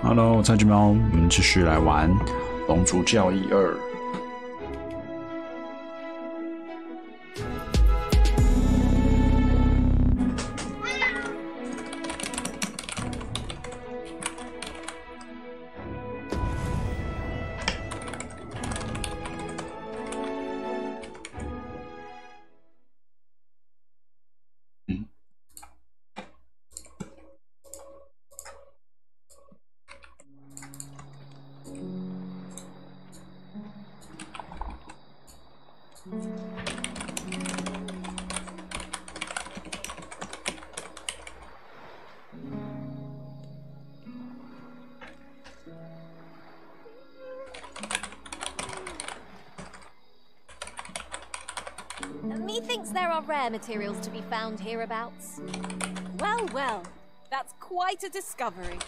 Hello， 我菜鸡猫，我们继续来玩《龙族教义2》。Methinks there are rare materials to be found hereabouts. Well, well, that's quite a discovery.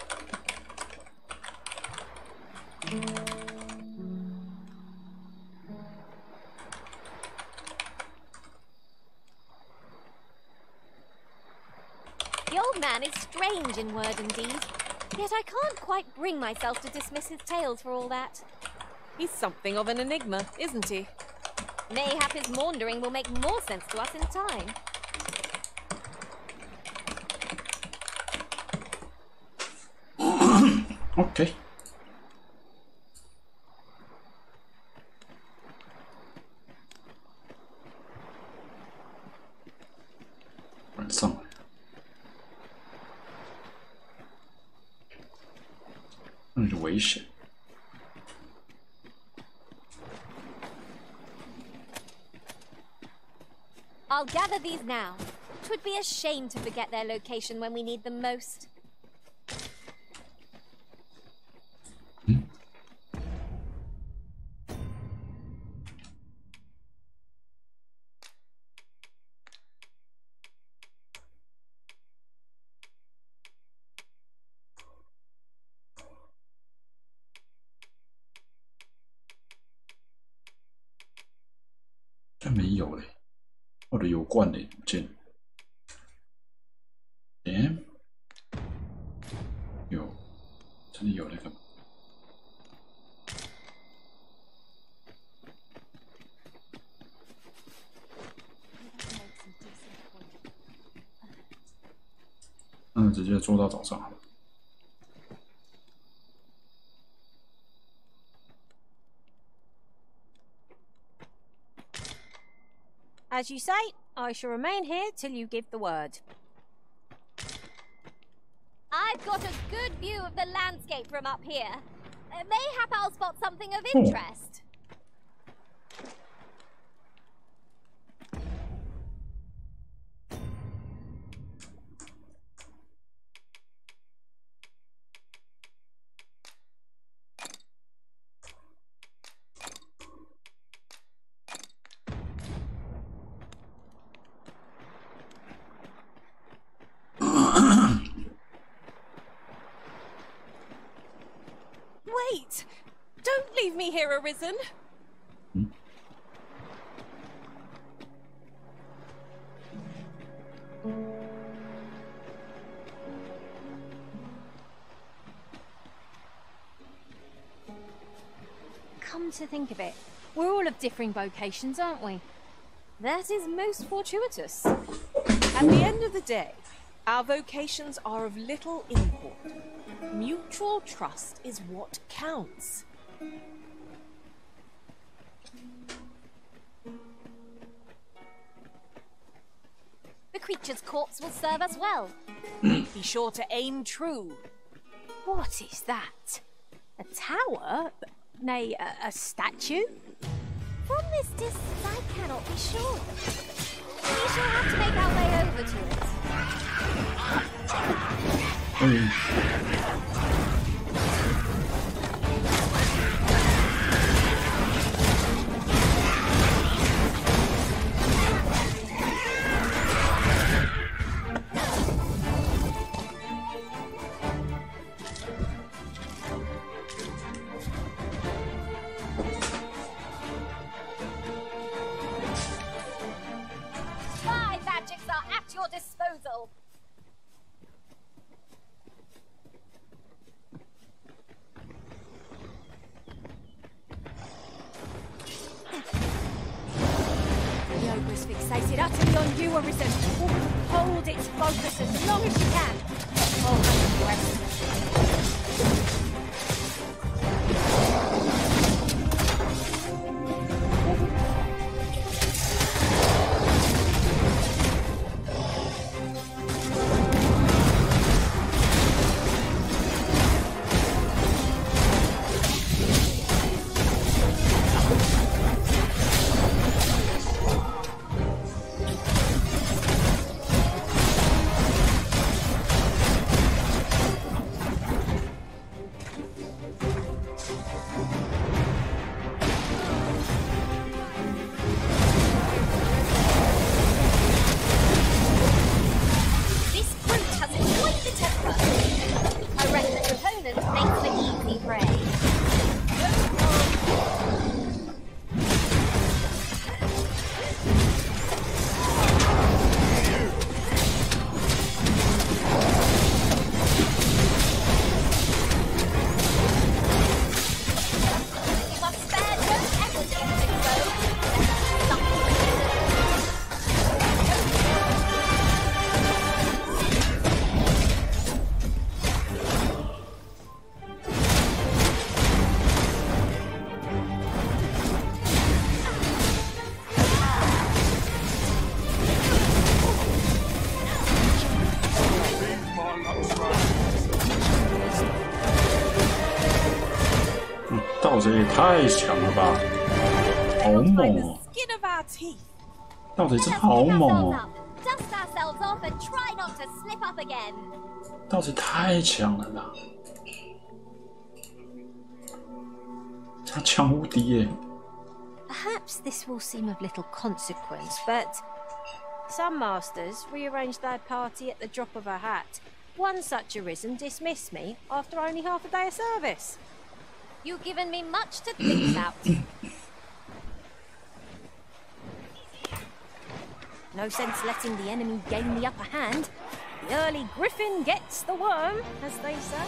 The old man is strange in word and deed, yet I can't quite bring myself to dismiss his tales for all that. He's something of an enigma, isn't he? Mayhap his maundering will make more sense to us in time. Okay. Right, so. Situation. I'll gather these now. 'Twould be a shame to forget their location when we need them most. 这没有嘞。或者有冠的剑，有，这里有那个，直接做到早上好了。As you say, I shall remain here till you give the word. I've got a good view of the landscape from up here. Mayhap I'll spot something of interest. Wait! Don't leave me here, Arisen! Come to think of it, we're all of differing vocations, aren't we? That is most fortuitous. At the end of the day, our vocations are of little import. Mutual trust is what counts. The creature's corpse will serve us well. Be sure to aim true. What is that? A tower? Nay, a statue? From this distance, I cannot be sure. We shall have to make our way over to it. My magics are at your disposal. you are resentful, hold its focus as long as you can. I'll handle the rest.盗贼也太强了吧，好猛哦！盗贼真好猛哦！盗贼太强了啦，他强无敌耶！ Perhaps this will seem of little consequence, but some masters rearrange their party at the drop of a hat. One such arisen dismissed me after only half a day of service. You've given me much to think about. No sense letting the enemy gain the upper hand. The early griffin gets the worm, as they say.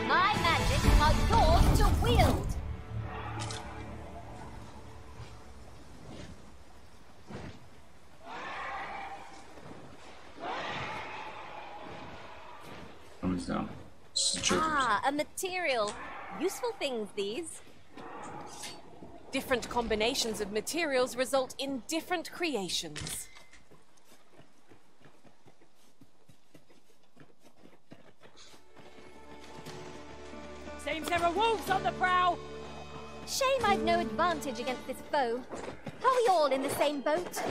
My magic are yours to wield. A material. Useful things, these. Different combinations of materials result in different creations. Seems there are wolves on the prowl! Shame I've no advantage against this foe. Are we all in the same boat?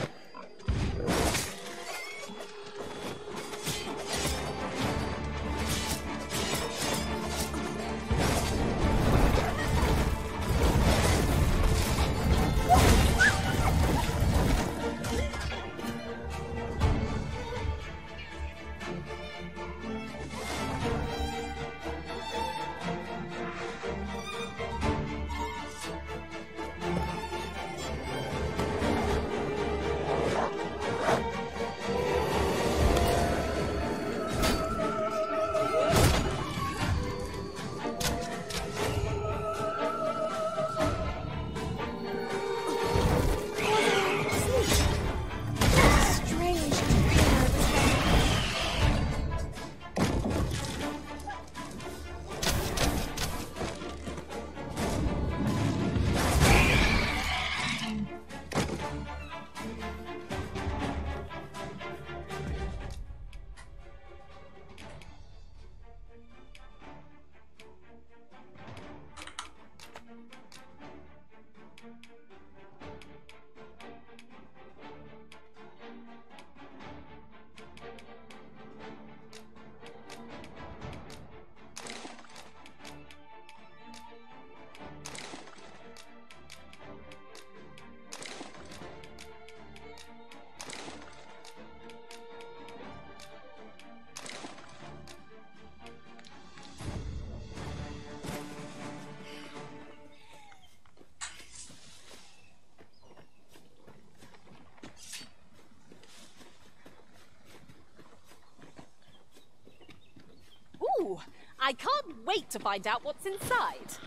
Oh, I can't wait to find out what's inside.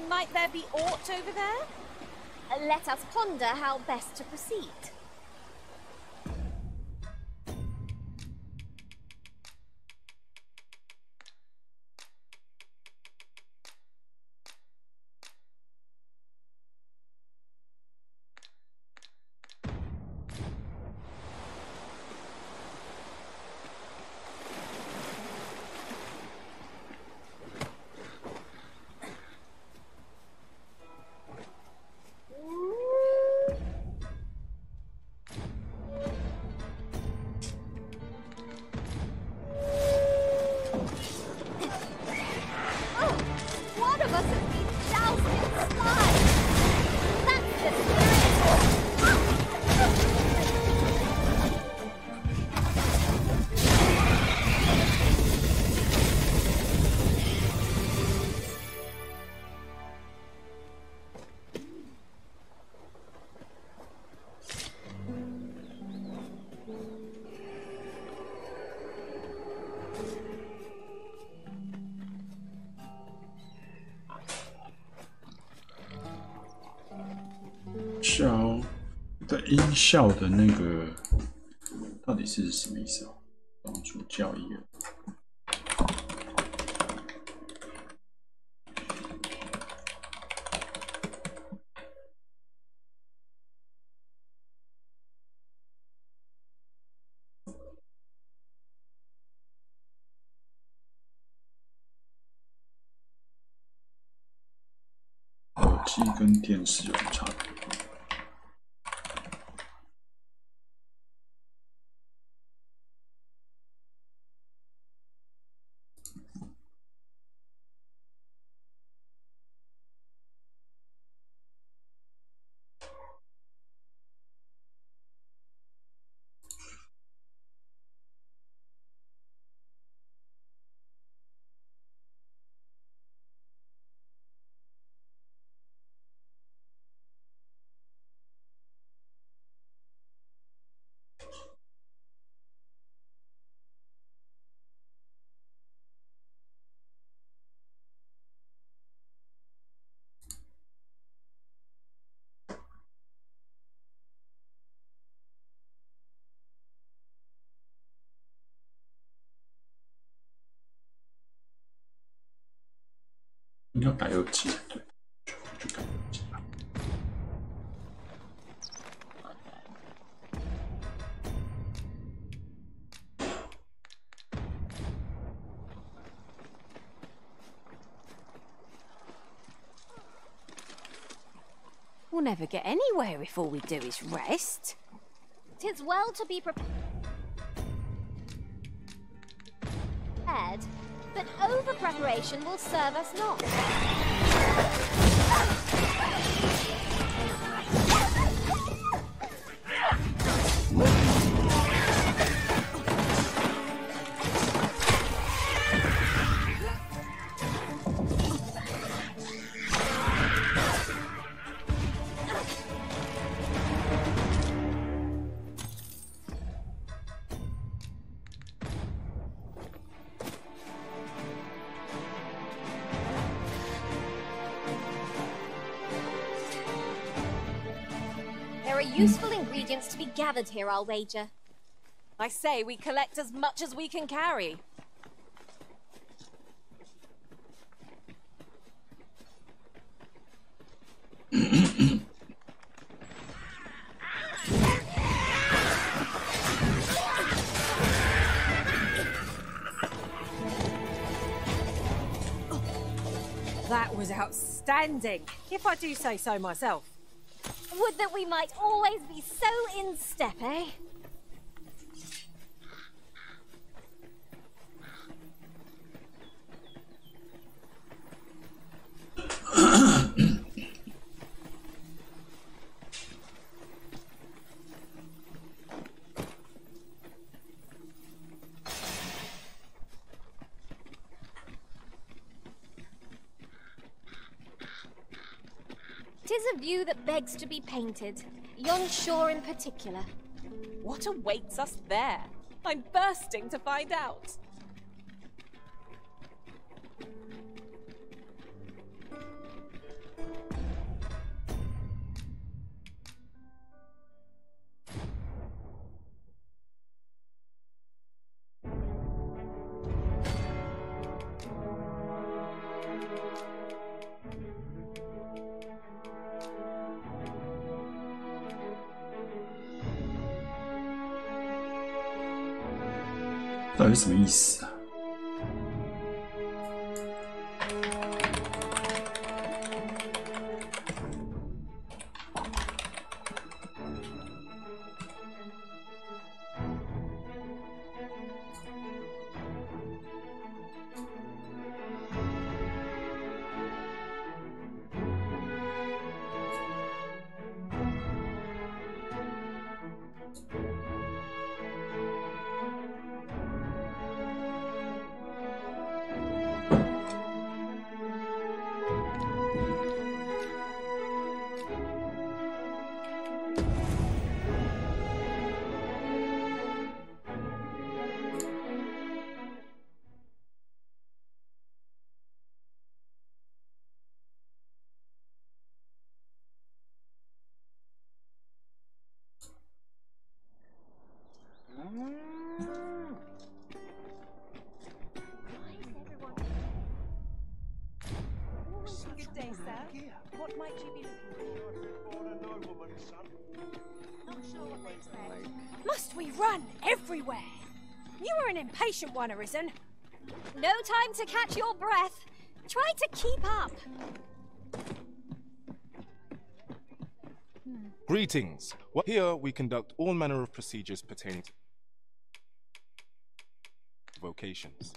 Might there be aught over there? Let us ponder how best to proceed.音效的那个到底是什么意思啊？龙族教义2。耳机跟电视有什么差别？应该改耳机，对，就改耳机吧。We'll never get anywhere if all we do is rest. 'Tis well to be prepared, but over-preparation will serve us not. Useful ingredients to be gathered here, I'll wager. I say we collect as much as we can carry. That was outstanding, if I do say so myself. Would that we might always be so in step, eh? 'Tis a view that begs to be painted, yon shore in particular. What awaits us there? I'm bursting to find out.到底是什么意思啊？Good day, sir. What might you be looking for? Not sure what they expect. Must we run everywhere? You are an impatient one, Arisen. No time to catch your breath. Try to keep up. Greetings. Here we conduct all manner of procedures pertaining to vocations.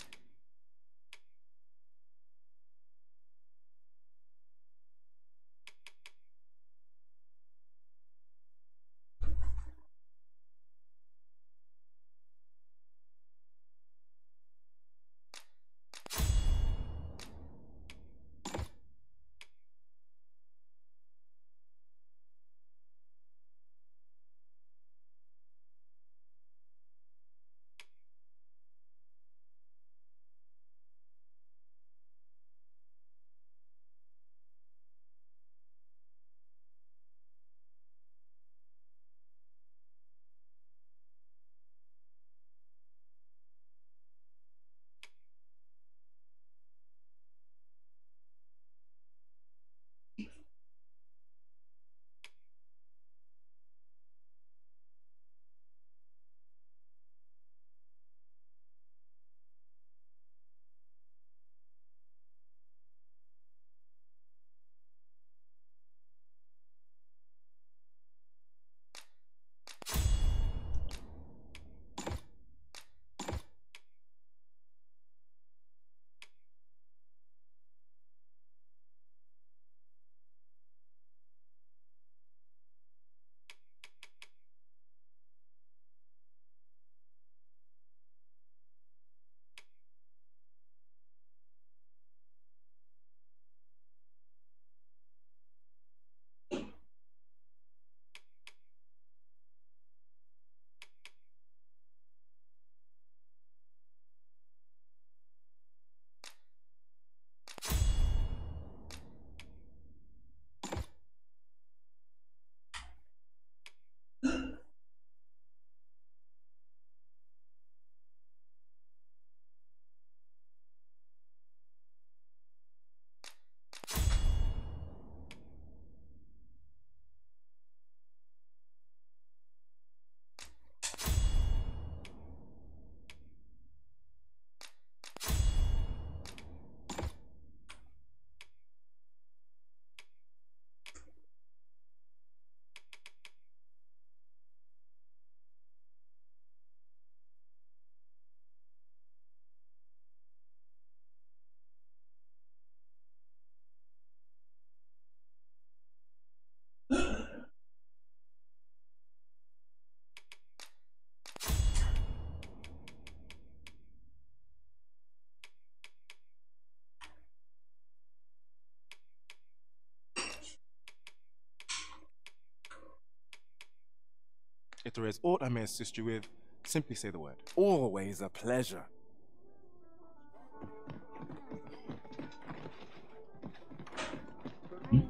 If there is aught I may assist you with, simply say the word. Always a pleasure.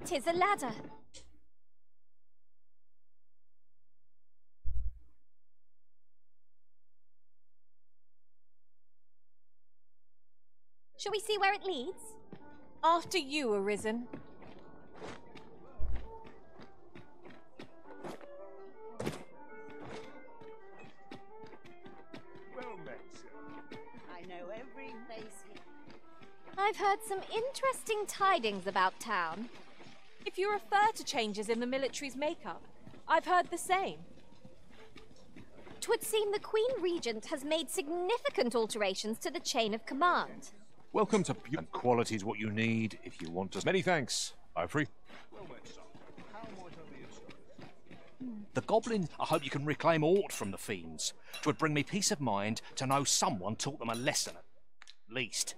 Tis a ladder. Shall we see where it leads? After you, Arisen. Well met, sir. I know every place here. I've heard some interesting tidings about town. If you refer to changes in the military's makeup, I've heard the same. 'Twould seem the Queen Regent has made significant alterations to the chain of command. Welcome to and quality's what you need if you want to. Many thanks. I free. The goblin, I hope you can reclaim aught from the fiends. 'Twould bring me peace of mind to know someone taught them a lesson, at least.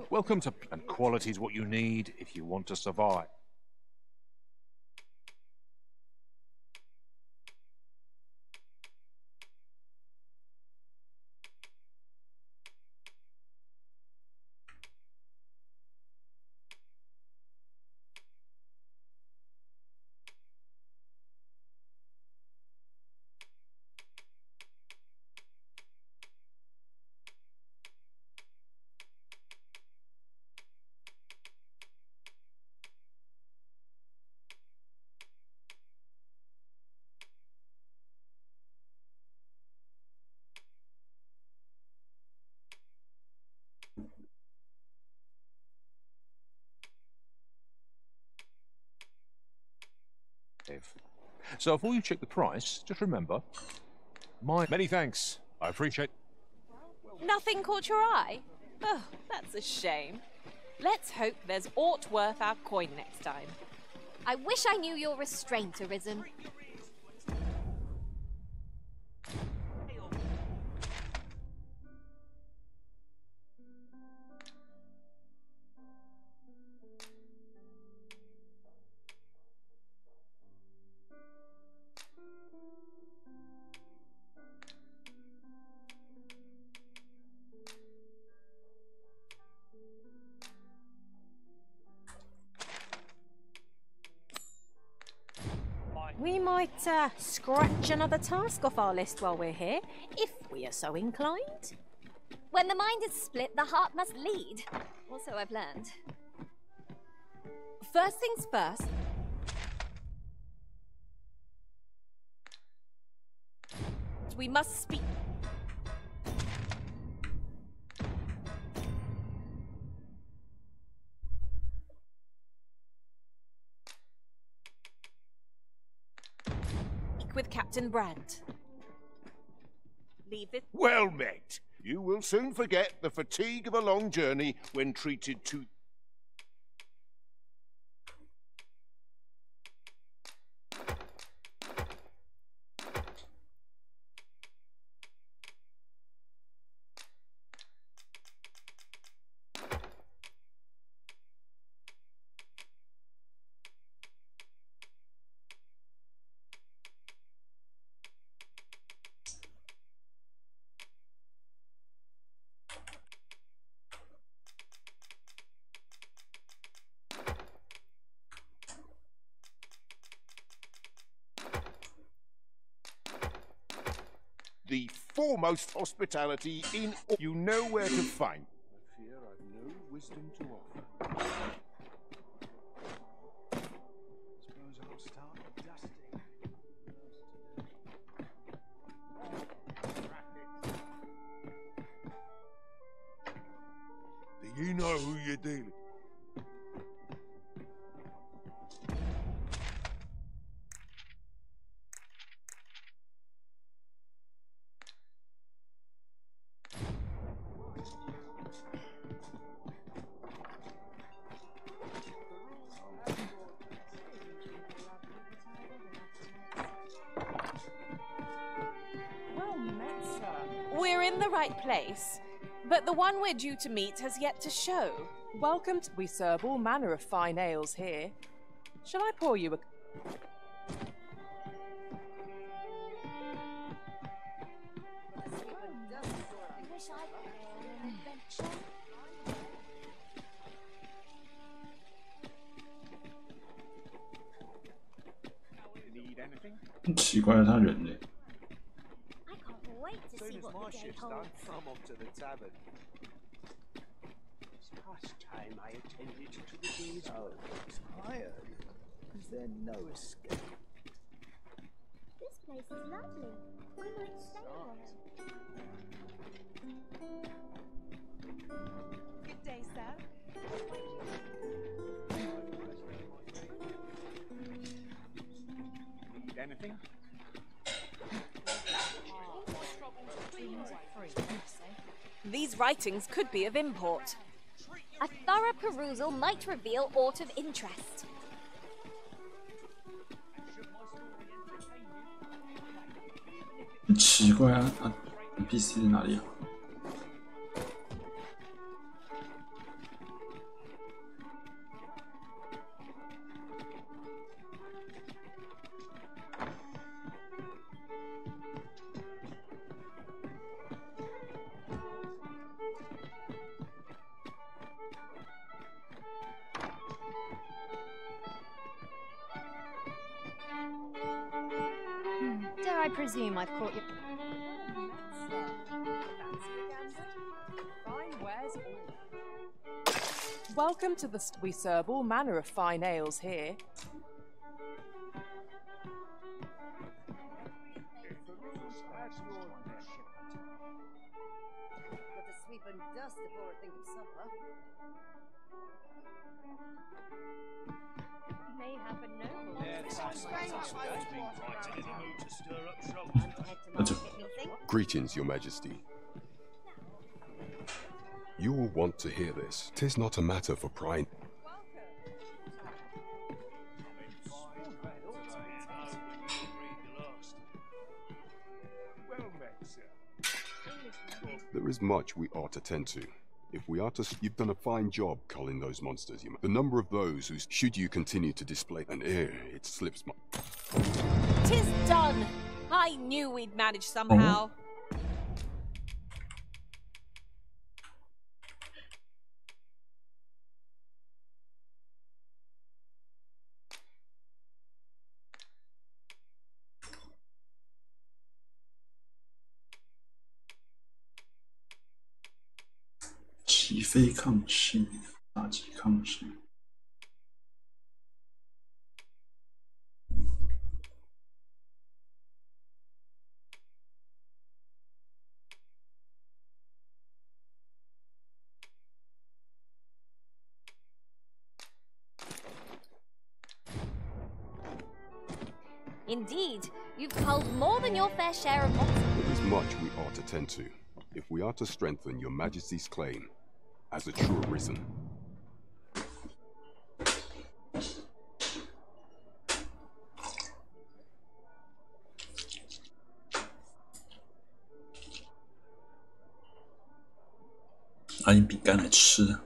Welcome to and quality's what you need if you want to survive. So before you check the price, just remember, many thanks. I appreciate. Nothing caught your eye? Oh, that's a shame. Let's hope there's aught worth our coin next time. I wish I knew your restraint, Arisen. We might scratch another task off our list while we're here, if we are so inclined. When the mind is split, the heart must lead. Also, I've learned. First things first. We must speak. With Captain Brandt. Leave it. Well met. You will soon forget the fatigue of a long journey when treated to... The foremost hospitality in... You know where to find. I fear I've no wisdom to offer. Suppose I'll start dusting. Do you know who you're dealing with? right place, but the one we're due to meet has yet to show. Welcome to... We serve all manner of fine ales here. Shall I pour you a... Need anything? 奇怪了，他人呢？ I can't wait to see what the day holds. I'm off to the tavern. It's past time I attended to the day's work. Tired? Is there no escape? This place is lovely. We might stay here. Good day, sir. Need anything? These writings could be of import. A thorough perusal might reveal aught of interest. 奇怪啊，NPC 在哪里啊？ Dare I presume I've caught you? Welcome to the... We serve all manner of fine ales here. Got to sweep and dust before I think of supper. May have a noble. Greetings, Your Majesty. You will want to hear this. 'Tis not a matter for pride. Well met, sir. There is much we ought to tend to. If we are to... You've done a fine job culling those monsters. The number of those who... Should you continue to display an ear, it slips my... 'Tis done! I knew we'd manage somehow. "起飞抗性，打击抗性。 Indeed, you've culled more than your fair share of monsters. There is much we ought to tend to. If we are to strengthen Your Majesty's claim as a true arisen.拿点饼干来吃。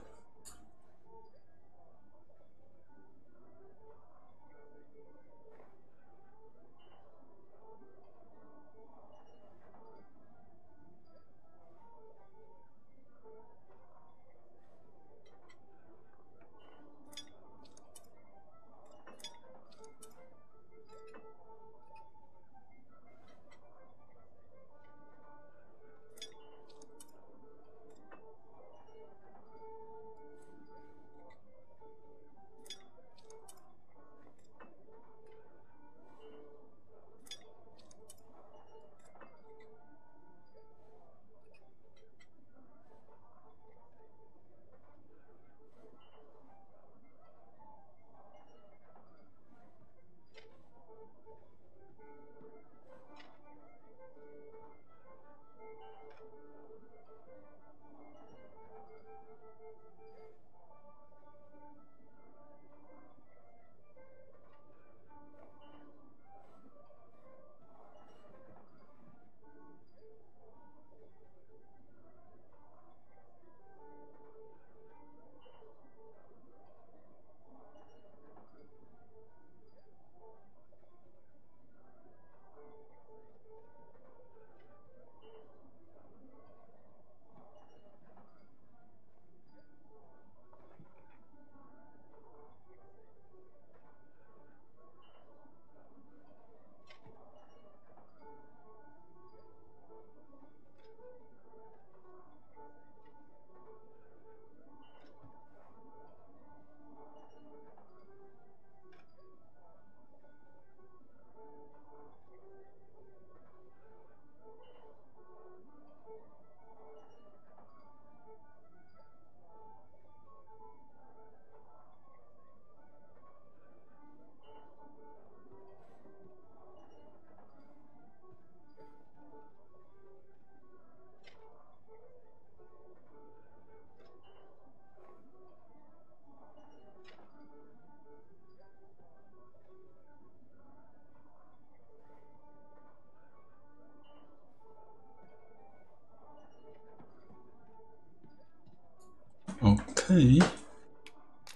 Okay.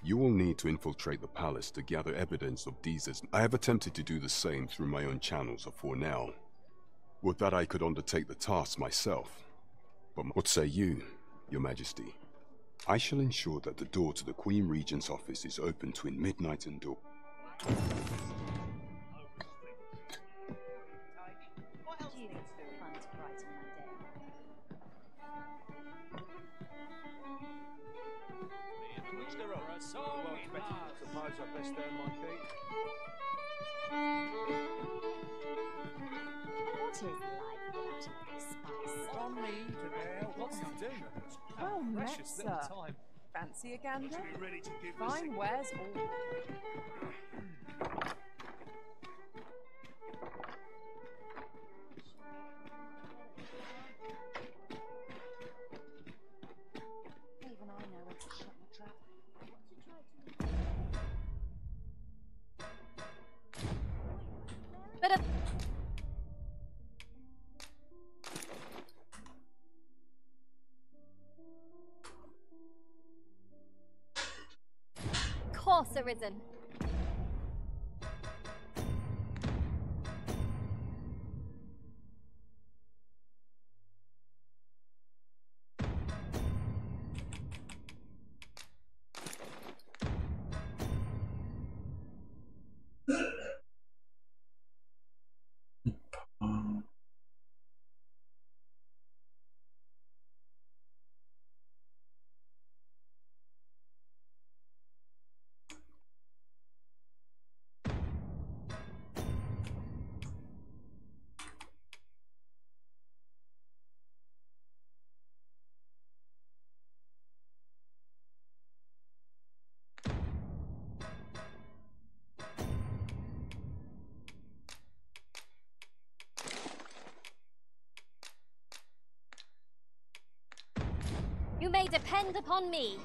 You will need to infiltrate the palace to gather evidence of Deez's. I have attempted to do the same through my own channels for now. Would that I could undertake the task myself. But what say you, Your Majesty? I shall ensure that the door to the Queen Regent's office is open between midnight and dawn. Well met, sir. Fancy a gander? Fine wares all. Even I know when to shut my trap. But course arisen. You may depend upon me.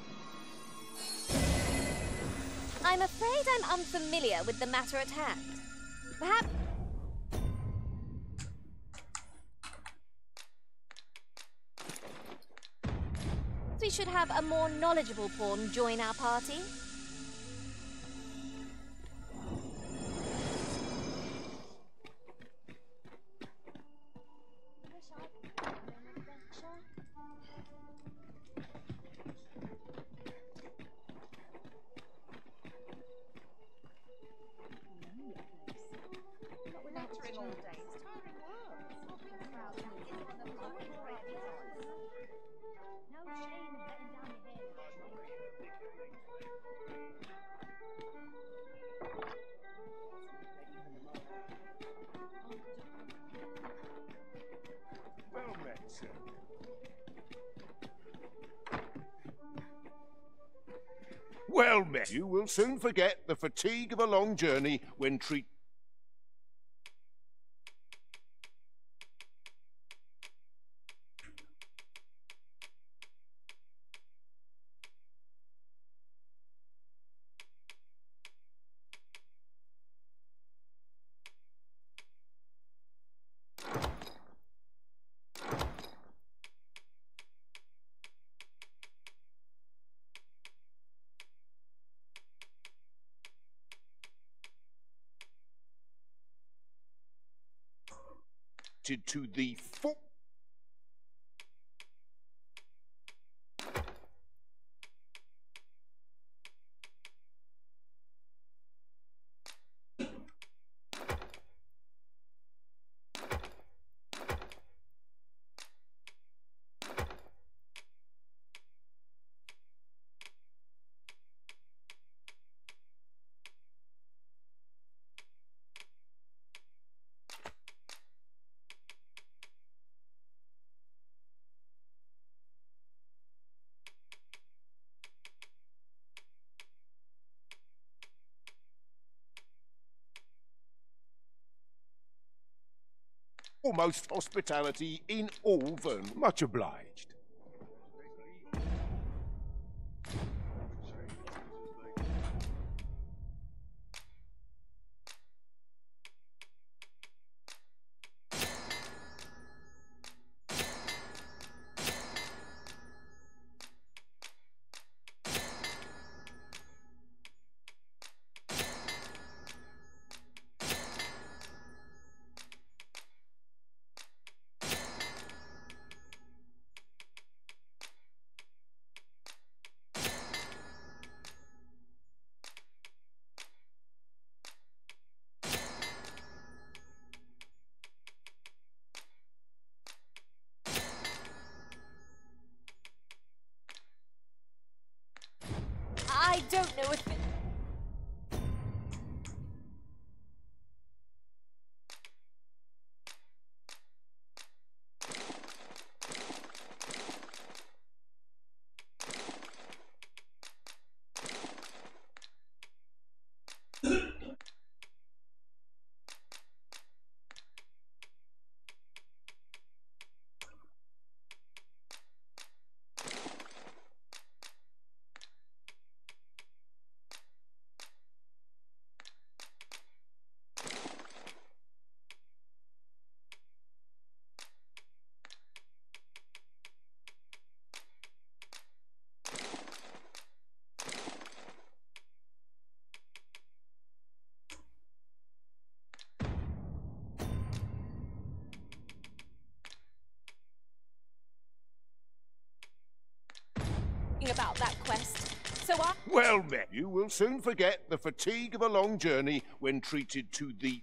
I'm afraid I'm unfamiliar with the matter at hand. Perhaps we should have a more knowledgeable pawn join our party. Well met. You will soon forget the fatigue of a long journey when treat. To the full. Foremost hospitality in all Vern. Much obliged. don't know a thing. About that quest. So Well met. You will soon forget the fatigue of a long journey when treated to the...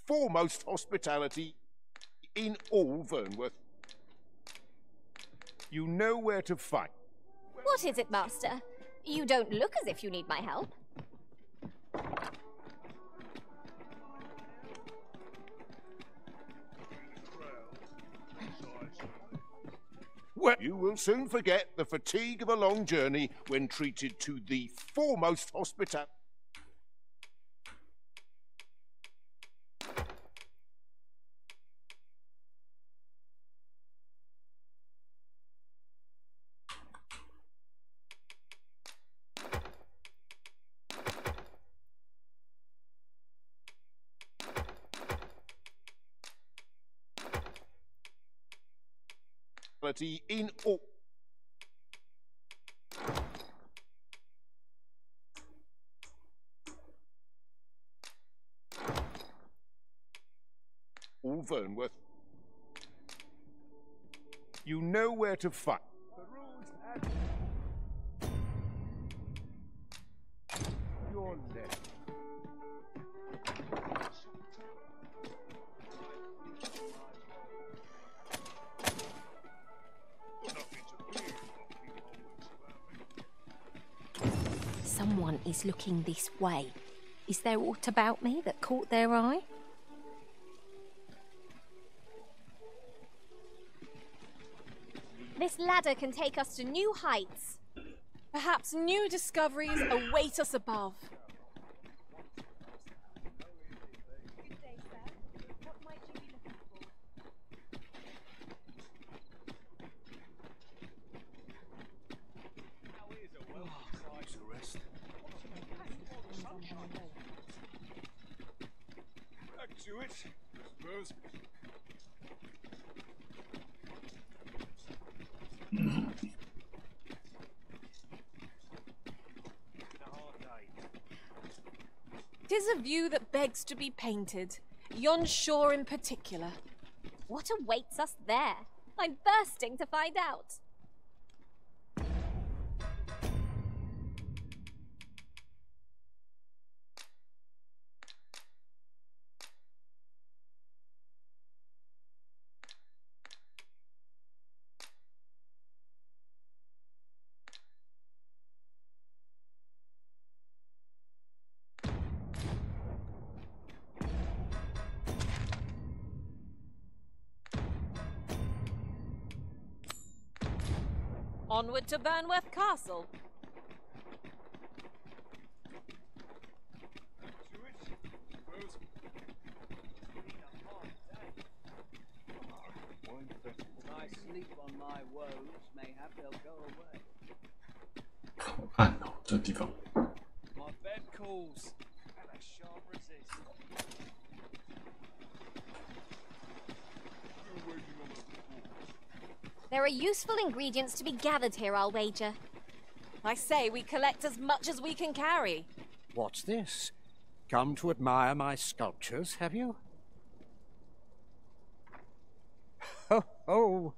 foremost hospitality in all Vernworth. You know where to find. What is it, Master? You don't look as if you need my help. Well, you will soon forget the fatigue of a long journey when treated to the foremost hospitality. In all. All Vernworth. You know where to find. Your left. Someone is looking this way. Is there aught about me that caught their eye? This ladder can take us to new heights. Perhaps new discoveries await us above. Tis a view that begs to be painted, yon shore in particular. What awaits us there? I'm bursting to find out. Onward to Vernworth Castle. I sleep on my woes, mayhap they'll go away. 好暗哦，这地方。 My bed calls, and I shan't resist. There are useful ingredients to be gathered here, I'll wager. I say we collect as much as we can carry. What's this? Come to admire my sculptures, have you? Ho, ho!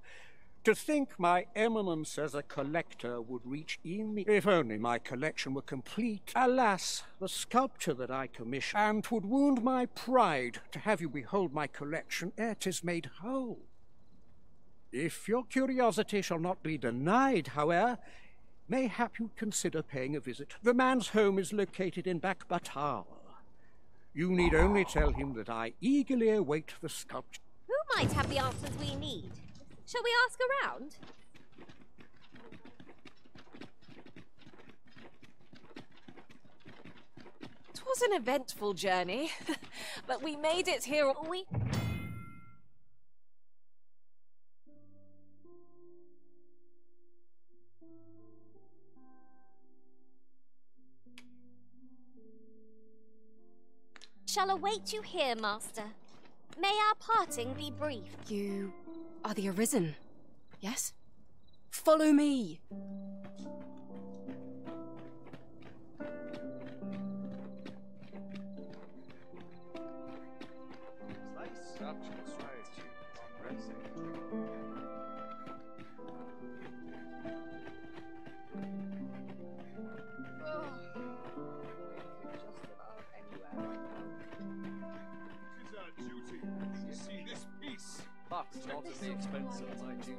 To think my eminence as a collector would reach in the... If only my collection were complete. Alas, the sculpture that I commissioned, and 'twould wound my pride to have you behold my collection ere 'tis made whole. If your curiosity shall not be denied, however, mayhap you consider paying a visit. The man's home is located in Backbatal. You need only tell him that I eagerly await the sculpture. Who might have the answers we need? Shall we ask around? It was an eventful journey, but we made it here. Shall await you here, Master. May our parting be brief. You are the Arisen, yes? Follow me! But not at the expense of my duty.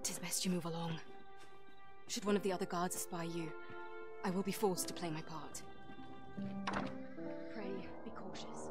Tis best you move along. Should one of the other guards espy you, I will be forced to play my part. Pray, be cautious.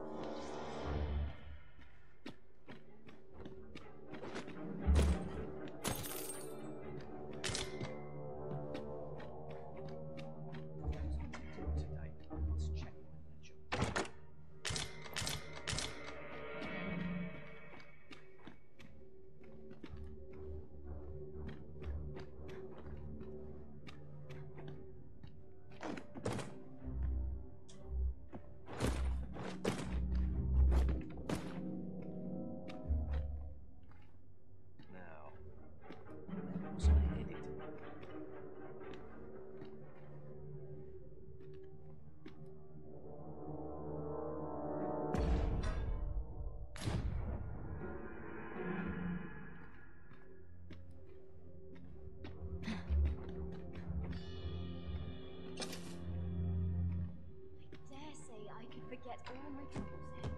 Forget all my troubles here.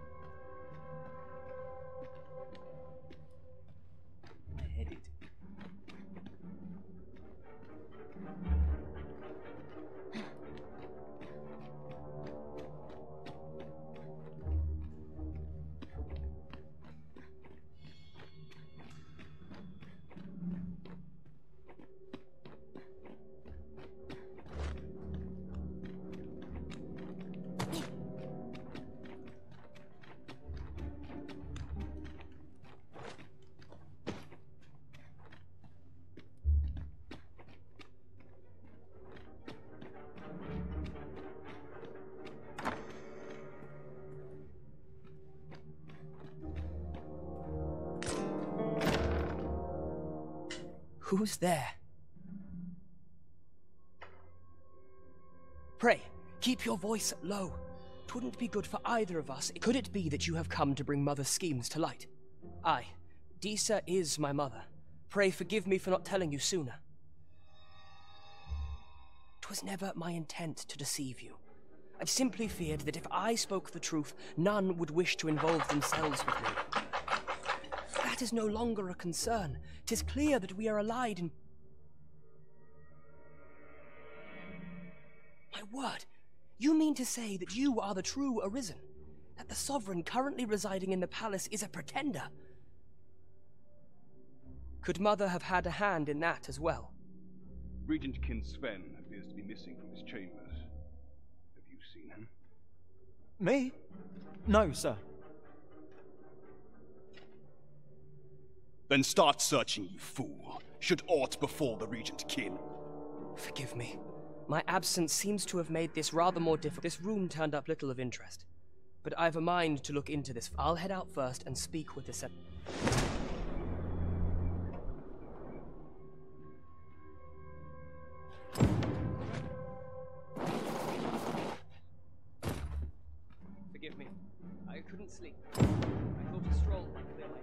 Headed. Who's there? Pray, keep your voice low. 'Twouldn't be good for either of us. Could it be that you have come to bring Mother's schemes to light? Aye, Disa is my mother. Pray forgive me for not telling you sooner. 'Twas never my intent to deceive you. I've simply feared that if I spoke the truth, none would wish to involve themselves with me. That is no longer a concern. 'Tis clear that we are allied in... My word, you mean to say that you are the true Arisen? That the Sovereign currently residing in the palace is a pretender? Could Mother have had a hand in that as well? Regent Kin Sven appears to be missing from his chambers. Have you seen him? Me? No, sir. Then start searching, you fool. Should aught befall the Regent Kin. Forgive me. My absence seems to have made this rather more difficult. This room turned up little of interest. But I've a mind to look into this. I'll head out first and speak with the Forgive me. a stroll, my clear lady.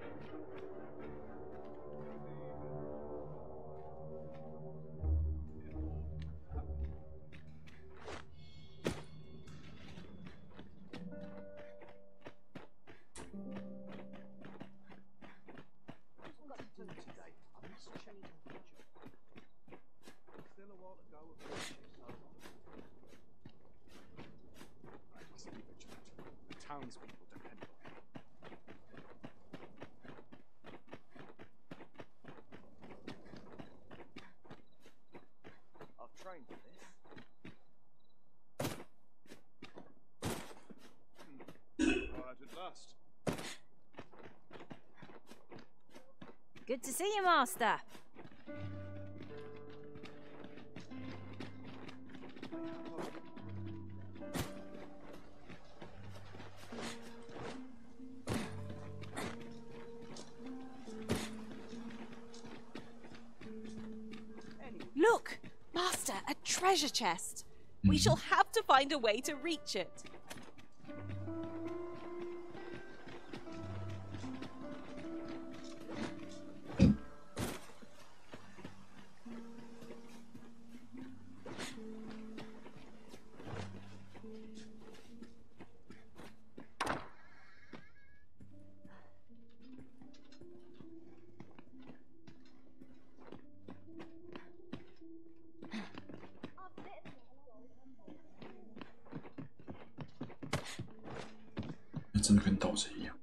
Townspeople depend on it. I've trained for this. Right at last. Good to see you, Master. Look! Master, a treasure chest! We shall have to find a way to reach it.那真的跟盗贼一样。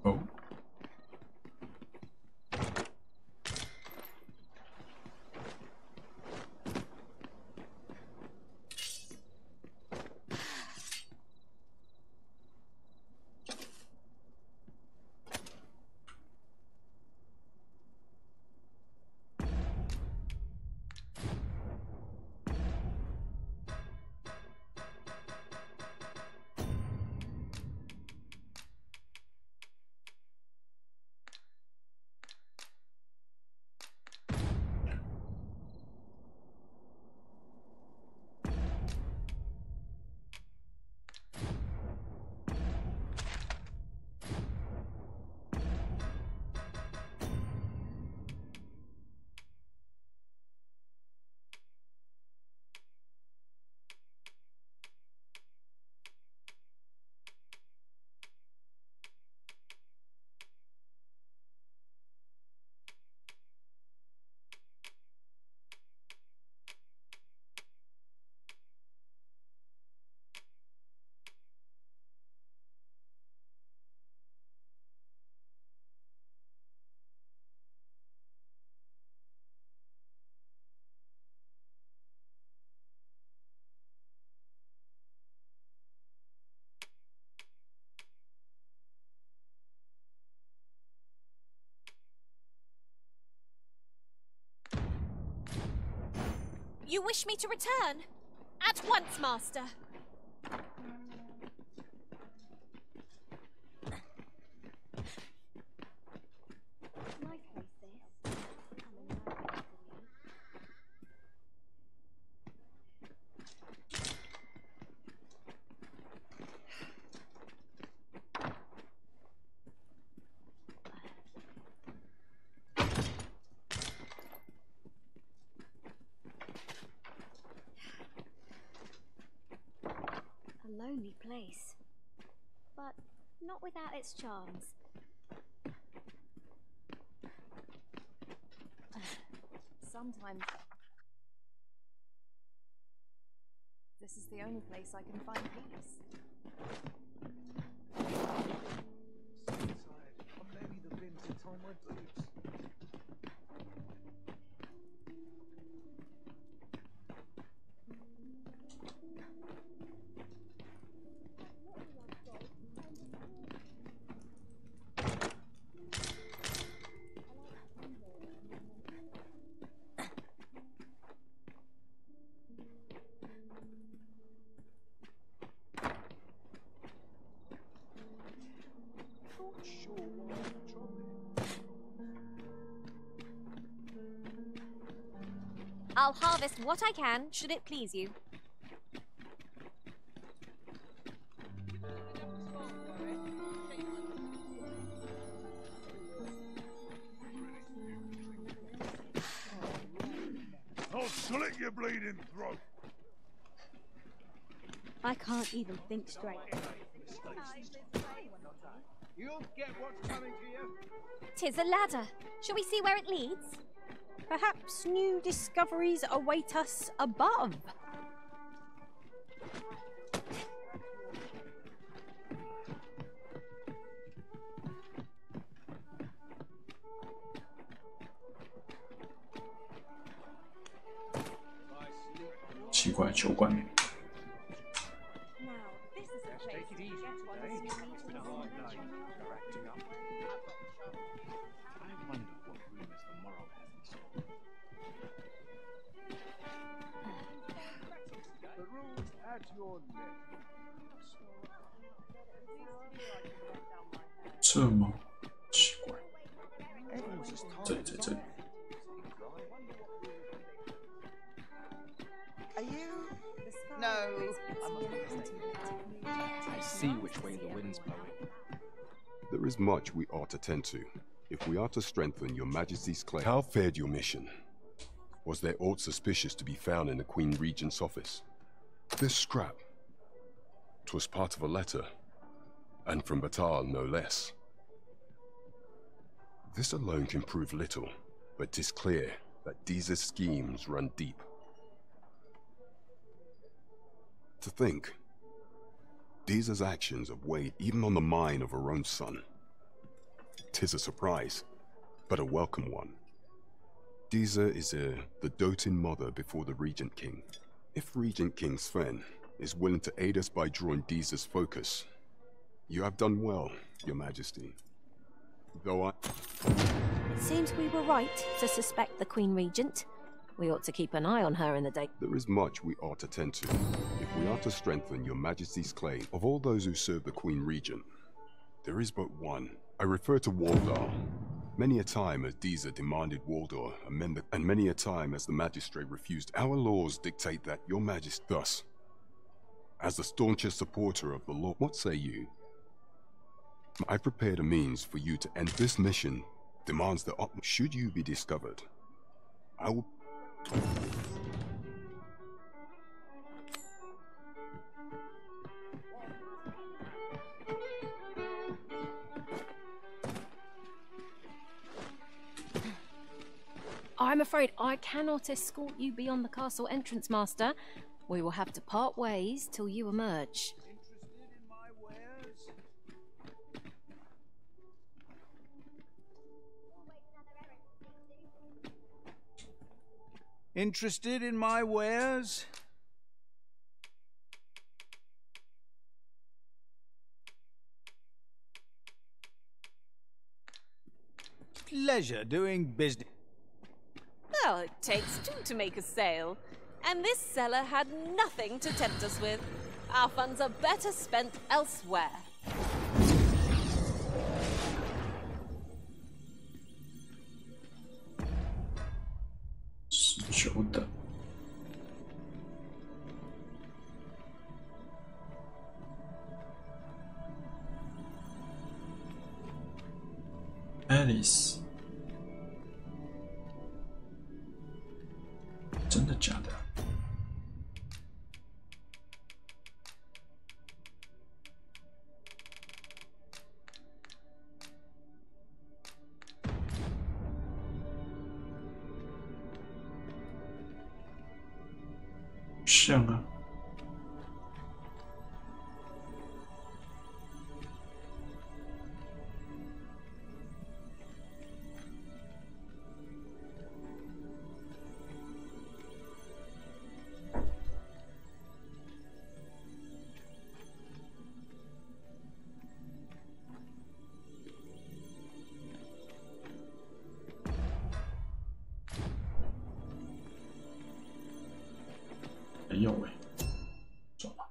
哦。You wish me to return? At once, Master. Nice place, this. A lonely place, but not without its charms. Sometimes this is the only place I can find peace. So tired. I barely the bin to tie my boots. Not sure why I tried it. I'll harvest what I can, should it please you. I'll slit your bleeding throat. I can't even think straight. You'll get what's coming to you. 'Tis a ladder. Shall we see where it leads? Perhaps new discoveries await us above.这吗？奇怪，这里，在这里。No. I see which way the wind's blowing. There is much we ought to tend to, if we are to strengthen your Majesty's claim. How fared your mission? Was there aught suspicious to be found in the Queen Regent's office? This scrap. 'Twas part of a letter, and from Batal no less. This alone can prove little, but 'tis clear that Deeza's schemes run deep. To think, Deeza's actions have weighed even on the mind of her own son. 'Tis a surprise, but a welcome one. Deeza is the doting mother before the Regent King. If Regent King Sven is willing to aid us by drawing Deeza's focus, you have done well, Your Majesty. Though It seems we were right to suspect the Queen Regent. We ought to keep an eye on her in the day. There is much we ought to tend to, if we are to strengthen Your Majesty's claim. Of all those who serve the Queen Regent, there is but one. I refer to Waldar. Many a time has Deeza demanded Waldar amend and many a time has the magistrate refused. Our laws dictate that Your Majesty. Thus, as the staunchest supporter of the law, what say you? I prepared a means for you to end this mission. Demands the should you be discovered, I will. I'm afraid I cannot escort you beyond the castle entrance, Master. We will have to part ways till you emerge. Interested in my wares? Pleasure doing business. Well, it takes two to make a sale. And this seller had nothing to tempt us with. Our funds are better spent elsewhere.19的。Alice， 真的假的？像啊。没有哎，走吧。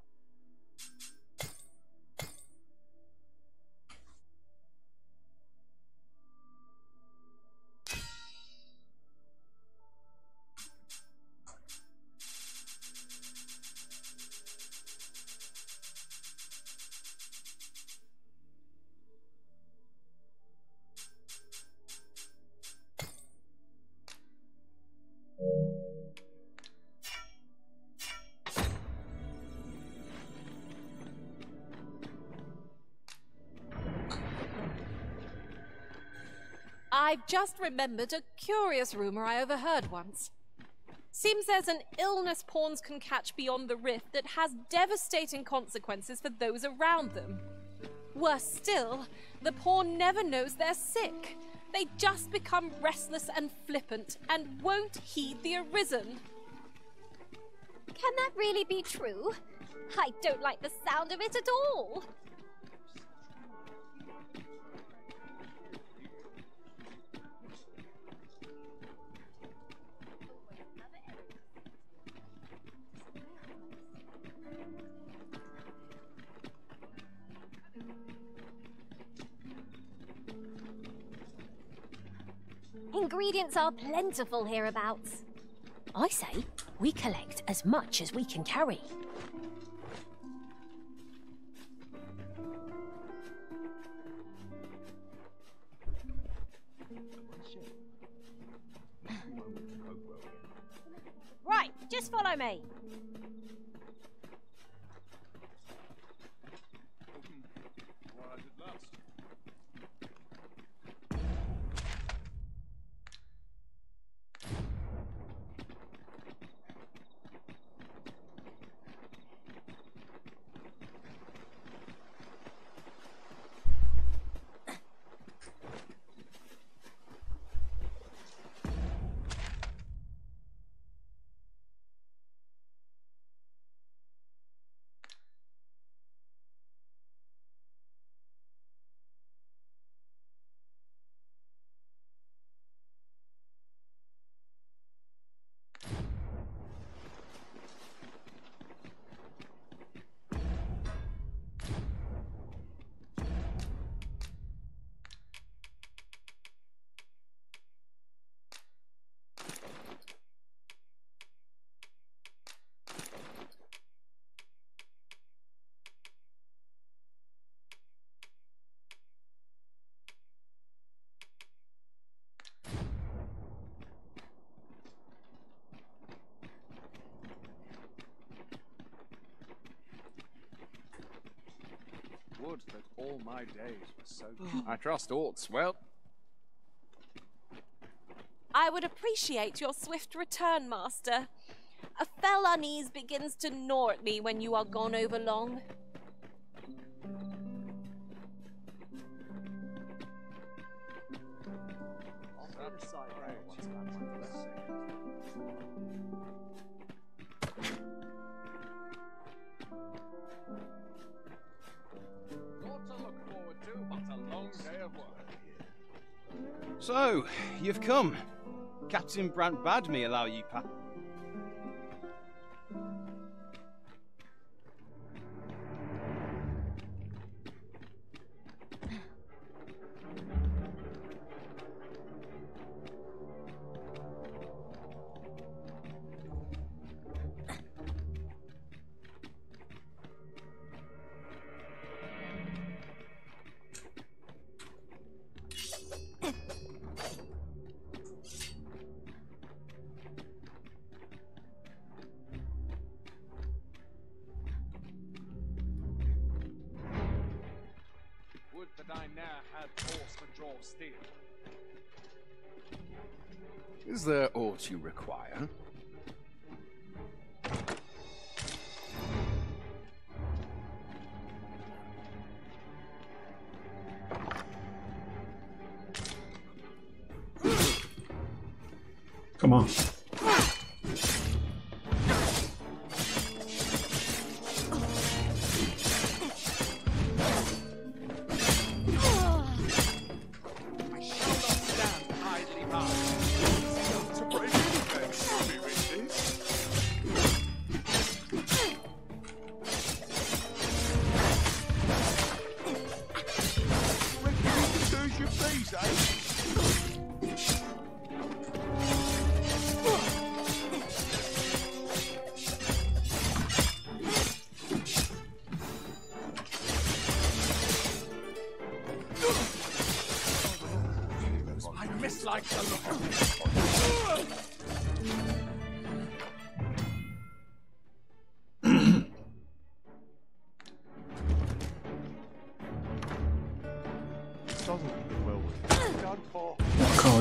I've just remembered a curious rumor I overheard once. Seems there's an illness pawns can catch beyond the rift that has devastating consequences for those around them. Worse still, the pawn never knows they're sick. They just become restless and flippant and won't heed the arisen. Can that really be true? I don't like the sound of it at all. Ingredients are plentiful hereabouts. I say we collect as much as we can carry. Right, just follow me. Would that all my days were so good. I trust aught's well. I would appreciate your swift return, Master. A fell unease begins to gnaw at me when you are gone over long. So, you've come. Captain Brant bade me allow you past. Is there aught you require? Come on.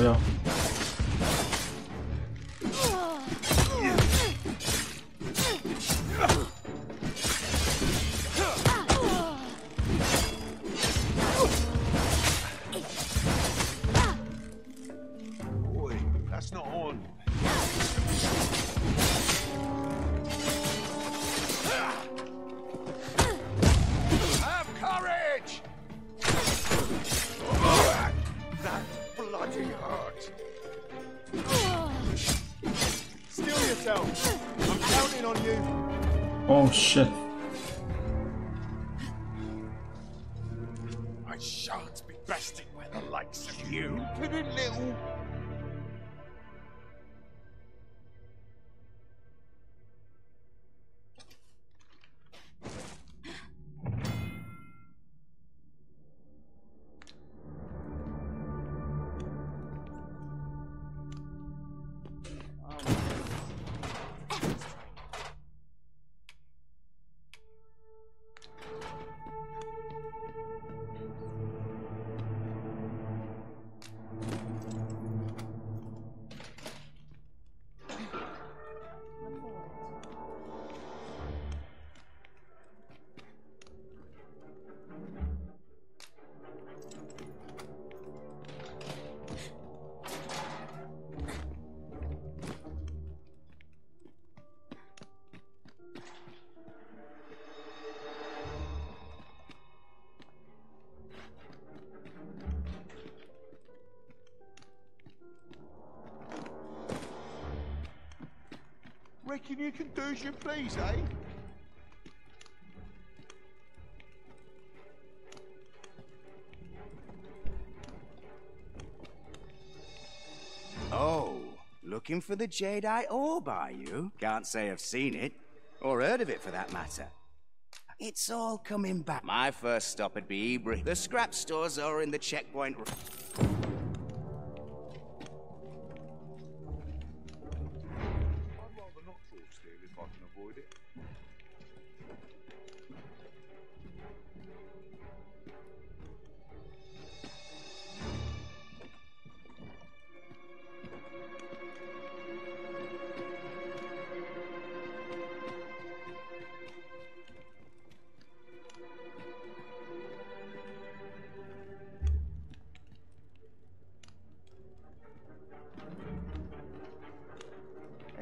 靠腰。Boy, that's not on. Have courage! That bloody hurt. Still yourself. I'm counting on you. Oh shit. I shan't be bested by the likes of you, pretty little. Reckon you can do as you please, eh? Oh, looking for the Jadeite orb, are you? Can't say I've seen it, or heard of it for that matter. It's all coming back. My first stop would be Ebri. The scrap stores are in the checkpoint.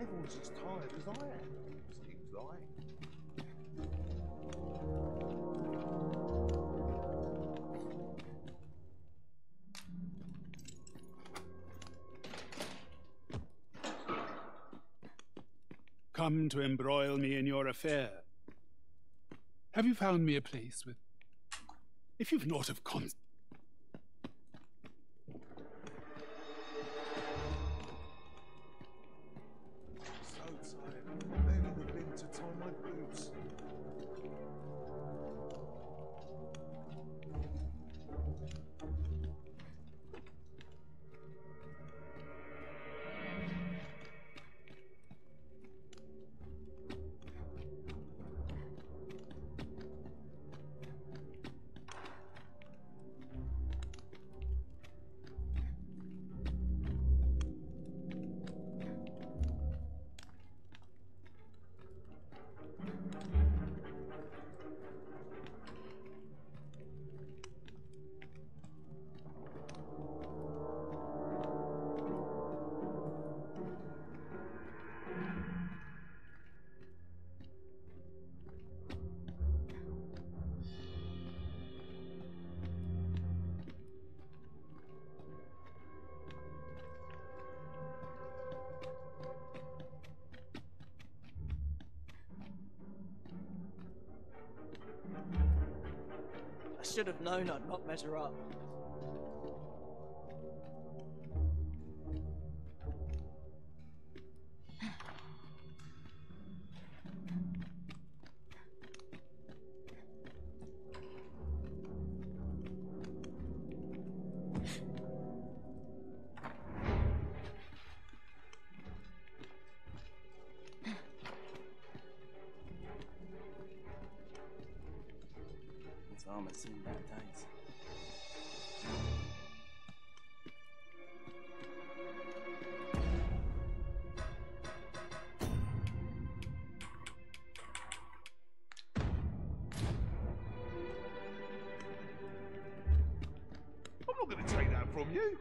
Everyone's as tired as I am, seems like. Come to embroil me in your affair. Have you found me a place with... If you've naught of cons... I should have known I'd not measure up. It's almost seen bad days. from you.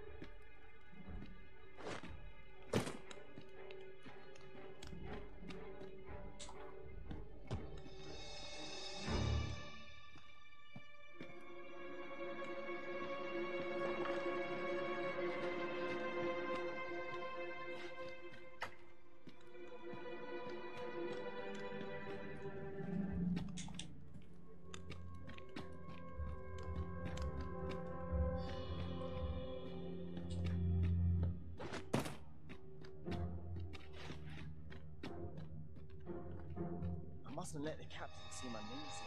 I mustn't let the captain seem uneasy.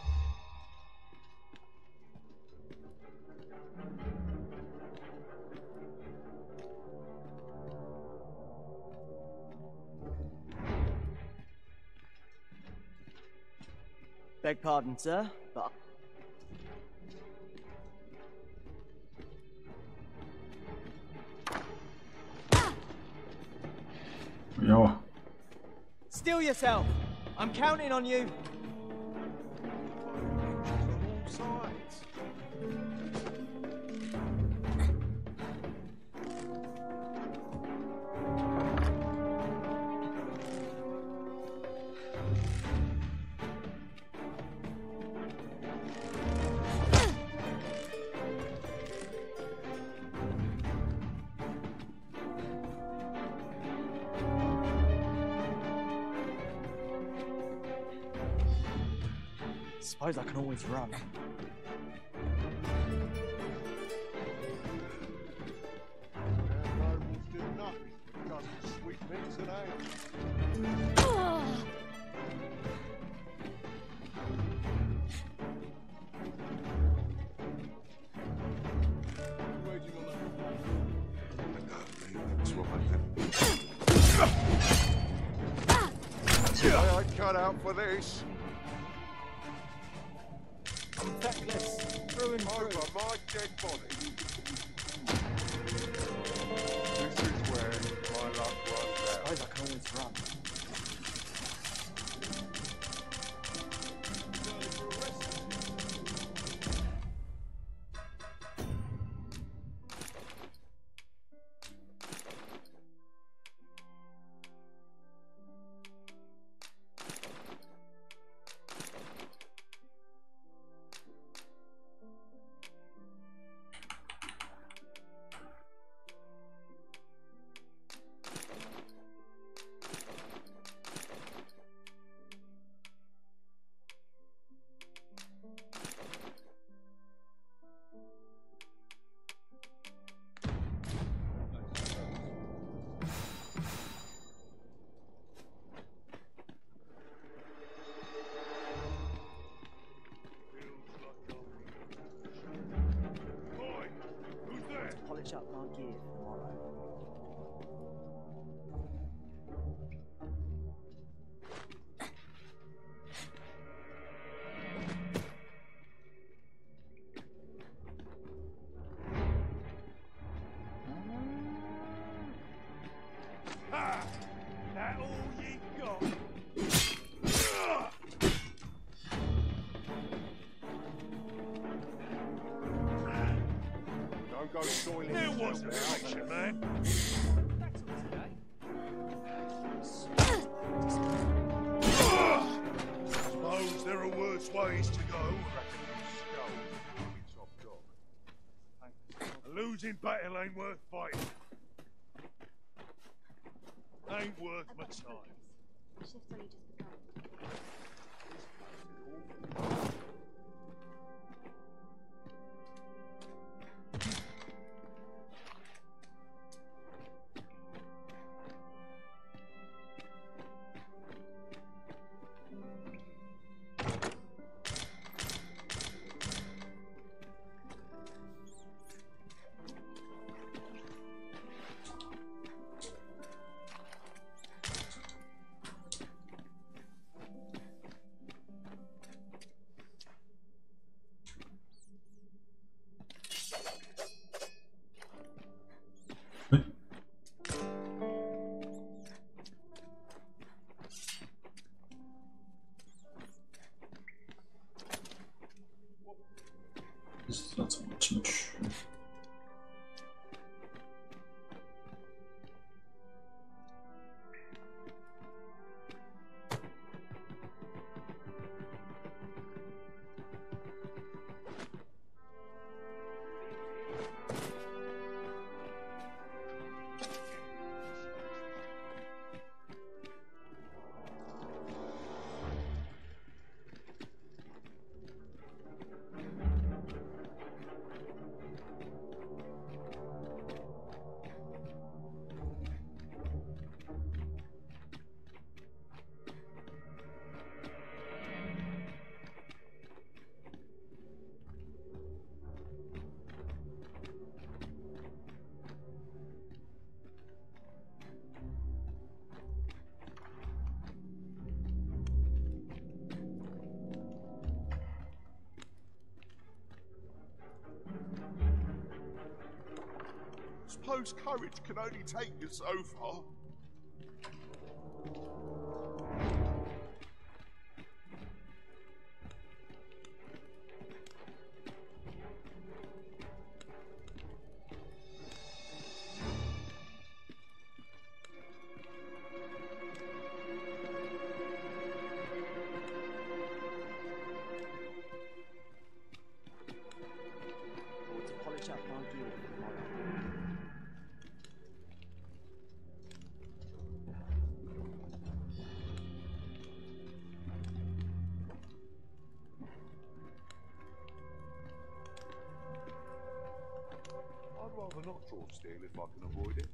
Beg pardon, sir, but... Ja. Still yourself! I'm counting on you! Suppose I can always run. I ain't cut out for this. Feckless, through and through. Over my dead body. This is where my luck runs out. Suppose I can always run. Polish up my gear for tomorrow. Ha! That all you got? Don't go soiling yourself. There was an election, man. Suppose there are worse ways to go. A losing battle ain't worth fighting. Ain't worth my time. Shift only just begun. suppose courage can only take you so far. I'd rather not draw steel if I can avoid it.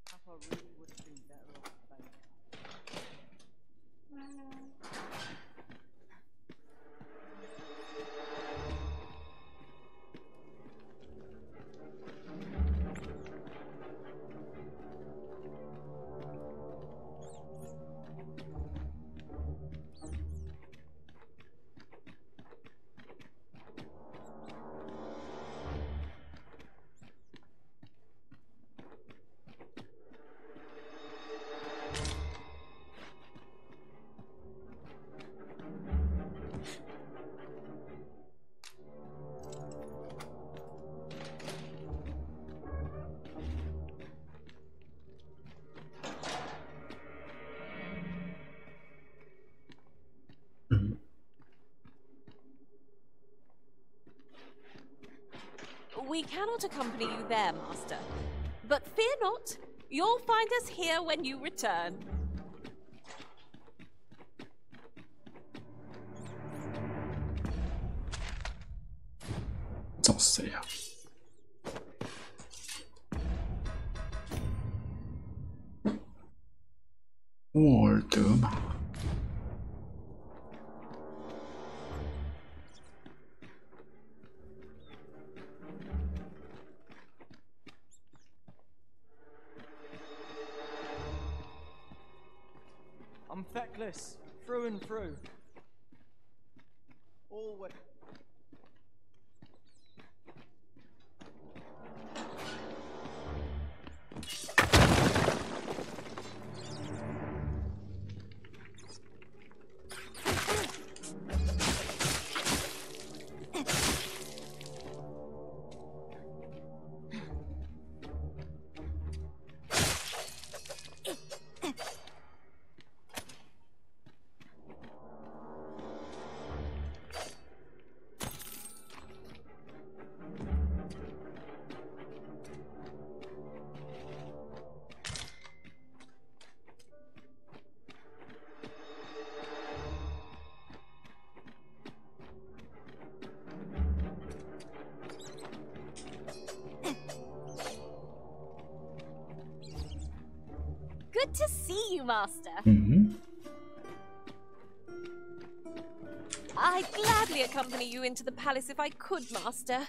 Papa really would have been better off bank. We cannot accompany you there, Master. But fear not, you'll find us here when you return.找谁啊？沃尔德玛。I'm feckless, through and through. Always. Good to see you, Master. I'd gladly accompany you into the palace if I could, Master,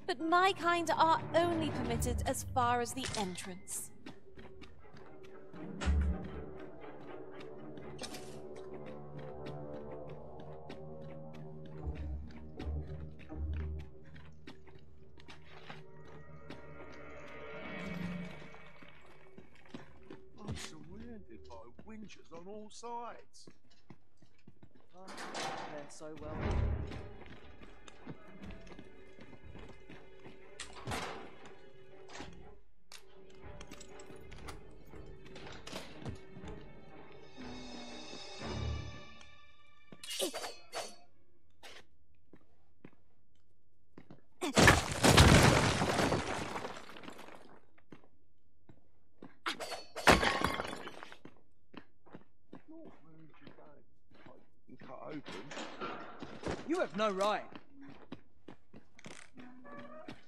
but my kind are only permitted as far as the entrance. I'm surrounded by winches on all sides. They're so well. Cut open. You have no right.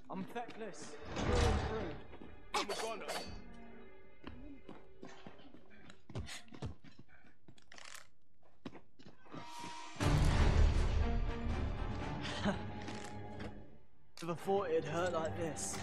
I'm feckless, through and through. I'm a gunner. Never thought it'd hurt like this.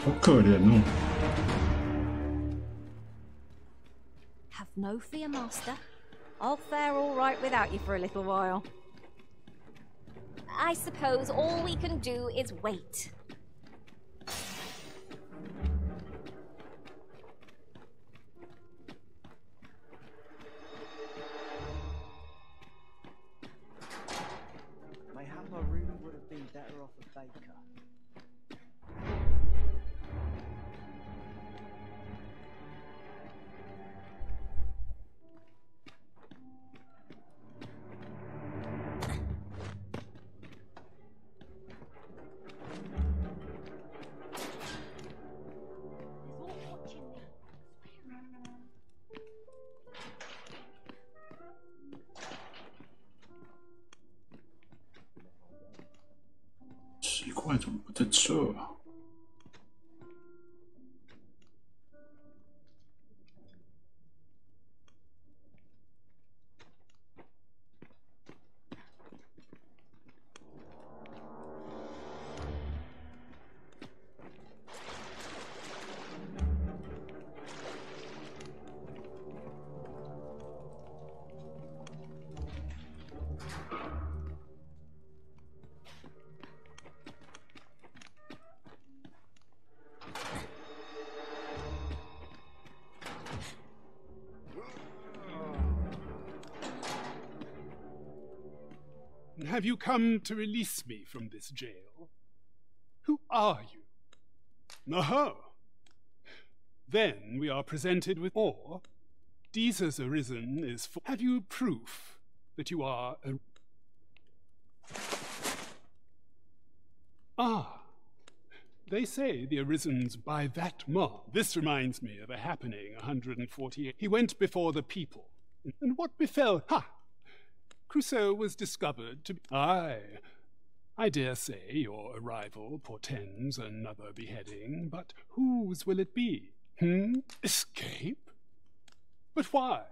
好可怜哦。Have no fear, Master. I'll fare all right without you for a little while. I suppose all we can do is wait. Mayhap I really would have been better off a baker.奇怪，怎么不在这啊？Have you come to release me from this jail? Who are you? Aha! Then we are presented with, or Jesus arisen is for. Have you proof that you are a. Ah, they say the arisen's by that mark. This reminds me of a happening 148. He went before the people, and what befell? Ha! Crusoe was discovered to be. Aye, I dare say your arrival portends another beheading, but whose will it be? Escape? But why?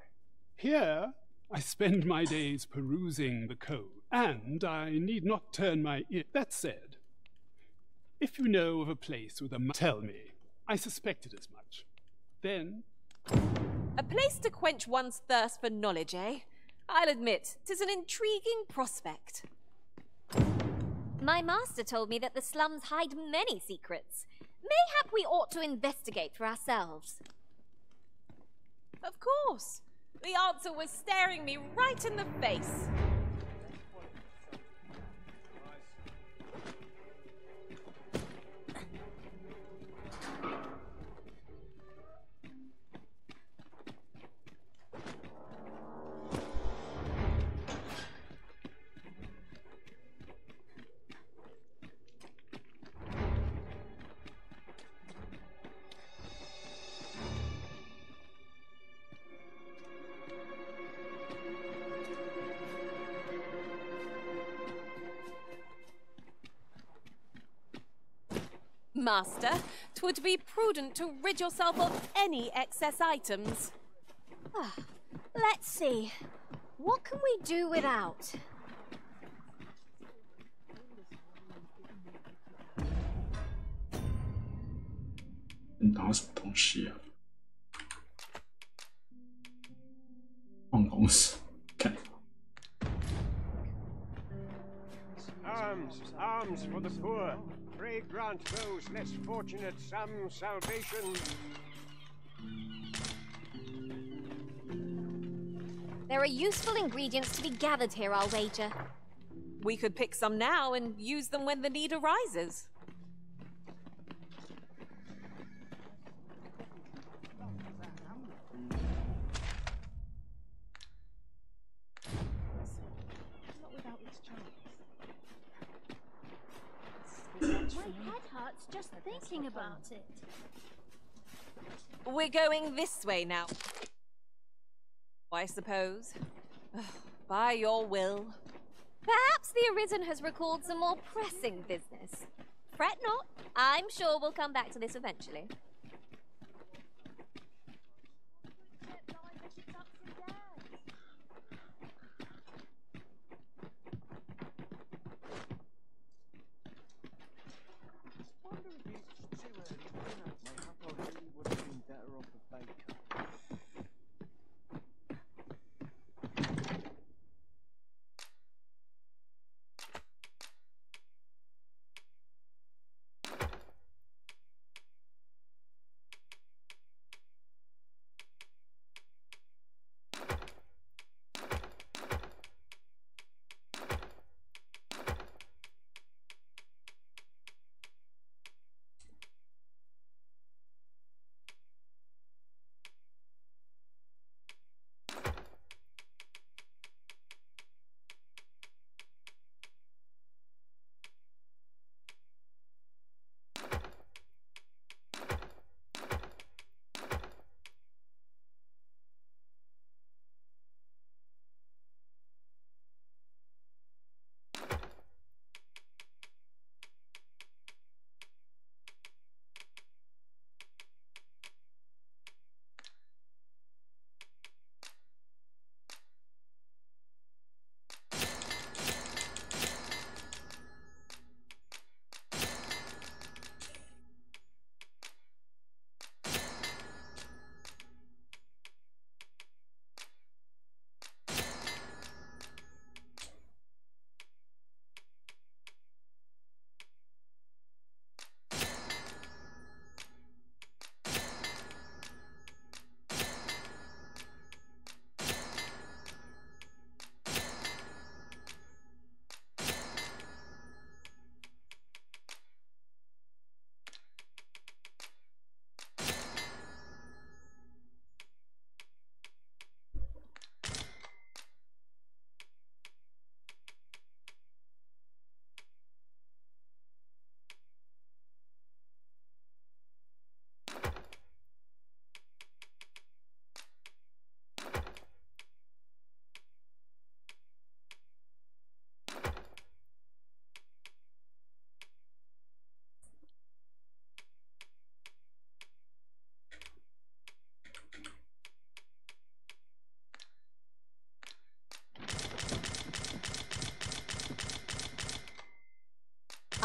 Here I spend my days perusing the code, and I need not turn my ear. That said, if you know of a place with a tell me. I suspected as much. Then. A place to quench one's thirst for knowledge, eh? I'll admit, 'tis an intriguing prospect. My master told me that the slums hide many secrets. Mayhap we ought to investigate for ourselves. Of course. The answer was staring me right in the face. Master, 'twould be prudent to rid yourself of any excess items. Let's see. What can we do without?你拿什么东西啊？办公室，看。 Arms, arms for the poor. Pray grant those less fortunate some salvation. There are useful ingredients to be gathered here, I'll wager. We could pick some now and use them when the need arises. My head hurts just thinking about it. We're going this way now, I suppose. By your will. Perhaps the Arisen has recalled some more pressing business. Fret not. I'm sure we'll come back to this eventually.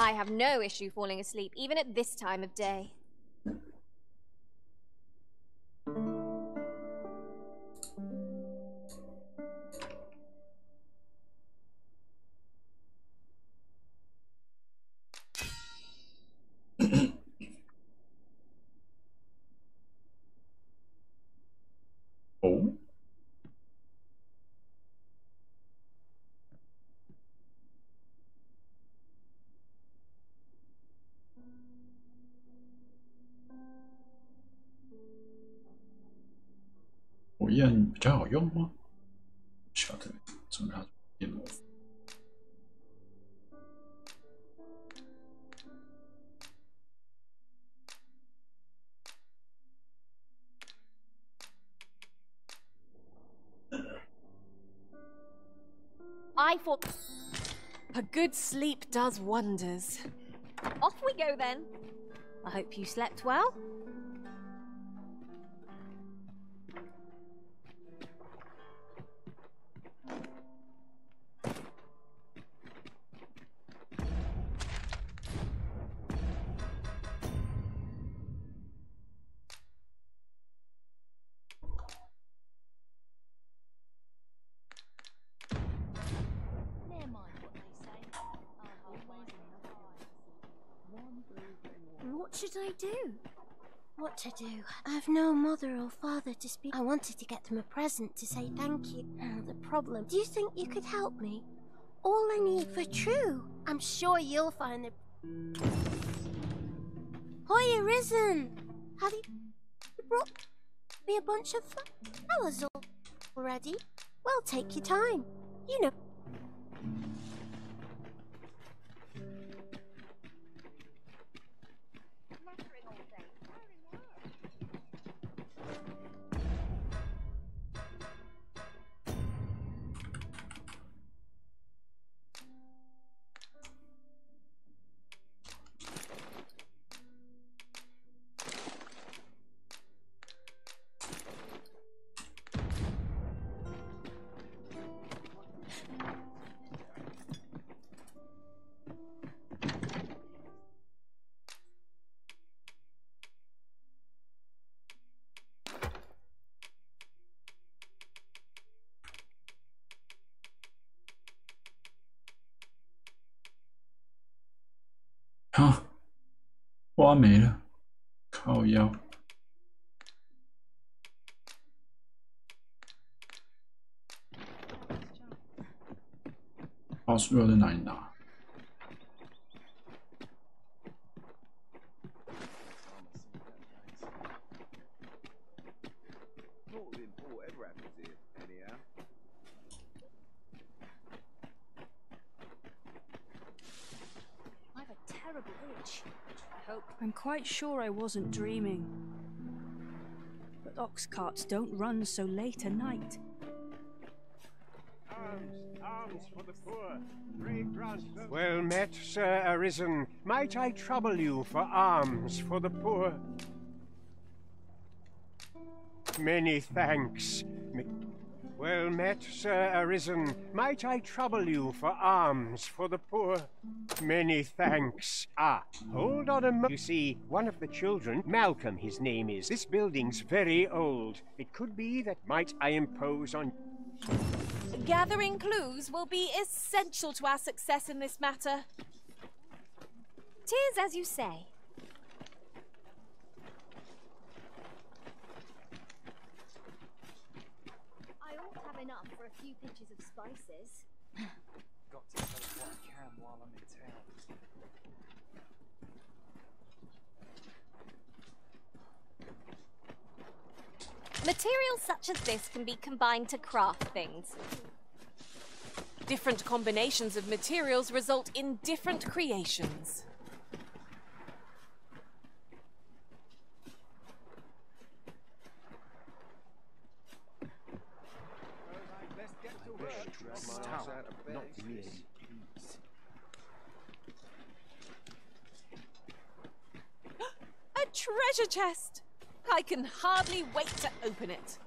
I have no issue falling asleep, even at this time of day. Oh. 火焰比较好用吗？不晓得，怎么它变魔法？ I thought a good sleep does wonders. Off we go then. I hope you slept well. What should I do? What to do? I've no mother or father to speak. I wanted to get them a present to say thank you. The problem. Do you think you could help me? All I need for true. I'm sure you'll find the. Hoy, Arisen! Have you brought me a bunch of flowers already? Well, take your time. You know.啊，花没了，靠腰。花束要在哪里拿？ I'm quite sure I wasn't dreaming. But ox carts don't run so late at night. Arms for the poor. Pray grant them. Well met, Sir Arisen. Might I trouble you for alms for the poor? Many thanks. Well met, Sir Arisen. Might I trouble you for alms for the poor? Many thanks. Ah, hold on a moment. You see, one of the children, Malcolm his name is. This building's very old. It could be that might I impose on... Gathering clues will be essential to our success in this matter. 'Tis as you say. Enough for a few pinches of spices. Got to tell what I can while I'm in town. Materials such as this can be combined to craft things. Different combinations of materials result in different creations. A treasure chest! I can hardly wait to open it.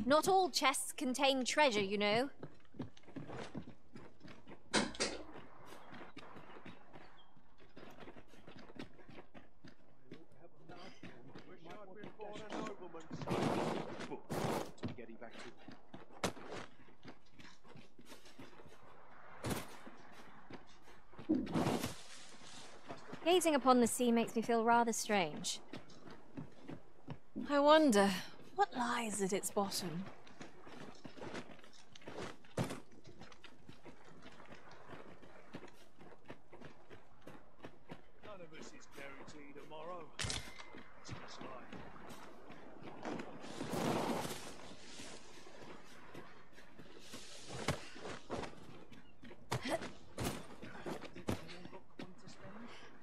Not all chests contain treasure, you know. Gazing upon the sea makes me feel rather strange. I wonder, what lies at its bottom? None of us is guaranteed tomorrow. It's like...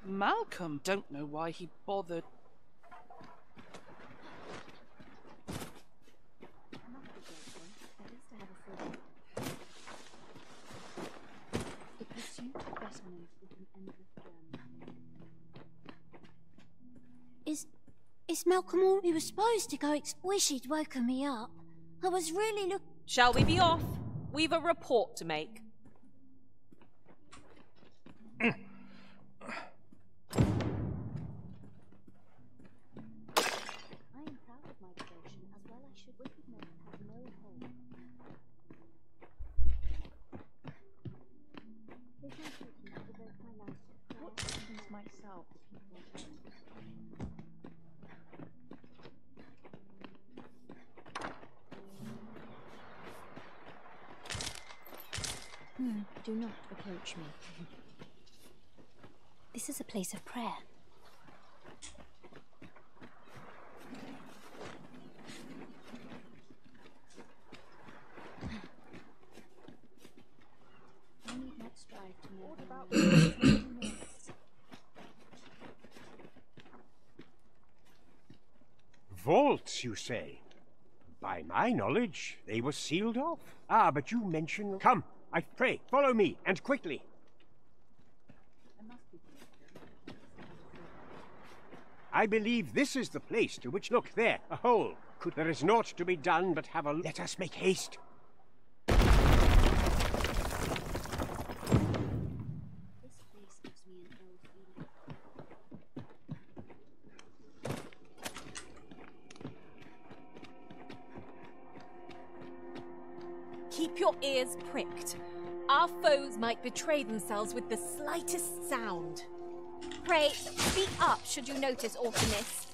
Malcolm, don't know why he bothered. Is Malcolm all... He was supposed to go wish he'd woken me up. I was really Shall we be off? We've a report to make. I am proud of my devotion, as well I should. Wicked men have no hold. There's no duty to devote my life to prayer. What happens myself? Do not approach me. This is a place of prayer. I need not strive to know about Vaults, you say? By my knowledge, they were sealed off. Ah, but you mentioned... Come, I pray, follow me, and quickly. I believe this is the place to which... Look, there, a hole. There is naught to be done but have a... Let us make haste. Keep your ears pricked. Our foes might betray themselves with the slightest sound. Pray, speak up should you notice aught amiss.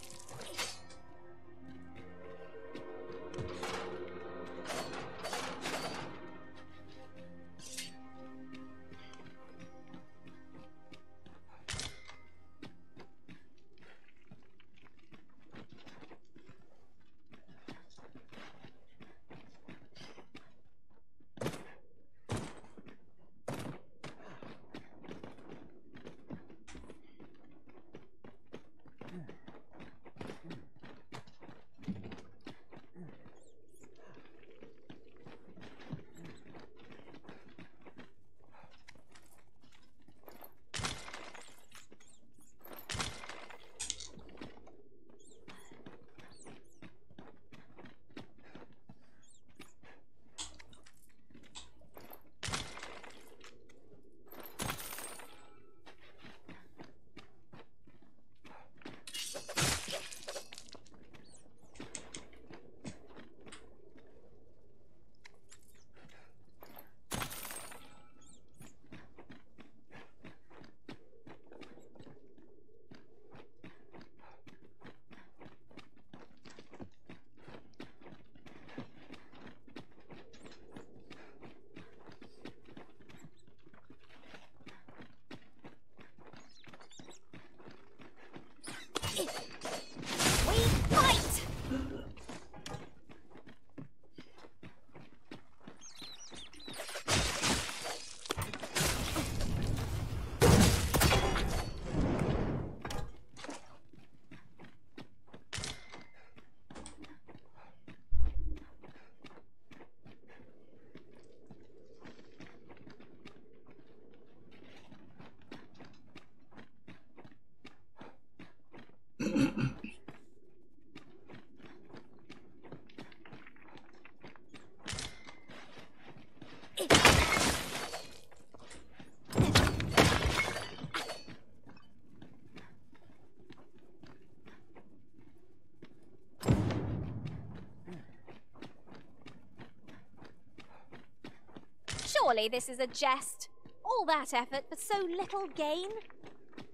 Surely this is a jest. All that effort for so little gain?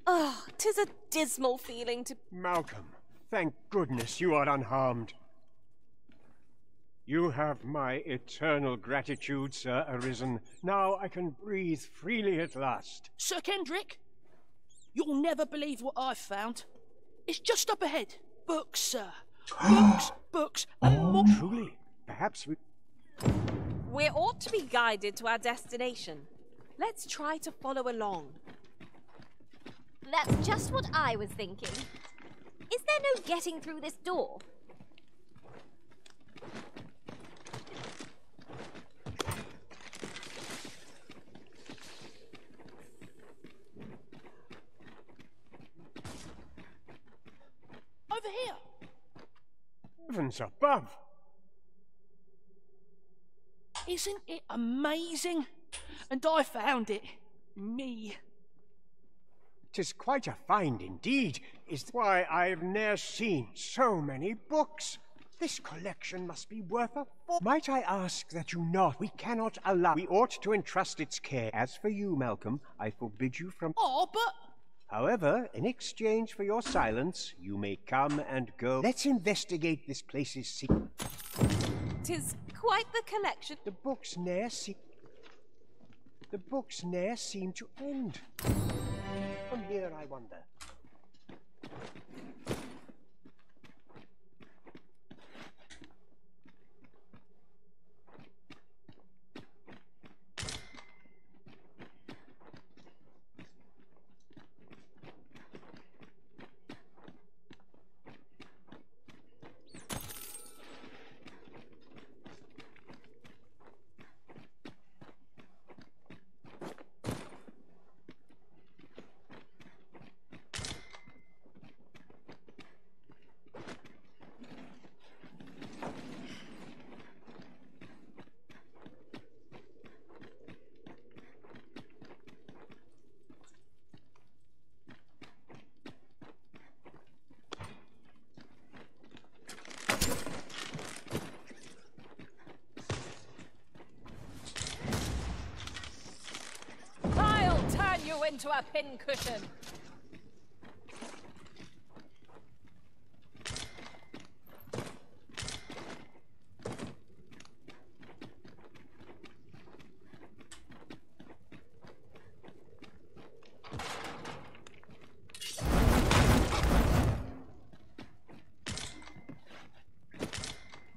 Oh, 'tis a dismal feeling to... Malcolm, thank goodness you are unharmed. You have my eternal gratitude, Sir Arisen. Now I can breathe freely at last. Sir Kendrick, you'll never believe what I've found. It's just up ahead. Books, sir. Books, and more. Truly, perhaps we... We ought to be guided to our destination. Let's try to follow along. That's just what I was thinking. Is there no getting through this door? Over here. Heavens above! Isn't it amazing? And I found it. Me. 'Tis quite a find indeed. Is why I've ne'er seen so many books. This collection must be worth a fortune. Might I ask that you not? We cannot allow. We ought to entrust its care. As for you, Malcolm, I forbid you from... Oh, but... However, in exchange for your silence, you may come and go. Let's investigate this place's secret. 'Tis quite the collection. The books ne'er seem to end. From here, I wonder. Into a pincushion.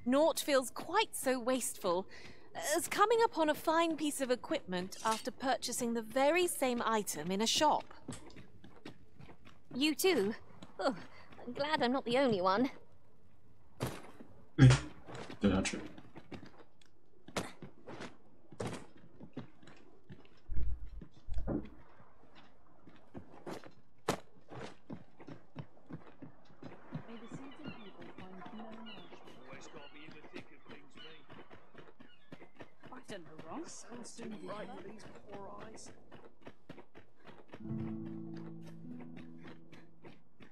Naught feels quite so wasteful as coming upon a fine piece of equipment after purchasing the very same item in a shop. You too? Oh, I'm glad I'm not the only one. Soon bright with these poor eyes.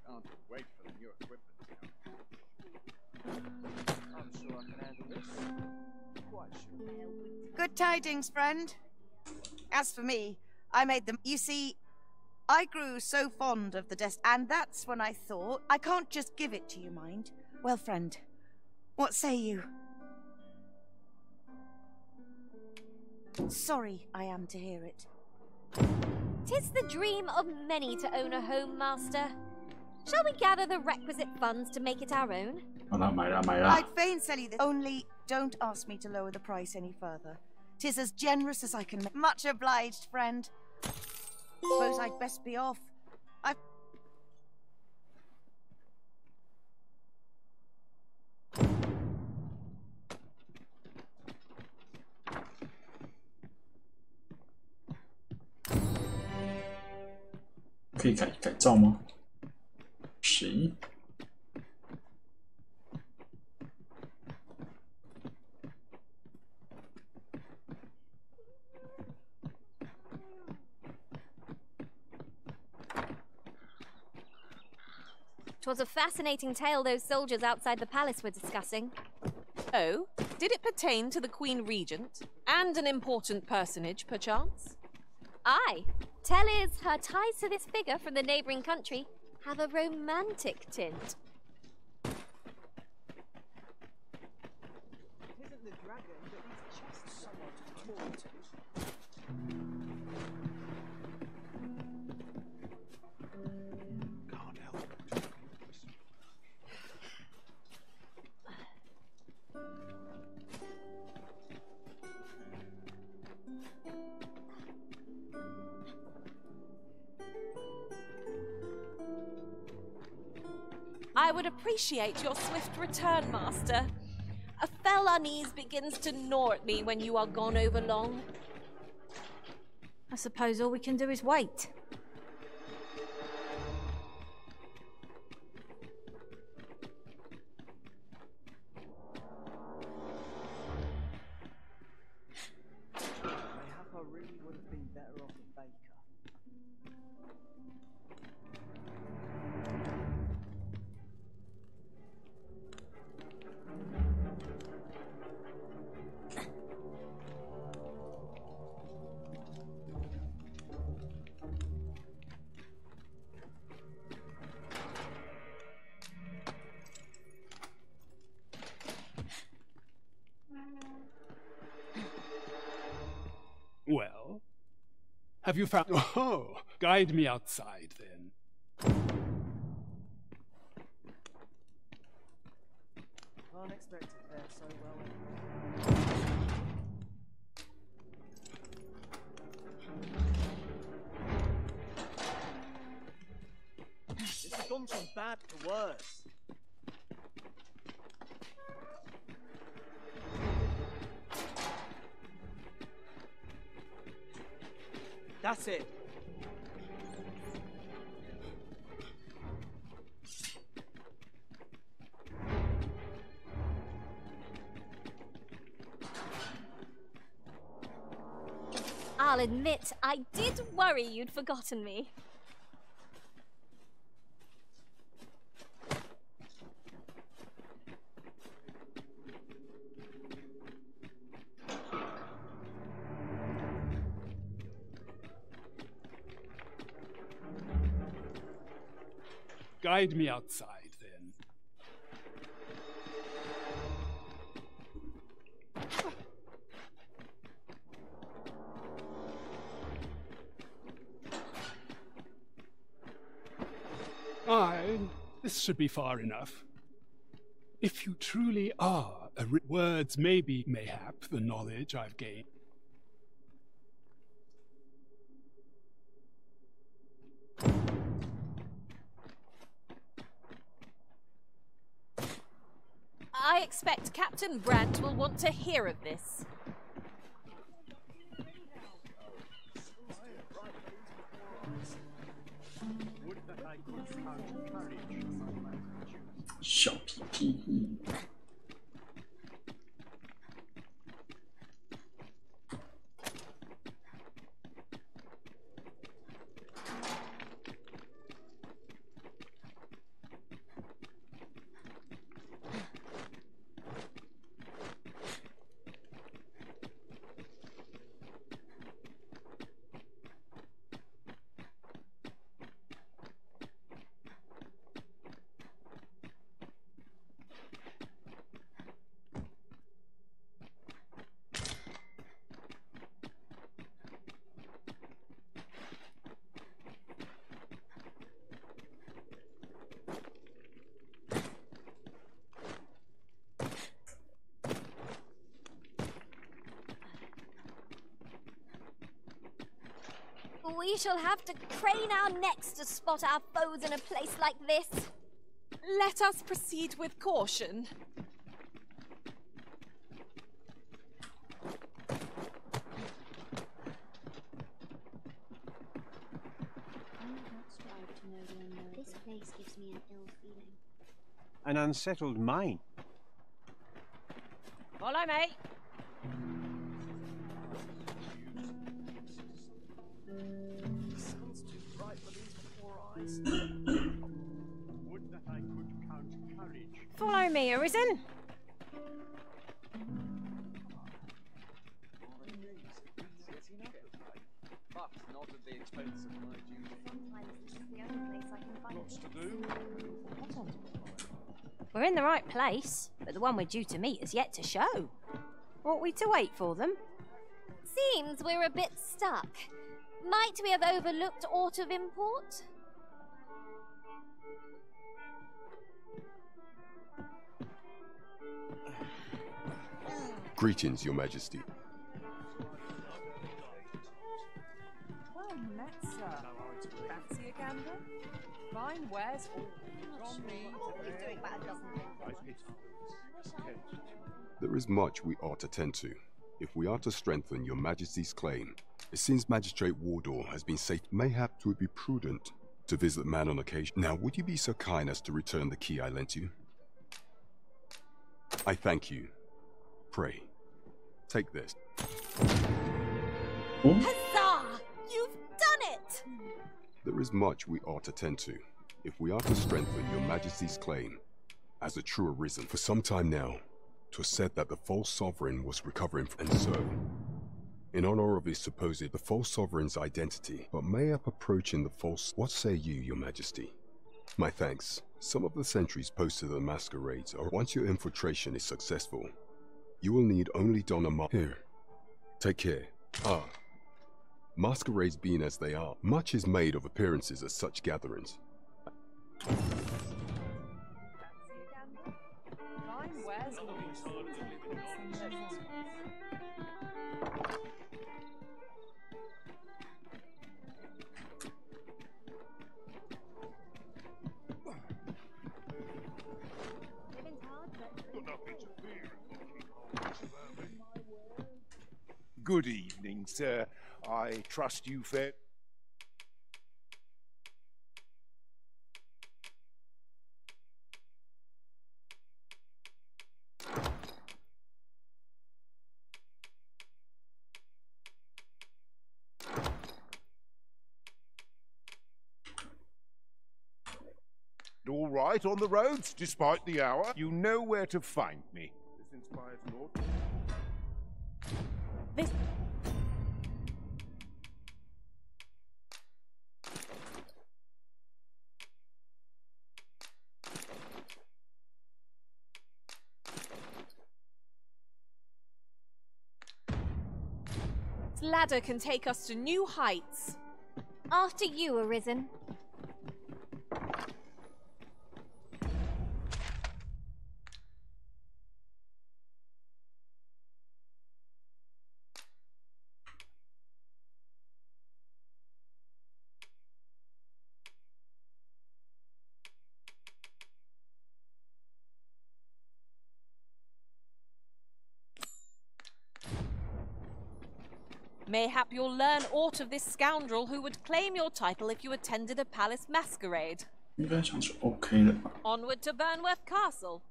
Can't wait for the new equipment to come. I'm sure I can handle this. Quite sure. Good tidings, friend. As for me, I made them. You see, I grew so fond of the and that's when I thought, I can't just give it to you, mind. Well, friend, what say you? Sorry I am to hear it. 'Tis the dream of many to own a home, Master. Shall we gather the requisite funds to make it our own? I'd fain sell you this, only don't ask me to lower the price any further. 'Tis as generous as I can make. Much obliged, friend. Suppose I'd best be off.可以改造吗？谁？ 'Twas a fascinating tale those soldiers outside the palace were discussing. Oh, did it pertain to the Queen Regent and an important personage, perchance? Aye, Tell is her ties to this figure from the neighbouring country have a romantic tint. It isn't the dragon, but it's just someone to talk to. Can't help I would appreciate your swift return, Master. A fell unease begins to gnaw at me when you are gone over long. I suppose all we can do is wait. Mayhap I really would have been better off a baker. Well, have you found... Oh, guide me outside, then. Can't expect to fare so well. This has gone from bad to worse. That's it. I'll admit, I did worry you'd forgotten me. Guide me outside, then. This should be far enough. If you truly are words may be, mayhap, the knowledge I've gained. I expect Captain Brandt will want to hear of this.小屁屁。We shall have to crane our necks to spot our foes in a place like this. Let us proceed with caution. This place gives me an ill feeling. An unsettled mind. Follow me. Would that I could count courage. Follow me, Arisen. But not at the expense of my duty. Sometimes this is the only place I can find Lots to peace. do. We're in the right place, but the one we're due to meet is yet to show. Ought we to wait for them? Seems we're a bit stuck. Might we have overlooked aught of import? Greetings, Your Majesty. Well met, sir. Fancy a gander? Fine wares all. There is much we ought to tend to. If we are to strengthen Your Majesty's claim, it seems Magistrate Wardor has been safe. Mayhap it would be prudent to visit the man on occasion. Now, would you be so kind as to return the key I lent you? I thank you. Pray, take this. Huzzah! You've done it! There is much we ought to tend to. If we are to strengthen Your Majesty's claim as a true arisen, for some time now, 'twas said that the false sovereign was recovering from, and so, in honor of his supposed the false sovereign's identity, but mayhap approaching the false. What say you, Your Majesty? My thanks. Some of the sentries posted at the masquerades are. Once your infiltration is successful, you will need only don a here. Take care. Masquerades being as they are, much is made of appearances at such gatherings. Good evening, sir. I trust you fared. All right on the roads, despite the hour. You know where to find me. This inspires naught. This... This ladder can take us to new heights. After you, Arisen. Mayhap you'll learn aught of this scoundrel who would claim your title if you attended a palace masquerade. 应该像是 OK 的吧。 Onward to Burnworth Castle.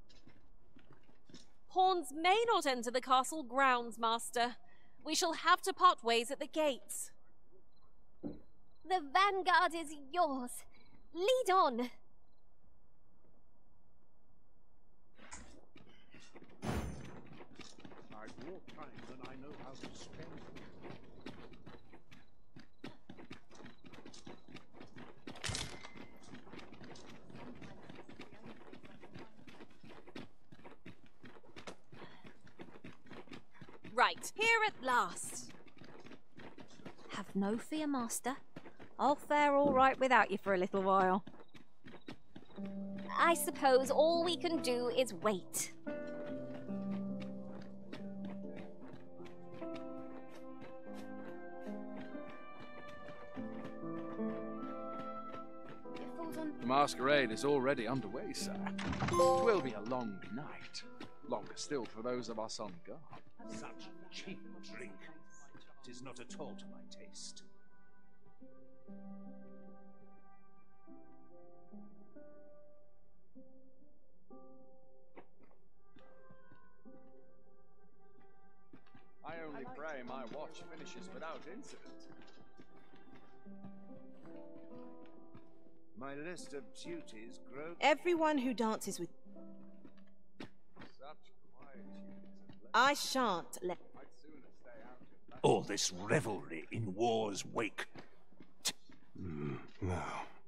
Pawns may not enter the castle grounds, Master. We shall have to part ways at the gates. The vanguard is yours. Lead on. I've more time than I know how to spend. Right, here at last. Have no fear, Master. I'll fare all right without you for a little while. I suppose all we can do is wait. The masquerade is already underway, sir. It will be a long night. Longer still for those of us on guard. Such cheap drink. 'Tis not at all to my taste. I only pray my watch finishes without incident. My list of duties grows. Everyone who dances with... Such quietude. I shan't let... All this revelry in war's wake.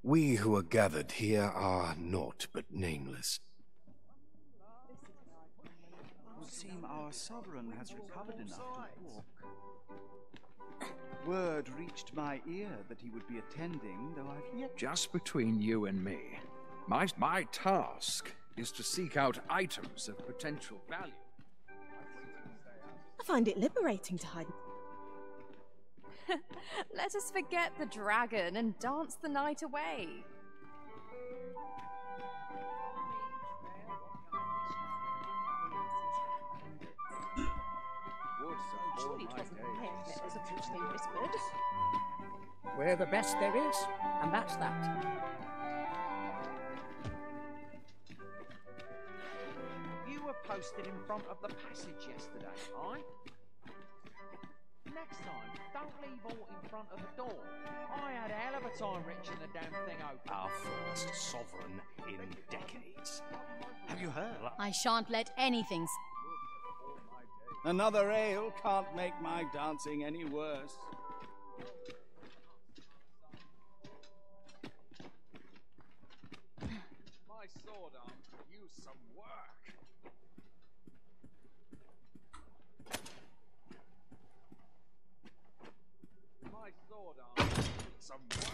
We who are gathered here are naught but nameless. It would seem our sovereign has recovered enough to walk. Word reached my ear that he would be attending, though I've yet... Just between you and me, my task is to seek out items of potential value. I find it liberating to hide. Let us forget the dragon and dance the night away. We're the best there is, and that's that. You were posted in front of the passage yesterday, aye? Next time, don't leave all in front of the door. I had a hell of a time wrenching the damn thing open. Our first sovereign in decades. Have you heard? I shan't let anything... Another ale can't make my dancing any worse. My sword arm could use some work. My sword arm needs some work.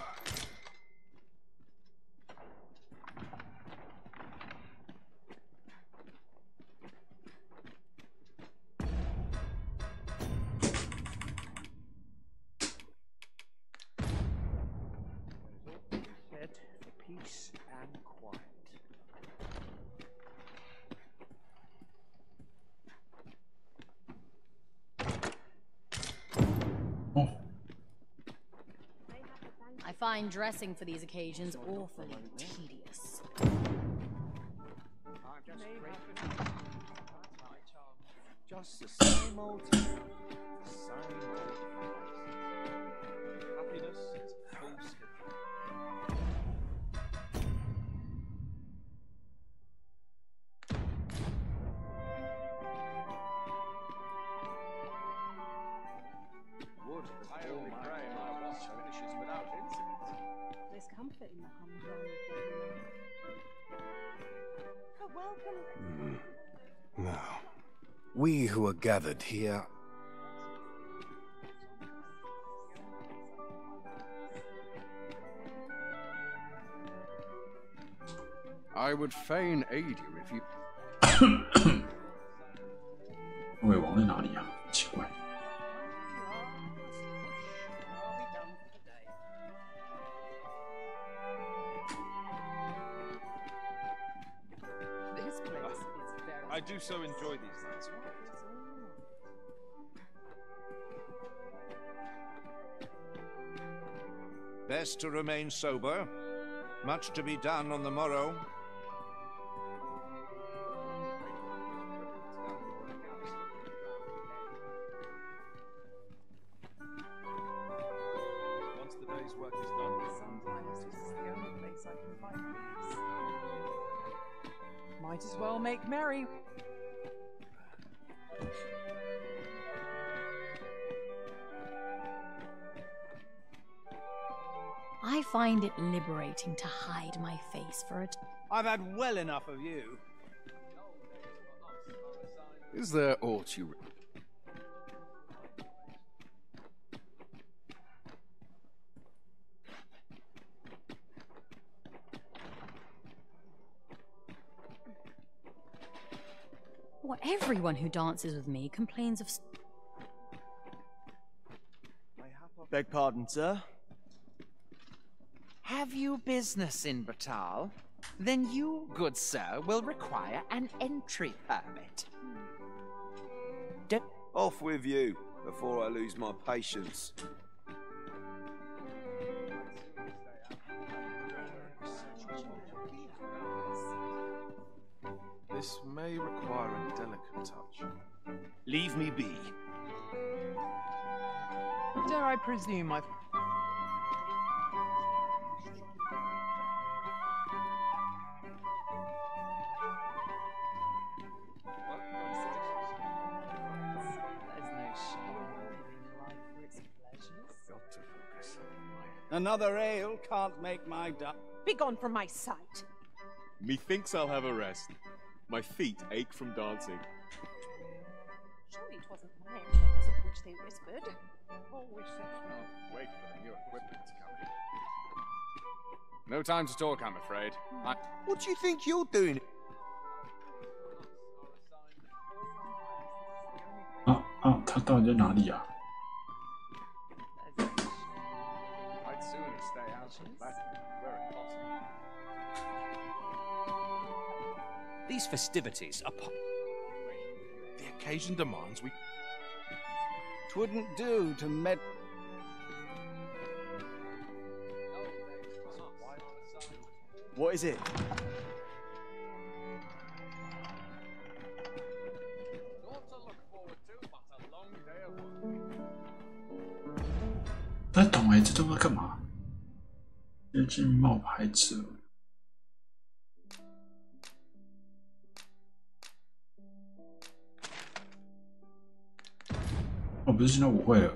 Said for peace and quiet. I find dressing for these occasions awfully tedious. Just the same old time. Same old happiness is full schedule. Would that I only pray my watch finishes without incident. There's comfort in the humdrum of daily life. Welcome. Now, we who are gathered here... I would fain aid you if you... 魏王在哪里啊？奇怪。This place is very... I do so enjoy these nights. Best to remain sober. Much to be done on the morrow. Once the day's work is done, sometimes this is the only place I can find peace. Might as well make merry. I find it liberating to hide my face for it. I've had well enough of you. Is there aught you... Well, everyone who dances with me complains of... Beg pardon, sir? Have you business in Batal? Then you, good sir, will require an entry permit. Off with you, before I lose my patience. This may require a delicate touch. Leave me be. Dare I presume I've... There's no shame in living life for its pleasures. Got to focus. Another ale can't make my Begone from my sight. Methinks I'll have a rest. My feet ache from dancing. Surely it wasn't my affairs of which they whispered. Always sets me off. Wait for the new equipment's coming. No time to talk, I'm afraid. What do you think you're doing? 他到底在哪里啊？ I'd sooner stay out of that where it possible. These festivities are the occasion demands we. 'Twouldn't do to med. What is it? Not to look forward to, but a long day of work. 不太懂哎，这都在干嘛？接近冒牌者。我不是进到舞会了，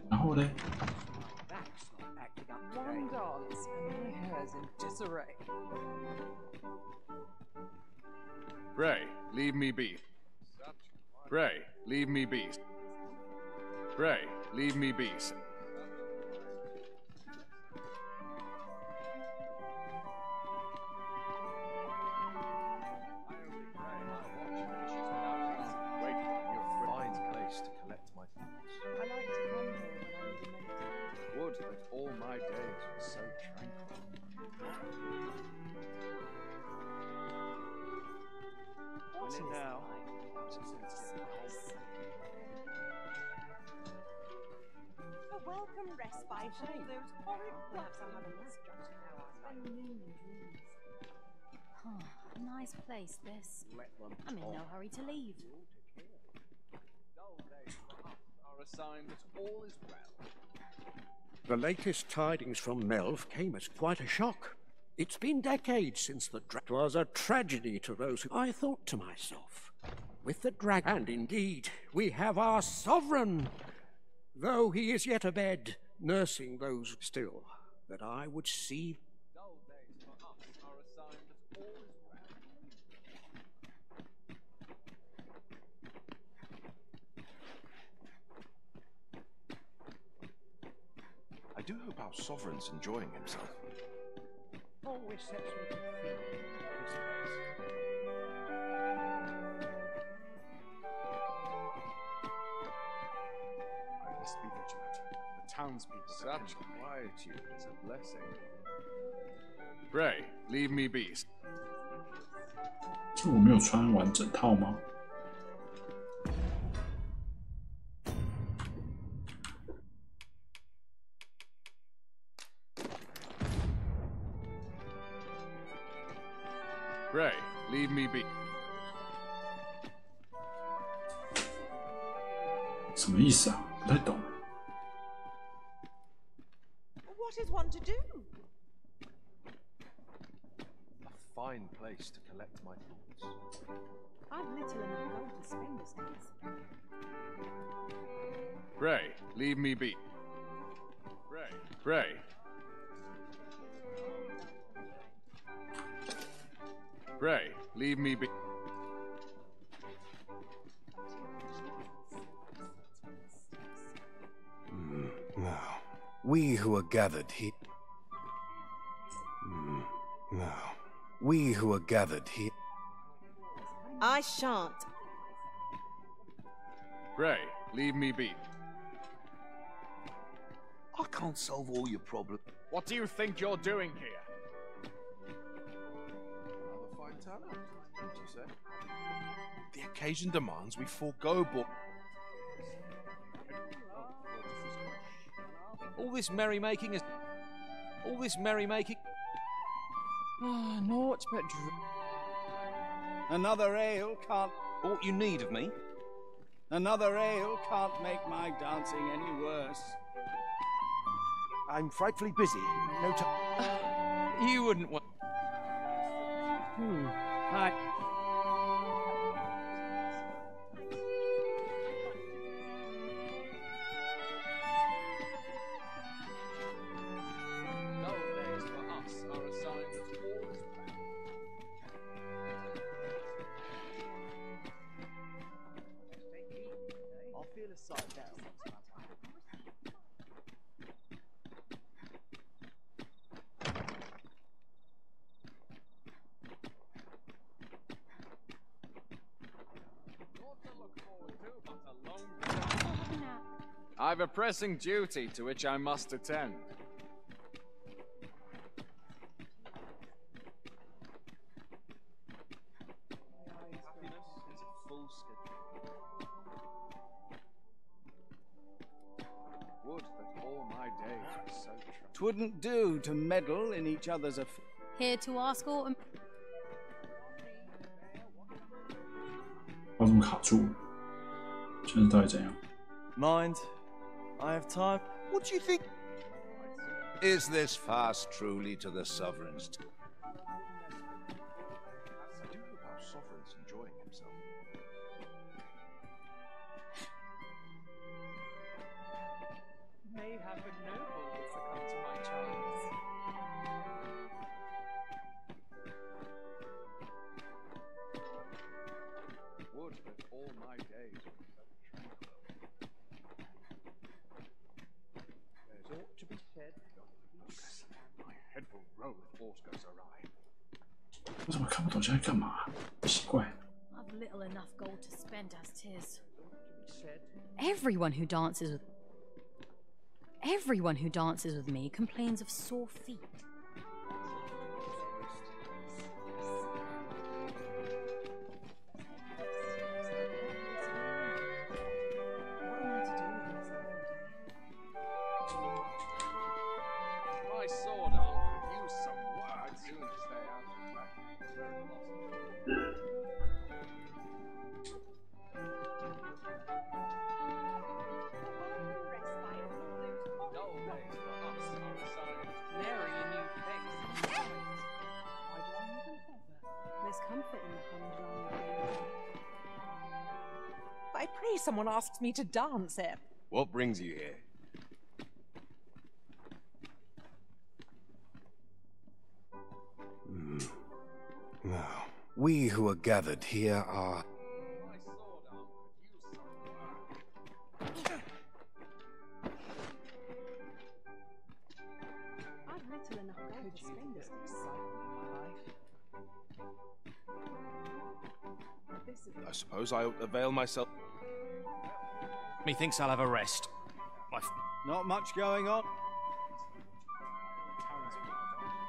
然后呢？ One dance, and my hair's in disarray. Bray, leave me be. Bray, leave me be. Bray, leave me be. Would that all my days were so tranquil. What is now? A welcome respite from those horrid bloodshots. A nice place, this. I'm in no hurry to leave. Dull days for us are a sign that all is well. The latest tidings from Melv came as quite a shock. It's been decades since the It was a tragedy to those who... I thought to myself, with the dragon... And indeed, we have our sovereign, though he is yet abed, nursing those still, that I would see... Dull days for us are a sign that all is I do hope our sovereign's enjoying himself. Always sets me to feel I must be vigilant. The townspeople. Such quietude is a blessing. Bray, leave me be. 是我没有穿完整套吗？ Bray, leave me be. 什么意思啊？不太懂。 What is one to do? A fine place to collect my thoughts. I've little enough gold to spend this days. Bray, leave me be. Bray. Bray, leave me be. Now, we who are gathered here... Now, we who are gathered here... I shan't. Bray, leave me be. I can't solve all your problems. What do you think you're doing here? Another fine turnout, wouldn't you say? The occasion demands we forego All this merrymaking is... All this merrymaking... Ah, naught but Another ale can't... What you need of me? Another ale can't make my dancing any worse. I'm frightfully busy. No time. You wouldn't want... I've a pressing duty to which I must attend. Would that all my days were so true. 'Twouldn't do to meddle in each other's affairs. Here to ask or... 我怎么卡住了？现在到底怎样？ Mind, I have time. What do you think? Is this fast truly to the Sovereign's? I do hope our Sovereign's enjoying himself. Mayhap a noble will succumb to my charms. Would that all my days were so tranquil. There's ought to be said. My head will roll if aught goes awry. 我怎么看不懂现在干嘛？奇怪。 I've little enough gold to spend as 'tis. Everyone who dances with me complains of sore feet. My sword arm could use some work. I'd soon stay out of that. Nary a new face. Why do I even bother? There's comfort in the humdrum. I pray someone asks me to dance, Ep. What brings you here? Now, we who are gathered here are... I've little enough gold to spend this cycle in my life. I suppose I avail myself. Methinks I'll have a rest. Not much going on.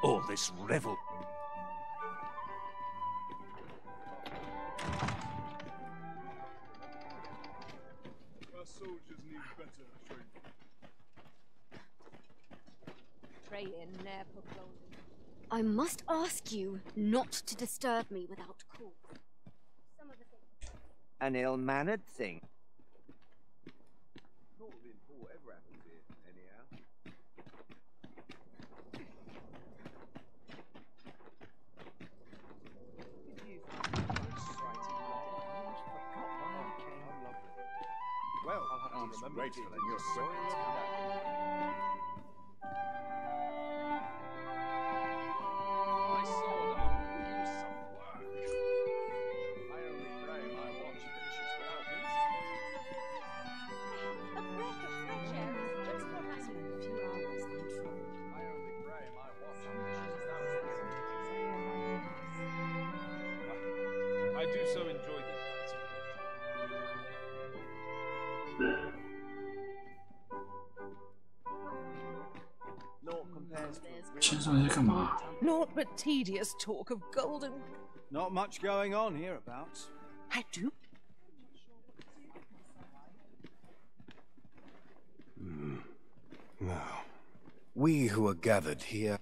All this revel. Our soldiers need better training. I must ask you not to disturb me without cause. Some of the things. An ill-mannered thing. Not within whatever happens here, anyhow. Well, I'll have to remember to in your equipment. My sword arm could use some work. I only pray my watch finishes without incident. A breath of fresh air is just what I need. A few hours control. I only pray my watch finishes without incident. I do so enjoy these nights of Naught compares to... 现在在干嘛？ Naught but tedious talk of golden. Not much going on hereabouts. I do. Now, we who are gathered here...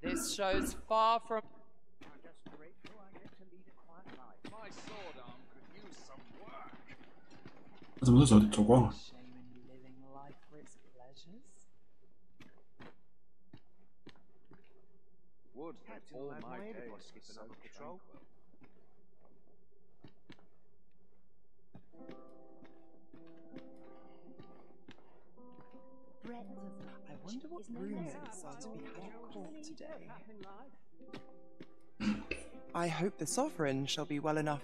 This show's far from... I'm just grateful I get to lead a quiet life. My sword arm could use some work. 我怎么都走光了？ Shame in living life for its pleasures. Would that all my days were so tranquil. I wonder what rumors are to be had at court today. I hope the sovereign shall be well enough.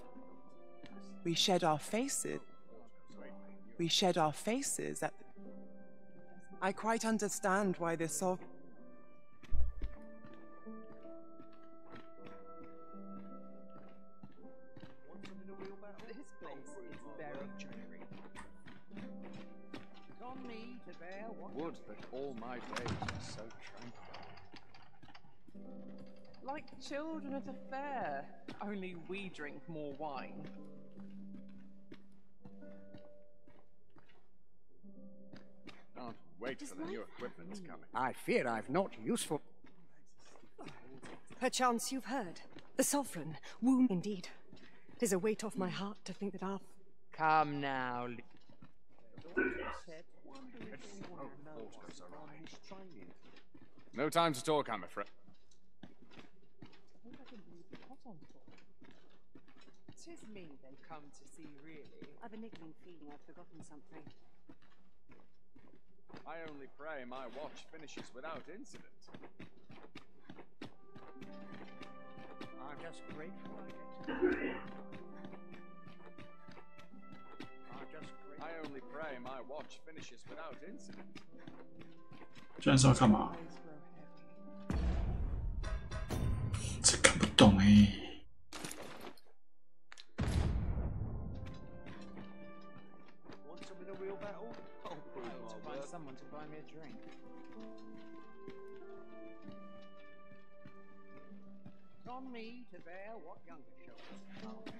We shed our faces. We shed our faces at... I quite understand why the This place is very dreary. It's on me to bear what. Would that all my days were so tranquil. Like children at a fair, only we drink more wine. Can't wait for the new equipment's coming. I fear I've not useful. Perchance you've heard. The Sovereign, wound indeed. 'Tis a weight off my heart to think that our... Come now. No time to talk, I'm afraid. 'Tis me they've come to see, really. I've a niggling feeling I've forgotten something. I only pray my watch finishes without incident. I'm just grateful I get to... I only pray my watch finishes without incident. 居然是要干嘛？这看不懂欸。Want some in a real battle? I'll prove my Find worth. someone to buy me a drink. It's on me to bear what younger shoulders.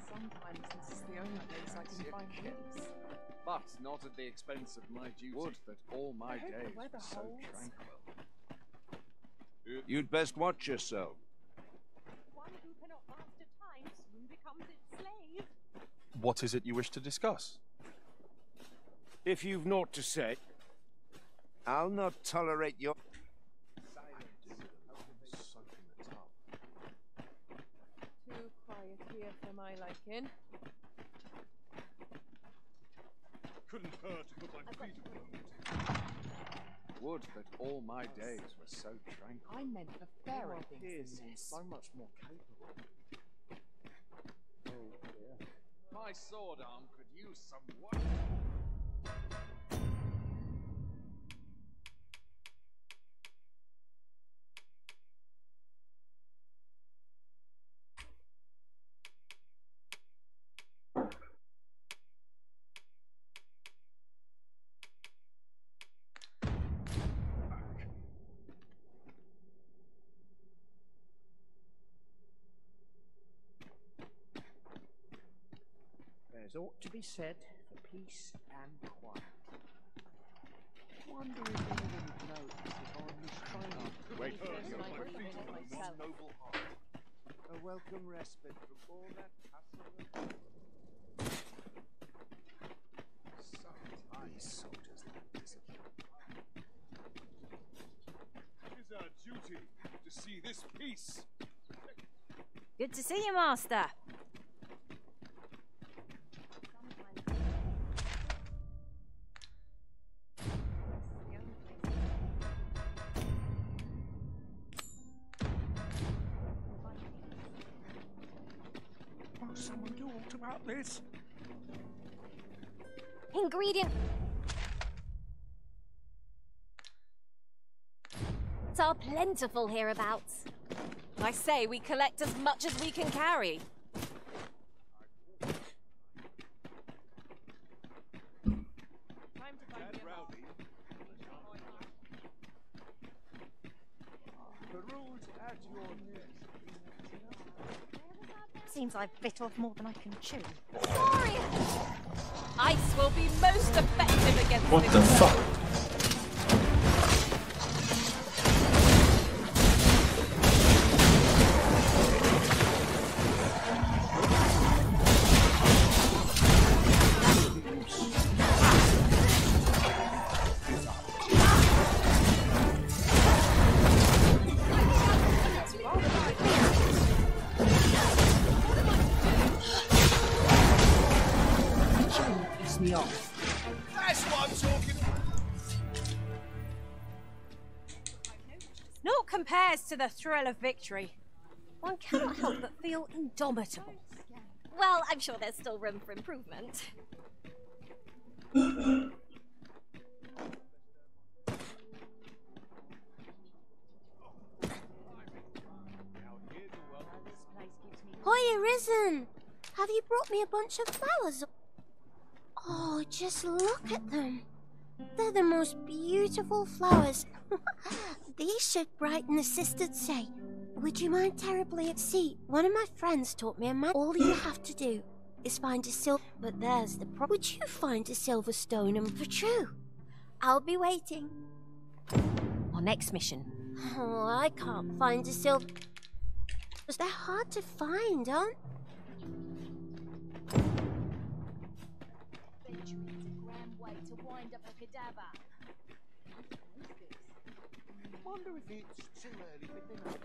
Sometimes this is the only place I can find ships. But not at the expense of my duty. Would that all my I hope the days weather were so holds. tranquil. You'd best watch yourself. One who cannot master time soon becomes its slave. What is it you wish to discuss? If you've naught to say, I'll not tolerate your... Too quiet here for my liking. Couldn't hurt to put my feet upon it. Would that all my days were so tranquil. I meant the fairer Peers things than seem this. so much more capable. Oh dear. My sword arm could use some work. There's ought to be said for peace and quiet. Wonder if anyone would notice if I'm restraining. Wait for Yes, your I my would feet have upon myself. one noble heart. A welcome respite from all that hassle. These soldiers lack discipline. It is our duty to see this peace. Good to see you, Master. Won't someone do aught about this? Ingredient. Are plentiful hereabouts. I say we collect as much as we can carry. Seems I've bit off more than I can chew. Ice will be most effective against What this the foe. fuck? Piss me off. That's what I'm talking about. Naught compares to the thrill of victory. One cannot help but feel indomitable. Well, I'm sure there's still room for improvement. This place gives me Hiya, Risen! Have you brought me a bunch of flowers? Oh, just look at them. They're the most beautiful flowers. These should brighten the sister's day. Would you mind terribly? See, one of my friends taught me a man. All you have to do is find a silver. But there's the problem. Would you find a silver stone and for true? I'll be waiting. Our next mission. Oh, I can't find a silver. They're hard to find, aren't they? Wonder if it's too early for dinner.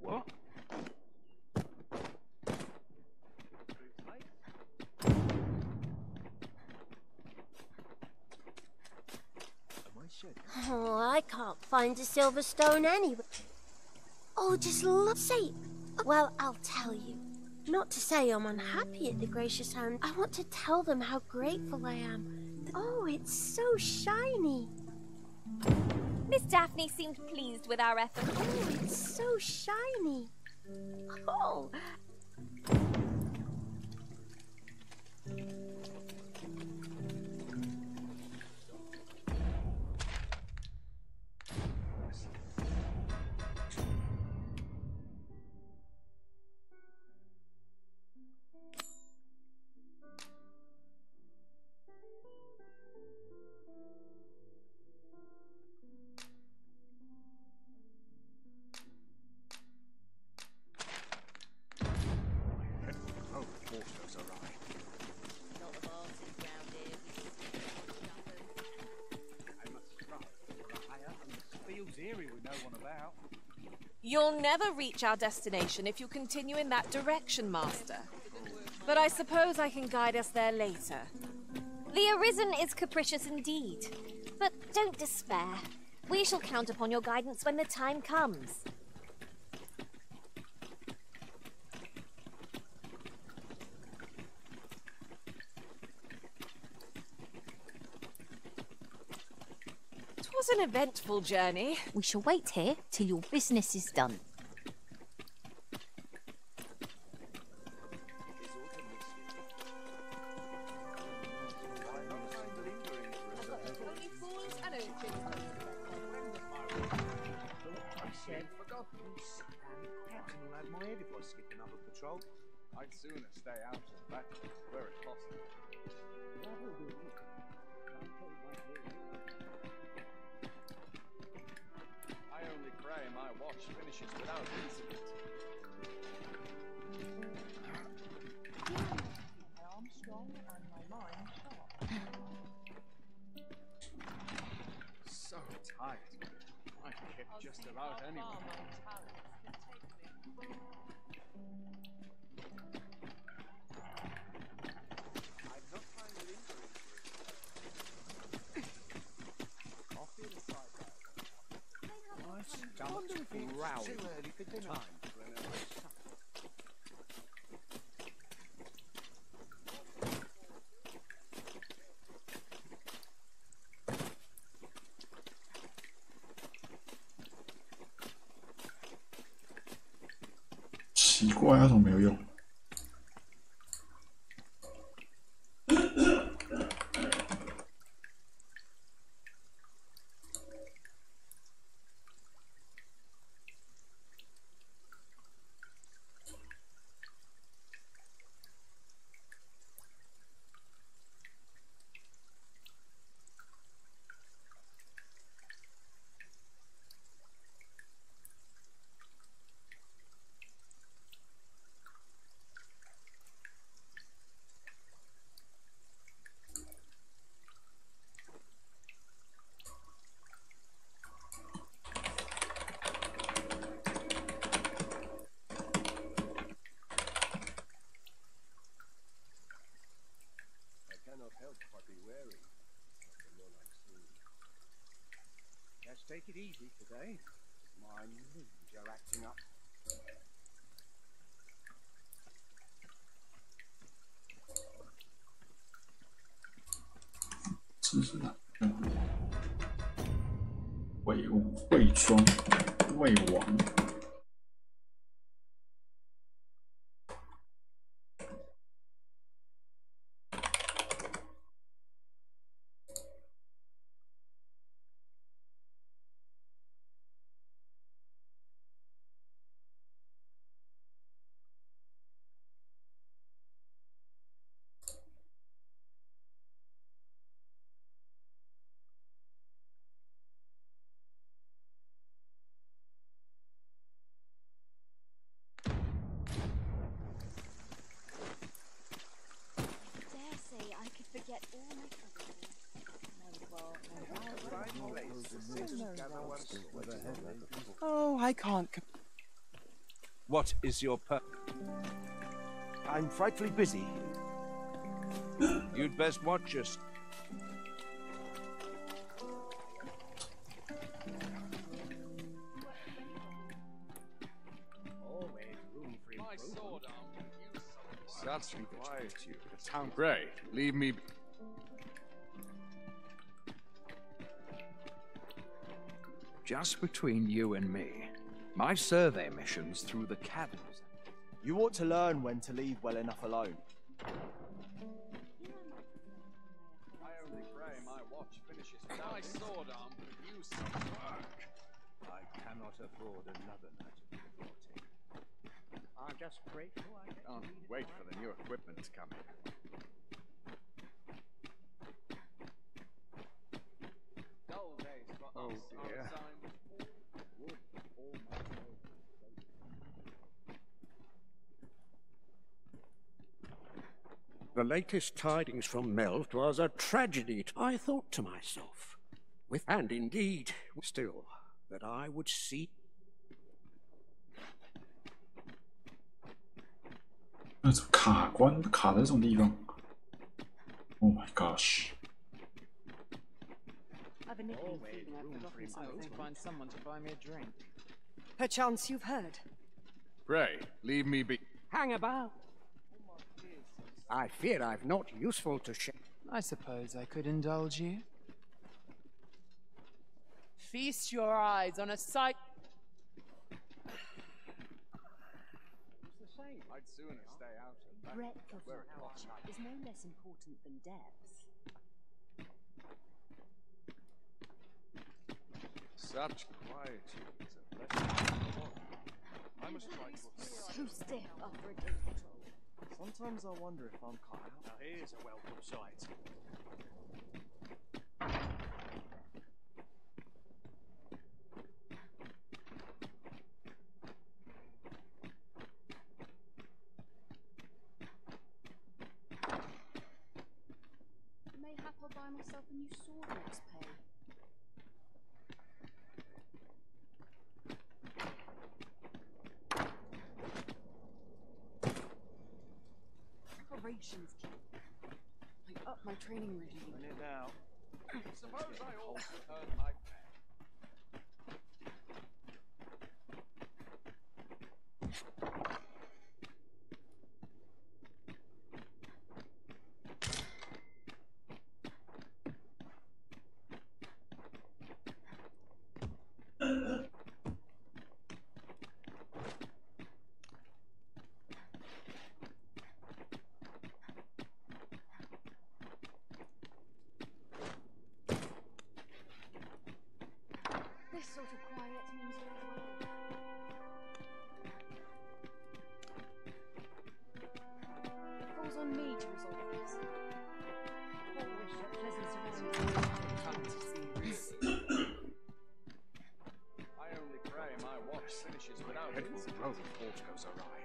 What? Oh, I can't find a silver stone anywhere. Oh, just look. Say, well, I'll tell you. Not to say I'm unhappy at the gracious hand. I want to tell them how grateful I am. Oh, it's so shiny. Miss Daphne seemed pleased with our effort. Oh, it's so shiny. Oh. You'll never reach our destination if you continue in that direction, Master. But I suppose I can guide us there later. The Arisen is capricious indeed. But don't despair. We shall count upon your guidance when the time comes. It was an eventful journey. We shall wait here till your business is done. I'd sooner stay out of battle where it's possible. I only pray my watch finishes without incident. My arm strong and my mind sharp. So tired. I kick just about anyone. Too early for dinner. Time. 奇怪，为什么没有用？ it easy today. My knees are acting up. 这是什么？伪装魏王。Oh, I can't. What is your I'm frightfully busy. You'd best watch us. Such quietude. The town. Bray, leave me. Just between you and me, my survey missions through the caverns. You ought to learn when to leave well enough alone. I only pray my watch finishes my sword arm could use some work. I cannot afford another night of reporting. I'm just grateful I get Can't wait for the new equipment to come in. Dull days for us. Dear. The latest tidings from Melt was a tragedy. I thought to myself, and indeed, still, that I would see. 那种卡关卡在这种地方 ，Oh my gosh！ I've been thinking I've forgotten something. Find someone to buy me a drink. Perchance you've heard. Bray, leave me be. Hang about. I fear I've not useful to share. I suppose I could indulge you. Feast your eyes on a sight. I'd sooner stay out of that. Breadth of knowledge is no less important than depth. Such quietude is a blessing. I must try to. So stiff after a day patrol. Sometimes I wonder if I'm cut out. Now here's a welcome sight. Mayhap I'll buy myself a new sword next pay. Preparations key. I up my training regime. Run it now. Suppose I also earn my pay. This sort of quiet means all well. It falls on me to resolve this. I wish that pleasant serenity. I only pray my watch finishes without it. The road goes awry.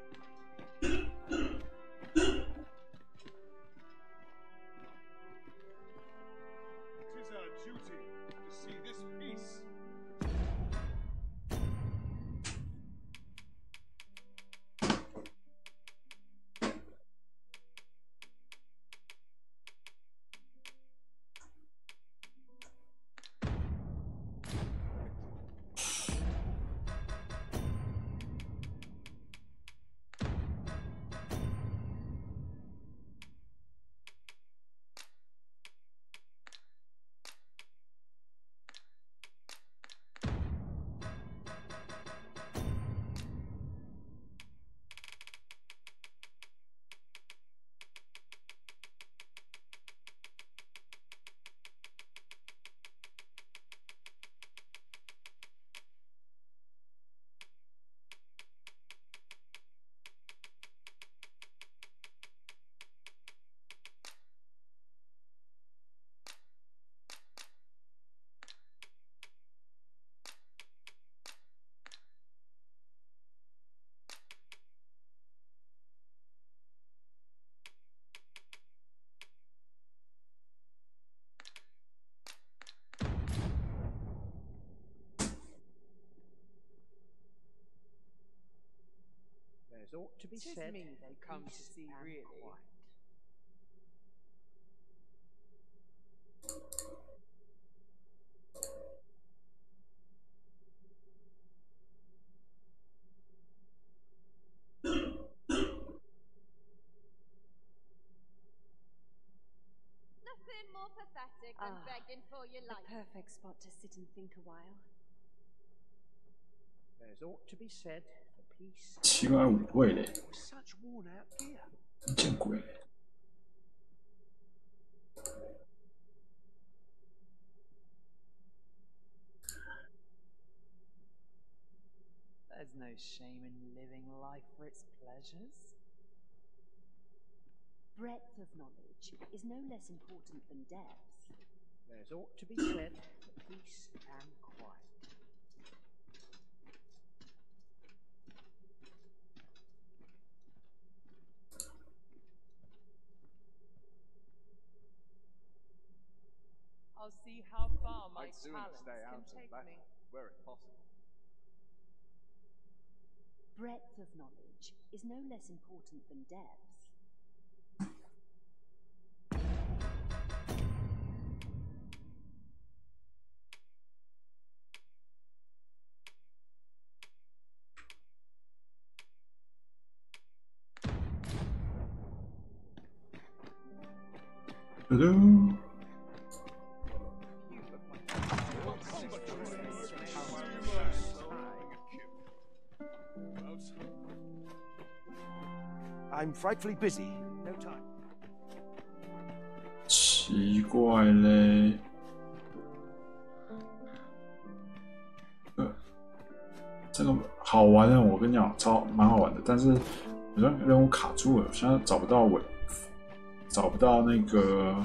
Tis our duty to see this peace. There's ought to be Tis said. me they come to see, really. Nothing more pathetic than begging for your life. The perfect spot to sit and think a while. There's ought to be said for peace. 奇怪，舞会嘞， Such worn out gear. 见鬼！ There's no shame in living life for its pleasures. Breadth of knowledge is no less important than depth. There's ought to be said for peace and quiet. I'll see how far my I'd sooner talents stay can out of take that, me. were it possible. Breadth of knowledge is no less important than depth. Hello. I'm frightfully busy. No time. 奇怪嘞，这个好玩的，我跟你讲，蛮好玩的，但是好像任务卡住了，我现在找不到找不到那个。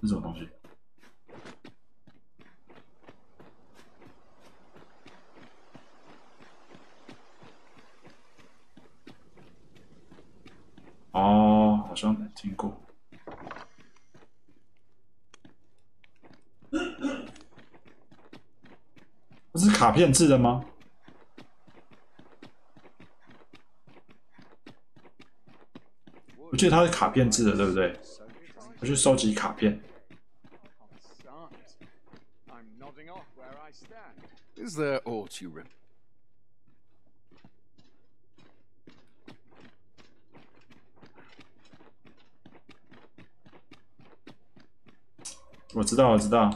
是什么东西？哦，好像听过。这是卡片制的吗？我记得它是卡片制的，对不对？我去收集卡片。 Is there aught you remember? 我知道，我知道。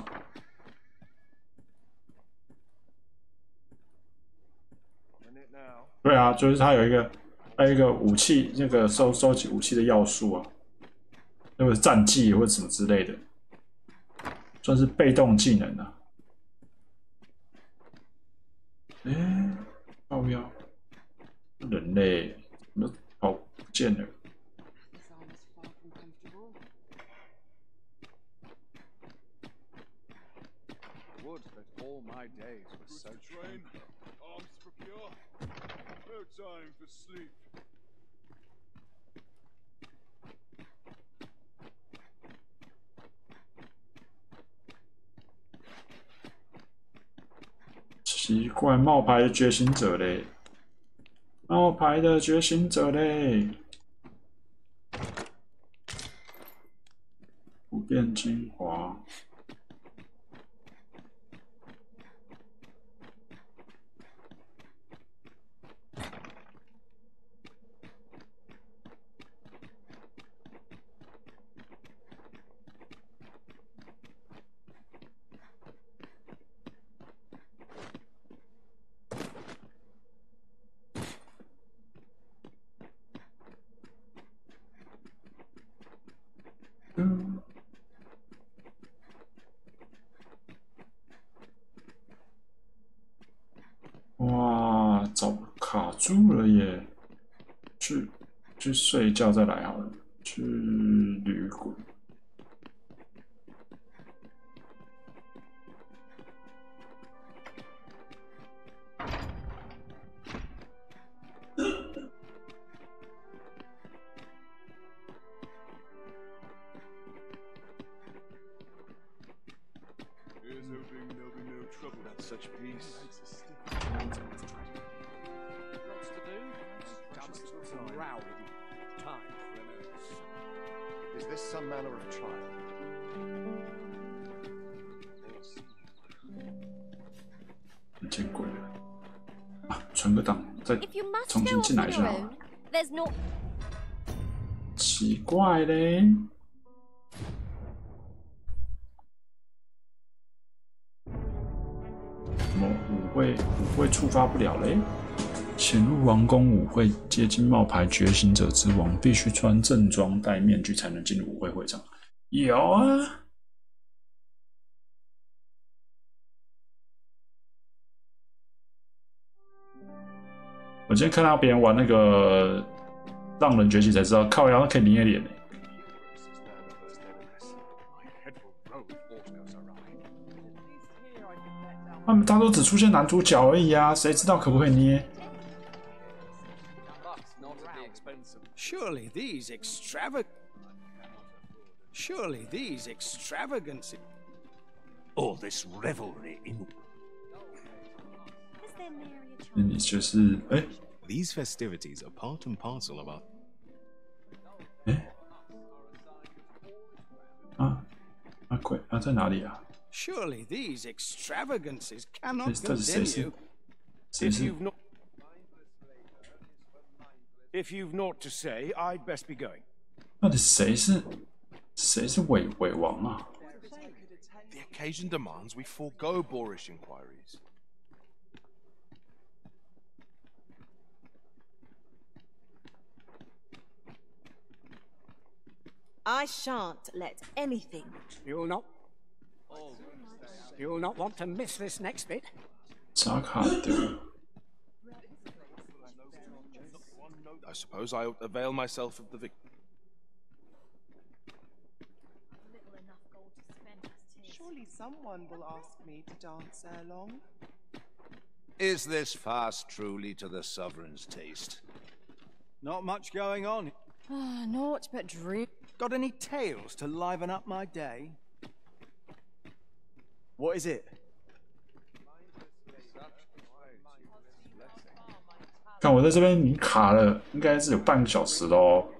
对啊，就是它有一个武器，那个收集武器的要素啊，那个战绩或者什么之类的，算是被动技能啊。 哎，靠腰，人类，怎么跑不见了？ Would that all my days were so train. Arms procure. No time for sleep. "奇怪，冒牌的觉醒者嘞！冒牌的觉醒者嘞！不变精华。 哇，卡住了耶！去睡觉再来好了。去旅馆。Is this some manner of trial? 见鬼了！啊，存个档，再重新进来就好了。奇怪嘞。 什么舞会触发不了嘞？潜入王宫舞会，接近冒牌觉醒者之王，必须穿正装戴面具才能进入舞会会场。有啊，我今天看到别人玩那个让人崛起才知道，靠腰可以捏脸嘞。 他们大多只出现男主角而已啊，谁知道可不可以捏？ Surely these extravagances. All this revelry in. 那你就是哎 ，These festivities are part and parcel of our. 哎，鬼啊，在哪里啊？ Surely these extravagances cannot 到底谁是 continue. 谁是？ If you've naught to say, I'd best be going. 到底谁是伪王啊？ The occasion demands we forego boorish inquiries. I shan't let anything. You'll not want to miss this next bit. 扎卡德。 I suppose I avail myself of the victory. Surely someone will ask me to dance ere long. Is this fast truly to the sovereign's taste? Not much going on. Naught but dream. Got any tales to liven up my day? What is it? 看我在这边已经卡了，应该是有半个小时喽。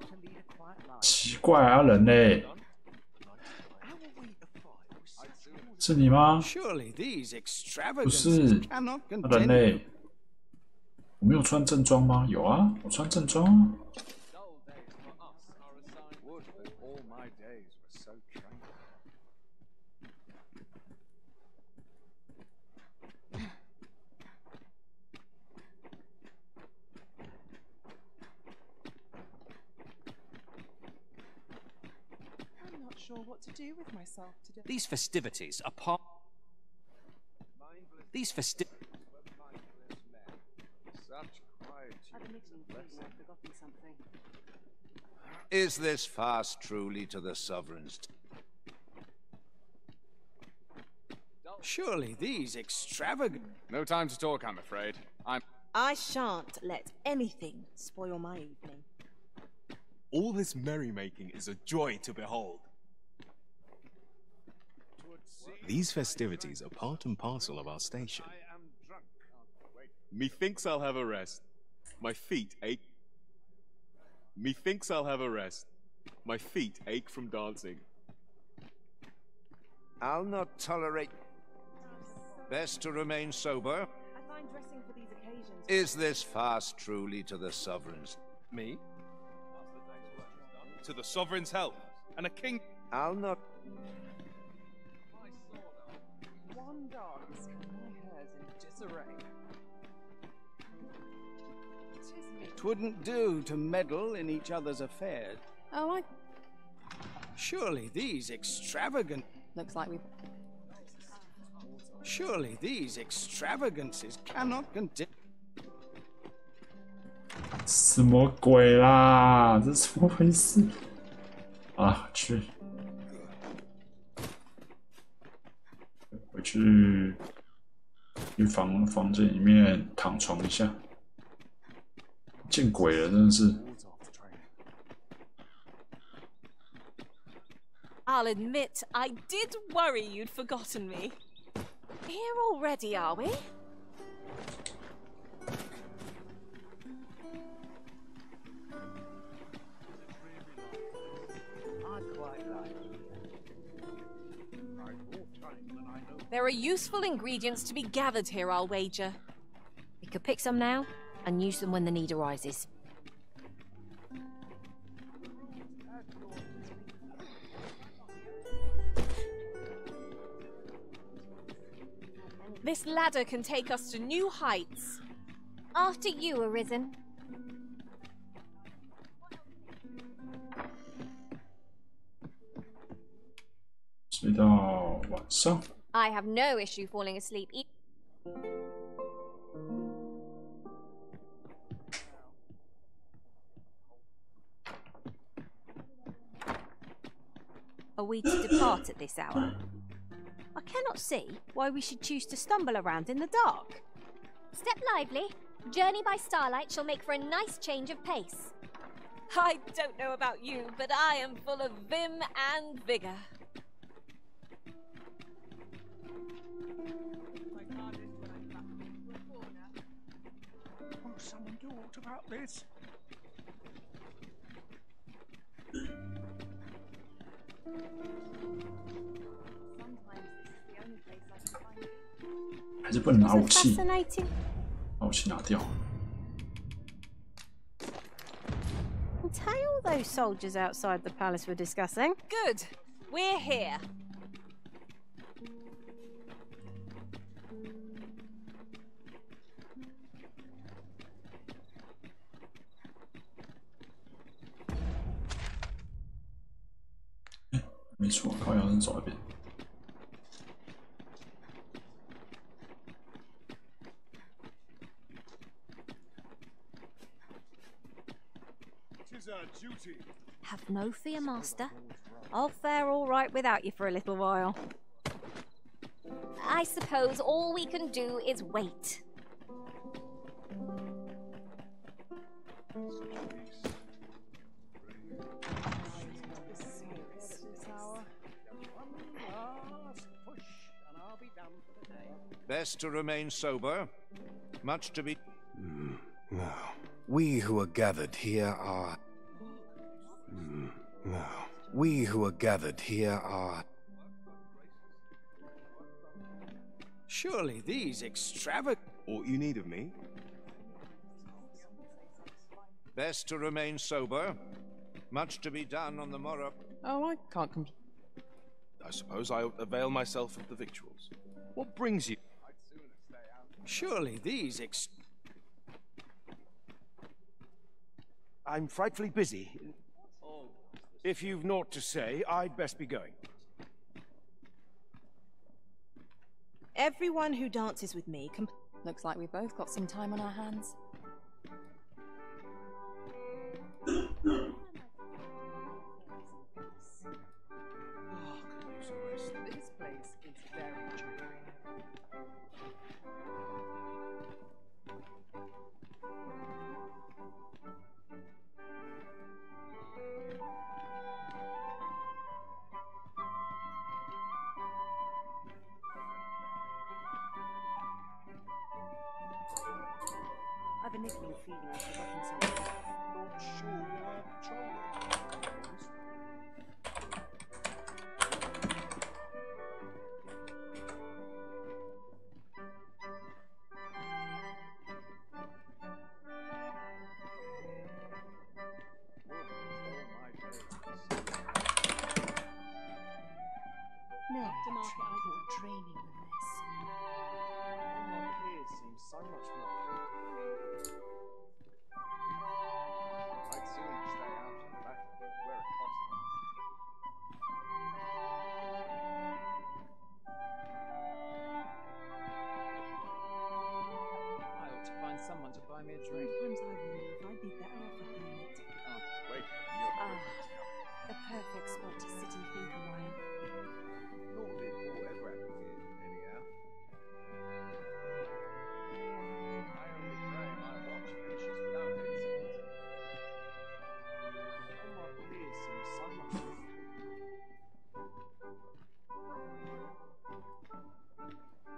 奇怪啊，人类，是你吗？不是，人类。我没有穿正装吗？有啊，我穿正装啊。 What to do with myself today? These festivities are part. These festivities. Is this fast truly to the sovereign's? Surely these extravagant. No time to talk, I'm afraid. I shan't let anything spoil my evening. All this merrymaking is a joy to behold. These festivities are part and parcel of our station. Methinks I'll have a rest. My feet ache. Methinks I'll have a rest. My feet ache from dancing. I'll not tolerate. Best to remain sober. I find dressing for these occasions. Is this fast truly to the sovereign's? Me? To the sovereign's help, and a king. I'll not. One dance, my hair's in disarray. 'Twouldn't do to meddle in each other's affairs. Oh, Surely these extravagant. looks like we've. Surely these extravagances cannot continue. 什么鬼啦？这是怎么回事？啊，回去房间里面躺床一下。见鬼了，真的是。 I'll admit, I did worry you'd forgotten me. Here already, are we? are useful ingredients to be gathered here, I'll wager. We could pick some now and use them when the need arises. This ladder can take us to new heights. After you, Arisen.睡到晚上。 I have no issue falling asleep. Are we to depart at this hour? I cannot see why we should choose to stumble around in the dark. Step lively. Journey by starlight shall make for a nice change of pace. I don't know about you, but I am full of vim and vigor. Will someone do aught about this? Sometimes this is the only place I can find it. 还是不能拿武器， Fascinating. 把武器拿掉。 Tell those soldiers outside the palace were discussing. Good. We're here. "没错，靠摇人走一遍。 Have no fear, Master. I'll fare all right without you for a little while. I suppose all we can do is wait. Best to remain sober. Much to be... No. We who are gathered here are... No. We who are gathered here are... Surely these extravagant... Aught you need of me? Best to remain sober. Much to be done on the morrow. Oh, I can't I suppose I avail myself of the victuals. What brings you? Surely these I'm frightfully busy. If you've naught to say, I'd best be going. Everyone who dances with me can... Looks like we've both got some time on our hands. This place is very dreary. I've a niggling feeling I've forgotten something. Not sure where patrolling. No, aftermarket I more draining than this. All here seems so much more. I'd sooner stay out and back where it possible. I ought to find someone to buy me a drink. Sometimes I wonder if I'd be better off a hermit. Oh, Wait, you're The perfect spot to sit and think a while. not before ever happened here, anyhow. I only pray my watch finishes without incident. All my fears seem so much more.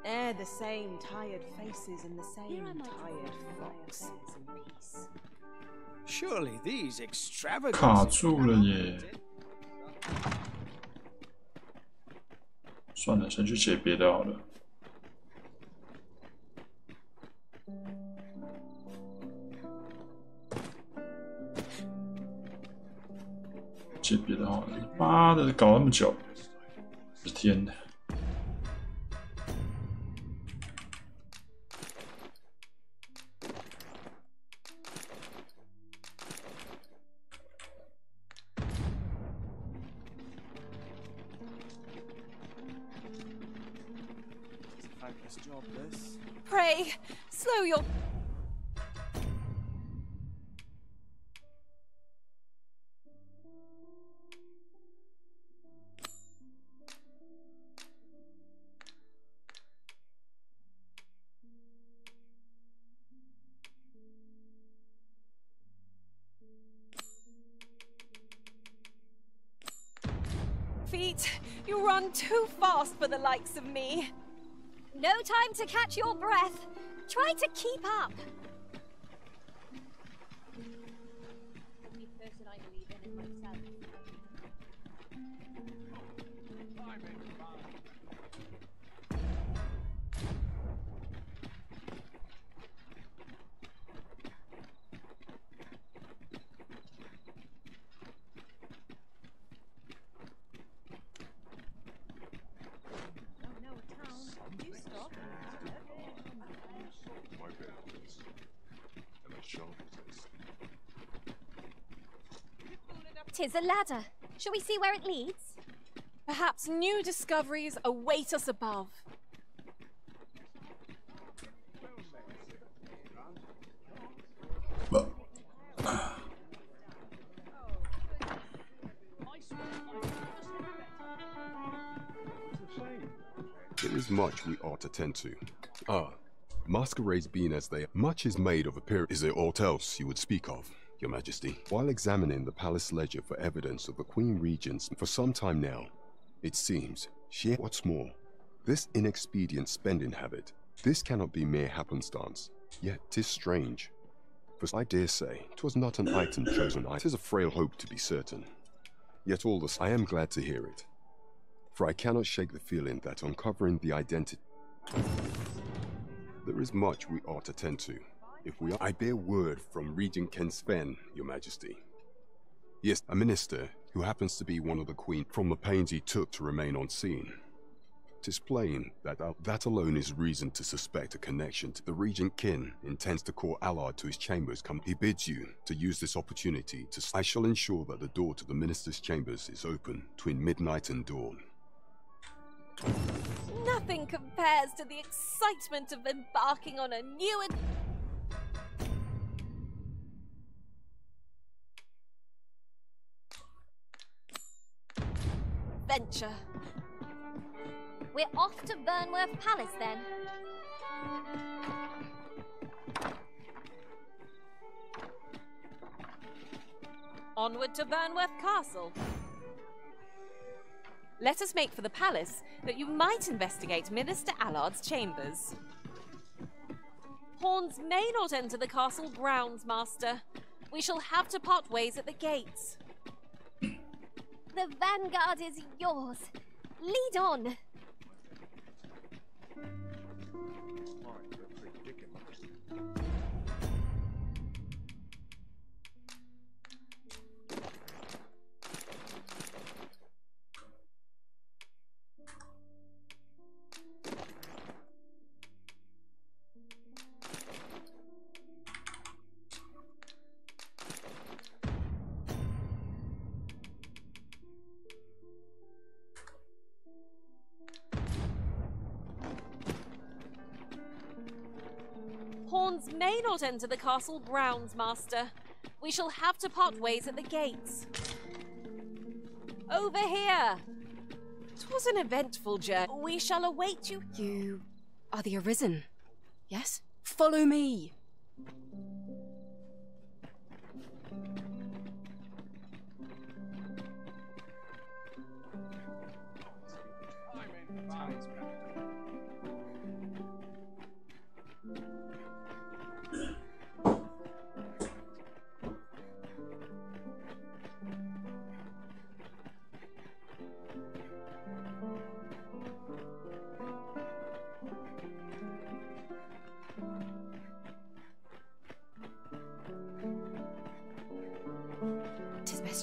They're the same tired faces and the same tired fox. Surely these extravagant... 卡住了耶！算了，先去解别的好了。写别的好了。妈的，搞那么久，我的天哪！ Pray, slow your... Feet, you run too fast for the likes of me. No time to catch your breath. Try to keep up. The only person I believe in is myself. Tis a ladder. Shall we see where it leads? Perhaps new discoveries await us above. There is much we ought to tend to. Masquerades being as they are, much is made of appearance. Is there aught else you would speak of, Your Majesty? While examining the palace ledger for evidence of the Queen Regent's for some time now, it seems she... What's more, this inexpedient spending habit, this cannot be mere happenstance, yet 'tis strange. For I dare say, 'twas not an item chosen. 'Tis a frail hope to be certain. Yet all this, I am glad to hear it. For I cannot shake the feeling that uncovering the identity... There is much we ought to tend to. If we are... I bear word from Regent Ken Sven, Your Majesty. Yes, a minister who happens to be one of the Queen from the pains he took to remain unseen. 'Tis plain that that alone is reason to suspect a connection to the Regent Kin intends to call Allard to his chambers. He bids you to use this opportunity to... I shall ensure that the door to the minister's chambers is open between midnight and dawn. Nothing compares to the excitement of embarking on a new adventure. We're off to Burnworth Palace then. Onward to Burnworth Castle. Let us make for the palace, that you might investigate Minister Allard's chambers. Pawns may not enter the castle grounds, Master. We shall have to part ways at the gates. The vanguard is yours. Lead on. Pawns may not enter the castle grounds, Master. We shall have to part ways at the gates. Over here! 'Twas an eventful journey. We shall await you. You are the Arisen, yes? Follow me!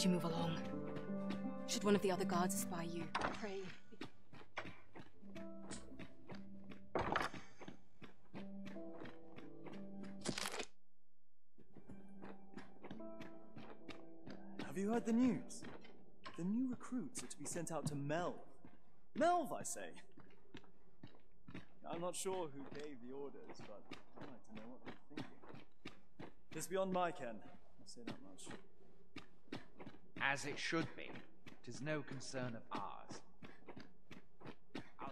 You move along. Should one of the other guards espy you, pray. Have you heard the news? The new recruits are to be sent out to Melv. Melv, I say! I'm not sure who gave the orders, but I'd like to know what they're thinking. It's beyond my ken, I'll say that much. As it should be. 'Tis no concern of ours.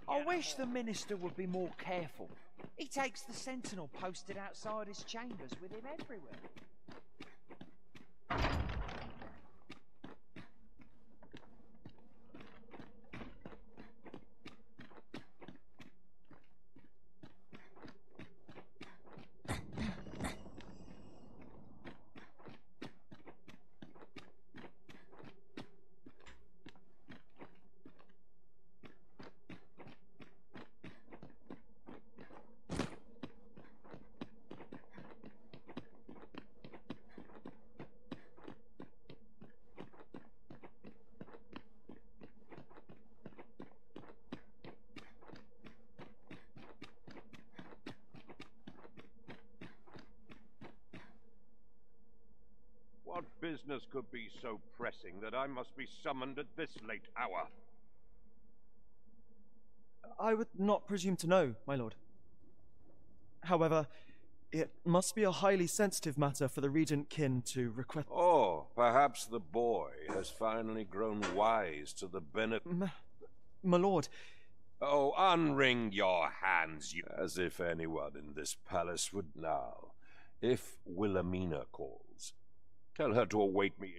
I wish the Minister would be more careful. He takes the sentinel posted outside his chambers with him everywhere. What business could be so pressing that I must be summoned at this late hour? I would not presume to know, my lord. However, it must be a highly sensitive matter for the regent kin to request. Oh, perhaps the boy has finally grown wise to the benefit. My lord. Oh, unwring your hands, you. As if anyone in this palace would now. If Wilhelmina calls, tell her to await me.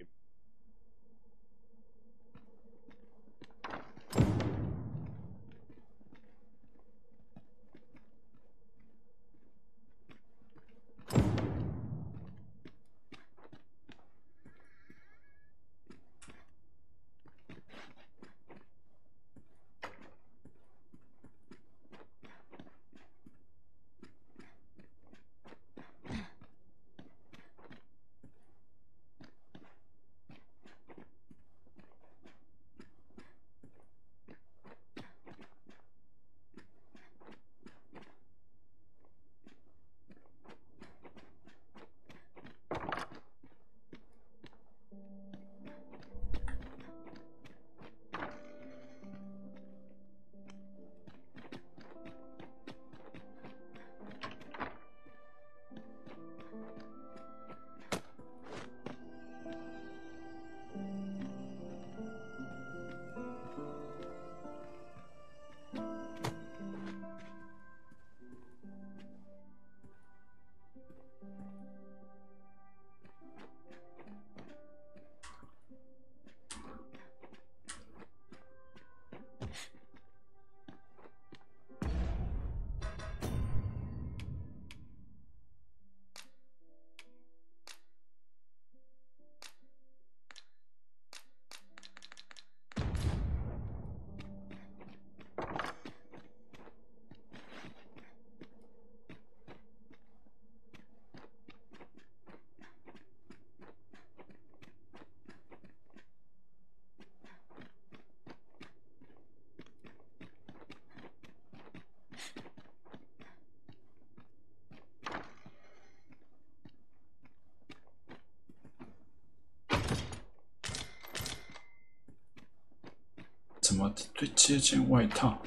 怎么对这件外套？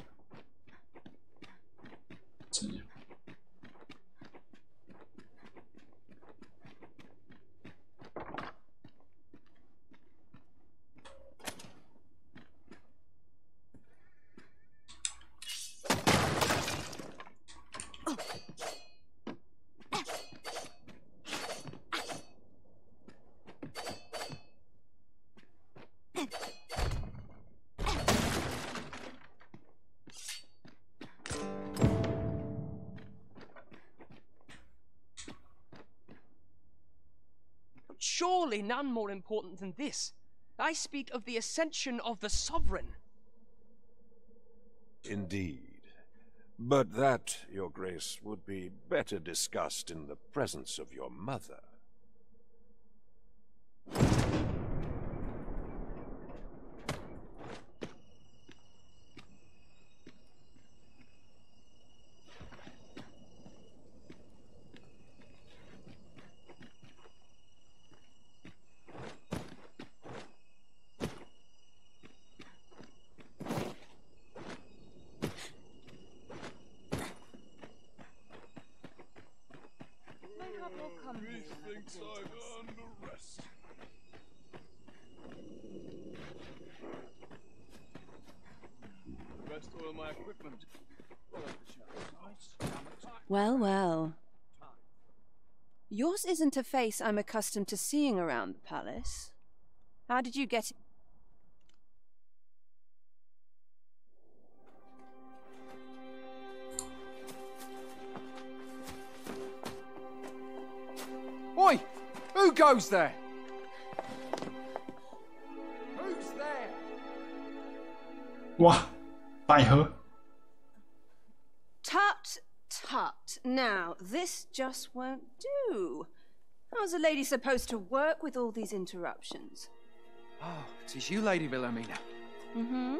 这样。Surely none more important than this. I speak of the ascension of the sovereign. Indeed. But that, Your Grace, would be better discussed in the presence of your mother. Well, well. Yours isn't a face I'm accustomed to seeing around the palace. How did you get it? Oi! Who goes there? Who's there? 哇，百合。 Tut, tut. Now, this just won't do. How's a lady supposed to work with all these interruptions? Oh, it is you, Lady Wilhelmina. Mm-hmm.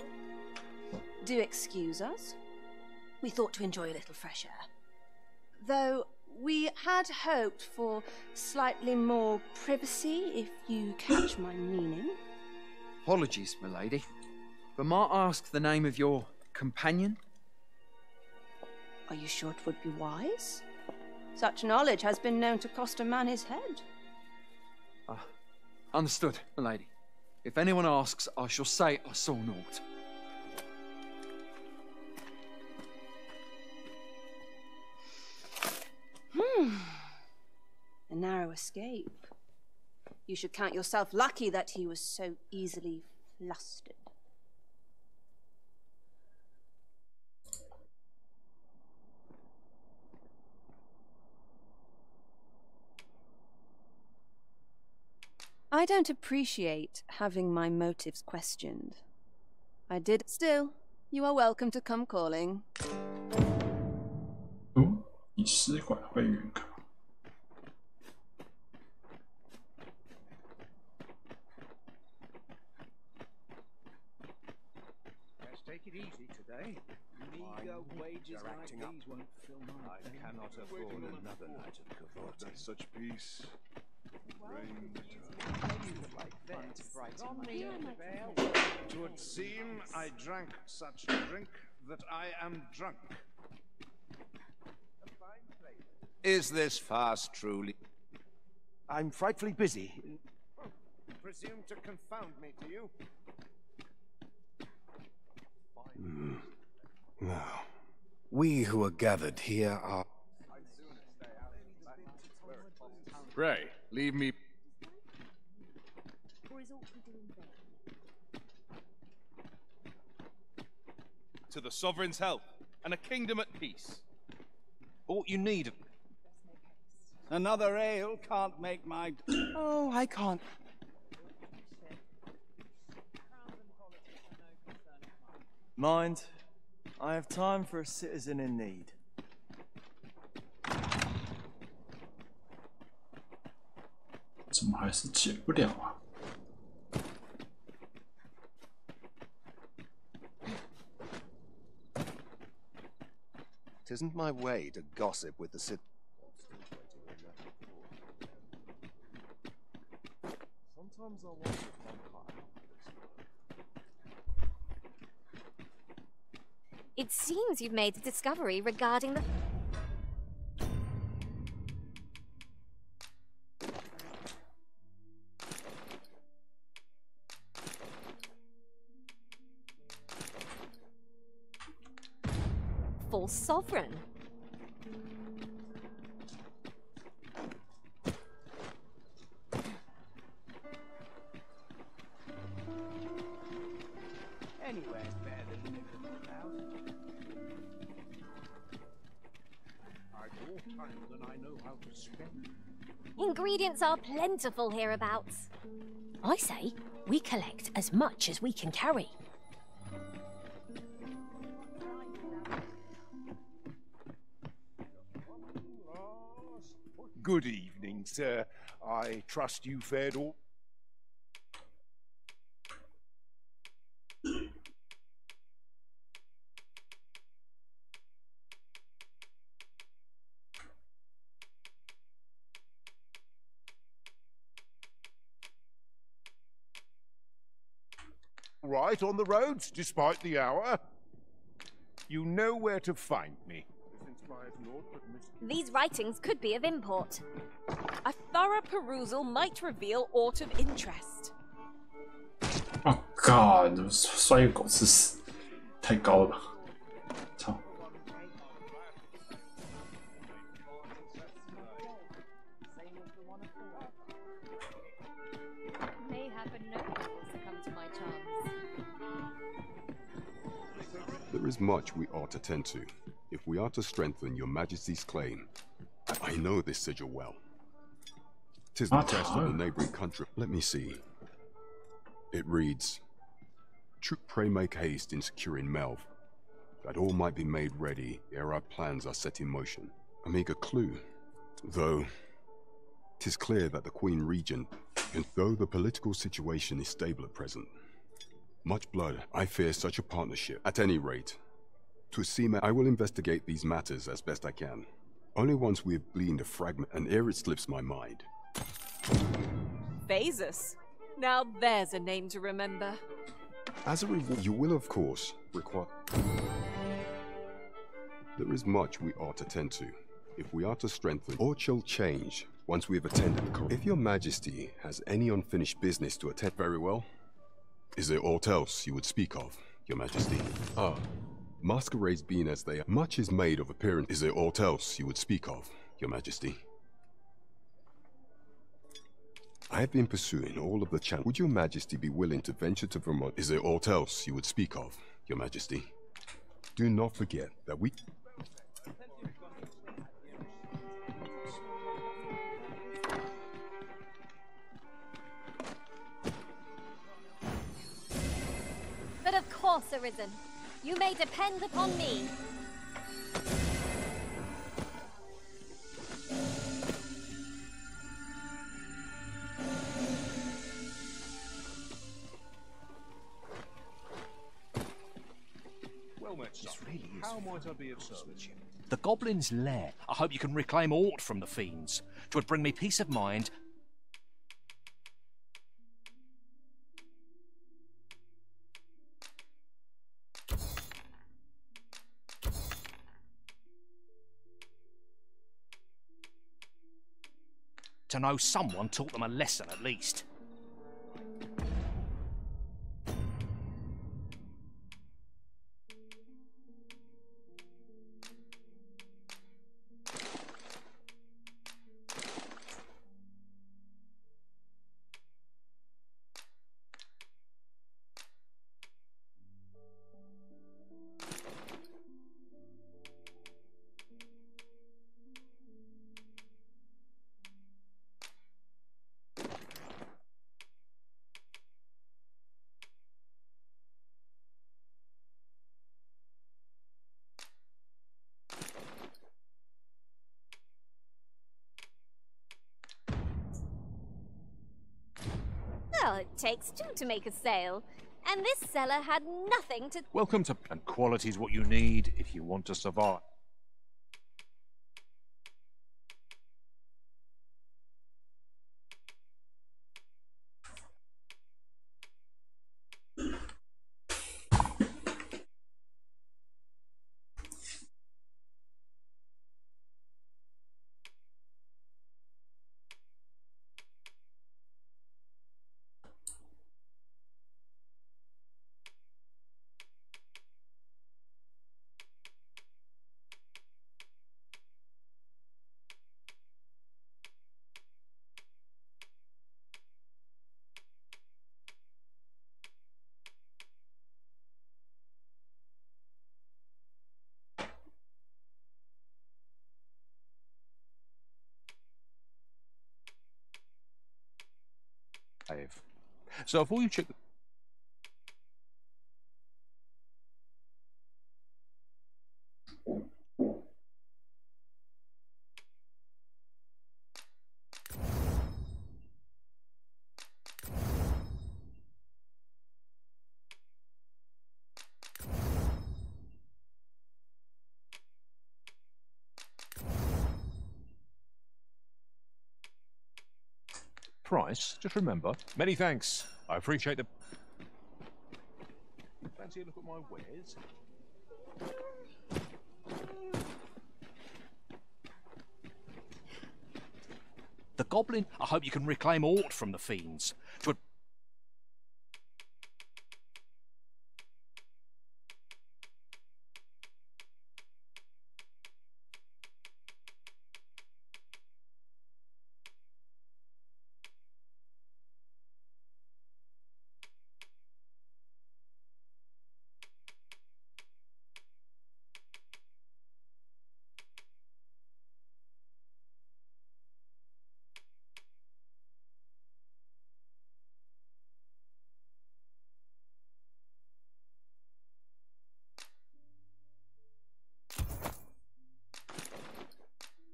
Do excuse us. We thought to enjoy a little fresh air. Though we had hoped for slightly more privacy, if you catch my meaning. Apologies, my lady. But might I ask the name of your companion? Are you sure it would be wise? Such knowledge has been known to cost a man his head. Understood, my lady. If anyone asks, I shall say I saw naught. A narrow escape. You should count yourself lucky that he was so easily flustered. I don't appreciate having my motives questioned. I did. Still, you are welcome to come calling. 已施缓会员卡。 Take it easy today. Meager wages like these won't fill my I cannot afford another night of cavorting. Such peace. Twould seem I drank such drink that I am drunk. Is this fast truly? I'm frightfully busy. Presume to confound me, do you? Now, we who are gathered here are... Pray, leave me... To the Sovereign's help, and a kingdom at peace. All you need... Another ale can't make my... Oh, I can't. Mind, I have time for a citizen in need. "怎么还是解不了啊？" It isn't my way to gossip with the city. Sometimes I wonder if I'm It seems you've made a discovery regarding the... false sovereign. Anywhere's better than living without. I've more time than I know how to spend. Ingredients are plentiful hereabouts. I say we collect as much as we can carry. Good evening, sir. I trust you fared all... right on the roads, despite the hour. You know where to find me. These writings could be of import. I thorough perusal might reveal aught of interest. Oh God！ 摔个狗吃屎，太高了吧！操！ There is much we ought to tend to, if we are to strengthen your Majesty's claim. I know this sigil well. 'Tis the test of the neighboring country. Let me see. It reads, Pray make haste in securing Melv, that all might be made ready ere our plans are set in motion. A meager clue, though 'tis clear that the Queen Regent, and though the political situation is stable at present, much blood, I fear such a partnership. At any rate, to seem I will investigate these matters as best I can. Only once we have gleaned a fragment, and ere it slips my mind. Phasus. Now there's a name to remember. As a reward, you will of course require... There is much we ought to tend to, if we are to strengthen or shall change once we have attended the... If your Majesty has any unfinished business to attend, very well. Is there aught else you would speak of, your Majesty? Ah, masquerades being as they are, much is made of appearance. Is there aught else you would speak of, your Majesty? I have been pursuing all of the channels. Would your Majesty be willing to venture to Vermont? Is there aught else you would speak of, your Majesty? Do not forget that we... But of course, Arisen. You may depend upon me. Well met, son. Really How might I be of service? The Goblin's lair. I hope you can reclaim aught from the fiends. 'Twould bring me peace of mind. To know someone taught them a lesson at least. Well, it takes two to make a sale, and this seller had nothing to... Welcome to... And quality's what you need if you want to survive. So before you check... Price, just remember. Many thanks. I appreciate the... Fancy a look at my wares? The goblin. I hope you can reclaim aught from the fiends.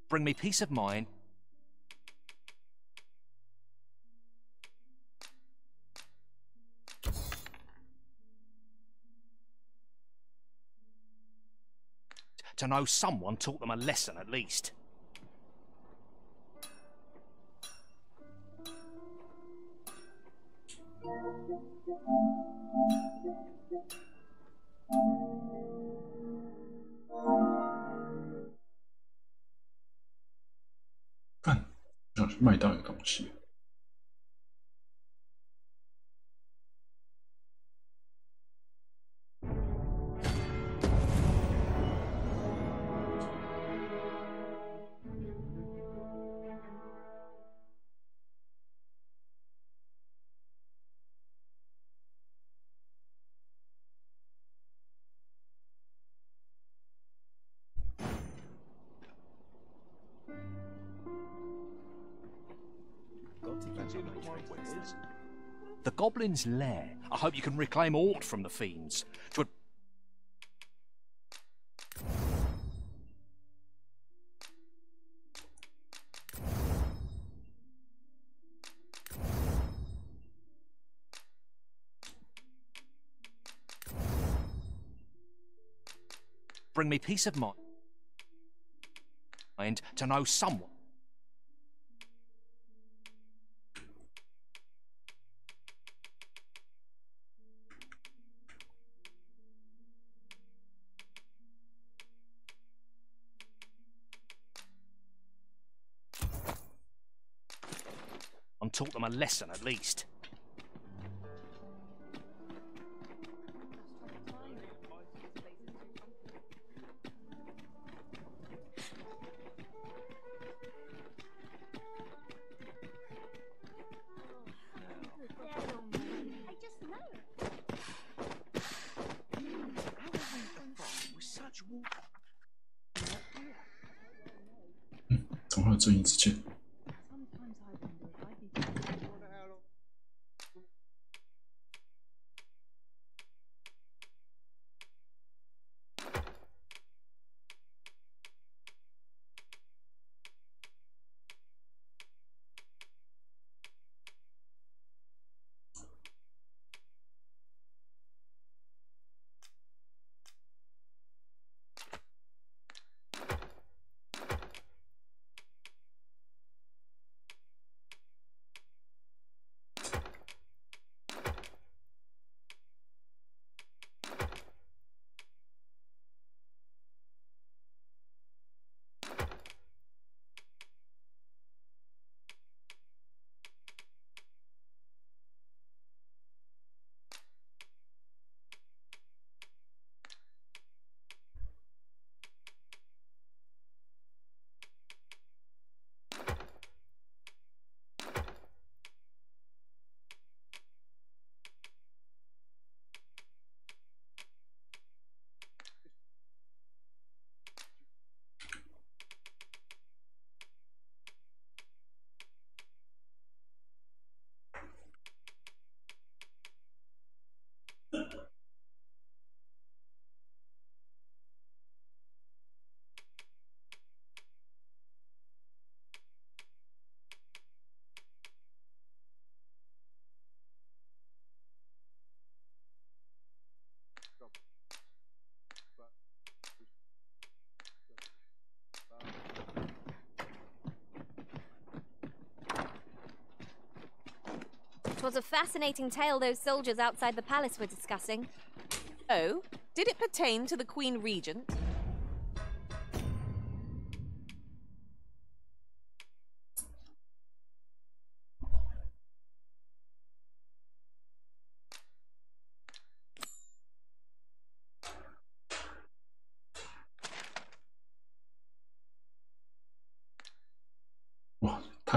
Bring me peace of mind. To know someone taught them a lesson at least.看，想去卖到一个东西。The goblin's lair. I hope you can reclaim aught from the fiends. Bring me peace of mind to know someone. And taught them a lesson at least.嗯，总会有正义之剑。It was a fascinating tale those soldiers outside the palace were discussing. Oh, did it pertain to the Queen Regent?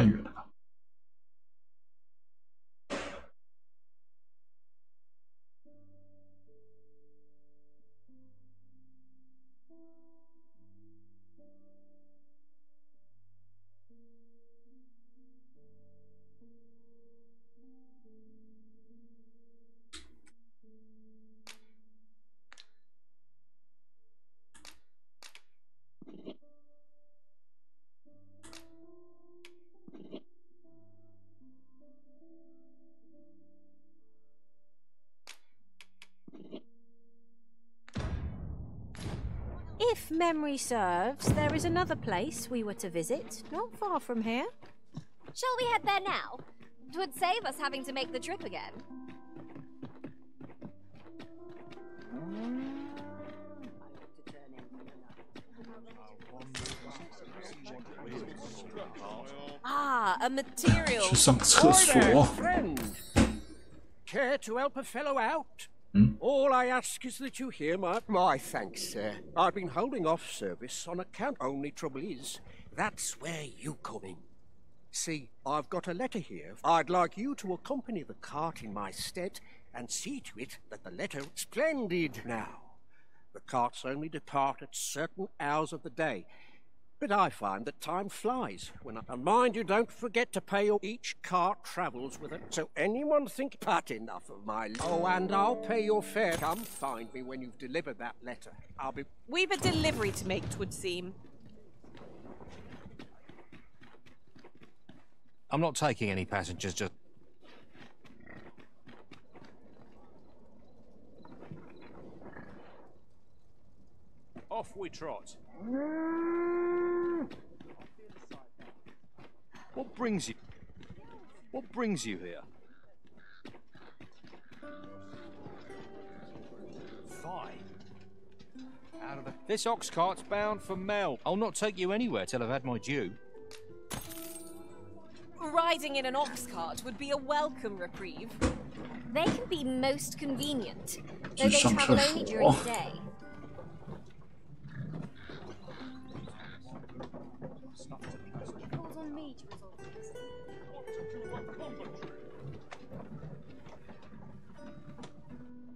太远了吧。If memory serves, there is another place we were to visit, not far from here. Shall we head there now? 'Twould save us having to make the trip again. Ah, a material. 去上厕所。 Care to help a fellow out? Hmm? All I ask is that you hear my thanks, sir. I've been holding off service on account. Only trouble is, that's where you come in. See, I've got a letter here. I'd like you to accompany the cart in my stead and see to it that the letter... Splendid! Now, the carts only depart at certain hours of the day. But I find that time flies when I... And mind you, don't forget to pay each cart travels with it. So anyone think... But enough of my... Oh, and I'll pay your fare. Come find me when you've delivered that letter. I'll be... We've a delivery to make, 'twould seem. I'm not taking any passengers, just... Off we trot. What brings you here? Fine. Out of the... This ox cart's bound for Mel. I'll not take you anywhere till I've had my due. Riding in an ox cart would be a welcome reprieve. They can be most convenient, though they travel only during the day.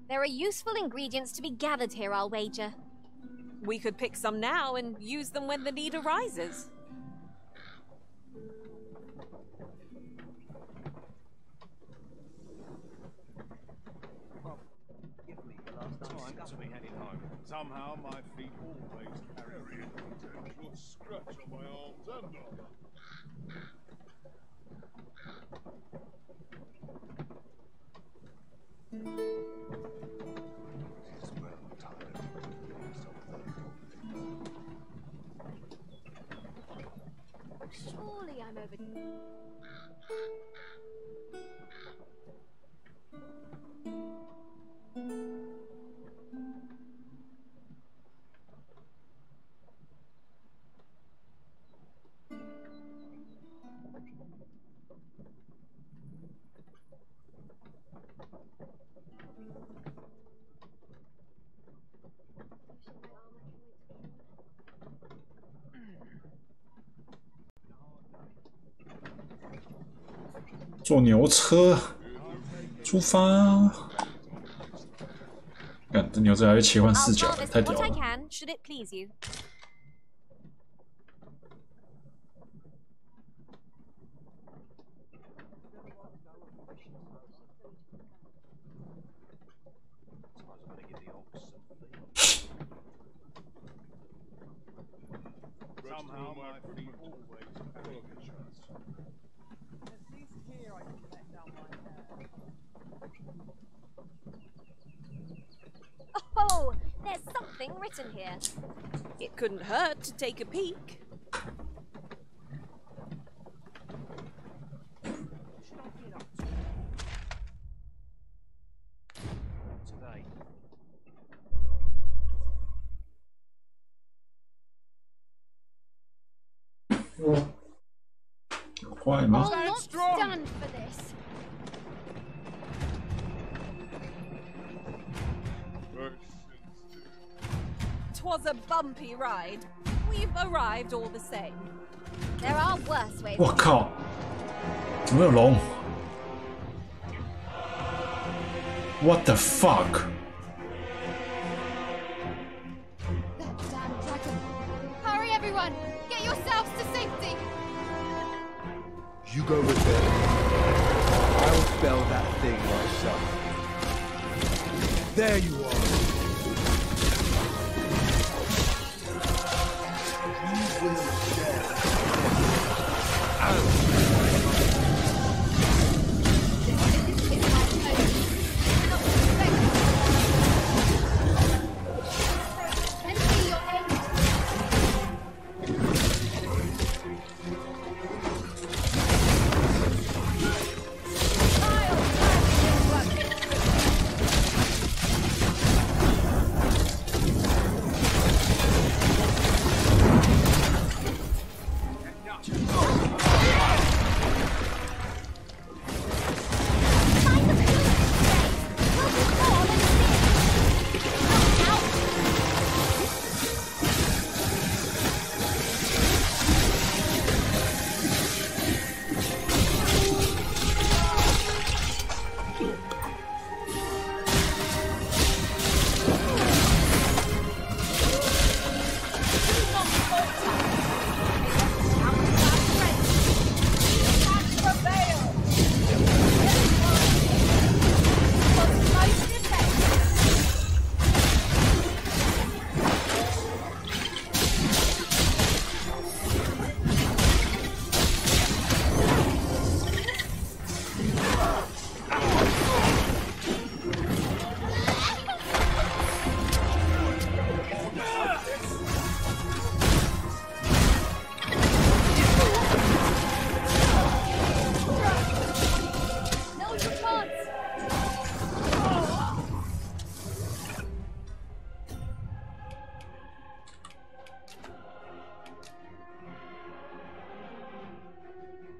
There are useful ingredients to be gathered here, I'll wager. We could pick some now and use them when the need arises. Somehow my feet always carry me. Would scratch on my arms and armor. Surely I'm over.坐牛车出发。看这牛车还会切换视角，太屌了。Oh, there's something written here. It couldn't hurt to take a peek. Why not? I'll not stand for this. Twas a bumpy ride. We've arrived all the same. There are worse ways. 我靠！怎么有龙 ？What the fuck？ That damn dragon! Hurry, everyone! Get yourselves to safety! You go with them. I'll spell that thing myself. There you are. You will share.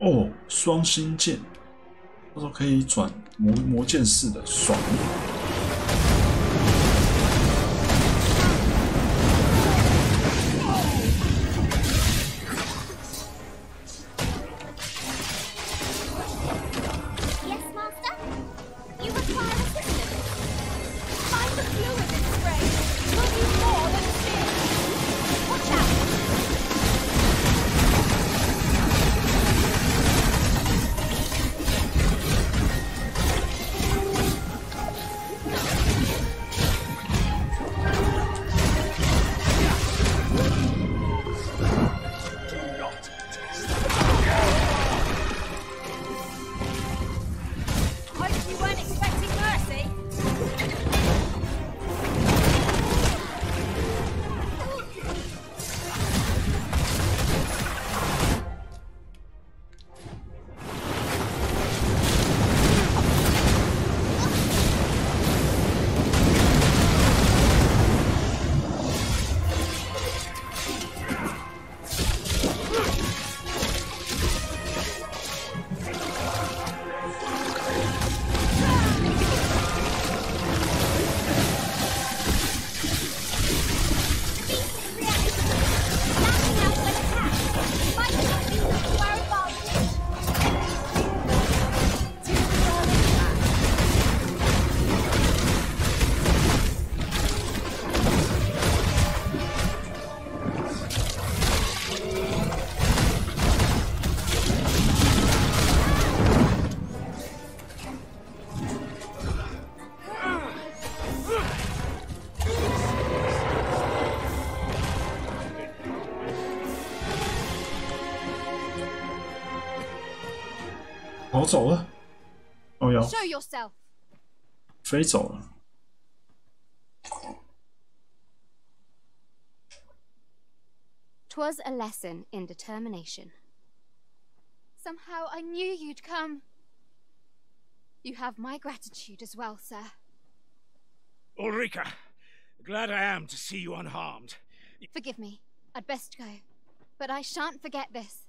哦，双星剑，到时候可以转魔剑式的，爽！ 跑走了，哦哟， Show yourself. 飞走了。 'Twas a lesson in determination. Somehow I knew you'd come. You have my gratitude as well, sir. Ulrika, glad I am to see you unharmed. Forgive me. I'd best go. But I shan't forget this.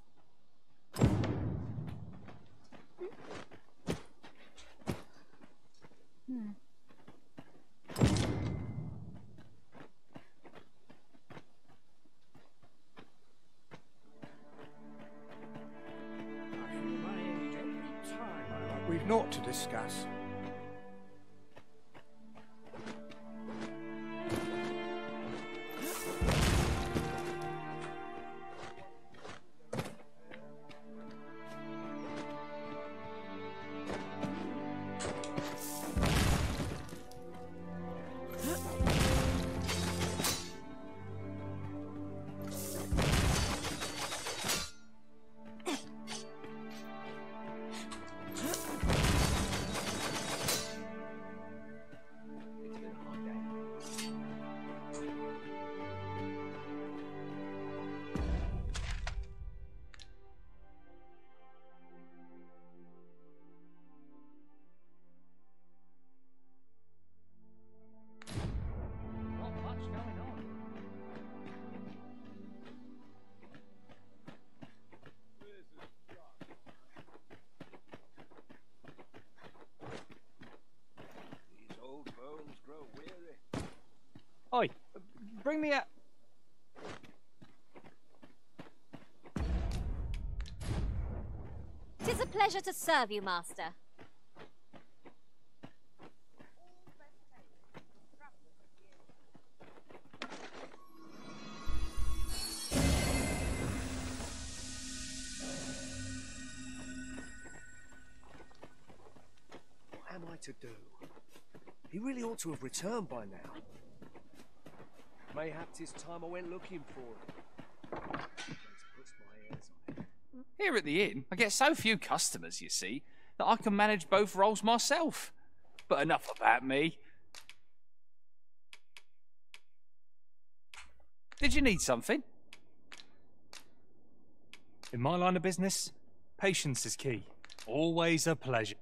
naught to discuss. Oi, bring me a... Tis a pleasure to serve you, master. What am I to do? He really ought to have returned by now. Mayhaps it's time I went looking for him. Here at the inn, I get so few customers, you see, that I can manage both roles myself. But enough about me. Did you need something? In my line of business, patience is key. Always a pleasure.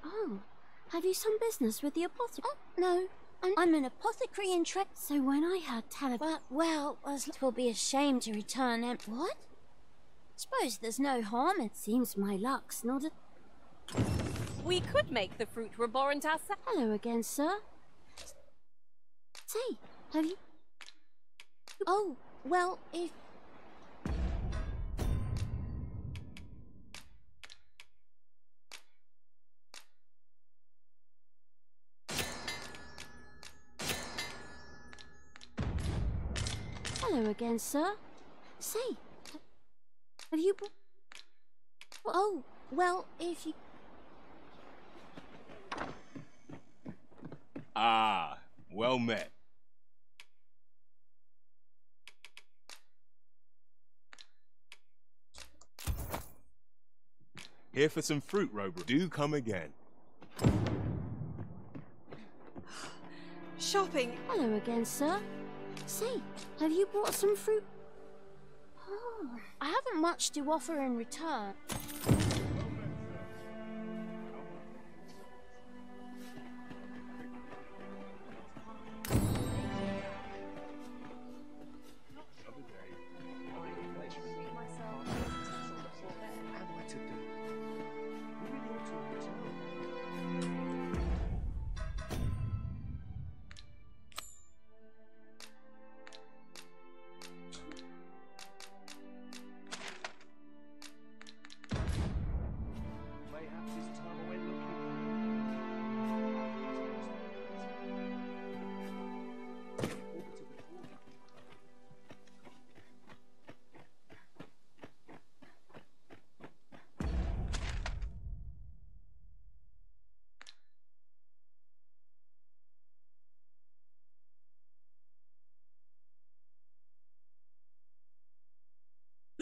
Oh, have you some business with the apothecary? Oh, no. I'm an apothecary in trade. So when I had well, it will be a shame to return empty. What? Suppose there's no harm. It seems my luck's not a... We could make the fruit laborant ourselves. Hello again, sir. Say, have you... Oh, well, if... Hello again, sir. Say, have you... Oh, well, if you... Ah, well met. Here for some fruit, Robert. Do come again. Shopping. Hello again, sir. Say, have you brought some fruit? Oh, I haven't much to offer in return.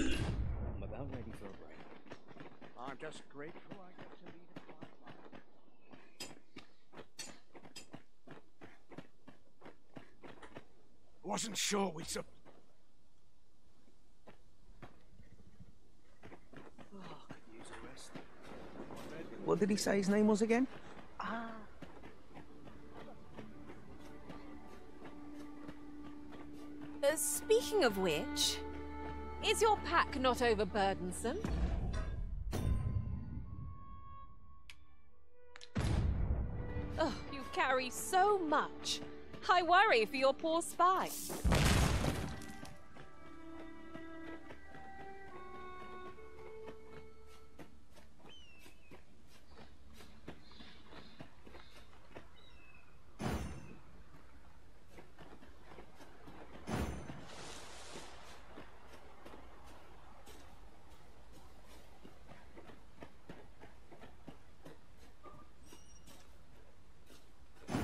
I'm about ready for a break. I'm just grateful I get to lead a quiet life. Wasn't sure we'd could use a rest. What did he say his name was again? Ah. Speaking of which, is your pack not overburdensome? Oh, you carry so much. I worry for your poor spine.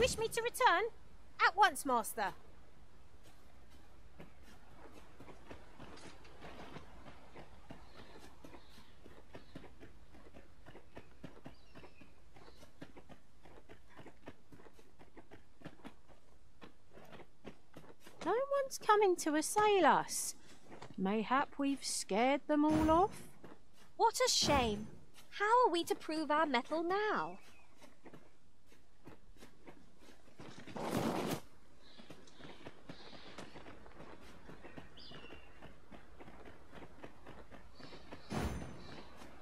wish me to return? At once, master. No one's coming to assail us. Mayhap we've scared them all off? What a shame. How are we to prove our mettle now?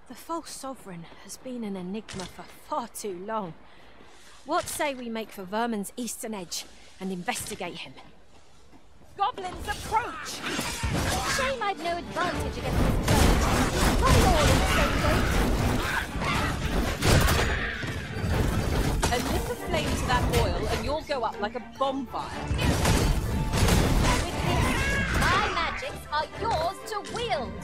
The false sovereign has been an enigma for far too long. What say we make for Vermin's eastern edge and investigate him? Goblins approach! Shame I've no advantage against this bird. Come all in the same boat. A little flame to that oil and you'll go up like a bonfire. With this, my magics are yours to wield.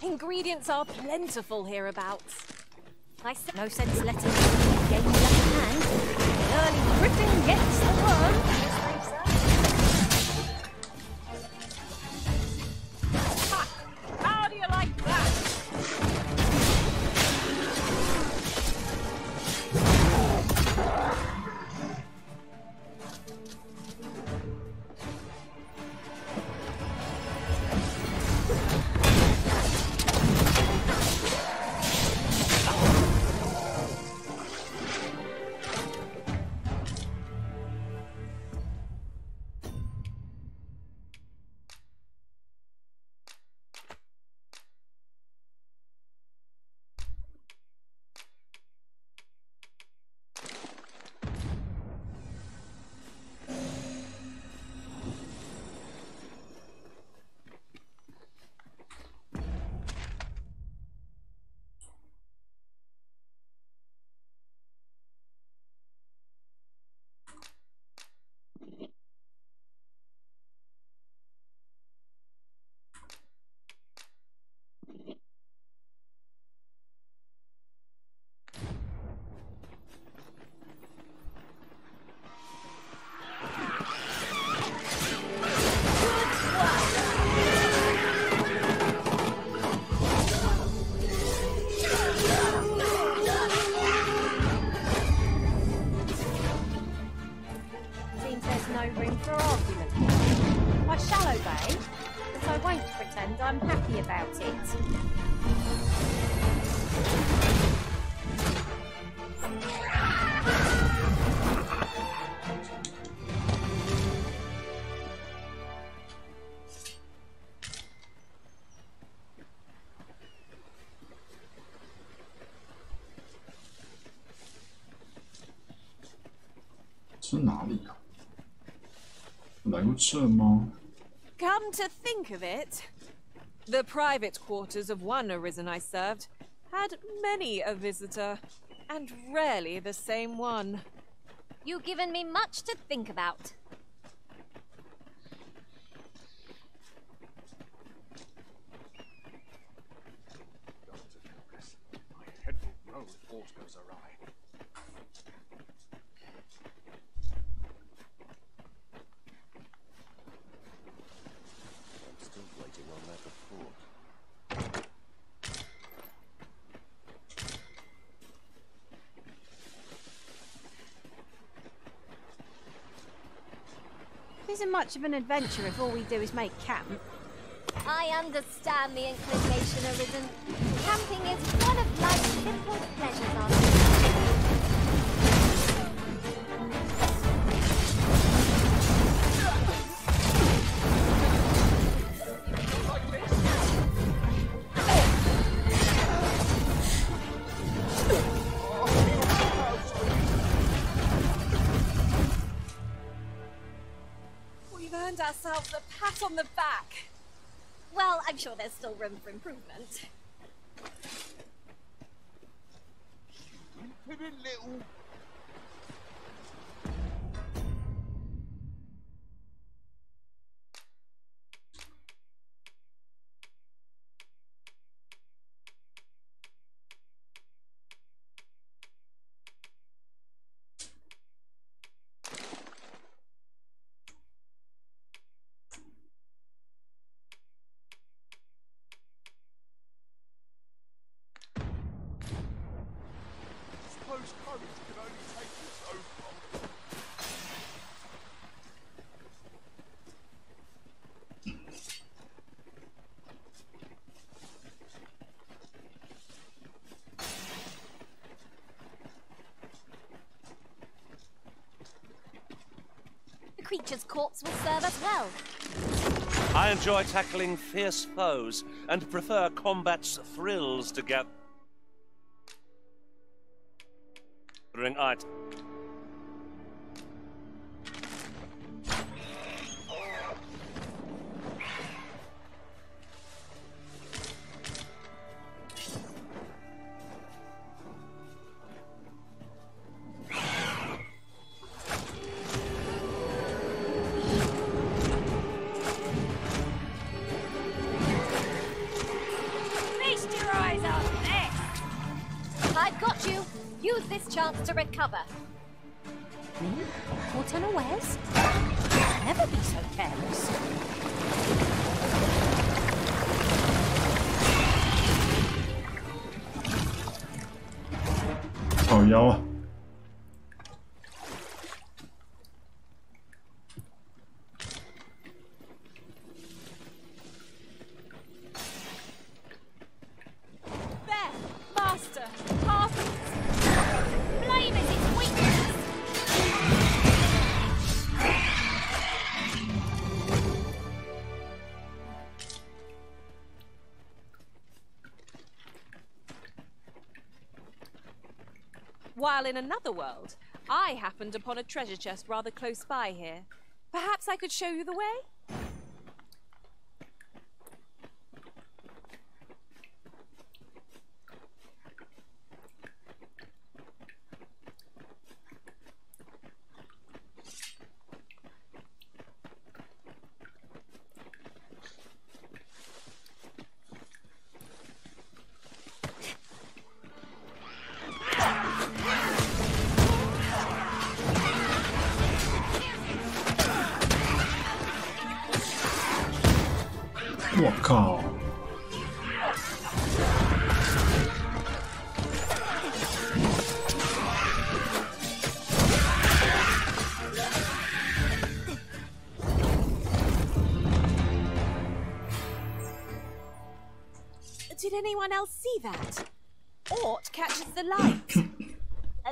Ingredients are plentiful hereabouts. No sense letting the game left hand. The early griffin gets the worm. Ha! How do you like that? I'm happy about it.是哪里啊？来过这吗？ Come to think of it, the private quarters of one arisen I served had many a visitor, and rarely the same one. You've given me much to think about. My head will roll if aught goes awry. Isn't much of an adventure if all we do is make camp. I understand the inclination, Arisen. Camping is one of life's simple pleasures, Earned ourselves a pat on the back. Well, I'm sure there's still room for improvement. butcher's corpse will serve us well. I enjoy tackling fierce foes and prefer combat's thrills to gathering items. I've got you. Use this chance to recover. Me? Caught unawares? Never be so careless.好妖啊！ While in another world, I happened upon a treasure chest rather close by here. Perhaps I could show you the way?我靠！ Did anyone else see that? Ort catches the light.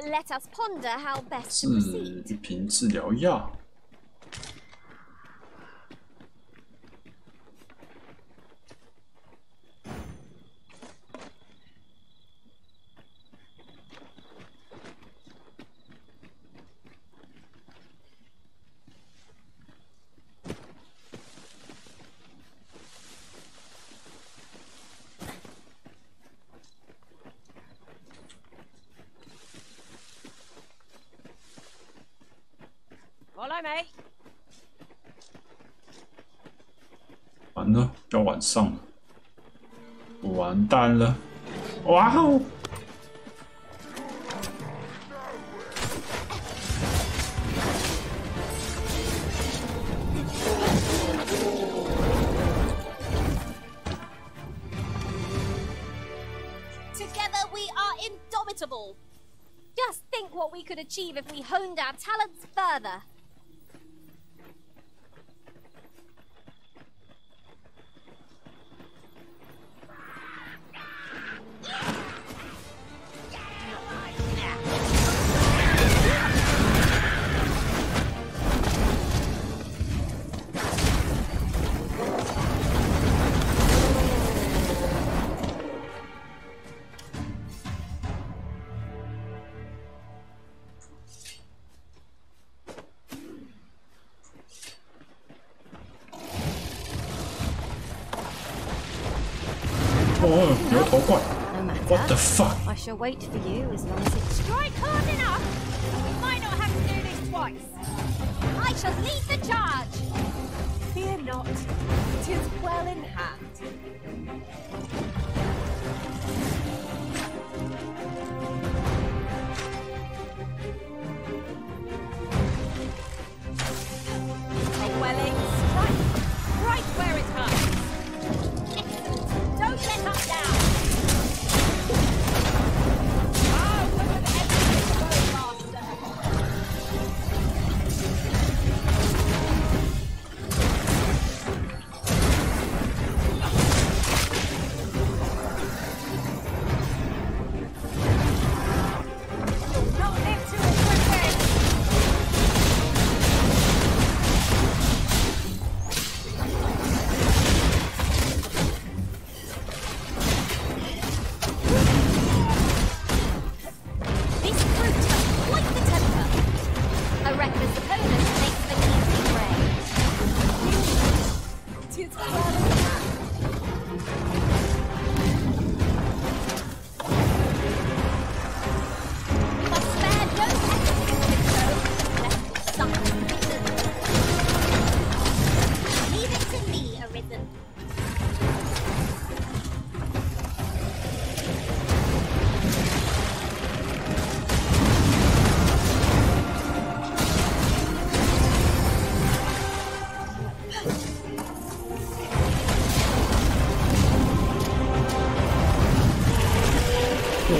Let us ponder how best to 是 proceed. 一瓶治疗药。 Follow me. 完了，要晚上了，完蛋了！哇哦！ Together we are indomitable. Just think what we could achieve if we honed our talents further. Oh, 牛头怪 ！What the fuck？ I shall wait for you as long as it strike hard enough. We might not have to do this twice. I shall lead the charge. Fear not. 'Tis well in hand. A welling strike, right where it hurts. Don't let us down. 哦，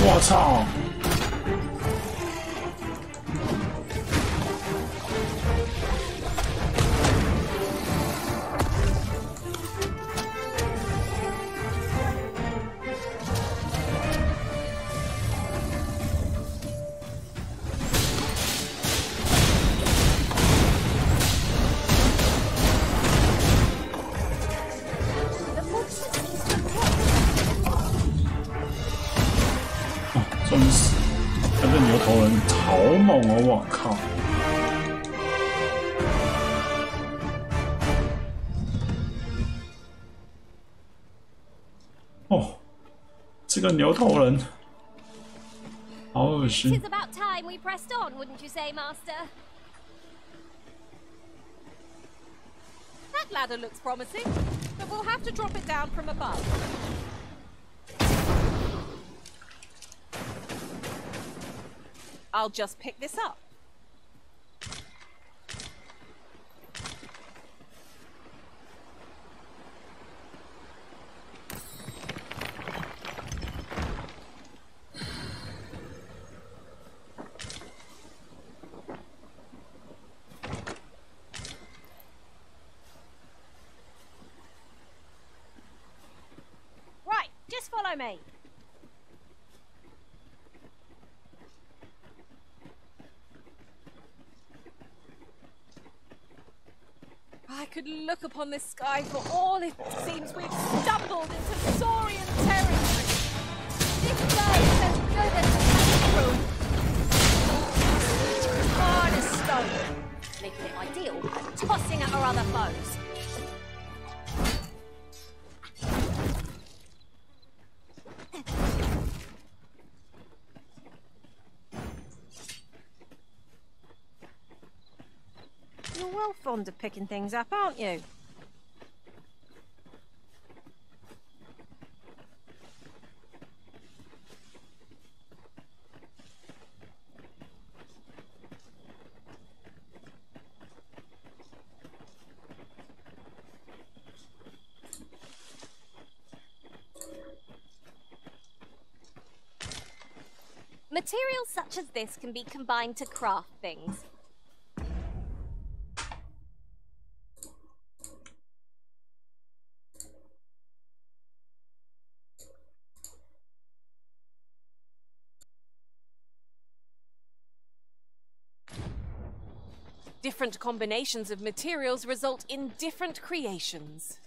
我操！终于死了！那个牛头人好猛哦！我靠！哦，这个牛头人好恶心。 It's about time we pressed on, wouldn't you say, Master? That ladder looks promising, but we'll have to drop it down from above. I'll just pick this up. Right, just follow me. I could look upon this sky for all it seems we've stumbled into Saurian territory. This sky is as good as the passing room. Hard as stone, making it ideal for tossing at our other foes. You're well fond of picking things up, aren't you? Materials such as this can be combined to craft things. Different combinations of materials result in different creations.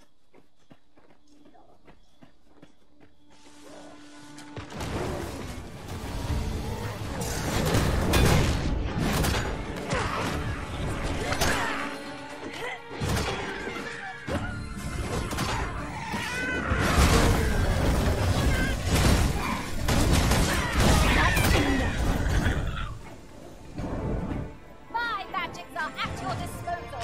My magics are at your disposal.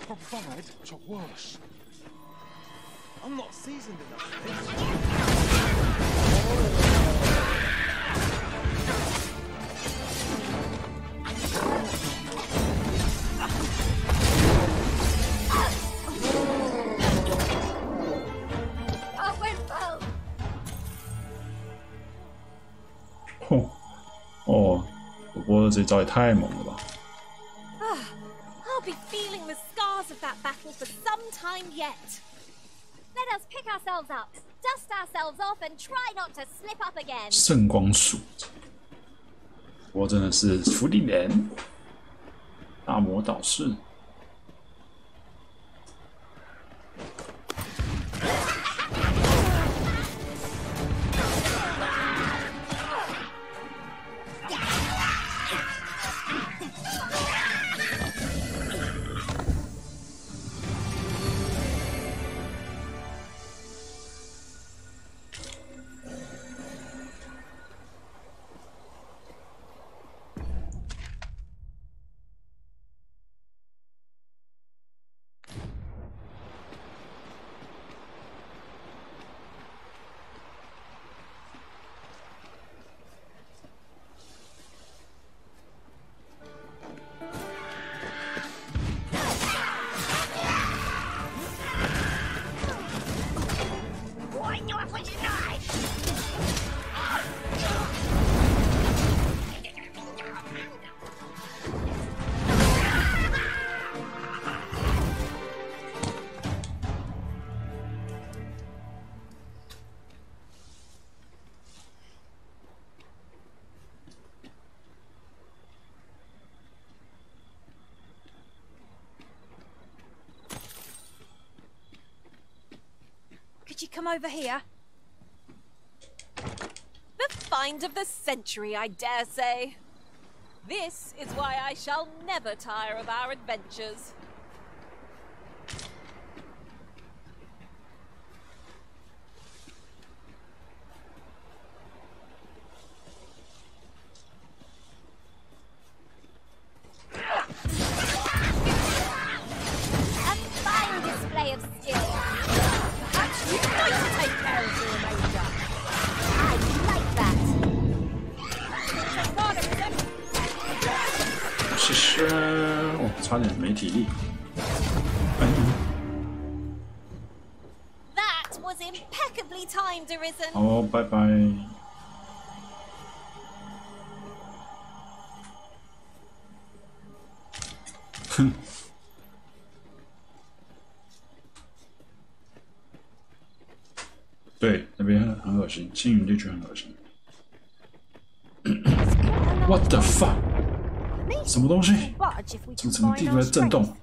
Provide to wash. I'm not seasoned enough for this. I went well. 哦，不过这招也太猛了吧！ I'll be feeling the scars of that battle for some time yet. Let us pick ourselves up, dust ourselves off, and try not to slip up again. 圣光束，我真的是伏地魔，大魔导士。you come over here? The find of the century, I dare say. This is why I shall never tire of our adventures. A fine display of skill. Perhaps you'd like to take care of your major. I like that. 谢谢，我差点没体力。That was impeccably timed, Arisen. 好，拜拜。哼。对，那边很恶心，青云地区很恶心。What the fuck？ 什么东西？怎么地图在震动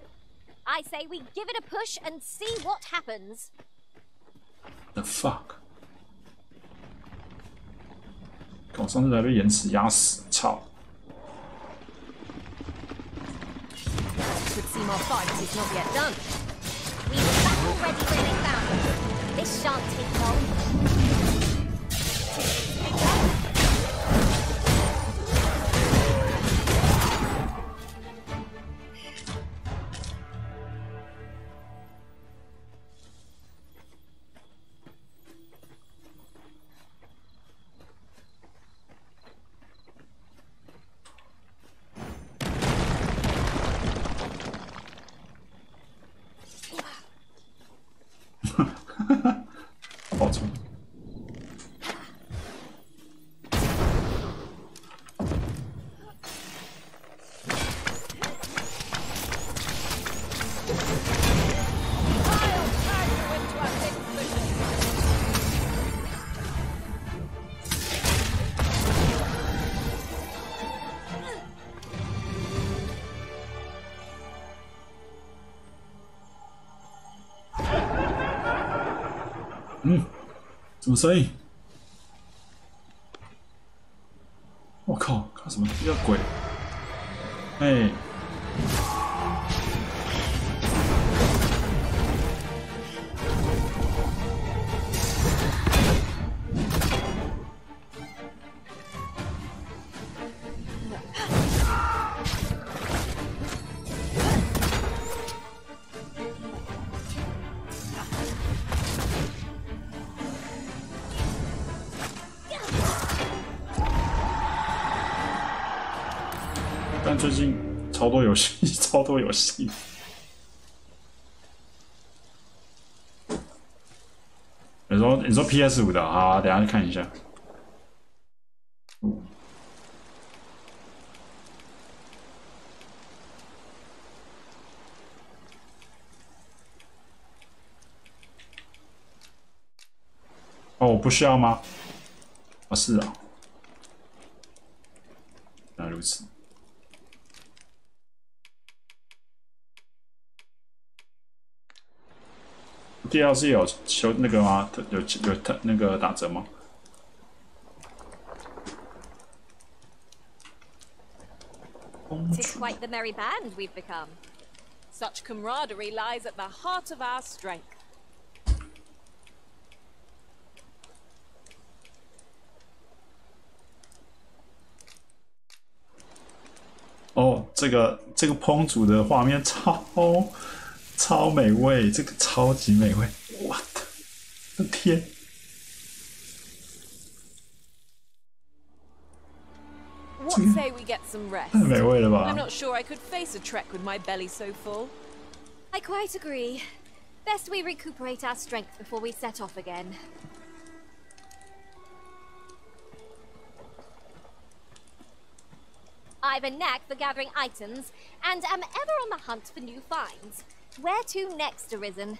I say we give it a push and see what happens.？The fuck？ 我上次还被岩石压死，操！ Could seem our fight is not yet done. We were battle ready when they found us. This shan't take long.嗯，什么声音？我靠，看什么？遇到鬼！哎。 但最近超多游戏，超多游戏。你说 PS5 的啊？等一下看一下。哦，我不需要吗？啊，是啊。原来如此。 DLC 有修那个吗？有那个打折吗？ 'Tis quite the merry band we've become. Such camaraderie lies at the heart of our strength. 哦，这个烹煮的画面超美味，这个超级美味，我的天！ What say we get some rest? 太美味了吧 I'm not sure I could face a trek with my belly so full. I quite agree. Best we recuperate our strength before we set off again. I've a knack for gathering items, and am ever on the hunt for new finds. Where to next, Arisen?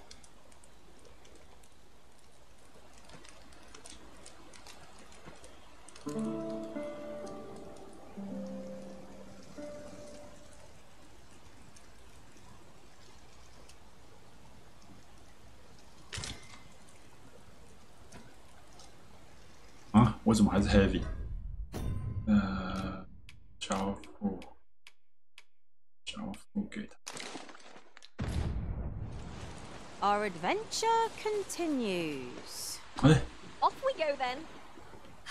为什么还是 heavy？ 交付给他。Our adventure continues. Off we go then.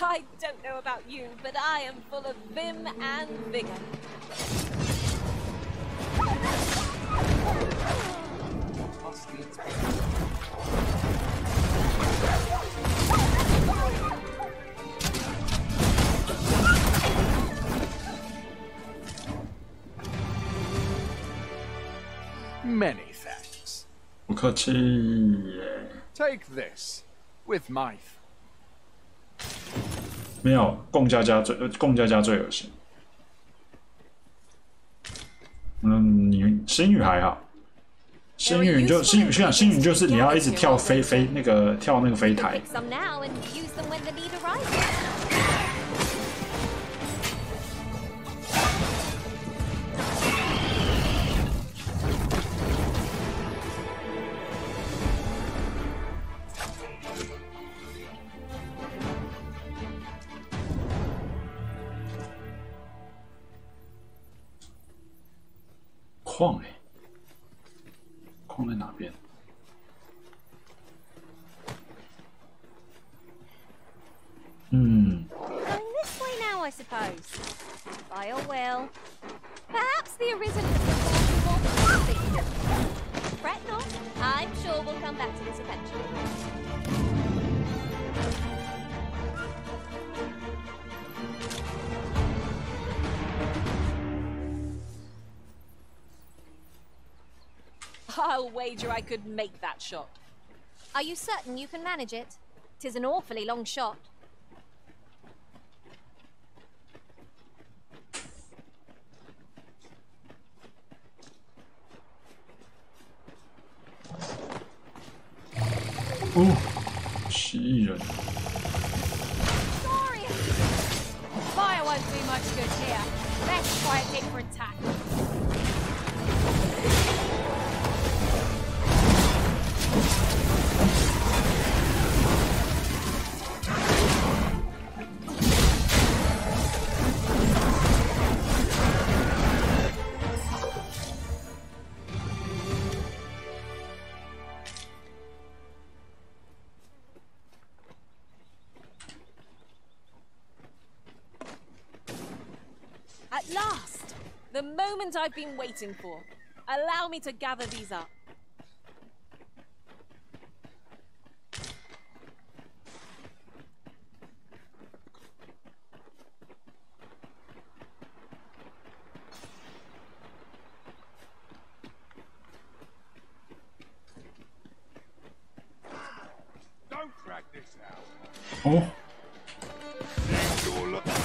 I don't know about you, but I am full of vim and vigor. Many thanks. 不客气。 Take this, with Mythe. 没有，贡家家最恶心。你星宇还好，星宇就是你要一直跳那个飞台。矿矿在哪边？ Going this way now, I suppose. By your will. Perhaps the arisen will be. Fret not. I'm sure we'll come back to this eventually. I'll wager I could make that shot. Are you certain you can manage it? 'Tis an awfully long shot. Oh, 蜥蜴人。 Sorry. Fire won't do much good here. Best try a different tack. At last! The moment I've been waiting for. Allow me to gather these up. Don't drag this out. Oh.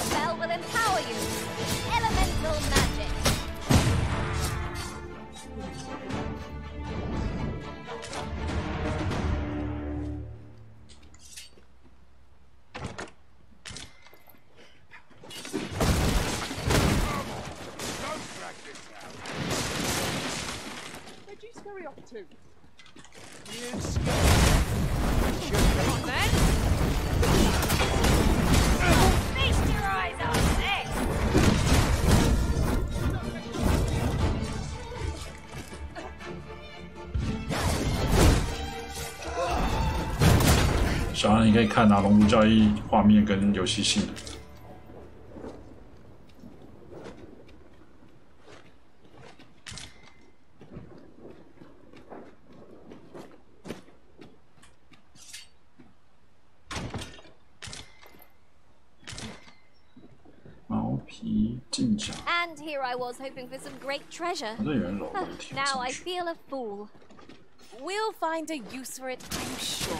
Spell will empower you. Elemental magic. Don't drag this out. Where'd you scurry off to? You Come on then! Feast your eyes on this. 小安，你可以看啊，龙族教义画面跟游戏性。毛皮镜甲。 And here I was hoping for some great treasure. 这有人搂了铁 Now I 进去。 feel a fool. We'll find a use for it, I'm sure.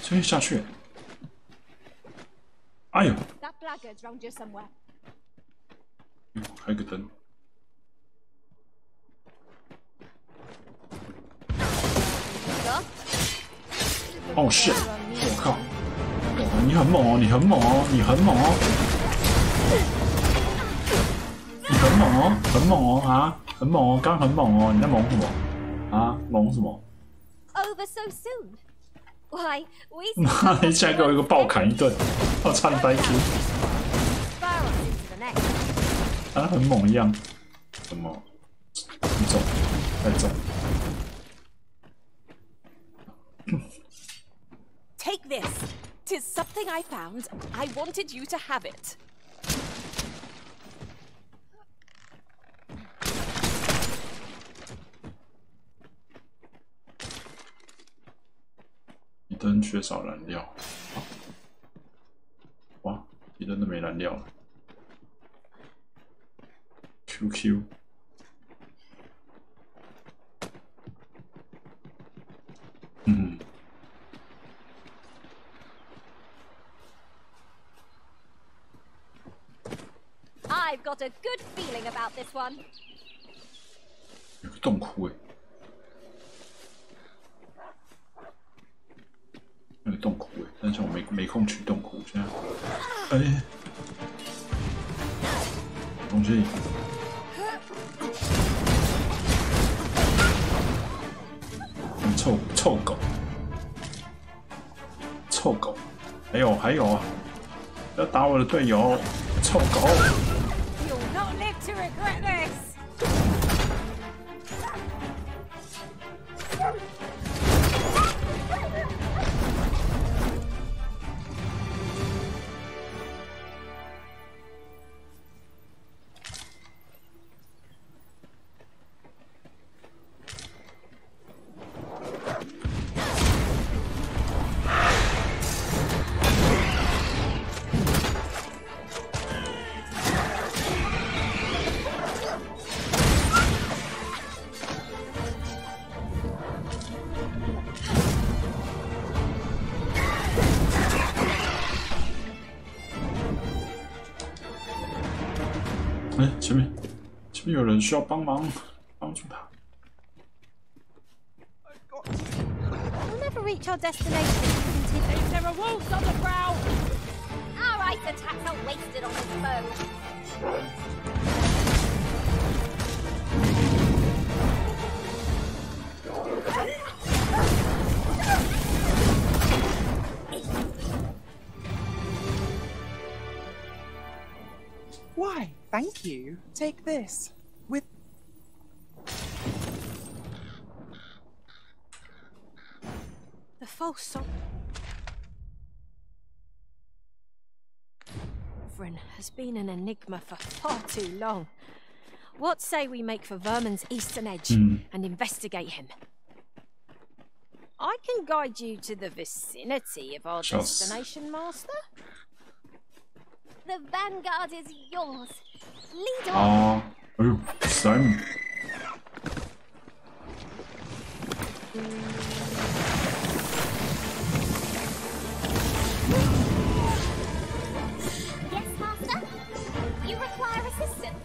这可以下去。哎呦， That blackguard's round here somewhere. 开个灯。哦shit！我靠！哦，你很猛哦，你很猛哦，你很猛哦，你很猛猛哦，很猛哦啊，很猛哦，刚很猛哦，你在猛什么？啊，猛什么？ Over so soon? Why, we 妈，你竟然给我一个暴砍一顿，我差点呆住。啊，很猛一样，很猛，很重，太重。 Take this. 'Tis something I found. I wanted you to have it. 提灯缺少燃料，哇，提灯都没燃料了。QQ。 嗯。 I've got a good feeling about this one. 有个洞窟哎，那个洞窟哎，但是我没空去洞窟，现在，哎，东西，臭狗，臭狗，还有啊，不要打我的队友，臭狗。 You'll not live to regret this. 哎，前面有人需要帮忙，帮助他。 We'll never reach our destination if we continue. There are wolves on the ground. Our ice attacks are wasted on this foe. Why, thank you. Take this. With... The false sovereign has been an enigma for far too long. What say we make for Vermin's eastern edge and investigate him? I can guide you to the vicinity of our destination, Master. The vanguard is yours. Lead on. Oh, Simon. Yes, Master? You require assistance?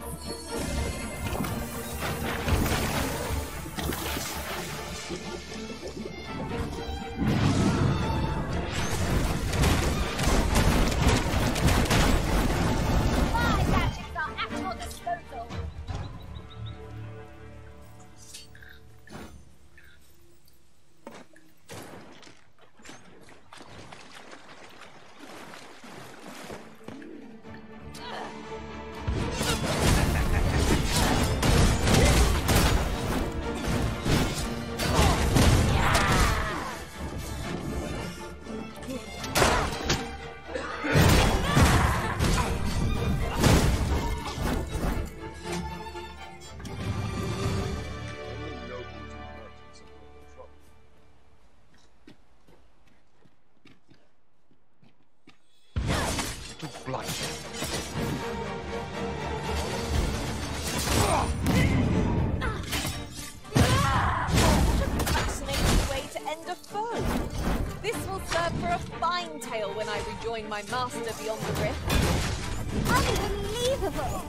My gadgets are at your disposal. When I rejoin my master beyond the rift. Unbelievable!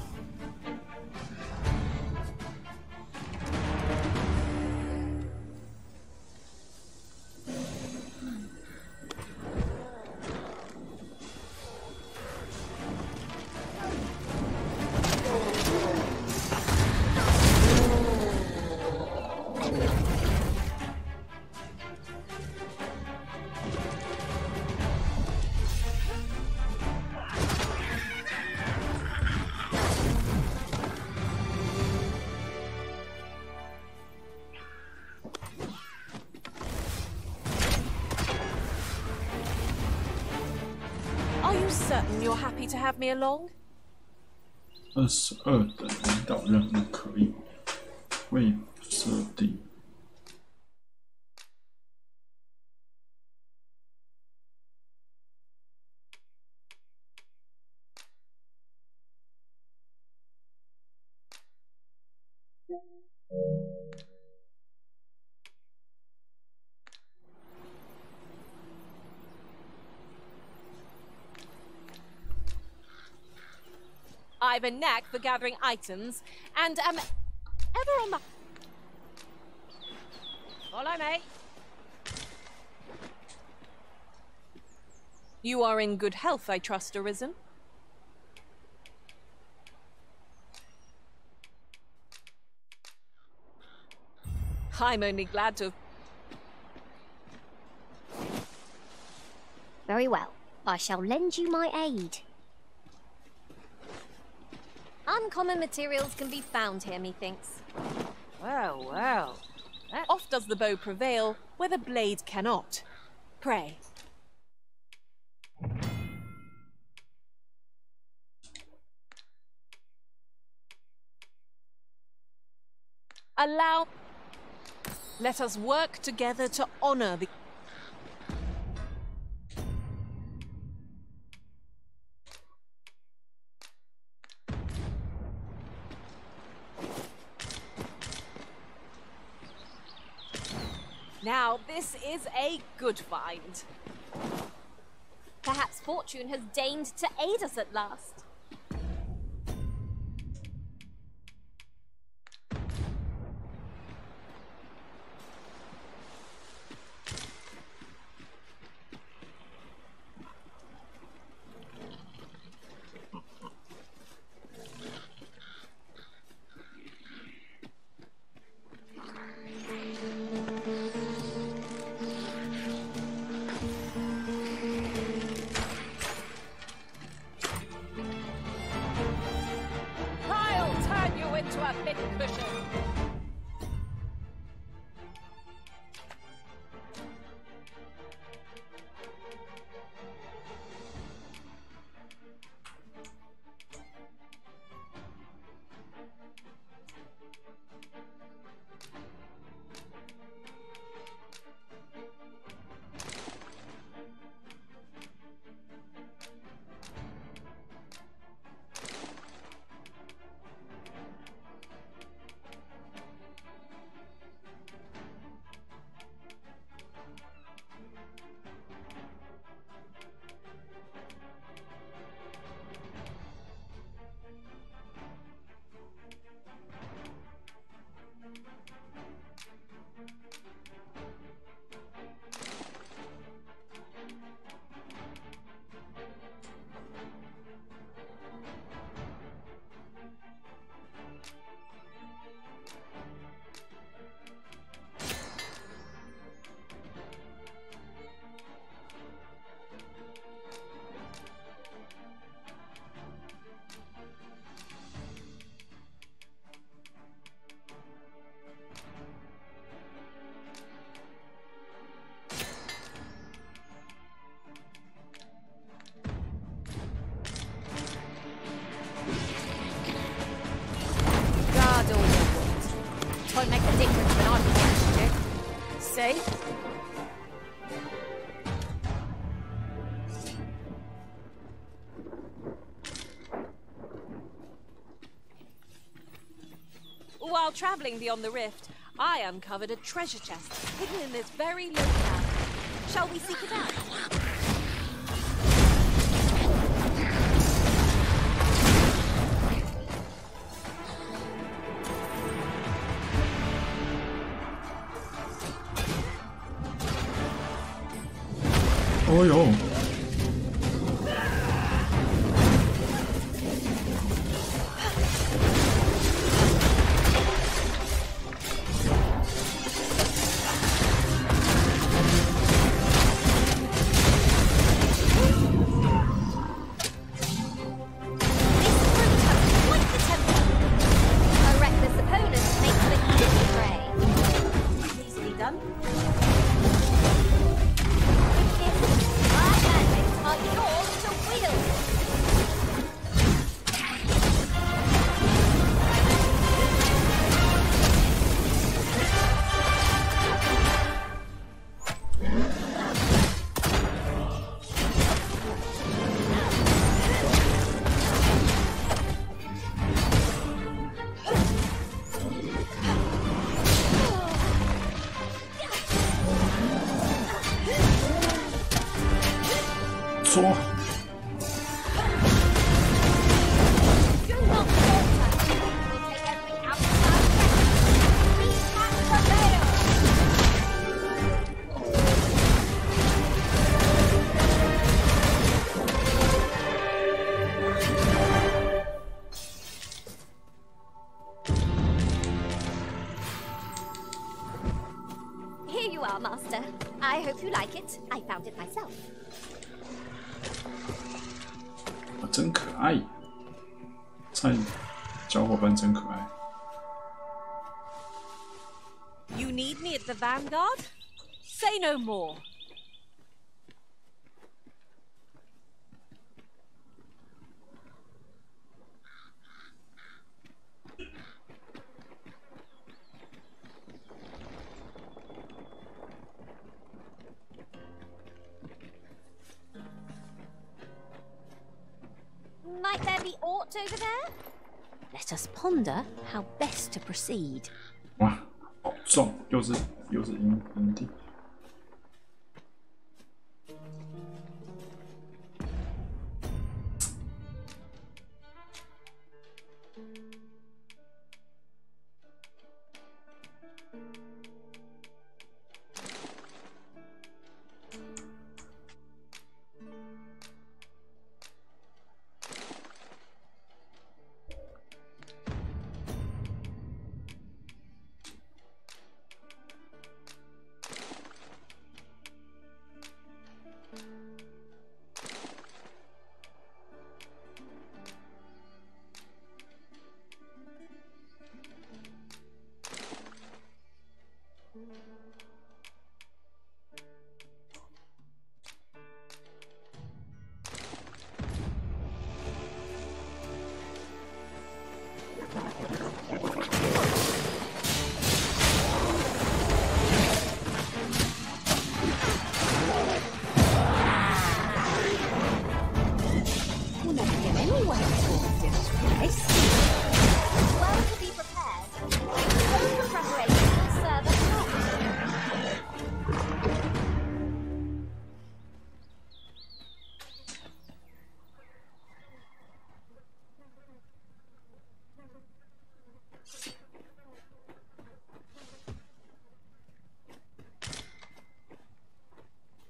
certain you're happy to have me along? 22等领导任务可以未设定。I've a knack for gathering items, and am ever on the... Follow me. You are in good health, I trust, Arisen? I'm only glad to... Very well. I shall lend you my aid. Uncommon materials can be found here, methinks. Well, well. Oft does the bow prevail, where the blade cannot. Pray. Allow... Let us work together to honor the... Now, this is a good find. Perhaps fortune has deigned to aid us at last. Won't make a difference when I'm finished, you. See? While travelling beyond the rift, I uncovered a treasure chest hidden in this very locale. Shall we seek it out? Oh yo. Easily done. 错。Here you are, Master. I hope you like it. I found it myself. 真可爱，菜小伙伴真可爱。You need me at the Vanguard? Say no more. Might there be aught over there? Let us ponder how best to proceed. 哇，好重，又是营地。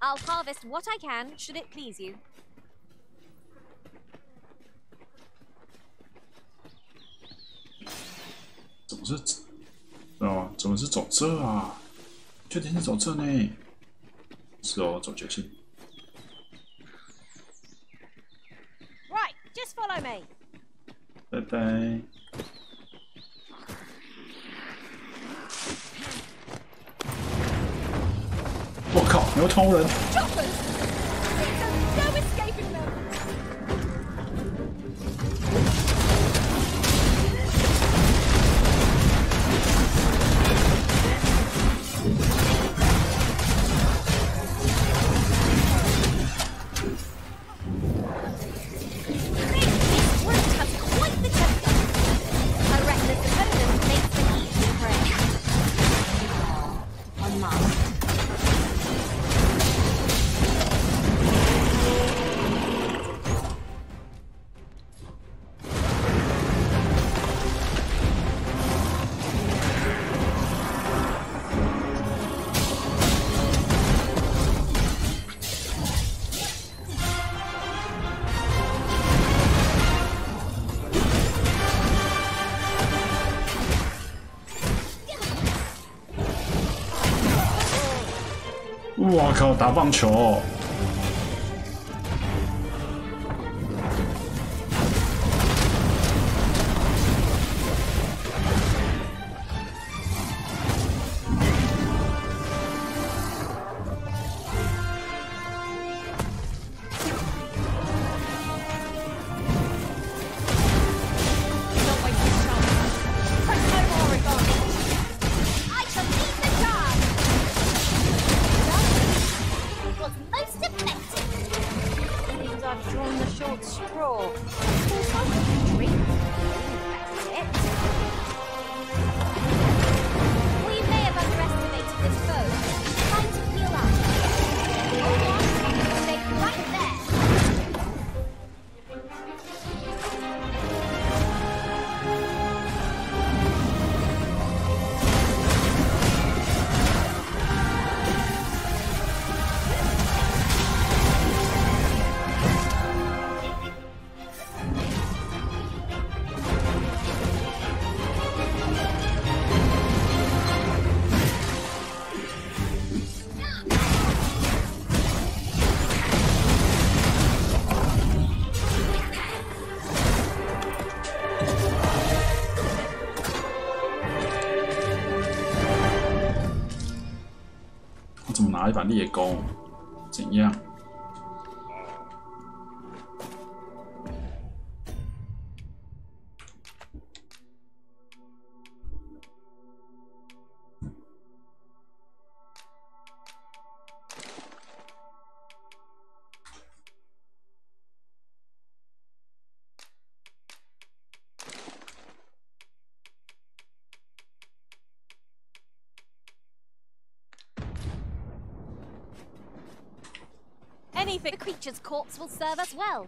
I'll harvest what I can, should it please you. 怎么是？哦，怎么是走这啊？确定是走这呢？是哦，走捷径。Right, just follow me. 拜拜。我靠，牛头人！ No escaping them. This route has quite the temper. I reckon this opponent makes an easy prey. Unmasked. 哇靠，打棒球哦！What's most 拿一把猎钩，怎样？Anything, the creature's corpse will serve us well.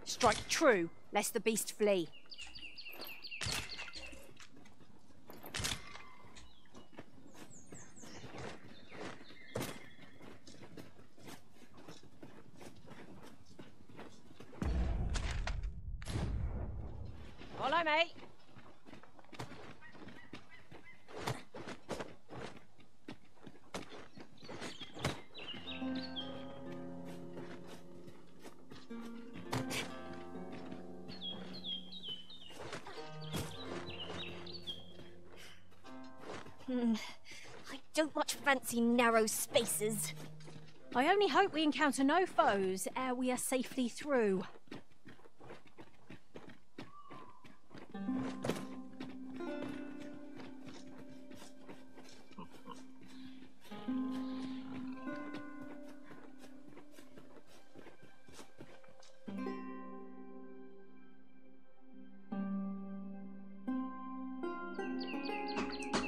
Strike true, lest the beast flee. Follow me. I don't much fancy narrow spaces. I only hope we encounter no foes ere we are safely through.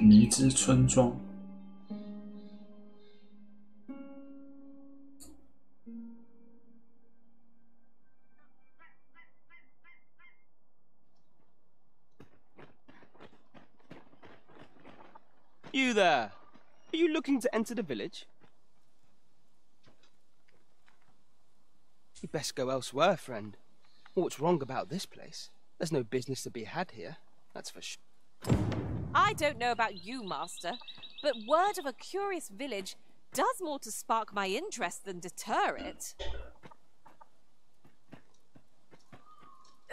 迷之村庄。You there! Are you looking to enter the village? You'd best go elsewhere, friend. What's wrong about this place? There's no business to be had here, that's for sure. I don't know about you, Master, but word of a curious village does more to spark my interest than deter it.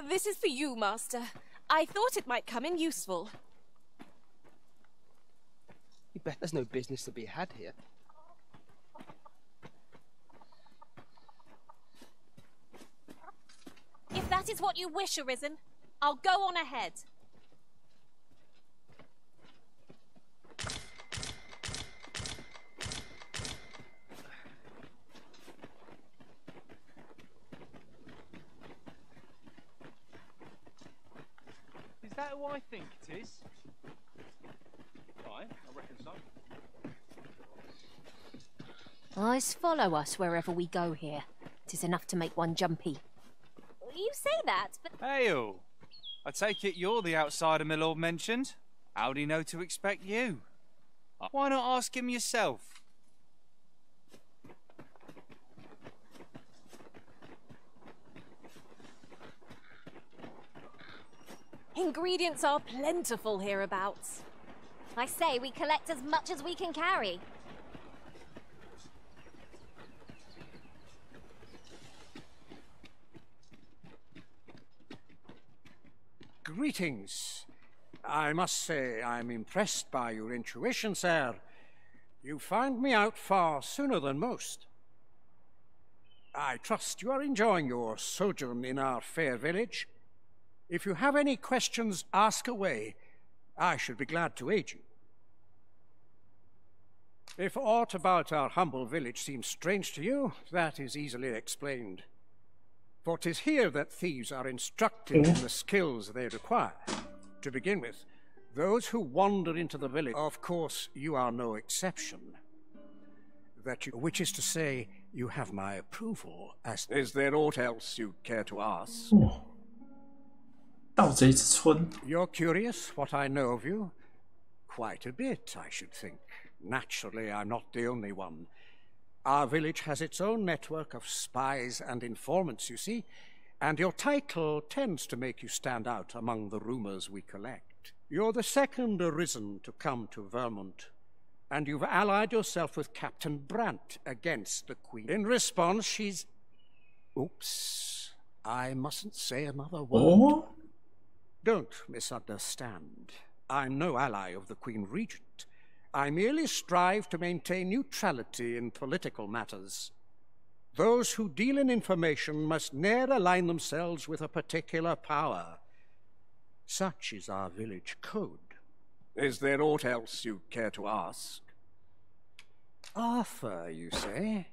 This is for you, Master. I thought it might come in useful. You bet there's no business to be had here. If that is what you wish, Arisen, I'll go on ahead. Is that who I think it is? Aye, I reckon so. Eyes follow us wherever we go here. 'Tis enough to make one jumpy. You say that, but... Hail! I take it you're the outsider my lord mentioned. How'd he know to expect you? Why not ask him yourself? Ingredients are plentiful hereabouts. I say we collect as much as we can carry. Greetings. I must say I'm impressed by your intuition, sir. You found me out far sooner than most. I trust you are enjoying your sojourn in our fair village. If you have any questions, ask away. I should be glad to aid you. If aught about our humble village seems strange to you, that is easily explained. For 'tis here that thieves are instructed in the skills they require. To begin with, those who wander into the village, of course, you are no exception. Which is to say, you have my approval. Is there aught else you'd care to ask? 盗贼之村。 You're curious what I know of you? Quite a bit, I should think. Naturally, I'm not the only one. Our village has its own network of spies and informants, you see, and your title tends to make you stand out among the rumors we collect. You're the second Arisen to come to Vermont, and you've allied yourself with Captain Brant against the Queen. In response, she's... Oops. I mustn't say another word. Oh? Don't misunderstand. I'm no ally of the Queen Regent, I merely strive to maintain neutrality in political matters. Those who deal in information must ne'er align themselves with a particular power. Such is our village code. Is there aught else you care to ask? Arthur, you say?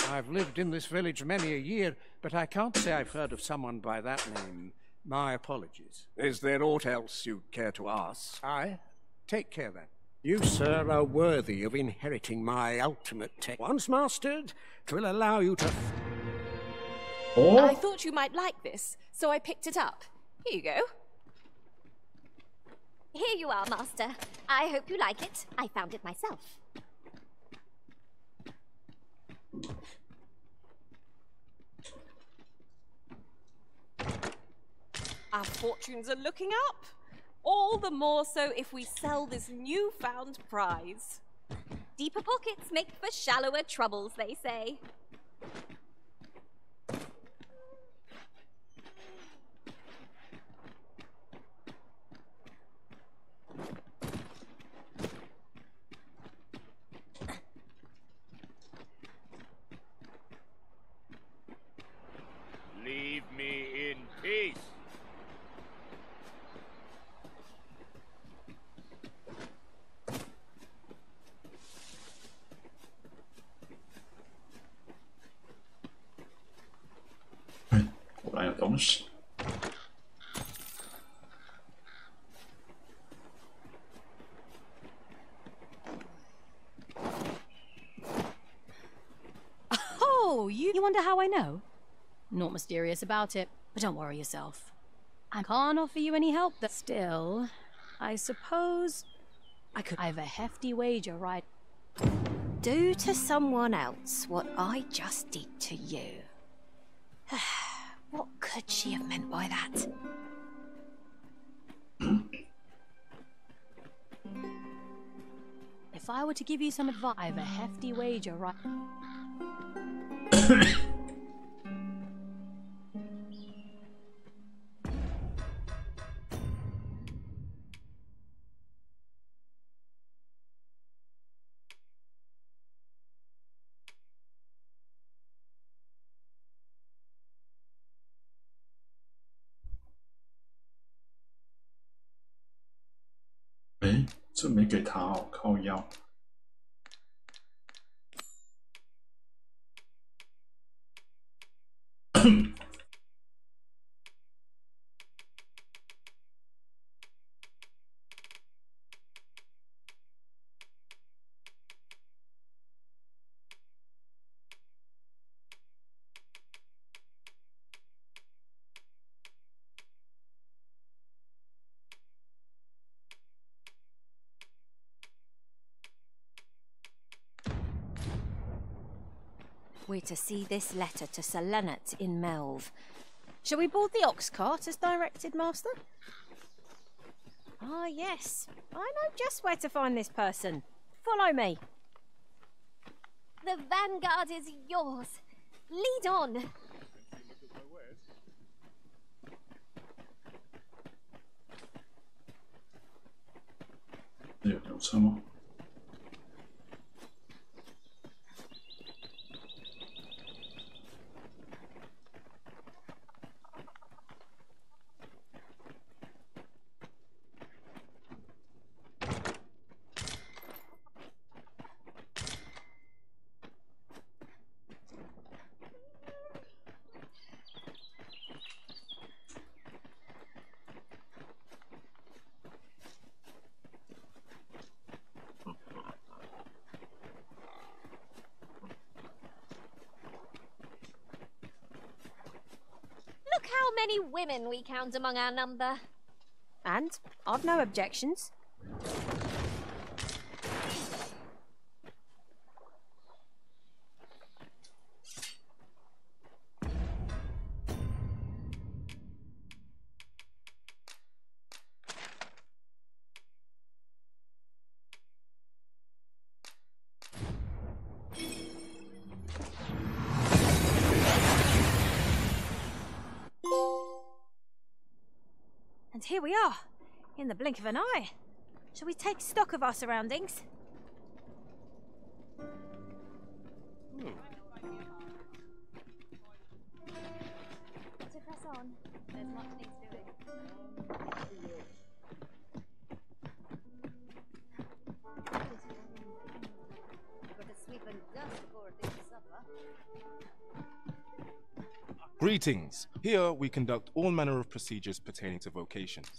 I've lived in this village many a year, but I can't say I've heard of someone by that name. My apologies. Is there aught else you care to ask? Aye. Take care, then. You, sir, are worthy of inheriting my ultimate tech. Once mastered, 'twill allow you to... Oh. I thought you might like this, so I picked it up. Here you go. Here you are, Master. I hope you like it. I found it myself. Our fortunes are looking up. All the more so if we sell this newfound prize. Deeper pockets make for shallower troubles, they say. Leave me in peace. Oh, you wonder how I know? Not mysterious about it, but don't worry yourself. I can't offer you any help. Still, I suppose I could have a hefty wager, right? Do to someone else what I just did to you. What could she have meant by that? If I were to give you some advice, I have a hefty wager, right?哎，这没给他哦，靠腰。We're to see this letter to Sir Leonard in Melve. Shall we board the ox cart as directed, Master? Ah, yes. I know just where to find this person. Follow me. The vanguard is yours. Lead on.有车吗？ Look how many women we count among our number. And I've no objections. And here we are, in the blink of an eye. Shall we take stock of our surroundings? To press on. There's much needs doing. Better sweep and dust before it thinks supper. Greetings. Here we conduct all manner of procedures pertaining to vocations.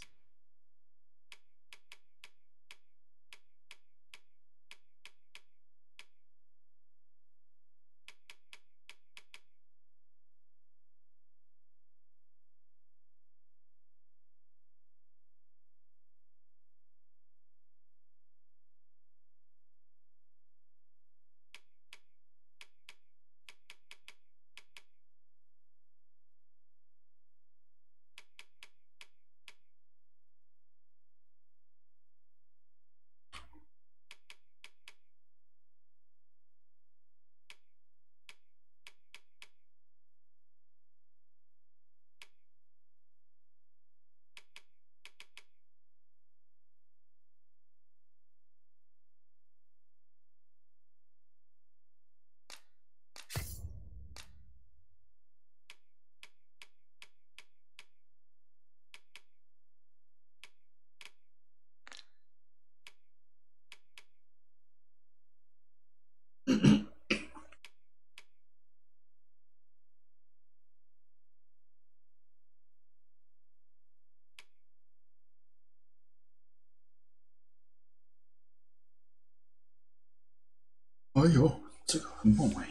哎呦，这个很猛哎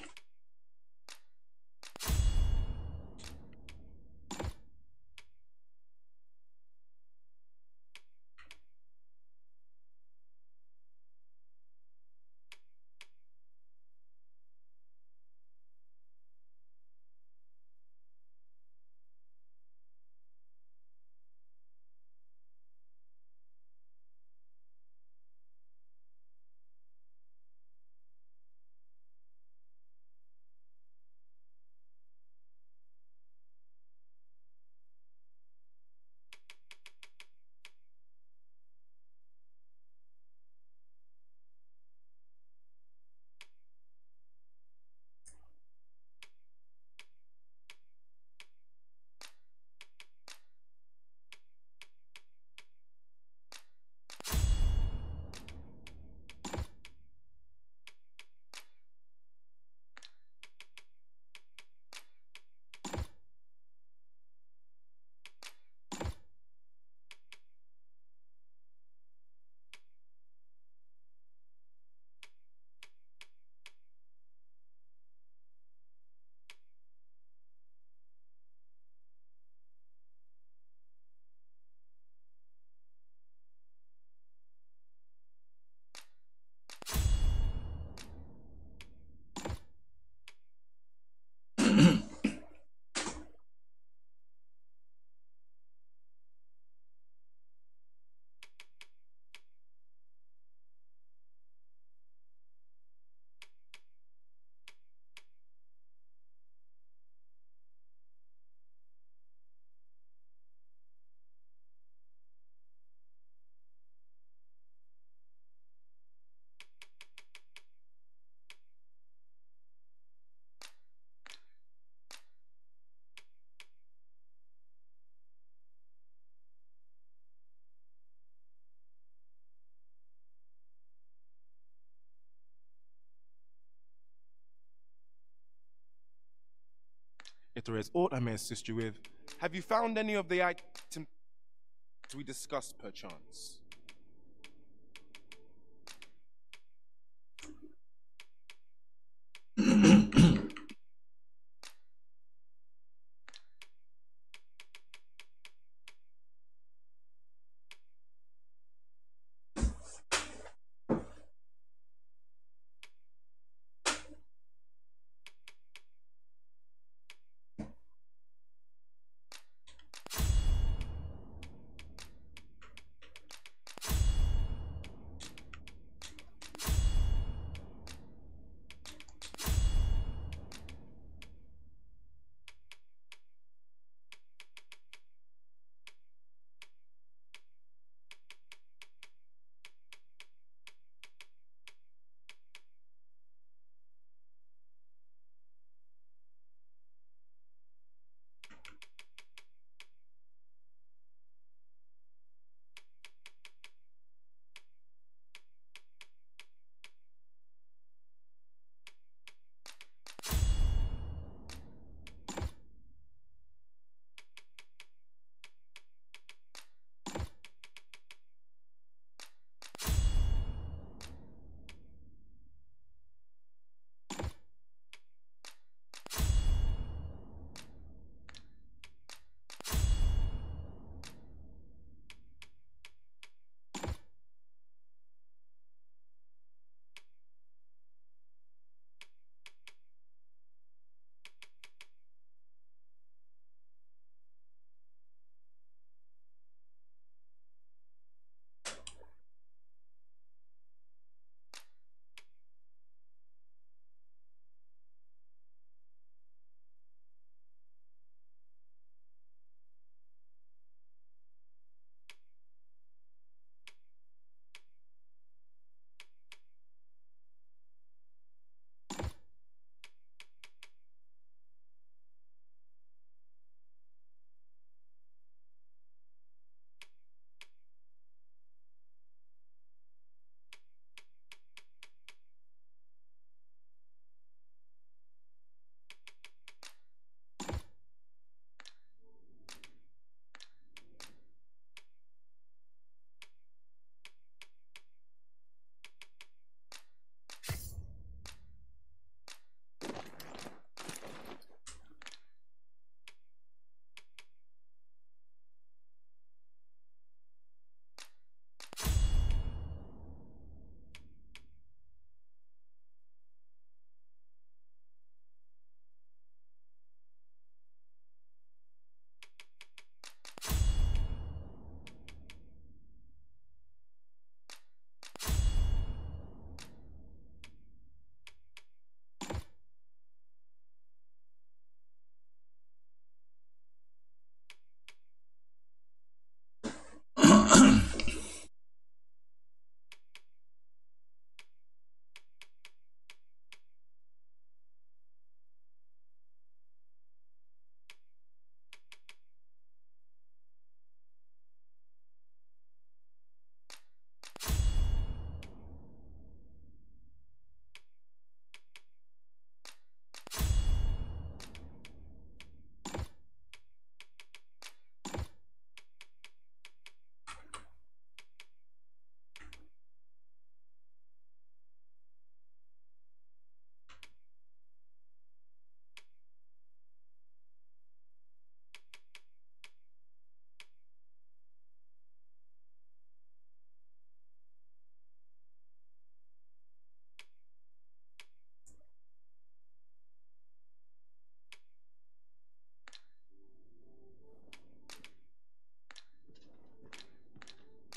！If there is aught I may assist you with, have you found any of the items we discussed, perchance?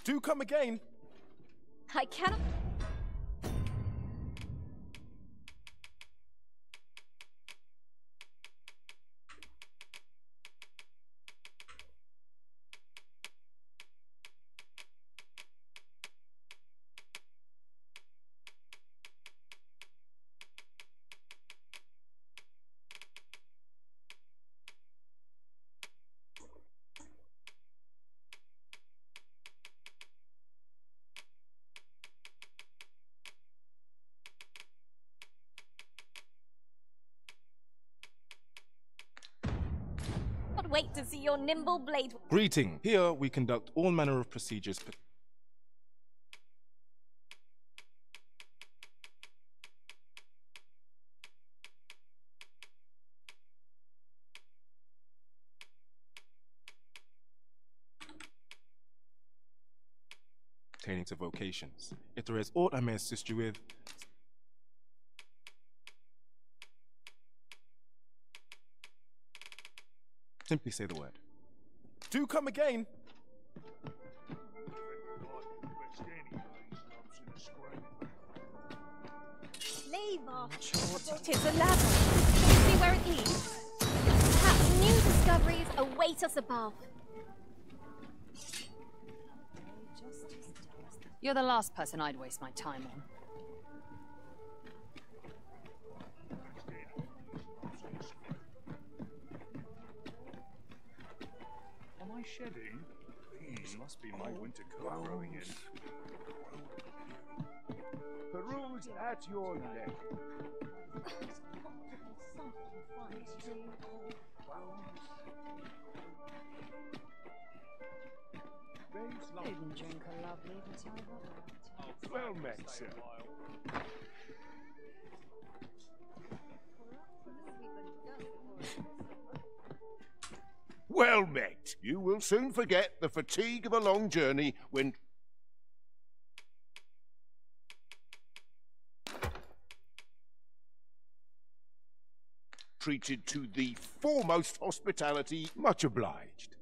Do come again. I cannot. Wait to see your nimble blade. Greeting. Here we conduct all manner of procedures pertaining to vocations. If there is aught I may assist you with, simply say the word. Do come again. Leave off. Tis a ladder. Can you see where it leads? Perhaps new discoveries await us above. You're the last person I'd waste my time on. Am I shedding? These must be my winter coat growing in. Peruse at your left. Didn't drink a lovely but Well met, sir. Well met. You will soon forget the fatigue of a long journey when... treated to the foremost hospitality. Much obliged.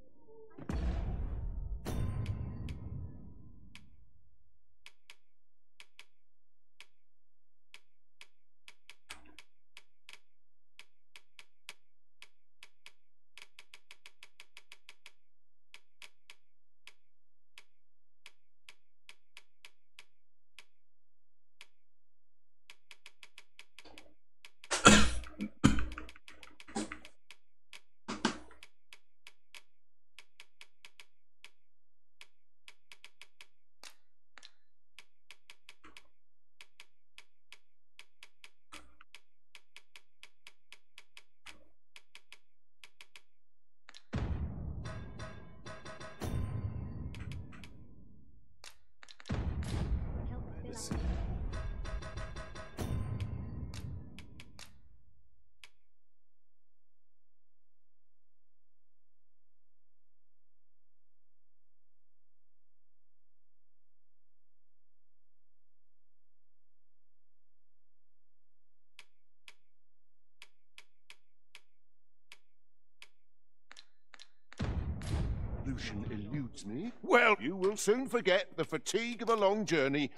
Lucian eludes me. Well, you will soon forget the fatigue of a long journey.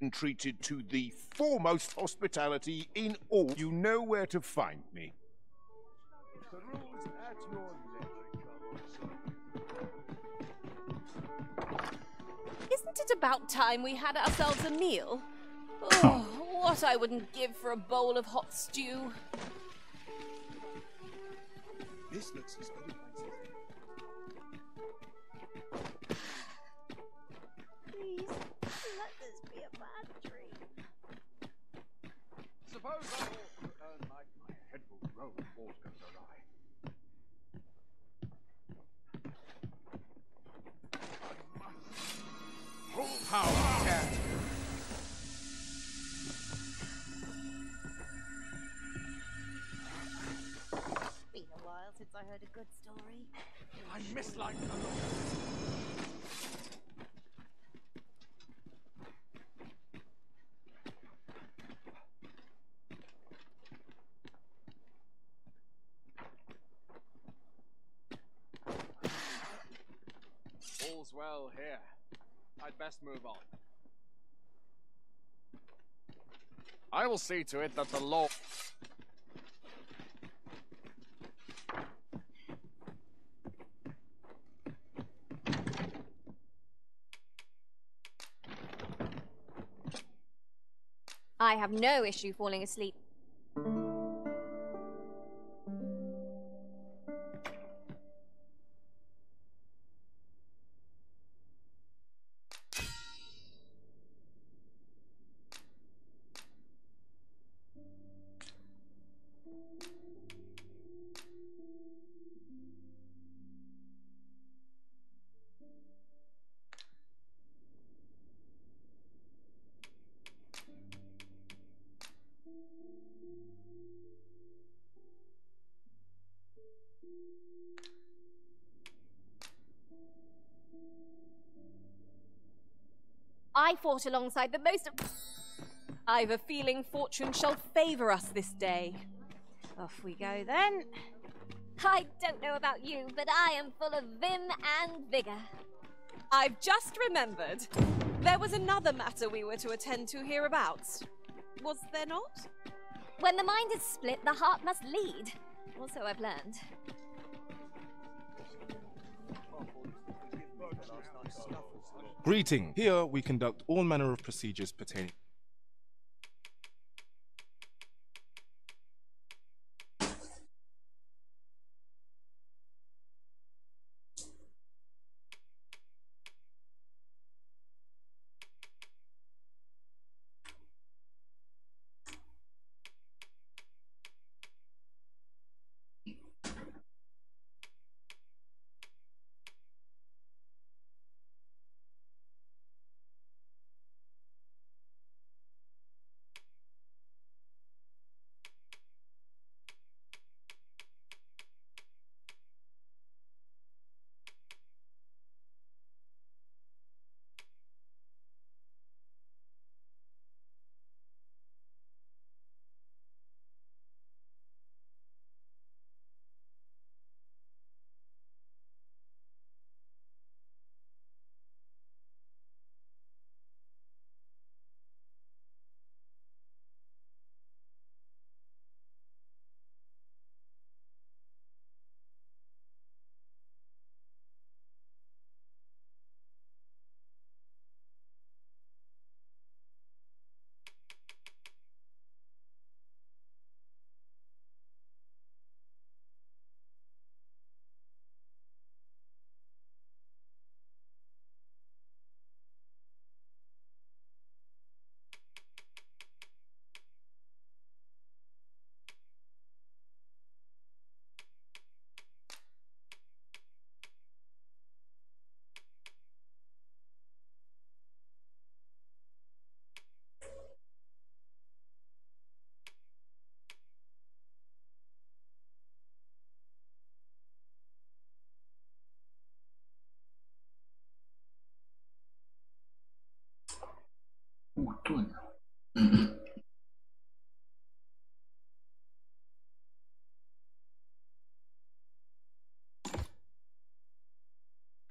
and treated to the foremost hospitality in all. You know where to find me. The rules at your Isn't it about time we had ourselves a meal? Oh, what I wouldn't give for a bowl of hot stew. This looks as good. Please, let this be a bad dream. Suppose I ought to earn my head will roll if all goes awry. Full power, cat! Been a while since I heard a good story. I mislike the Lord. All's well here. I'd best move on. I will see to it that the law... I have no issue falling asleep. I fought alongside the most... I've a feeling fortune shall favor us this day. Off we go then. I don't know about you, but I am full of vim and vigor. I've just remembered. There was another matter we were to attend to hereabouts. Was there not? When the mind is split, the heart must lead. Also, I've learned. Greeting. Here we conduct all manner of procedures pertaining.护盾。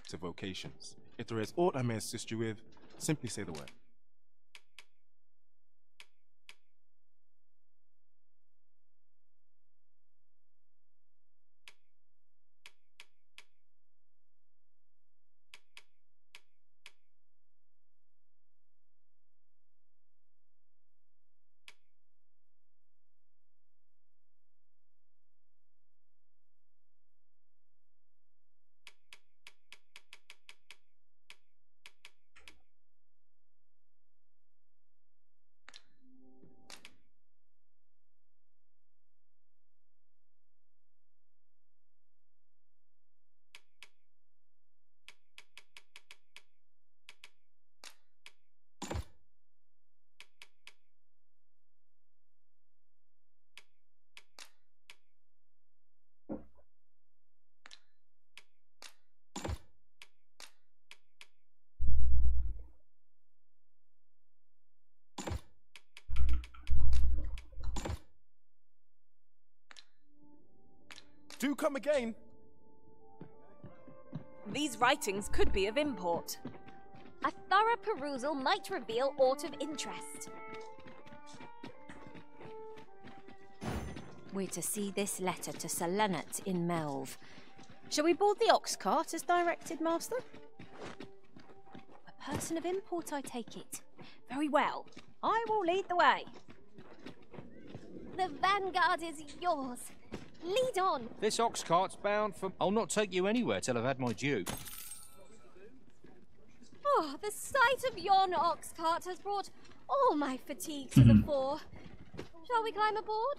To vocations. If there is aught I may assist you with, simply say the word. Do come again. These writings could be of import. A thorough perusal might reveal aught of interest. We're to see this letter to Sir Leonard in Melve. Shall we board the ox cart as directed, Master? A person of import, I take it. Very well. I will lead the way. The vanguard is yours. Lead on. This ox cart's bound for... I'll not take you anywhere till I've had my due. Oh, the sight of yon ox cart has brought all my fatigue to the fore. Shall we climb aboard?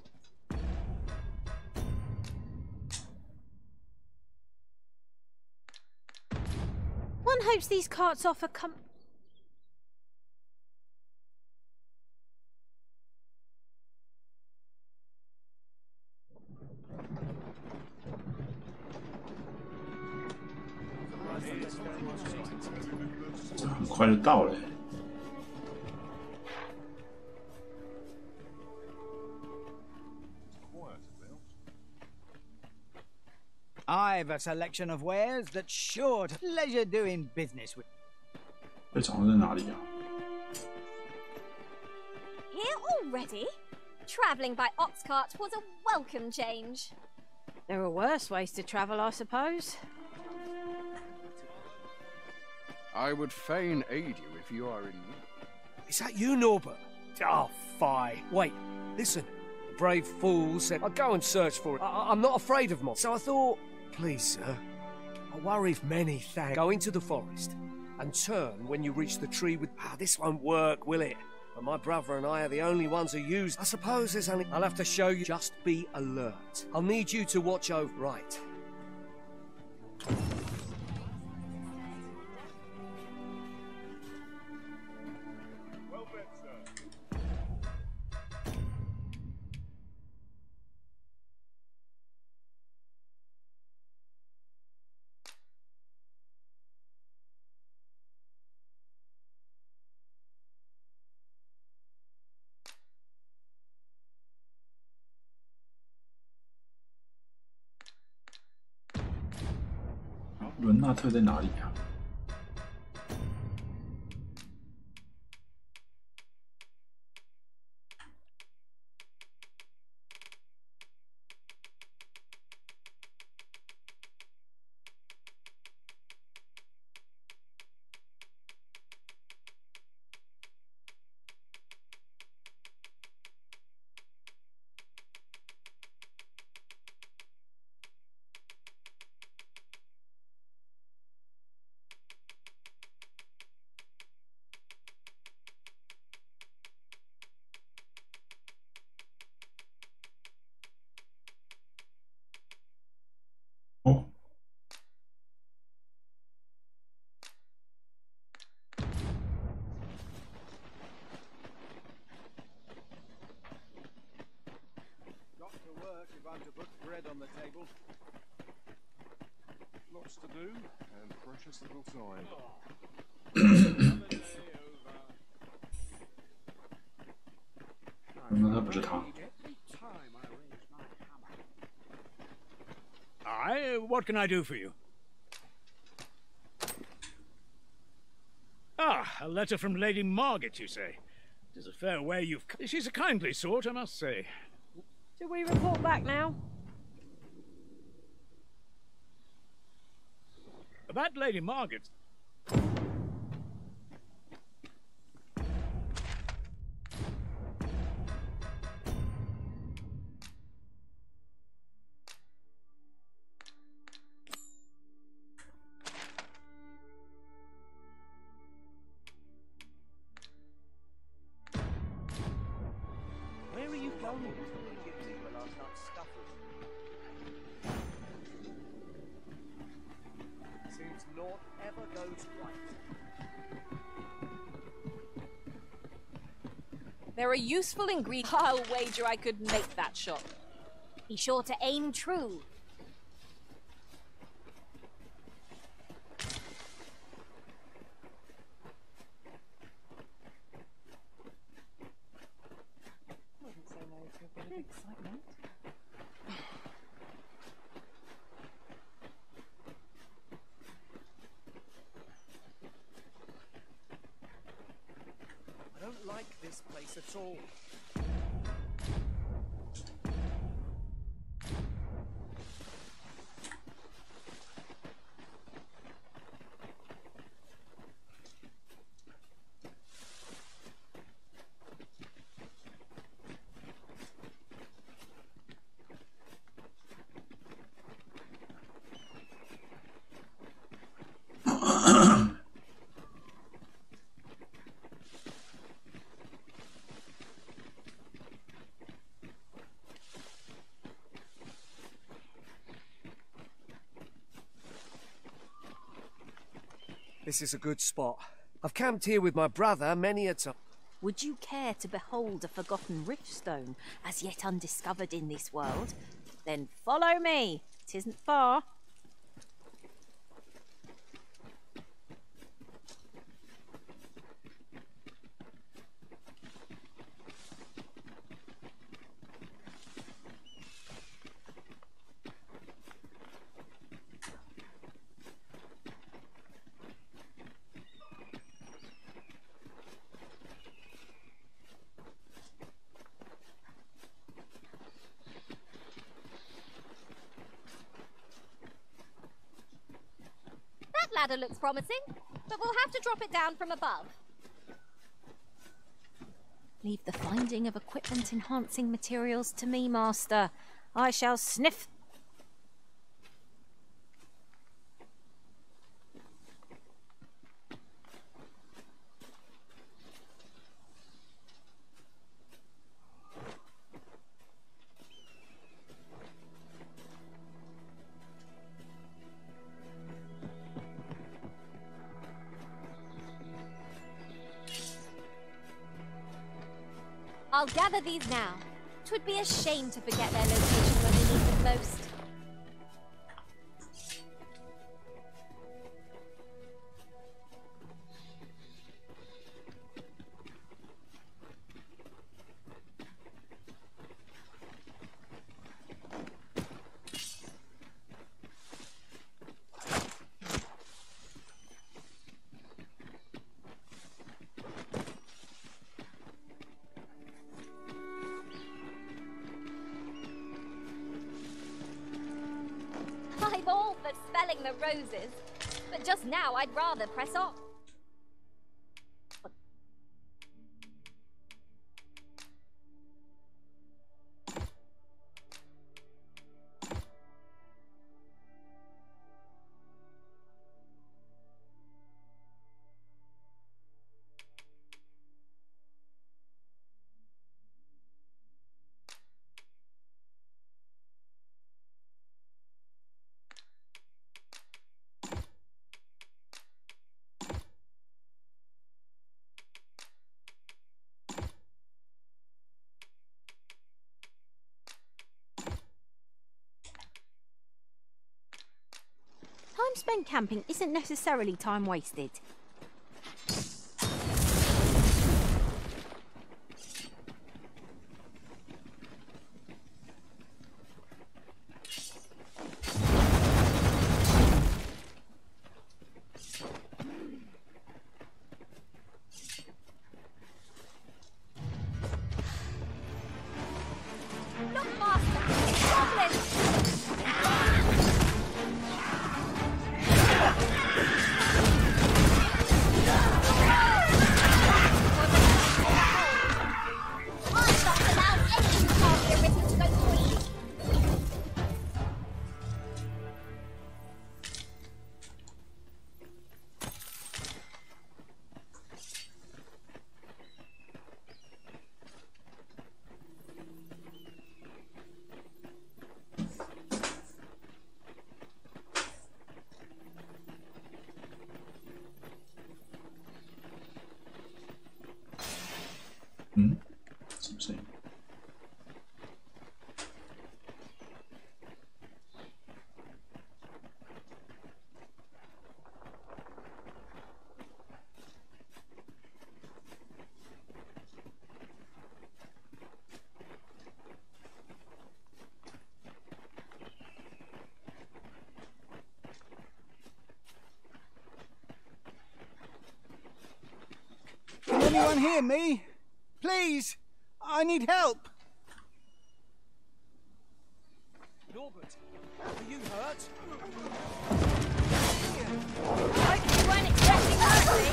One hopes these carts offer很快就到了。I've a selection of wares that's sure to pleasure doing business with. 被藏在哪里啊？ Here already? Travelling by ox cart was a welcome change. There are worse ways to travel, I suppose. I would fain aid you if you are in need. Is that you, Norbert? Oh, fie. Wait, listen. The brave fool said I'd go and search for it. I'm not afraid of mob. So I thought, please, sir, I worry if many thank. Go into the forest and turn when you reach the tree with... this won't work, will it? But my brother and I are the only ones who use... I suppose there's only... I'll have to show you. Just be alert. I'll need you to watch over... Right.伦纳特在哪里啊？哦，Got to work if I'm to put bread on the table. Lots to do and precious little time. 伦纳特不是他。 What can I do for you? Ah, a letter from Lady Margaret, you say? It is a fair way you've... She's a kindly sort, I must say. Do we report back now? About Lady Margaret... Where are you going? Seems naught ever goes right. There are useful ingredients. I'll wager I could make that shot. Be sure to aim true. This is a good spot. I've camped here with my brother many a time. Would you care to behold a forgotten riftstone as yet undiscovered in this world? Then follow me. It isn't far. Ladder looks promising, but we'll have to drop it down from above. Leave the finding of equipment-enhancing materials to me, Master. I shall sniff... I'll gather these now. 'Twould be a shame to forget their location when we need them most. I'm all for smelling the roses, but just now I'd rather press on. Time spent camping isn't necessarily time wasted. Look, Master! Goblins! Can anyone hear me? Please! I need help! Norbert, are you hurt? You weren't expecting mercy.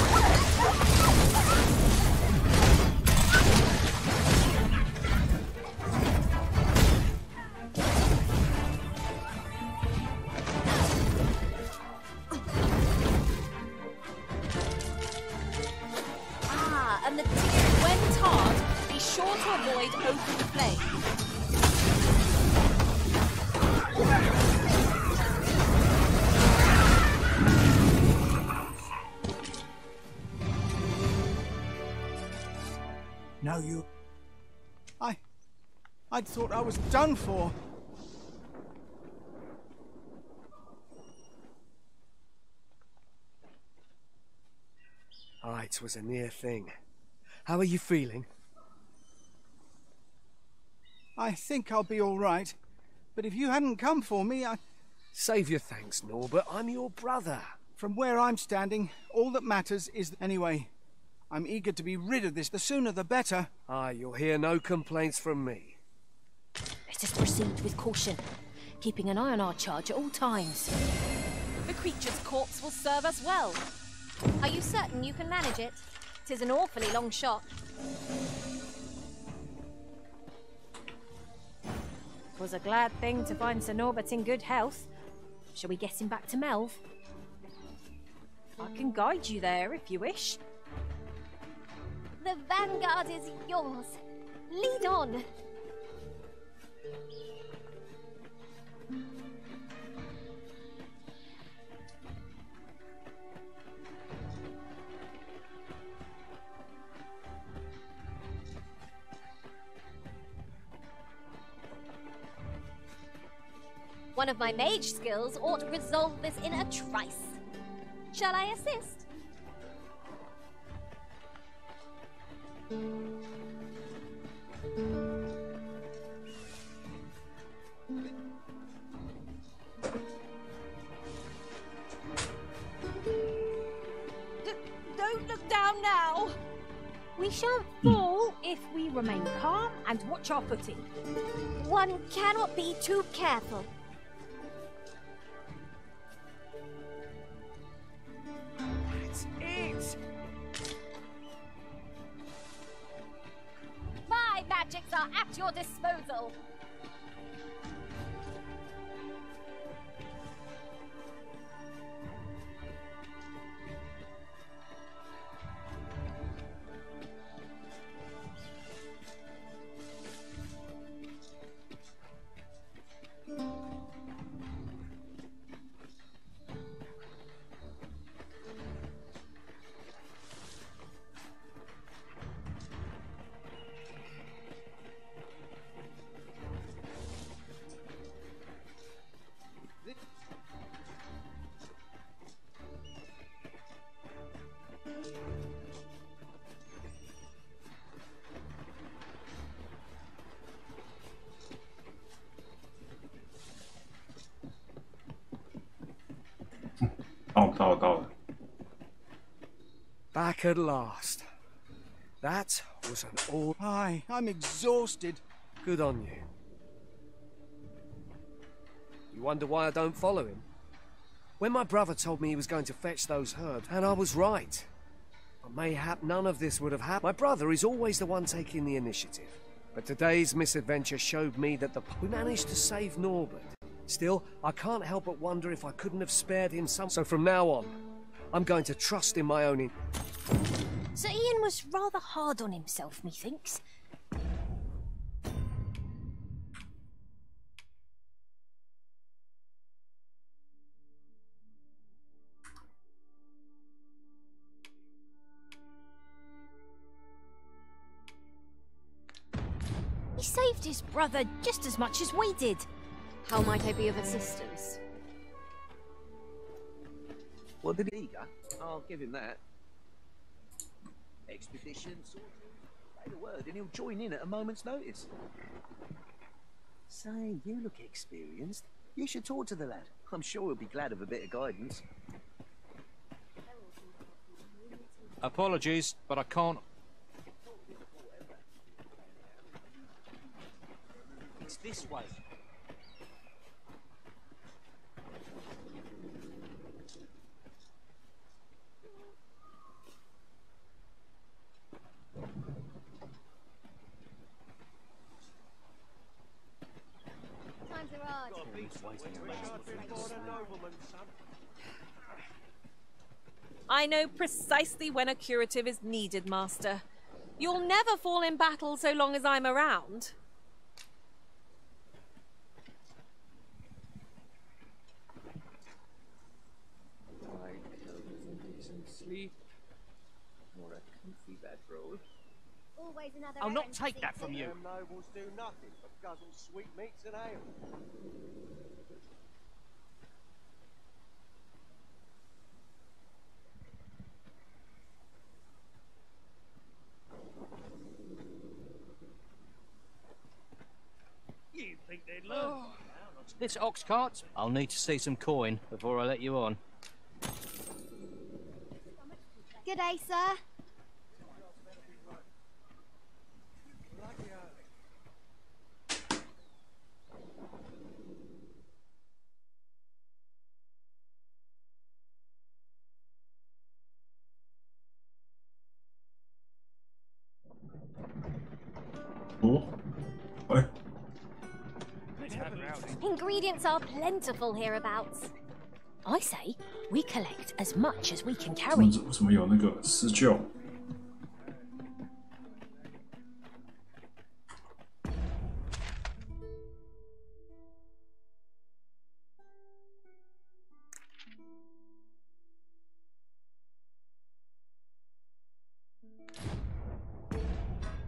A material when tarred, be sure to avoid open flame. know you. I'd thought I was done for. Ah, it was a near thing. How are you feeling? I think I'll be all right. But if you hadn't come for me, Save your thanks, Norbert. I'm your brother. From where I'm standing, all that matters is... Anyway, I'm eager to be rid of this. The sooner the better. Ah, you'll hear no complaints from me. Let us proceed with caution, keeping an eye on our charge at all times. The creature's corpse will serve us well. Are you certain you can manage it? 'Tis an awfully long shot. Was a glad thing to find Sir Norbert in good health. Shall we get him back to Melv? I can guide you there if you wish. The vanguard is yours. Lead on. One of my mage skills ought to resolve this in a trice. Shall I assist? Don't look down now! We shan't fall if we remain calm and watch our footing. One cannot be too careful. That's it! My magics are at your disposal.到了。 Back at last. That was an all... I'm exhausted. Good on you. You wonder why I don't follow him? When my brother told me he was going to fetch those herbs, and I was right. But mayhap none of this would have happened. My brother is always the one taking the initiative. But today's misadventure showed me that we managed to save Norbert. Still, I can't help but wonder if I couldn't have spared him some... So from now on, I'm going to trust in my own... Sir Ian was rather hard on himself, methinks. He saved his brother just as much as we did. How might I be of assistance? What did he go? I'll give him that. Expedition, sort of. Say the word and he'll join in at a moment's notice. Say, you look experienced. You should talk to the lad. I'm sure he'll be glad of a bit of guidance. Apologies, but I can't... It's this way. Times are hard. I know precisely when a curative is needed, Master. You'll never fall in battle so long as I'm around. Decent sleep, or a comfy bedroll. Oh, I'll not take that from you. Them nobles do nothing but guzzle sweetmeats and ale. You think they'd learn? This ox cart? I'll need to see some coin before I let you on. Good day, sir. Ingredients are plentiful hereabouts. I say we collect as much as we can carry. 为什么有那个施救？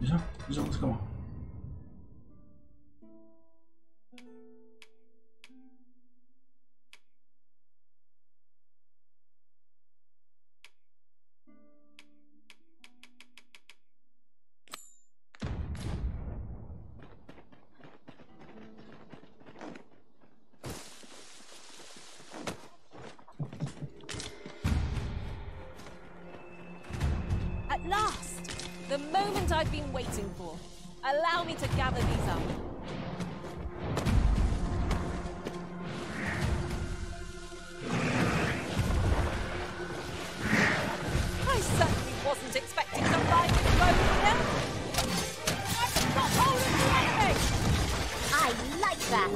等一下，你想这干嘛？At last! The moment I've been waiting for. Allow me to gather these up. I certainly wasn't expecting to find the road here. I've got hold of anything! I like that.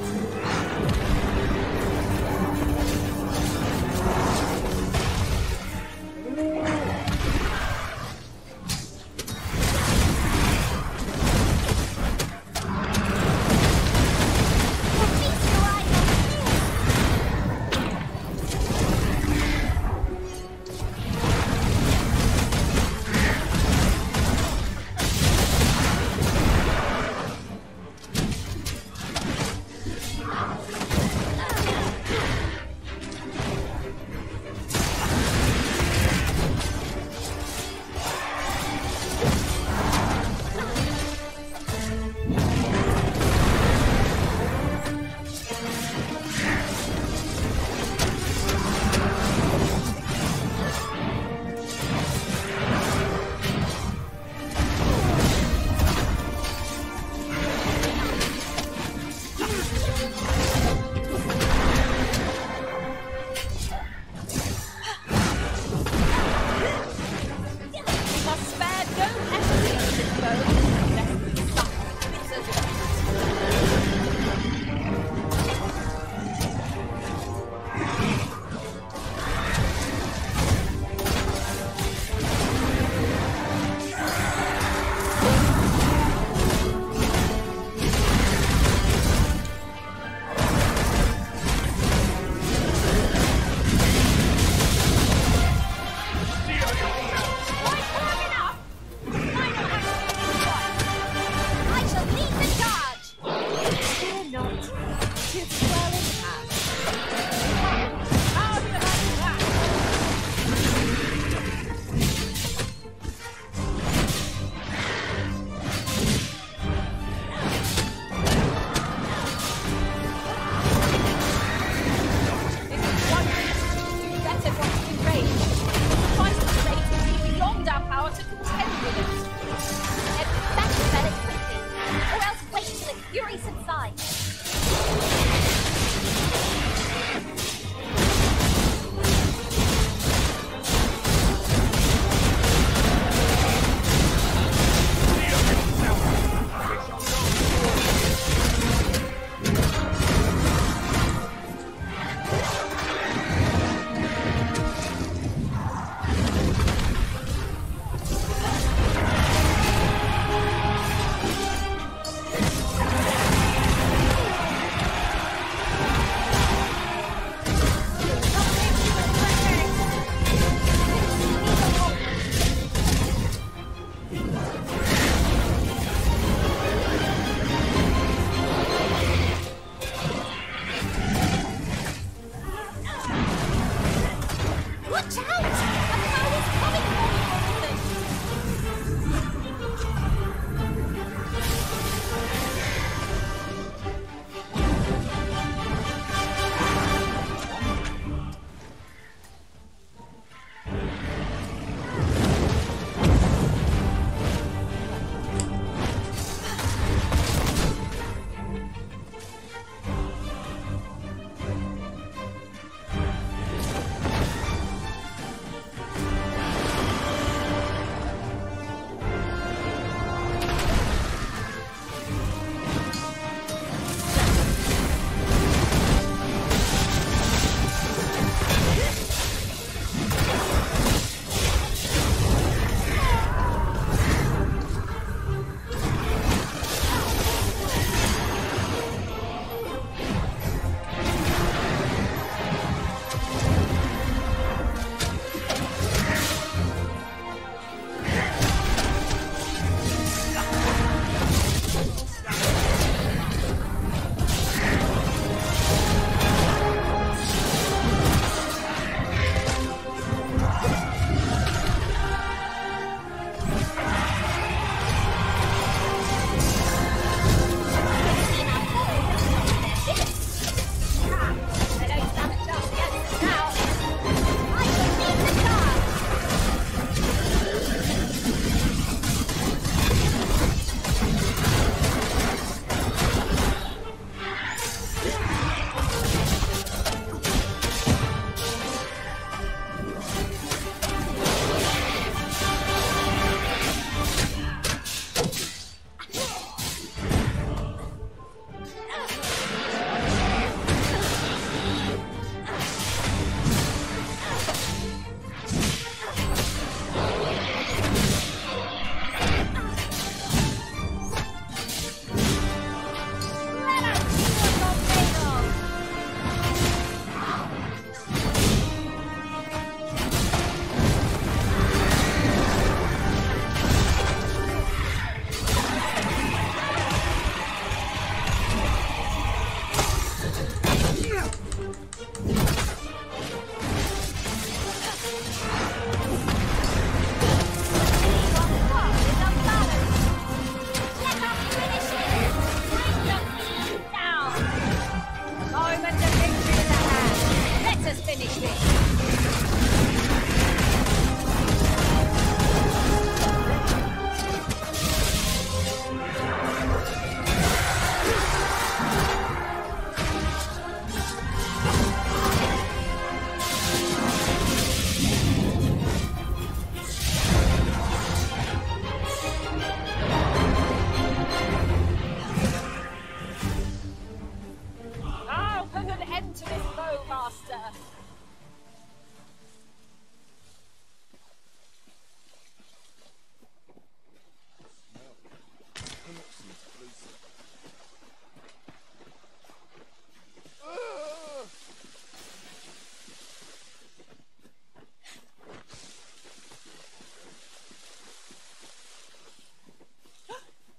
Listen to this bowmaster.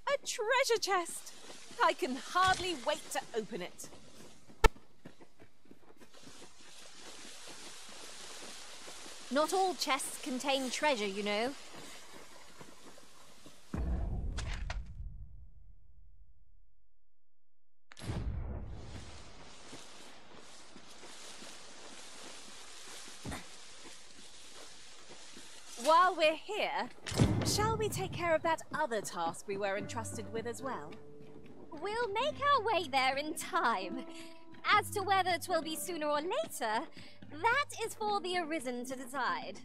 A treasure chest! I can hardly wait to open it. Not all chests contain treasure, you know. While we're here, shall we take care of that other task we were entrusted with as well? We'll make our way there in time. As to whether 'twill be sooner or later, that is for the Arisen to decide.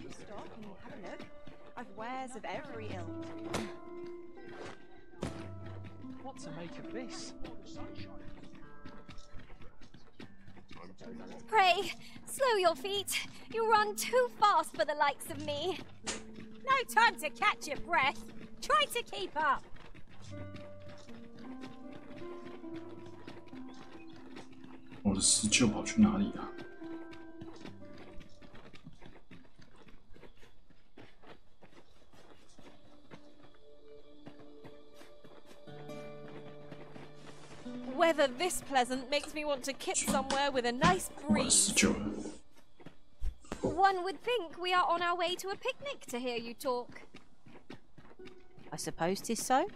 Stop and have a look. I've wares of every ilk. What to make of this? Pray, slow your feet. You run too fast for the likes of me. No time to catch your breath. Try to keep up. 我的施救跑去哪里啊？ Weather this pleasant makes me want to kip somewhere with a nice breeze. One would think we are on our way to a picnic to hear you talk. I suppose 'tis so.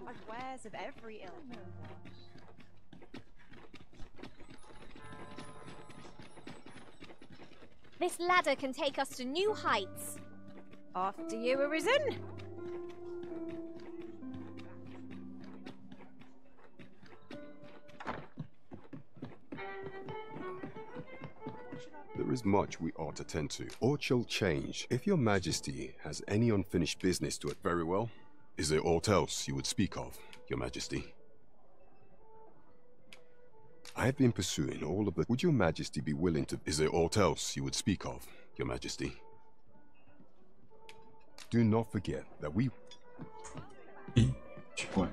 I've wares of every ilk. This ladder can take us to new heights. After you, Arisen. There is much we ought to tend to, or shall change. If your majesty has any unfinished business to it, very well. Is there aught else you would speak of, your majesty? I have been pursuing all of the... Would your majesty be willing to... Is there aught else you would speak of, your majesty? Do not forget that we... 奇怪。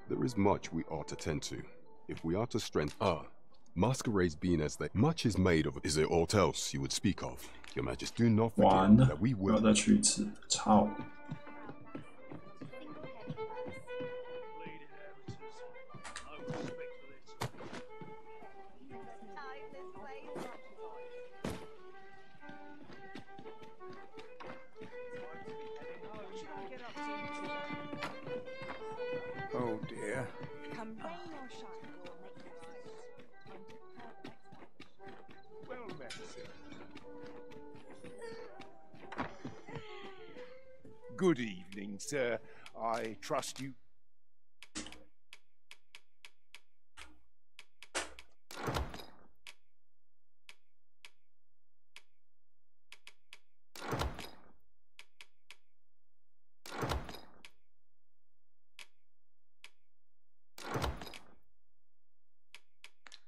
There is much we ought to tend to. If we are to strengthen... masquerades being as they... Much is made of... Is there aught else you would speak of, your majesty? Do not forget that we will... 再去一次，操！ Oh dear. Come rain or shine, we'll make the best. Well met, sir. Good evening, sir. I trust you.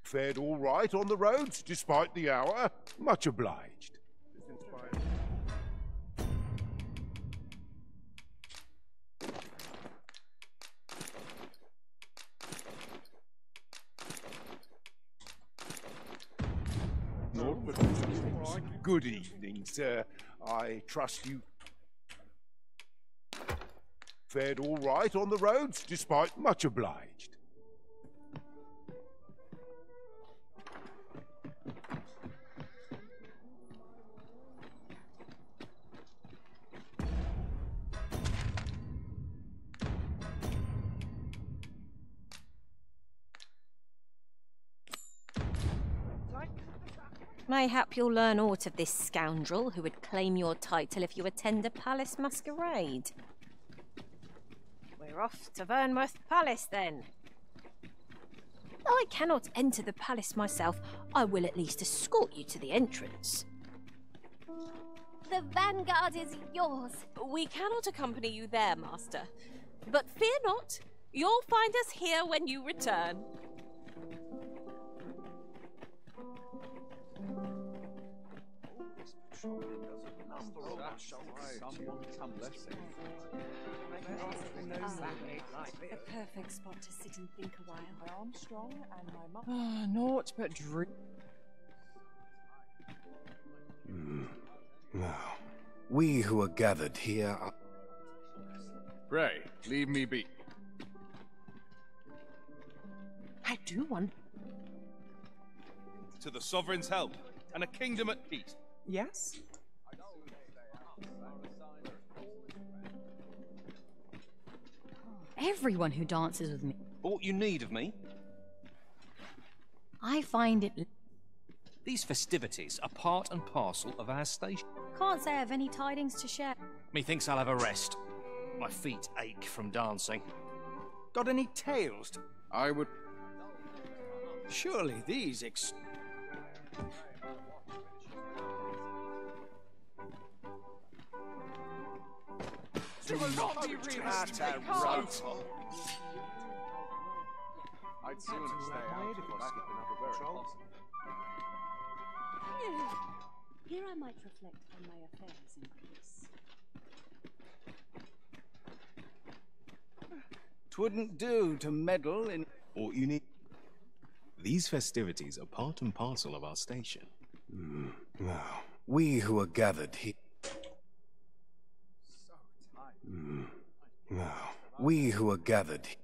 Fared all right on the roads, despite the hour. Much obliged. Good evening, sir. I trust you. Fared all right on the roads, despite much obliged. Mayhap you'll learn aught of this scoundrel who would claim your title if you attend a palace masquerade. We're off to Vernworth Palace, then. Though I cannot enter the palace myself, I will at least escort you to the entrance. The vanguard is yours. We cannot accompany you there, Master. But fear not, you'll find us here when you return. A perfect spot to sit and think a while. My arm's strong and my mother. Ah, naught but dream. Now, we who are gathered here are... Pray, leave me be. I do want... To the Sovereign's help, and a kingdom at peace. Yes? Everyone who dances with me. Aught you need of me? I find it... These festivities are part and parcel of our station. Can't say I have any tidings to share. Methinks I'll have a rest. My feet ache from dancing. Got any tales? I would... Surely these Do not be rude. I'd sooner stay out if I skip another barrel. Here I might reflect on my affairs in Greece. 'Twouldn't do to meddle in... Or you need... These festivities are part and parcel of our station. Now, we who are gathered here... Now, we who are gathered here...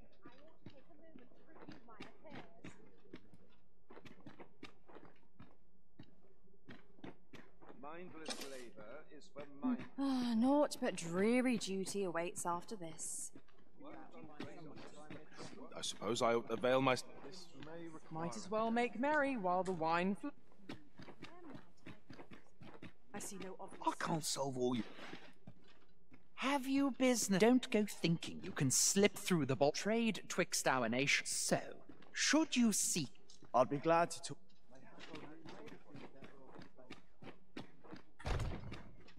Mindless labor is for mind... Naught but dreary duty awaits after this. I suppose I avail my... Might as well make merry while the wine flows. I see no obvious... I can't solve all you... Have you business? Don't go thinking you can slip through the trade twixt our nations. So, should you seek... I'd be glad to talk...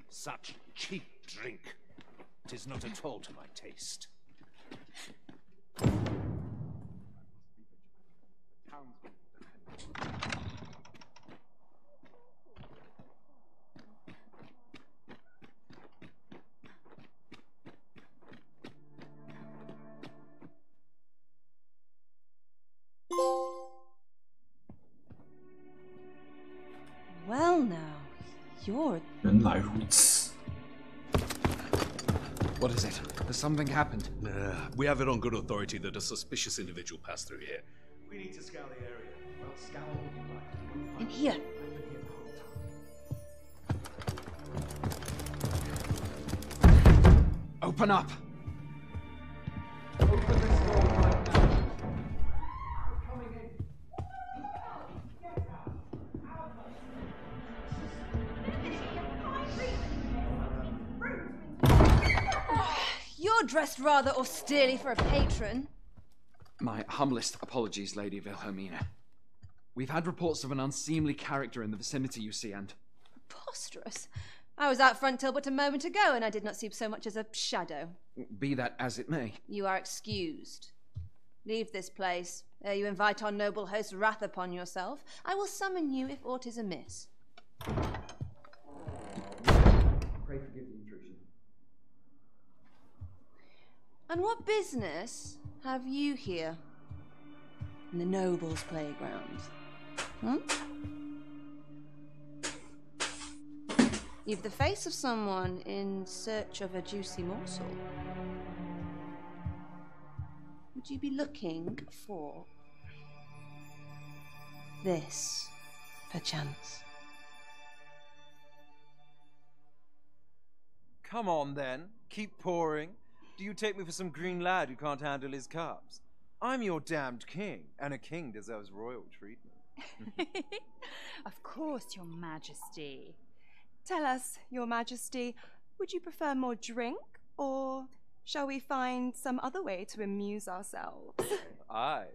Such cheap drink. 'Tis not at all to my taste. Well now, you're... 原来如此。 What is it? Has something happened? We have it on good authority that a suspicious individual passed through here. We need to scour the area. Well, scour what you like. In here. Open up! You're dressed rather austerely for a patron. My humblest apologies, Lady Wilhelmina. We've had reports of an unseemly character in the vicinity, you see, and... Preposterous. I was out front till but a moment ago, and I did not see so much as a shadow. Be that as it may. You are excused. Leave this place, ere you invite our noble host's wrath upon yourself. I will summon you if aught is amiss. Pray forgive the intrusion. And what business have you here? In the nobles' playground? You've the face of someone in search of a juicy morsel. Would you be looking for this, perchance? Come on, then. Keep pouring. Do you take me for some green lad who can't handle his cups? I'm your damned king, and a king deserves royal treatment. Of course, Your Majesty. Tell us, Your Majesty, would you prefer more drink, or shall we find some other way to amuse ourselves? Aye.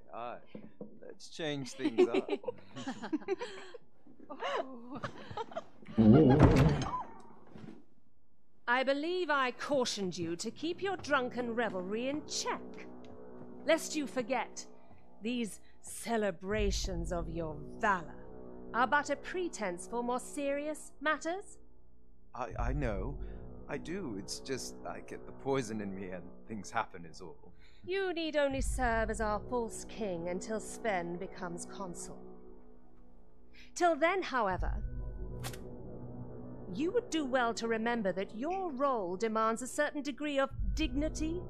Let's change things up. I believe I cautioned you to keep your drunken revelry in check, lest you forget these celebrations of your valor are but a pretense for more serious matters. I know. I do. It's just I get the poison in me and things happen is all. You need only serve as our false king until Sven becomes consul. Till then, however, you would do well to remember that your role demands a certain degree of dignity.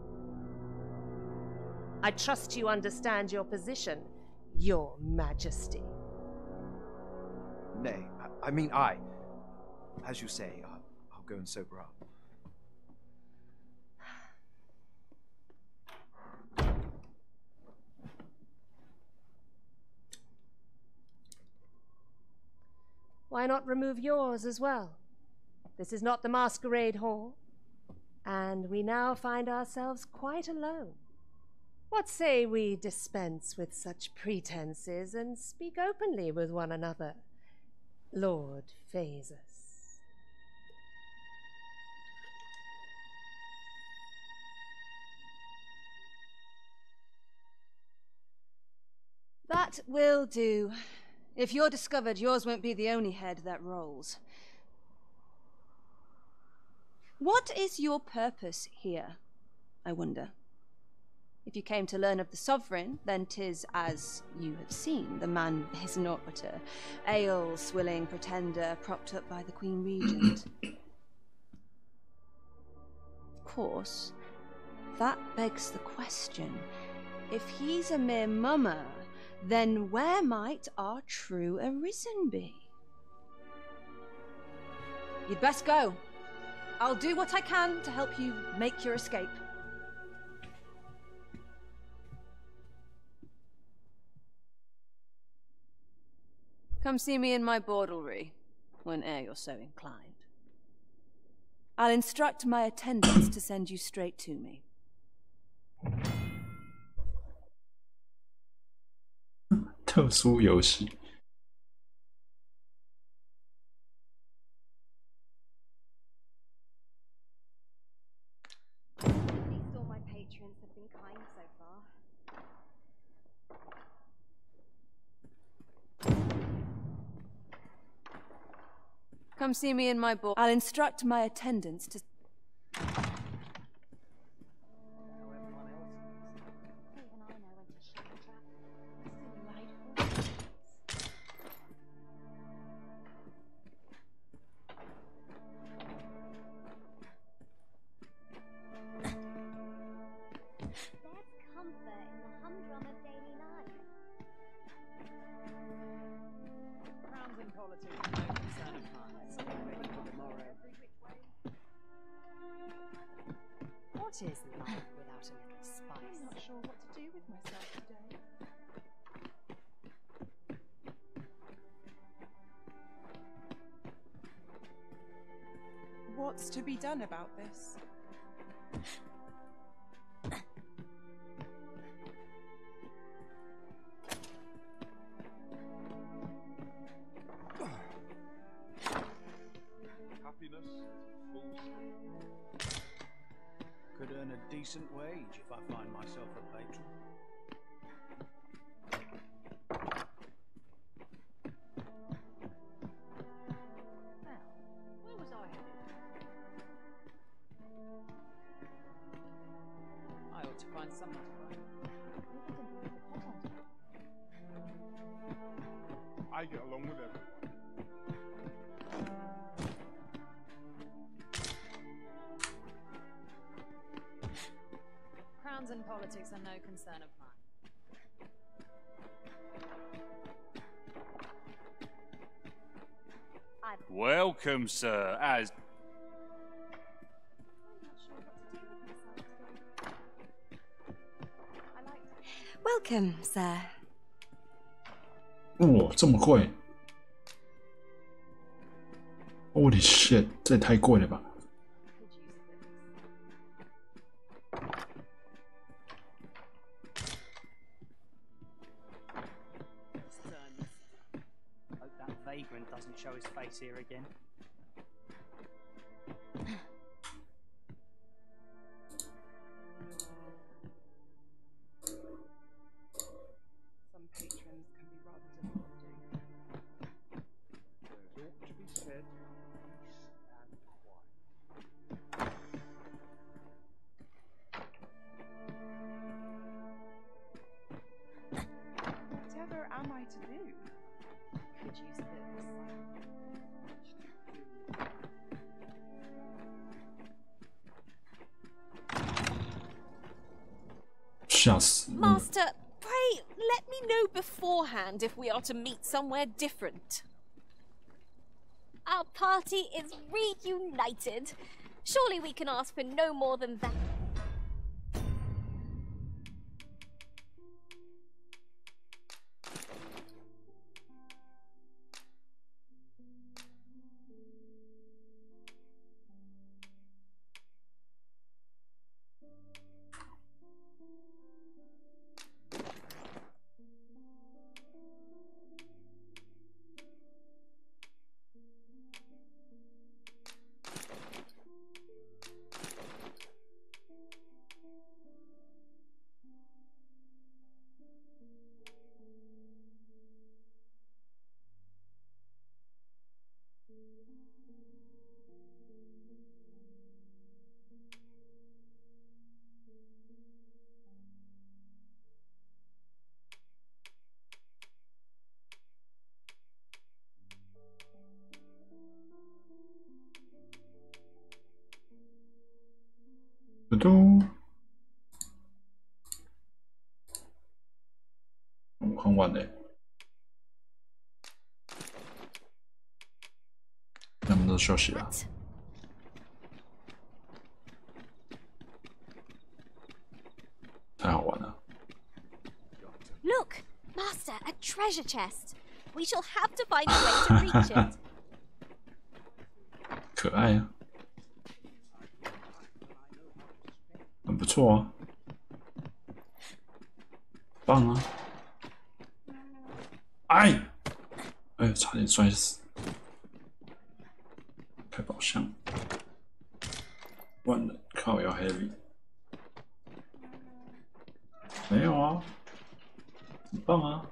I trust you understand your position, Your Majesty. Nay, I mean I. As you say, I'll go and sober up. Why not remove yours as well? This is not the masquerade hall, and we now find ourselves quite alone. What say we dispense with such pretenses and speak openly with one another, Lord Phaesus? That will do. If you're discovered, yours won't be the only head that rolls. What is your purpose here, I wonder? If you came to learn of the Sovereign, then 'tis as you have seen. The man is naught but a ale-swilling pretender propped up by the Queen Regent. Of course, that begs the question. If he's a mere mummer, then where might our true Arisen be? You'd best go. I'll do what I can to help you make your escape. Come see me in my bordlery, whene'er you're so inclined. I'll instruct my attendants to send you straight to me.特殊游戏。At least all my patrons have been kind so far. Come see me in my bordlery. I'll instruct my attendants to... What is life without a little spice? I'm not sure what to do with myself today. What's to be done about this? Happiness is full swing. Could earn a decent wage if I find myself a patron. Well, where was I headed? I ought to find someone to write. I get along with everyone. Crowns and politics are no concern of mine. Welcome, sir. As Welcome, sir. 哇，这么贵 ！Holy shit， 这也太贵了吧！Vagrant doesn't show his face here again. Some patrons can be rather demanding. There's ought to be said peace and quiet. Whatever am I to do? Could use this. Master, pray let me know beforehand if we are to meet somewhere different. Our party is reunited. Surely we can ask for no more than that.很晚嘞，那我们都休息了。太好玩了。 Look, Master, a treasure chest. We shall have to find a way to reach it. 可爱啊，很不错啊，棒啊！哎，哎，差点摔死！开宝箱，完了，靠，要 heavy。没有啊，很棒啊！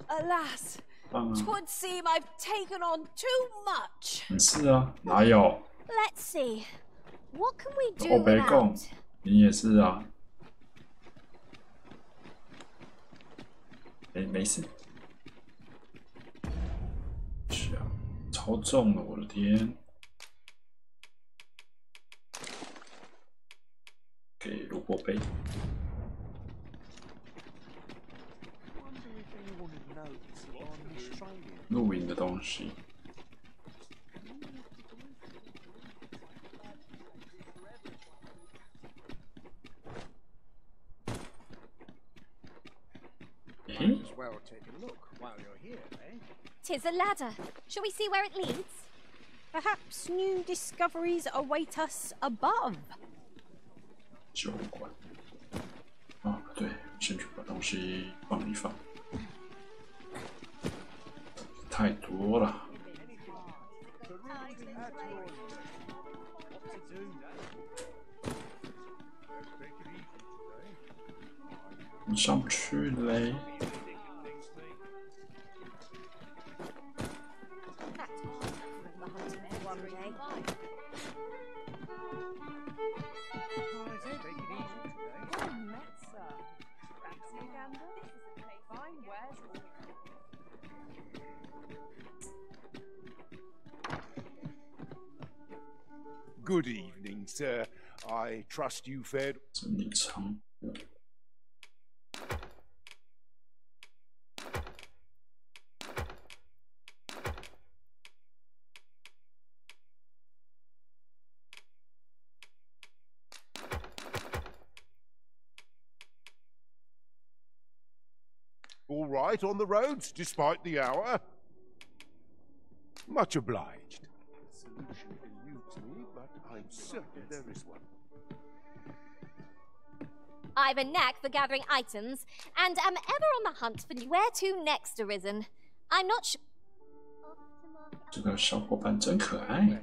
Alas, 棒啊！ 'twould seem I've taken on too much. 你是啊，哪有？ Let's see. What can we do 我别讲， without? 你也是啊。哎，没事。是啊，超重了，我的天！给萝卜杯。 露营的东西。Might as well take a look while you're here, eh? 'Tis a ladder. Shall we see where it leads? Perhaps new discoveries await us above. 酒馆。啊，对，先去把东西放一放。太多了。你上不去嘞。 Good evening, sir. I trust you fared. 整理仓库。All right on the roads, despite the hour. Much obliged. The solution eludes me, but I'm certain there is one. I've a knack for gathering items, and am ever on the hunt for where to next, Arisen. I'm not sure. 这个小伙伴真可爱。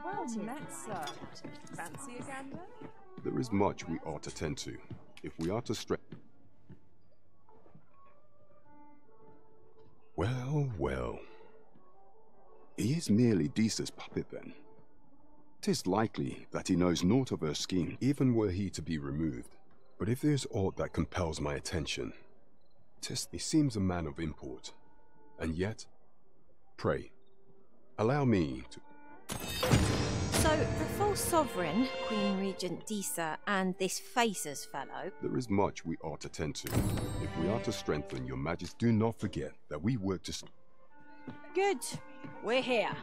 Well met, sir. Fancy a gander? There is much we ought to tend to, if we are to Well, well. He is merely Disa's puppet, then. 'Tis likely that he knows naught of her scheme, even were he to be removed. But if there's aught that compels my attention, 'tis he seems a man of import. And yet, pray, allow me to... So, the false sovereign, Queen Regent Disa, and this Faces fellow... There is much we ought to tend to. If we are to strengthen your majesty, do not forget that we work to... Good. We're here.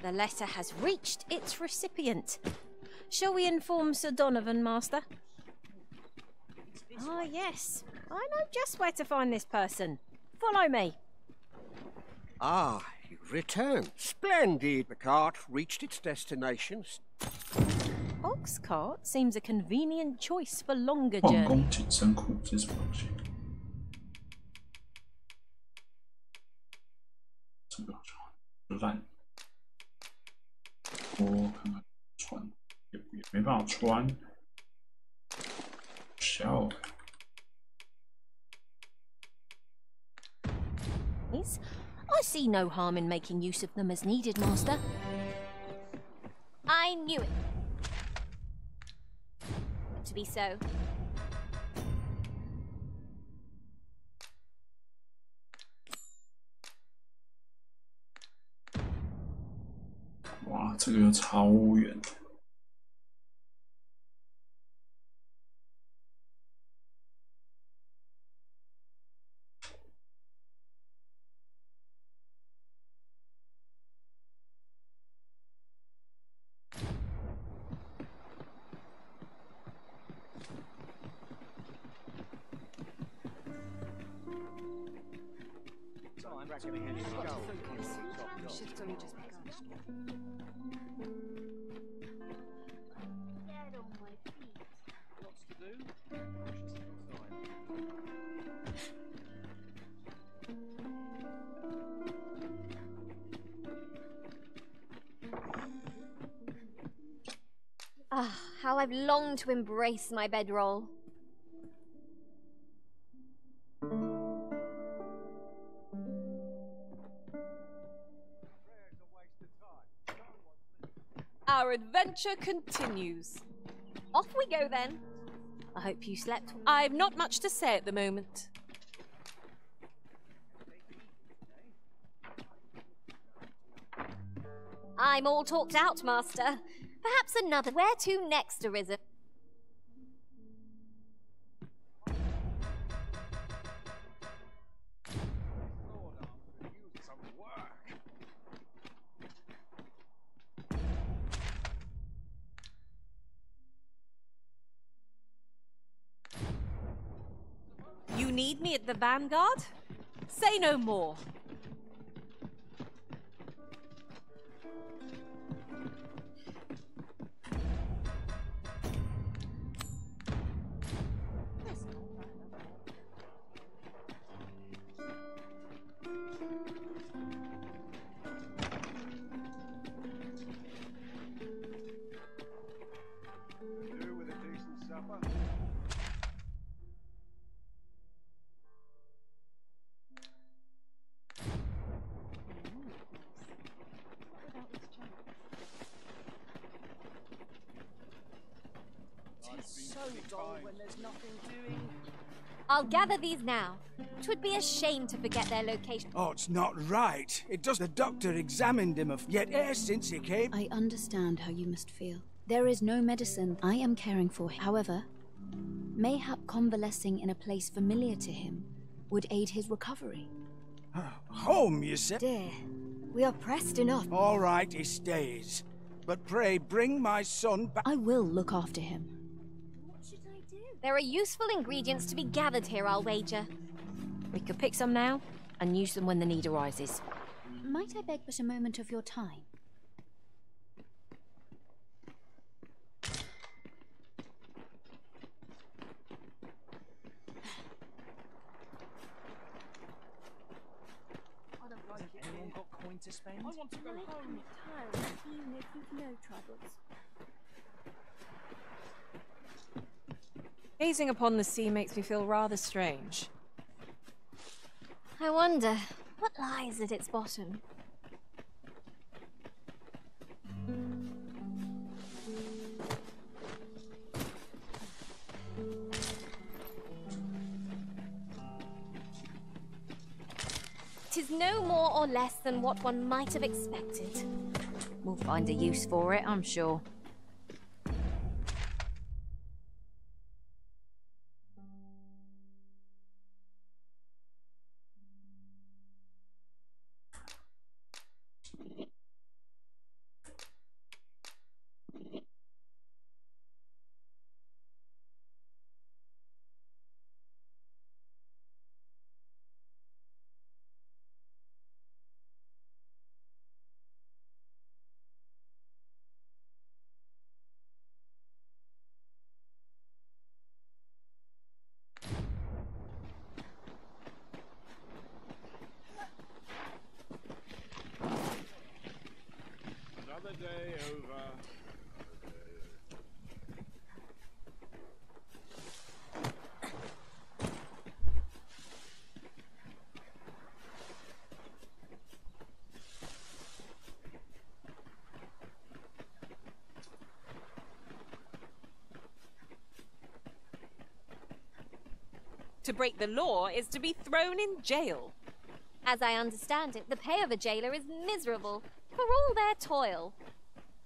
The letter has reached its recipient. Shall we inform Sir Donovan, Master? Ah, yes. I know just where to find this person. Follow me. Ah, you've returned. Splendid. The cart reached its destination. Ox cart seems a convenient choice for longer 矿 journeys. 工紧身裤是什么东西？这个烂。我看看穿也没办法穿，笑。I see no harm in making use of them as needed, Master. I knew it. To be so. 哇，这个又超远。Ah, how I've longed to embrace my bedroll. Our adventure continues. Off we go then. I hope you slept. I've not much to say at the moment. I'm all talked out, Master. Perhaps another. Where to next, Arisen? You need me at the Vanguard? Say no more. It's so dull when there's nothing doing. I'll gather these now. 'Twould be a shame to forget their location. Oh, it's not right. It does. The doctor examined him yet ere since he came. I understand how you must feel. There is no medicine I am caring for. However, mayhap convalescing in a place familiar to him would aid his recovery. Home, you say? Dear, we are pressed enough. All right, he stays. But pray, bring my son back. I will look after him. What should I do? There are useful ingredients to be gathered here, I'll wager. We could pick some now and use them when the need arises. Might I beg but a moment of your time? Anyone got coin to spend? I want to go home. Even if you've no troubles. Gazing upon the sea makes me feel rather strange. I wonder, what lies at its bottom? Tis no more or less than what one might have expected. We'll find a use for it, I'm sure. Another day over. To break the law is to be thrown in jail. As I understand it, the pay of a jailer is miserable, for all their toil.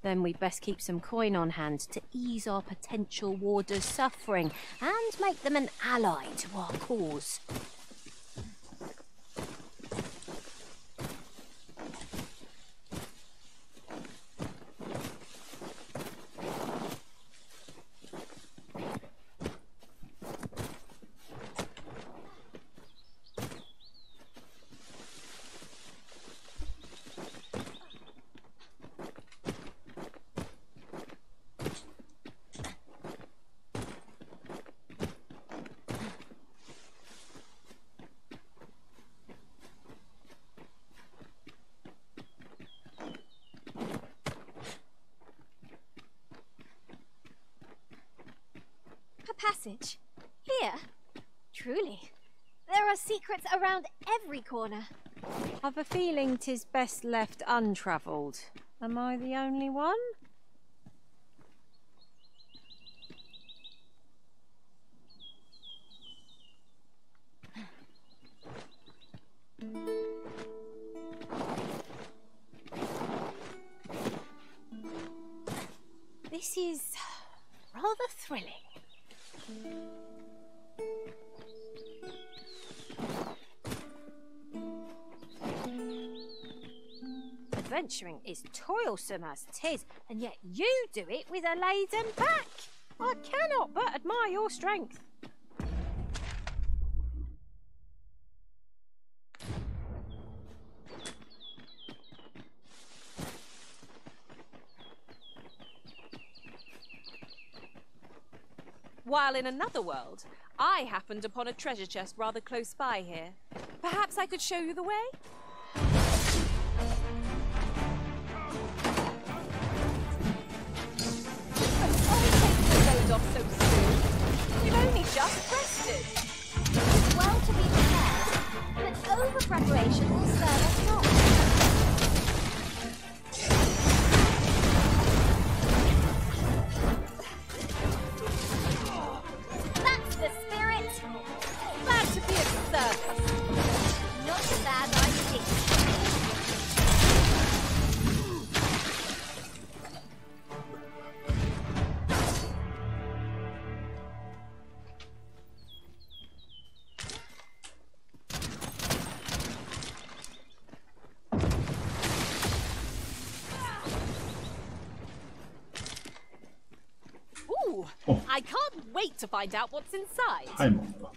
Then we'd best keep some coin on hand to ease our potential warders' suffering and make them an ally to our cause. Passage? Here? Truly, there are secrets around every corner. I've a feeling 'tis best left untravelled. Am I the only one? This is rather thrilling. Adventuring is toilsome as 'tis, and yet you do it with a laden back. I cannot but admire your strength. While in another world, I happened upon a treasure chest rather close by here. Perhaps I could show you the way? Off so soon. preparation will serve us not. That's the spirit! Glad to be of service. Not a bad idea. Ooh, I can't wait to find out what's inside. 太猛了吧！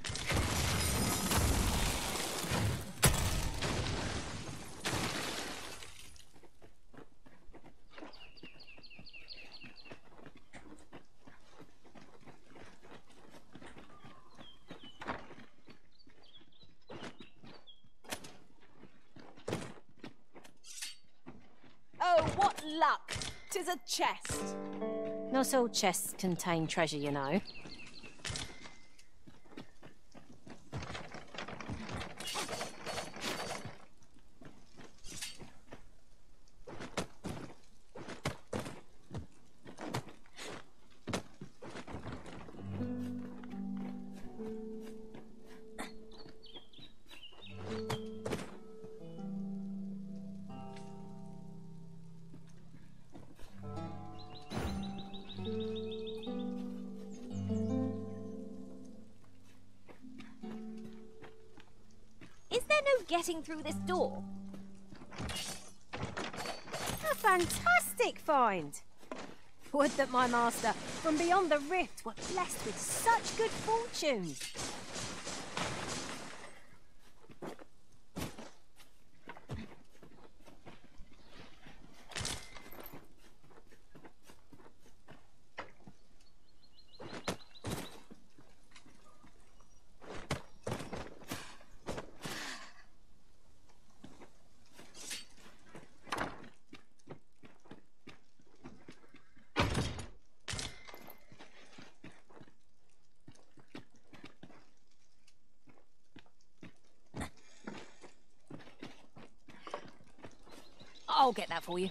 Oh, what luck! 'Tis a chest. Not all chests contain treasure, you know. Is there no getting through this door? A fantastic find! Would that my master, from beyond the rift, were blessed with such good fortune! I'll get that for you.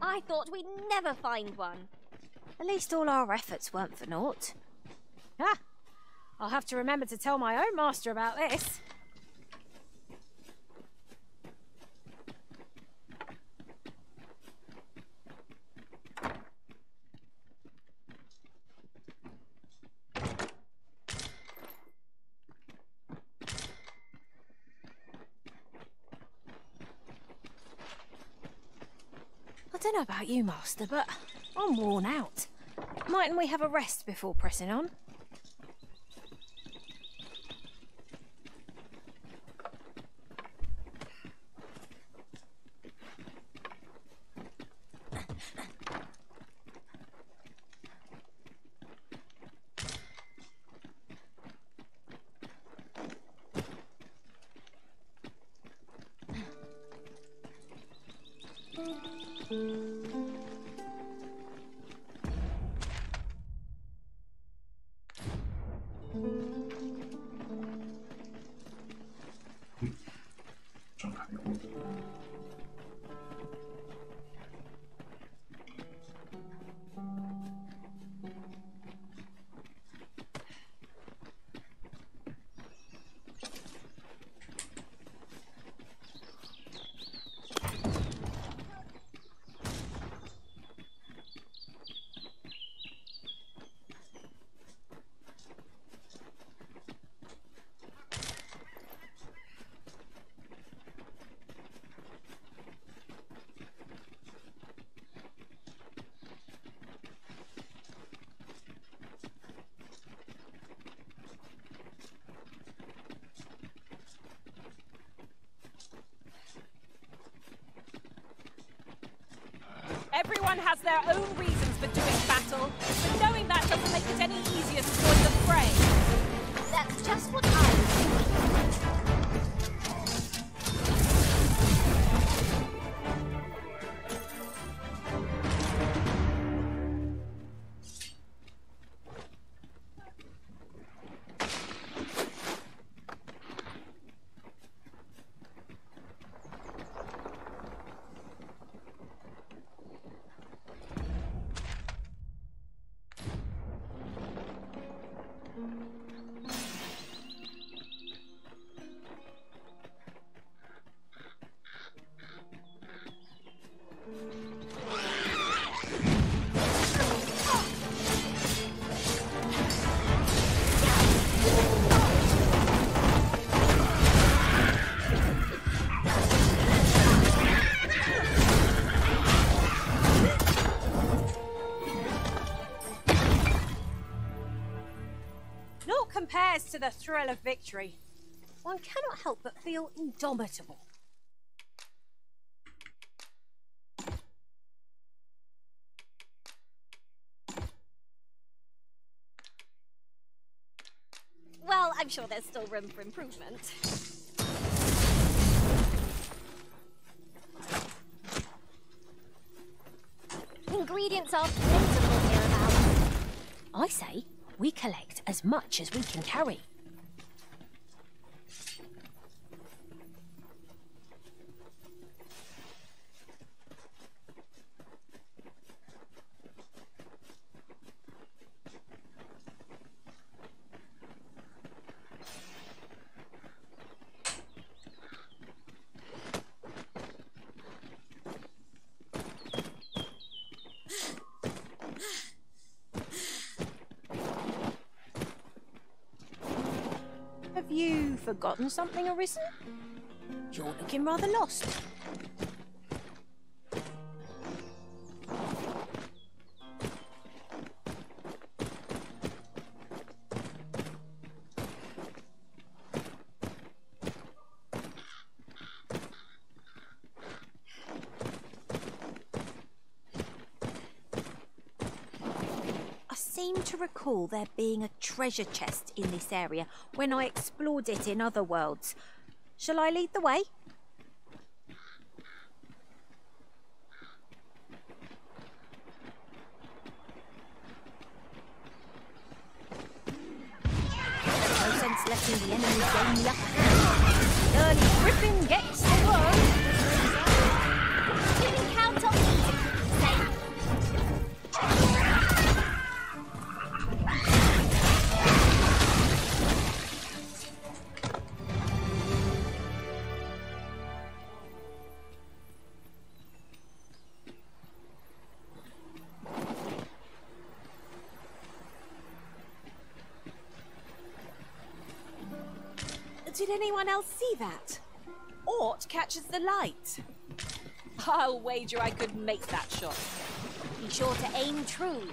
I thought we'd never find one. At least all our efforts weren't for naught. Ah! I'll have to remember to tell my own master about this. I don't know about you, Master, but I'm worn out. Mightn't we have a rest before pressing on? has their own reasons for doing battle, but knowing that doesn't make it any easier to join the fray. That's just what I was thinking. Compares to the thrill of victory. One cannot help but feel indomitable. Well, I'm sure there's still room for improvement. Ingredients are plentiful hereabouts. I say we collect as much as we can carry. Have you forgotten something, Arisen? You're looking rather lost. I seem to recall there being a treasure chest in this area when I explored it in other worlds. Shall I lead the way? No sense letting the enemy gain the upper hand. Early Griffin gets the world. You can count on me to keep you safe. Did anyone else see that? Ort catches the light. I'll wager I could make that shot. Be sure to aim true.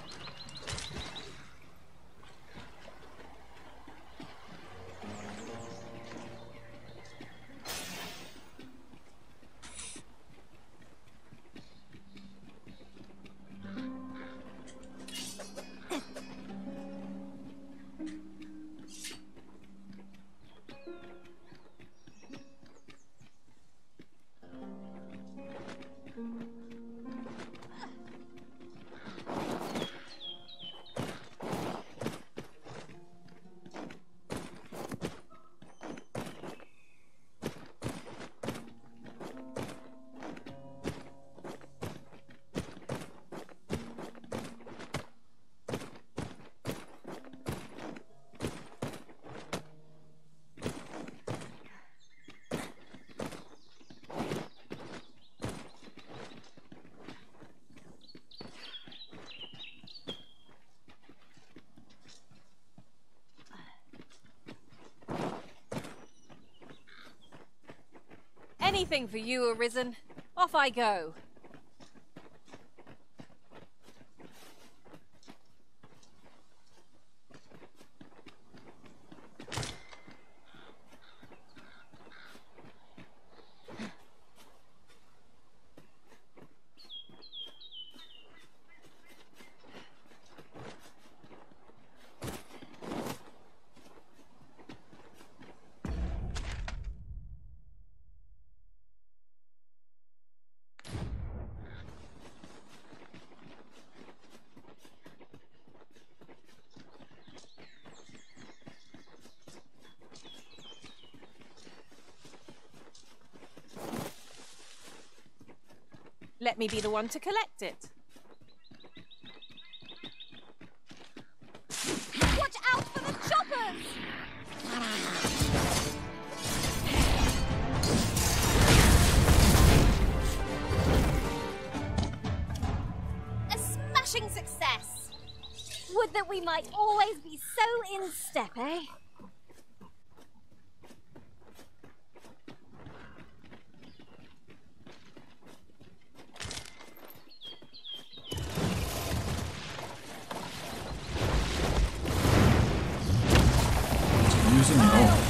Anything for you, Arisen. Off I go. Let me be the one to collect it. Watch out for the choppers! A smashing success! Would that we might always be so in step, eh? Using it all.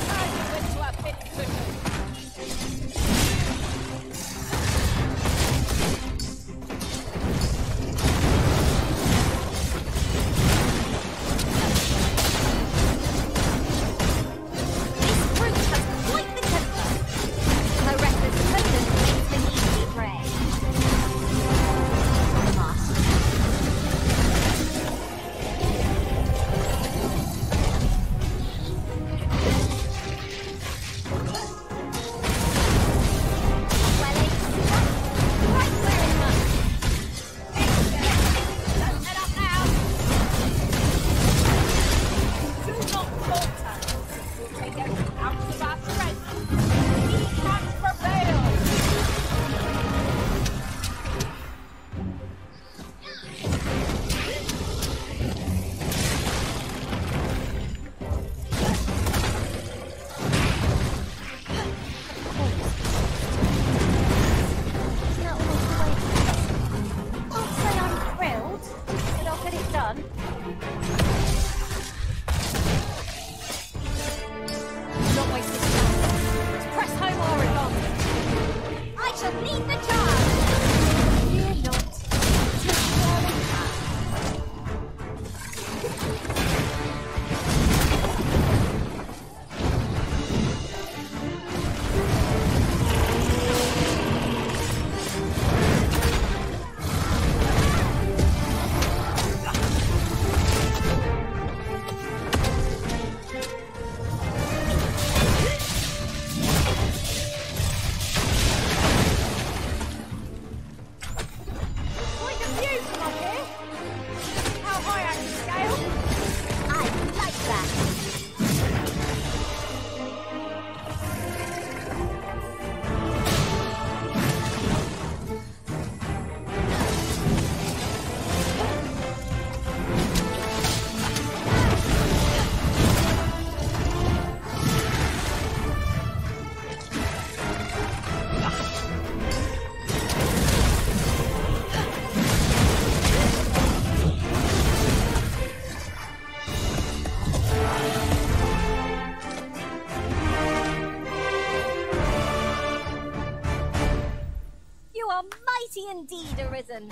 Indeed arisen.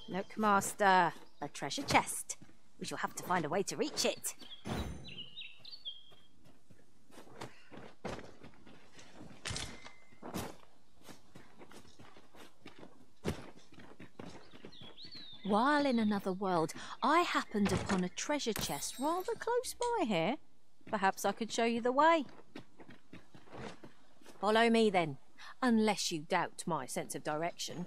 Look, Master, a treasure chest. We shall have to find a way to reach it. While in another world, I happened upon a treasure chest rather close by here. Perhaps I could show you the way. Follow me then, unless you doubt my sense of direction.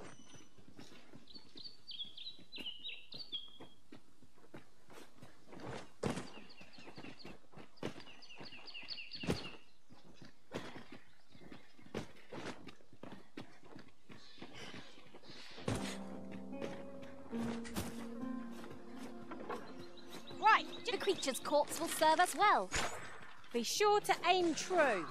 The creature's corpse will serve us well. Be sure to aim true.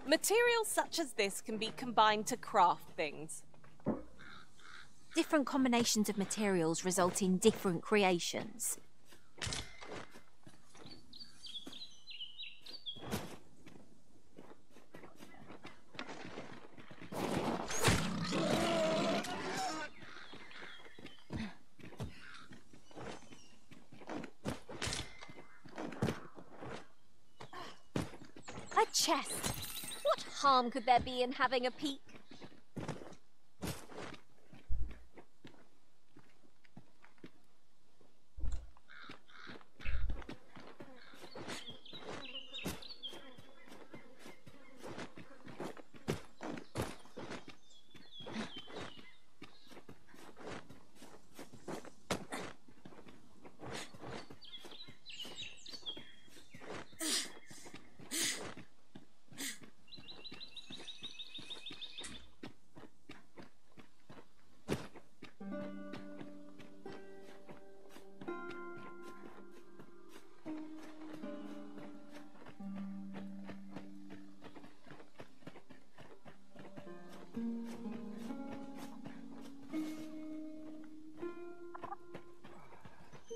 Materials such as this can be combined to craft things. Different combinations of materials result in different creations. chest. What harm could there be in having a peek?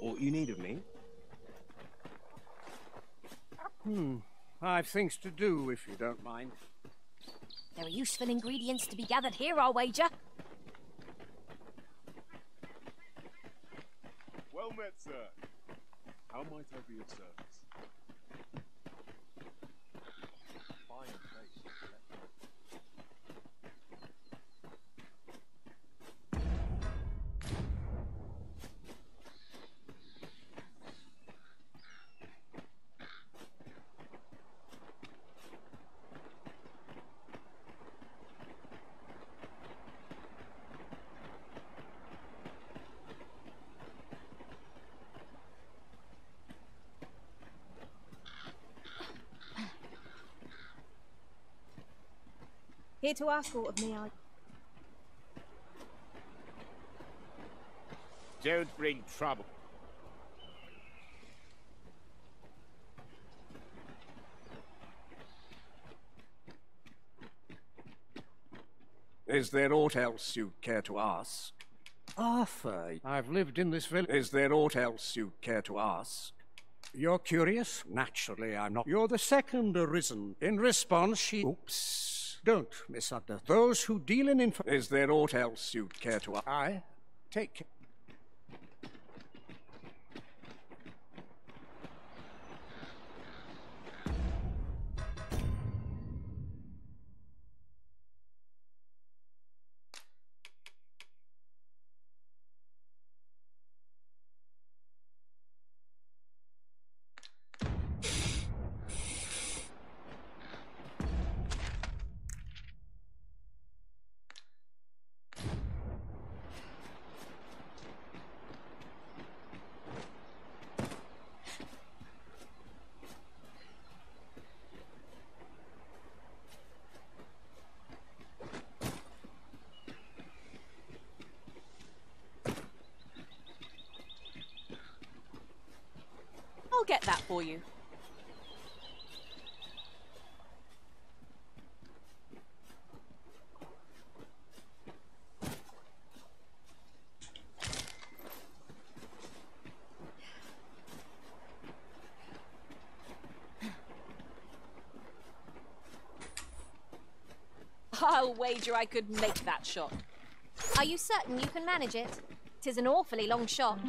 What you need of me? I've things to do, if you don't mind. There are useful ingredients to be gathered here, I'll wager. Well met, sir. How might I be of service? Fine face. Here to ask aught of me, I... Don't bring trouble. Is there aught else you'd care to ask? Arthur, I've lived in this village. Is there aught else you'd care to ask? You're curious? Naturally, I'm not. You're the second arisen. In response, she... Oops. Don't misunderstand. Those who deal in info... Is there aught else you'd care to ask? I take care. I'll get that for you. I'll wager I could make that shot. Are you certain you can manage it? 'Tis an awfully long shot.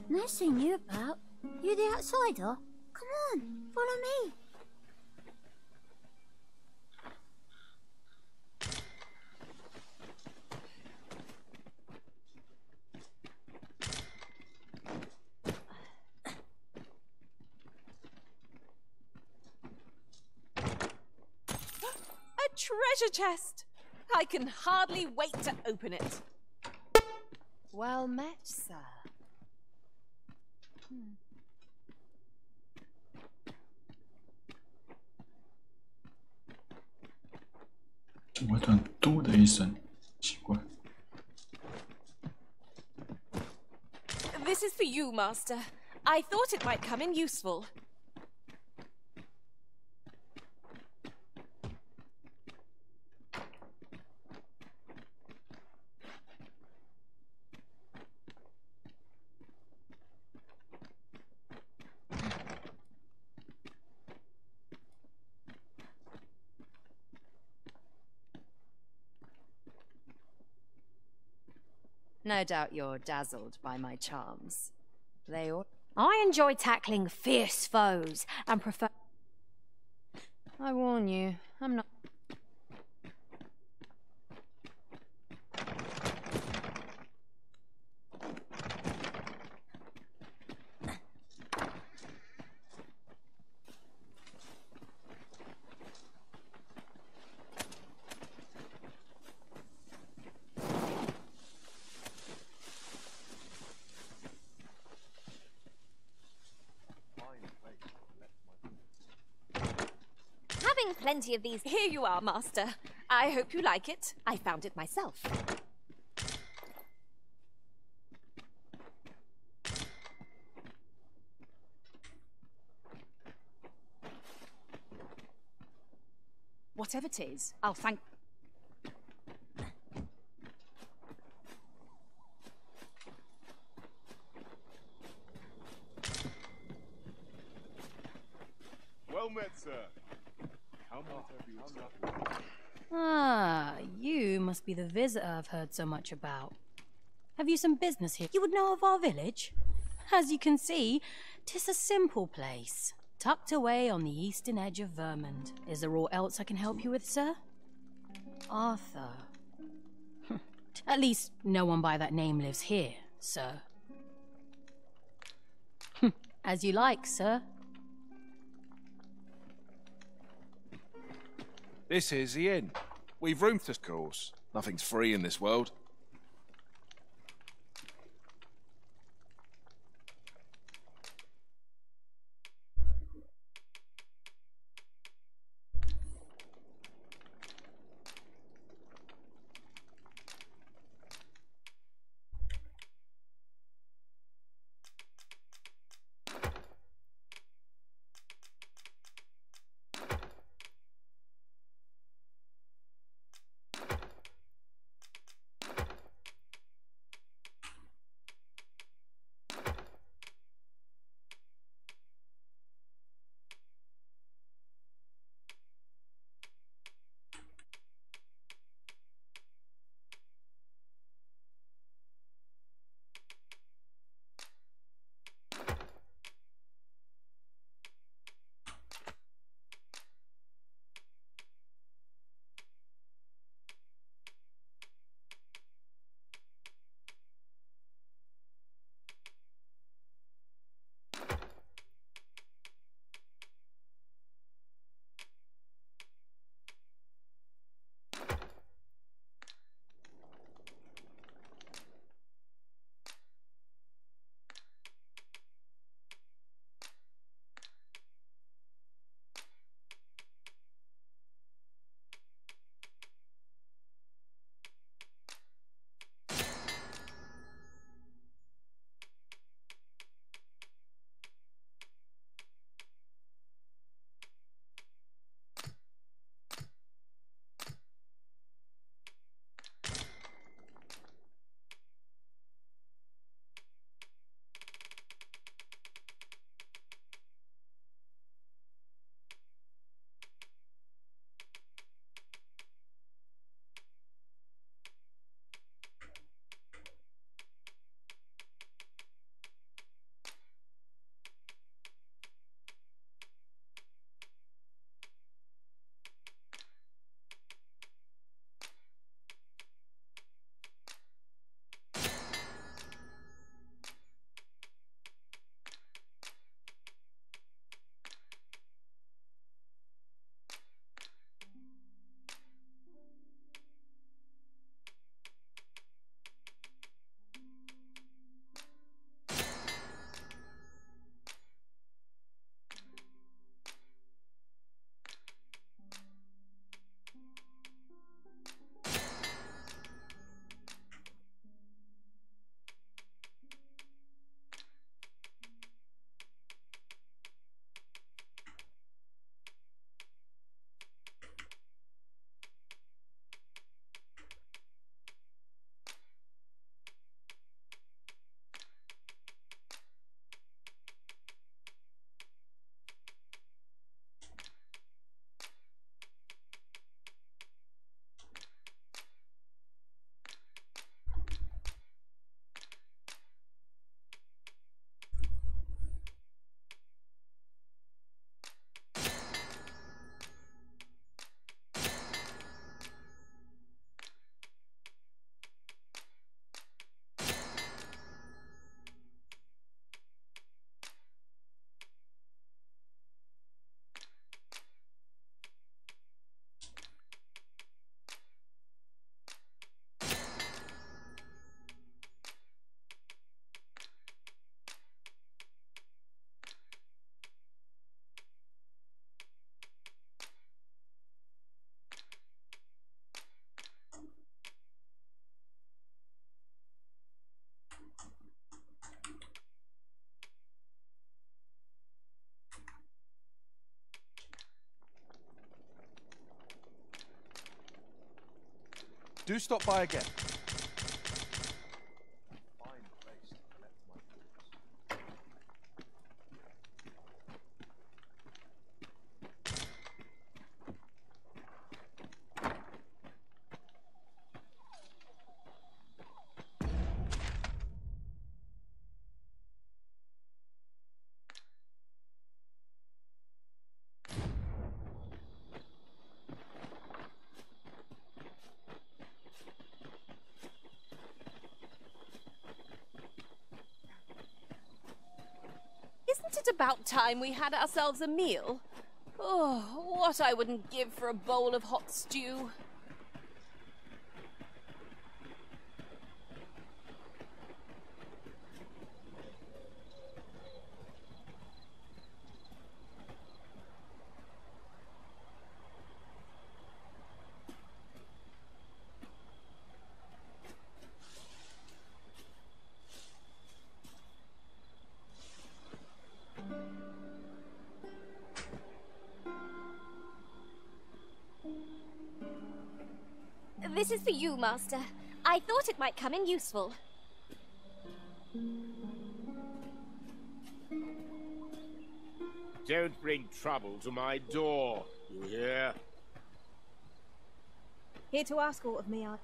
Nice seeing you about. You the outsider? Come on, follow me. A treasure chest! I can hardly wait to open it. Well met, sir.怎么会突然“嘟”的一声？奇怪。This is for you, Master. I thought it might come in useful. No doubt you're dazzled by my charms. They all... I enjoy tackling fierce foes and prefer... I warn you, I'm not... Having plenty of these... Here you are, Master. I hope you like it. I found it myself. Whatever it is, I'll thank... Well met, sir. How might I be instructed? Ah, you must be the visitor I've heard so much about. Have you some business here? You would know of our village? As you can see, 'tis a simple place, tucked away on the eastern edge of Vermond. Is there aught else I can help you with, sir? Arthur. At least no one by that name lives here, sir. As you like, sir. This is the inn. We've room to, of course. Nothing's free in this world. Do stop by again. Isn't it about time we had ourselves a meal? Oh, what I wouldn't give for a bowl of hot stew. This is for you, Master. I thought it might come in useful. Don't bring trouble to my door, you hear? Here to ask aught of me, I...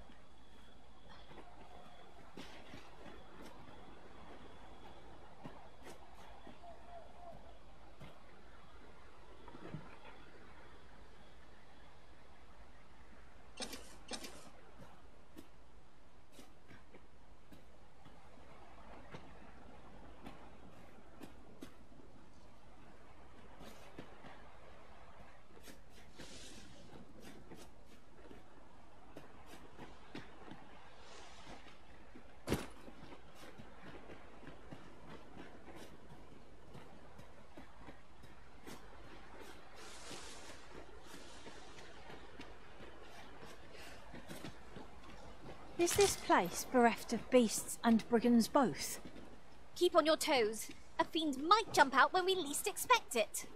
Is this place bereft of beasts and brigands both? Keep on your toes. A fiend might jump out when we least expect it.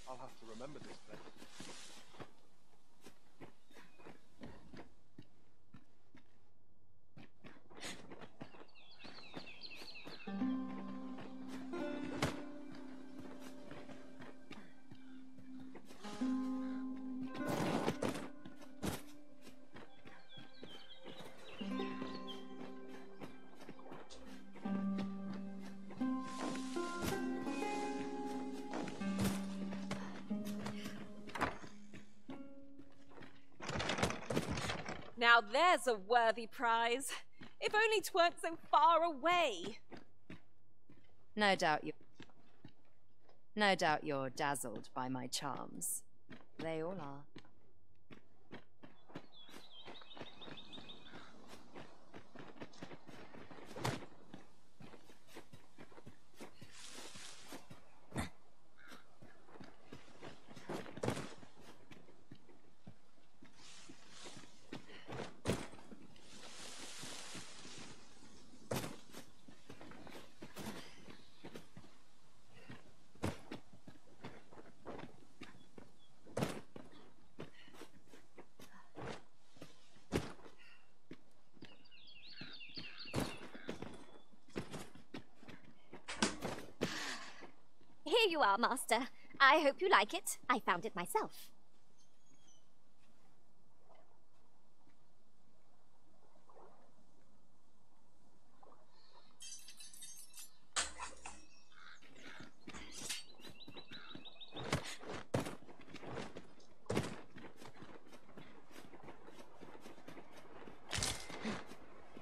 I'll have to remember this place. Now there's a worthy prize. If only 'tweren't so far away. No doubt you're dazzled by my charms. They all are. Here you are, Master. I hope you like it. I found it myself.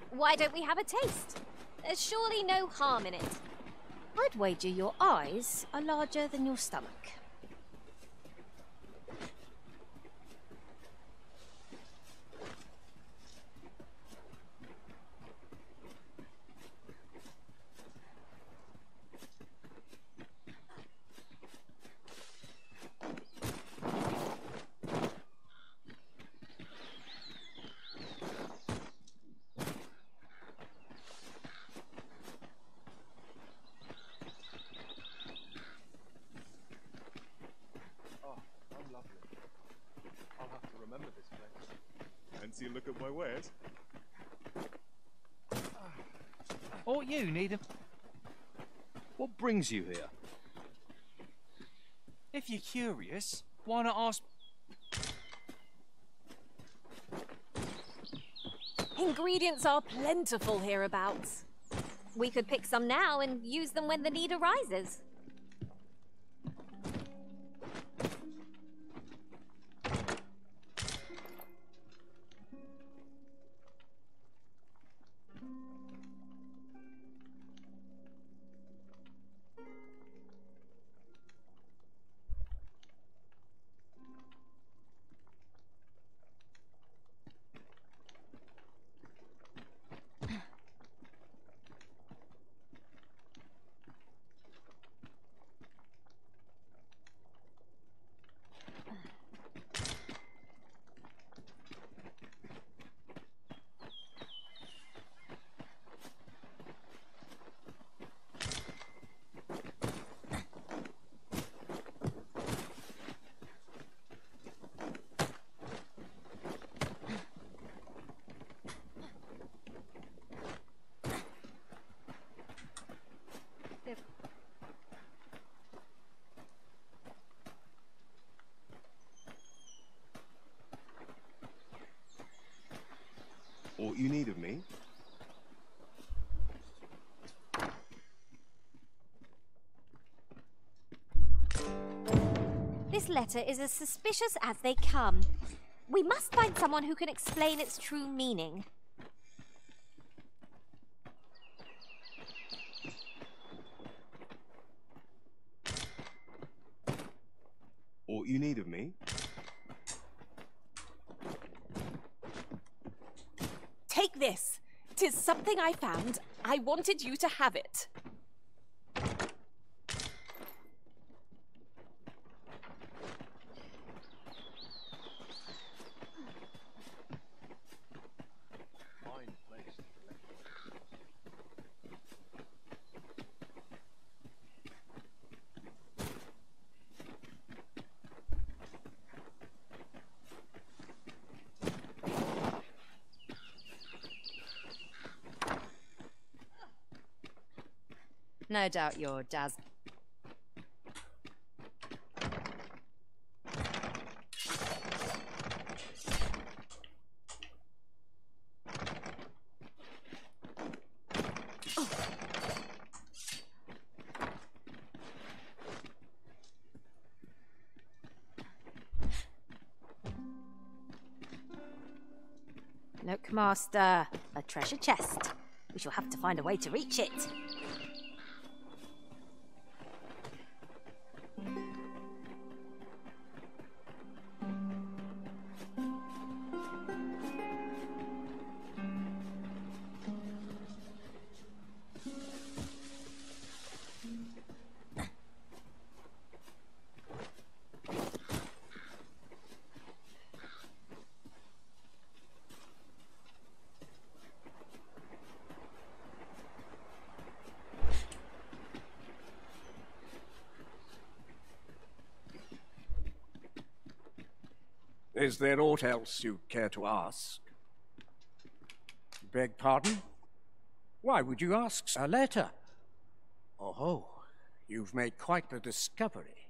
Why don't we have a taste? There's surely no harm in it. I'd wager your eyes are larger than your stomach. Fancy a look at my wares? Or you need a... What brings you here? If you're curious, why not ask... Ingredients are plentiful hereabouts. We could pick some now and use them when the need arises. What you need of me? This letter is as suspicious as they come. We must find someone who can explain its true meaning. What you need of me? Take this. 'Tis something I found. I wanted you to have it. No doubt your Daz. Look, Master, a treasure chest. We shall have to find a way to reach it. Is there aught else you care to ask? Beg pardon? Why would you ask? A letter? Oh, you've made quite the discovery.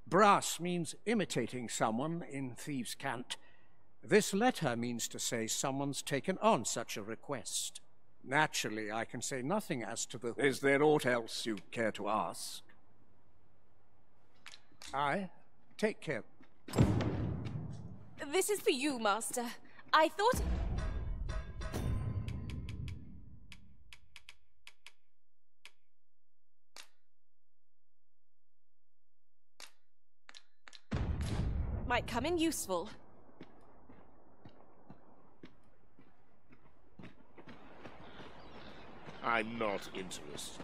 Brass means imitating someone in thieves' cant. This letter means to say someone's taken on such a request. Naturally, I can say nothing as to the... Is there aught else you care to ask? Aye. Take care. This is for you, Master. I thought... might come in useful. I'm not interested.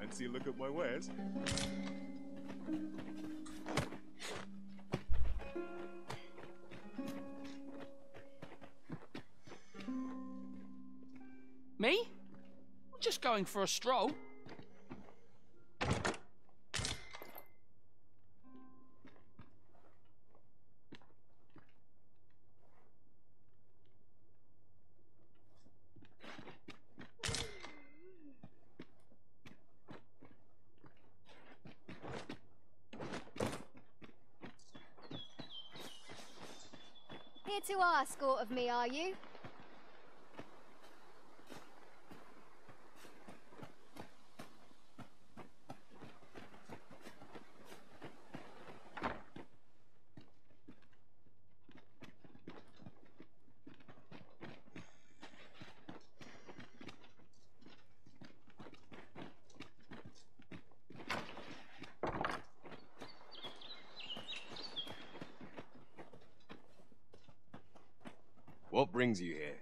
Fancy a look at my wares? Me? I'm just going for a stroll. Here to ask aught of me, are you? What brings you here?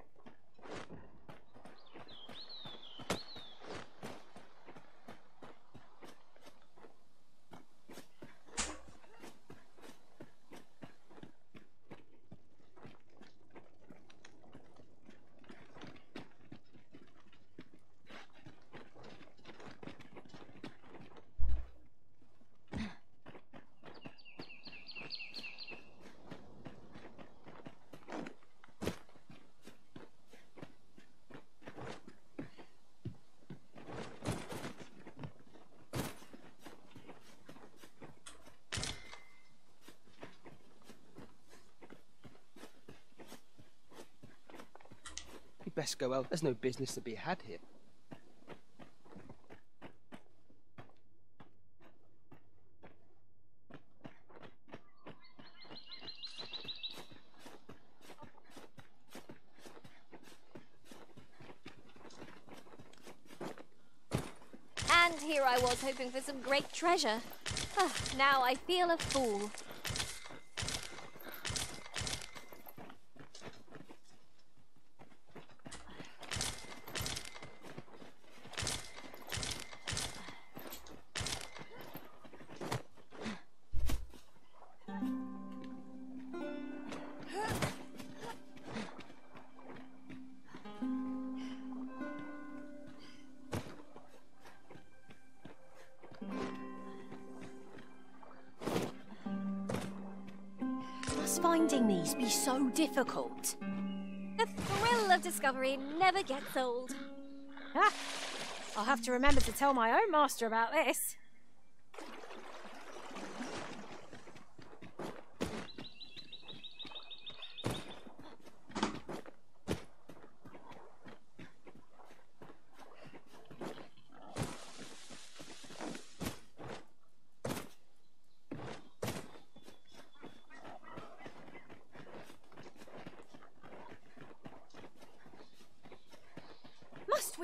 Best go out. There's no business to be had here. And here I was hoping for some great treasure. Now I feel a fool. Finding these be so difficult? The thrill of discovery never gets old. Ah, I'll have to remember to tell my own master about this.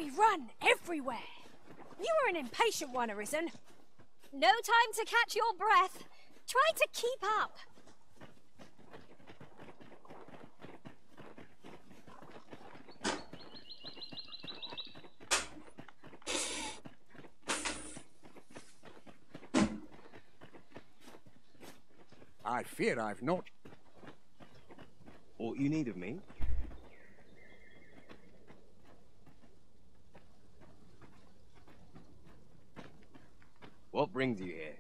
We run everywhere. You were an impatient one, Arisen. No time to catch your breath. Try to keep up. I fear I've not. What you need of me? What brings you here?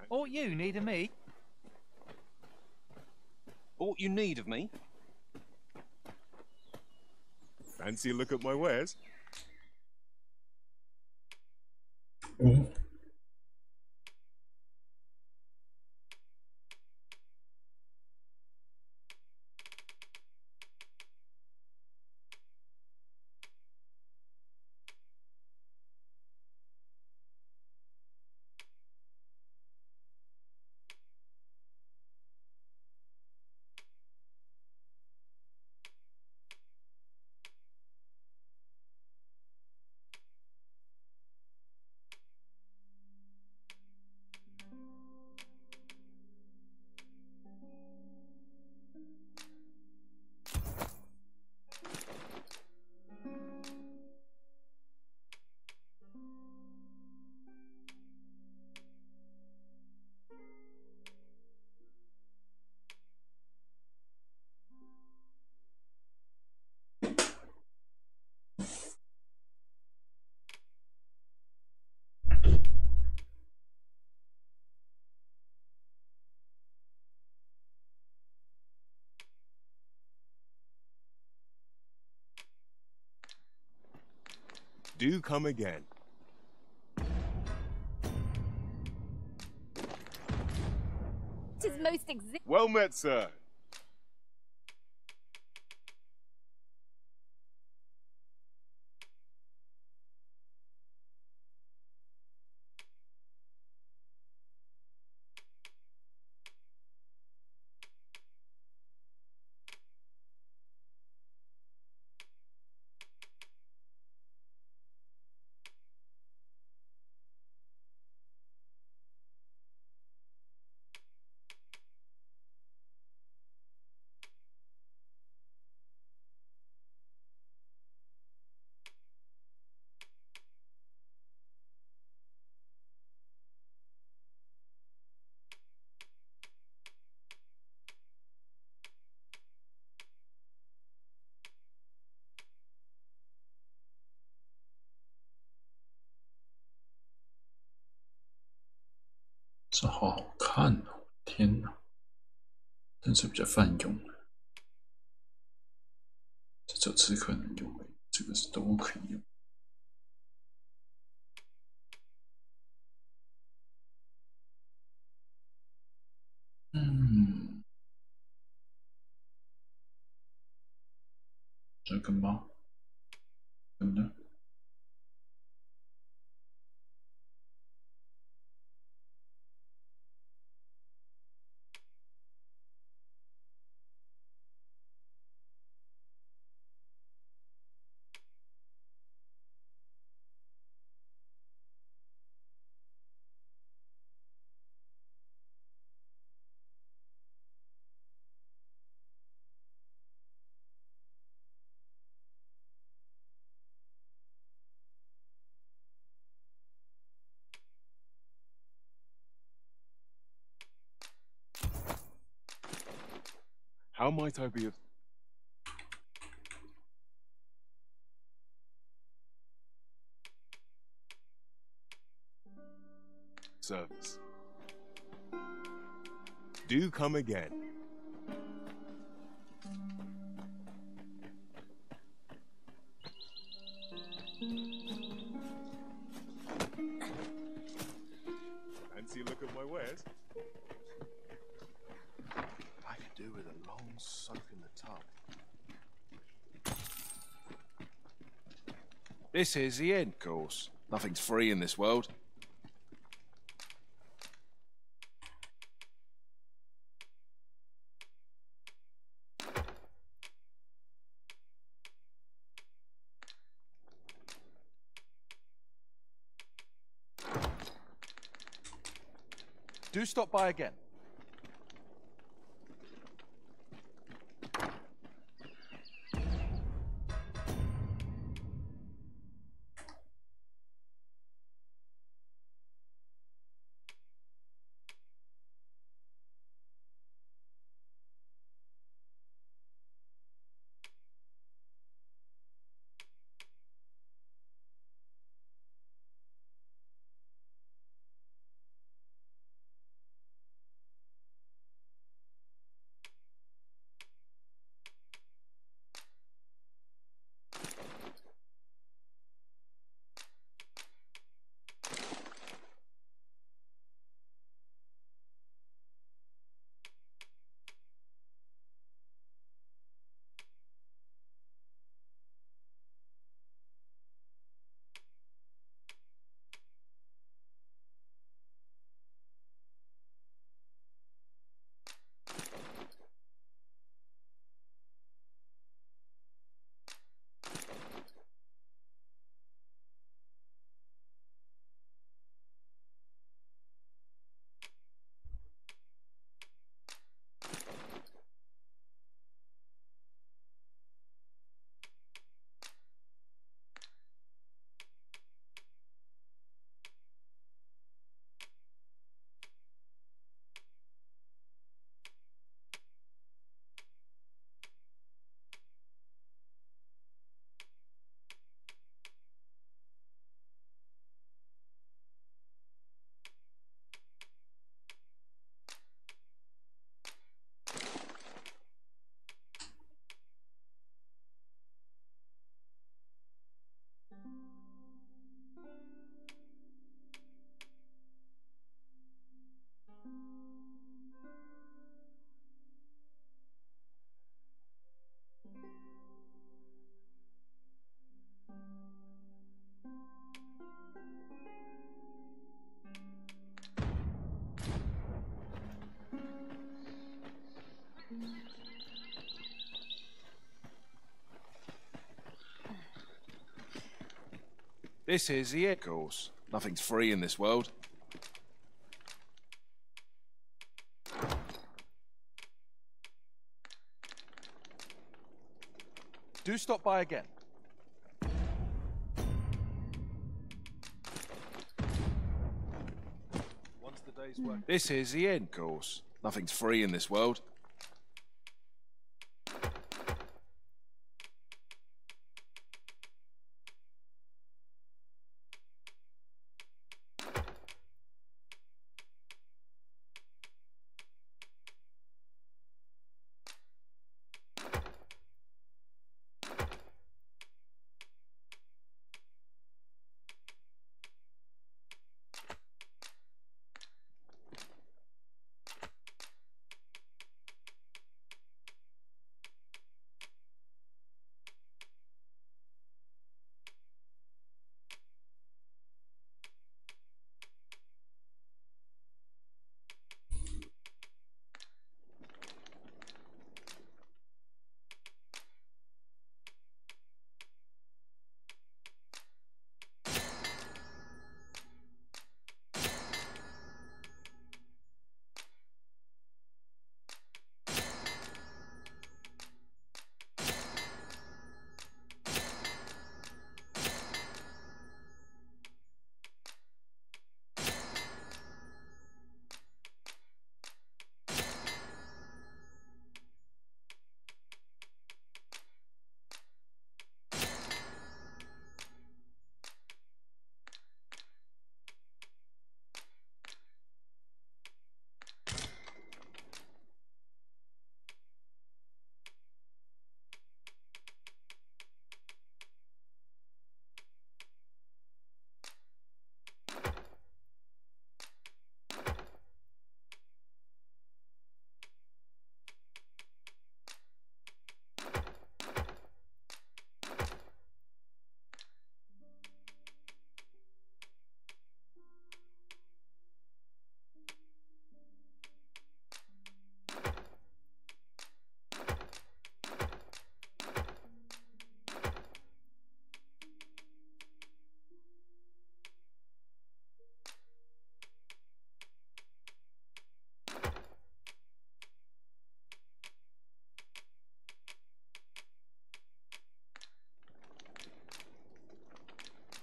Aught you need of me? Aught you need of me? Fancy a look at my wares? Oh. Do come again. Tis most Well met, sir.这好好看哦！天哪，但是比较泛用，这只有刺客能用而已，这个是都可以用。这个吗？真的？ How might I be of... service? Do come again. Fancy a look at my wares? I could do with a long soak in the tub. This is the end course. Nothing's free in this world. Do stop by again. This is the end course. Nothing's free in this world. Do stop by again. Once the day's work. This is the end course. Nothing's free in this world.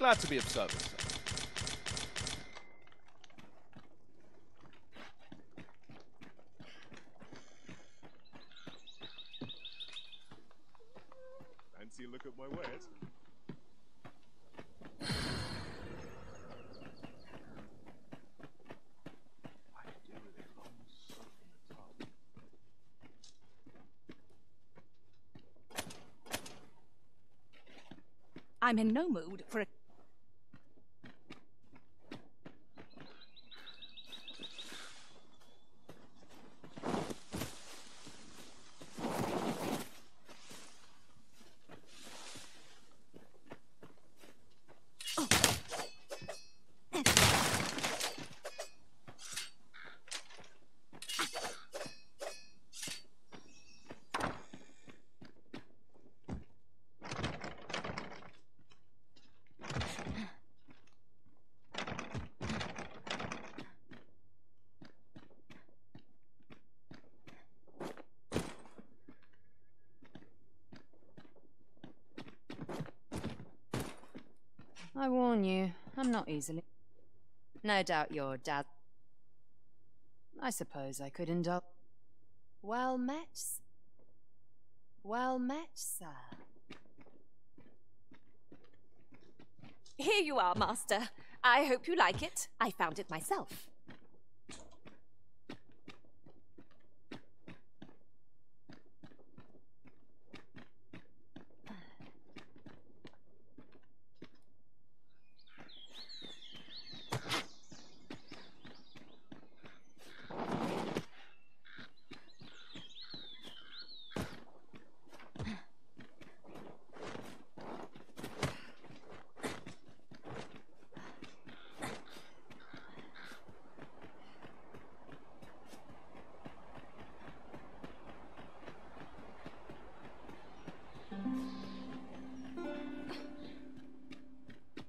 Glad to be of service, sir. Fancy a look at my wares? I'm in no mood for a... I warn you, I'm not easily. No doubt your dad... I suppose I could indulge... Well met, sir. Here you are, Master. I hope you like it. I found it myself.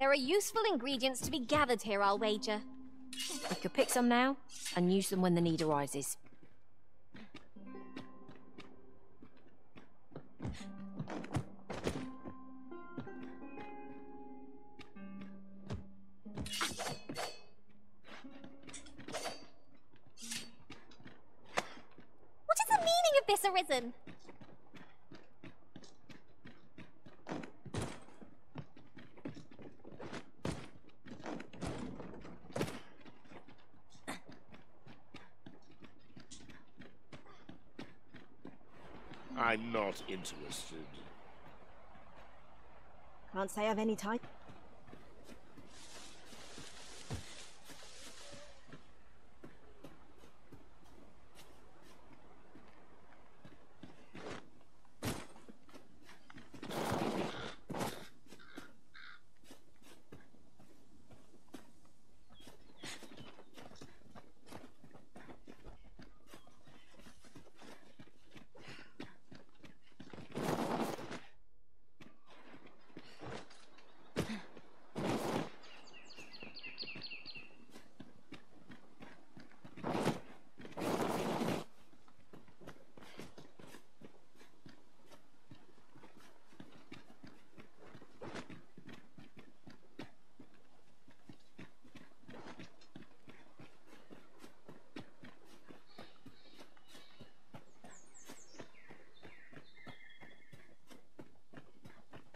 There are useful ingredients to be gathered here, I'll wager. We could pick some now, and use them when the need arises. What is the meaning of this, Arisen? I'm not interested. Can't say I've any type.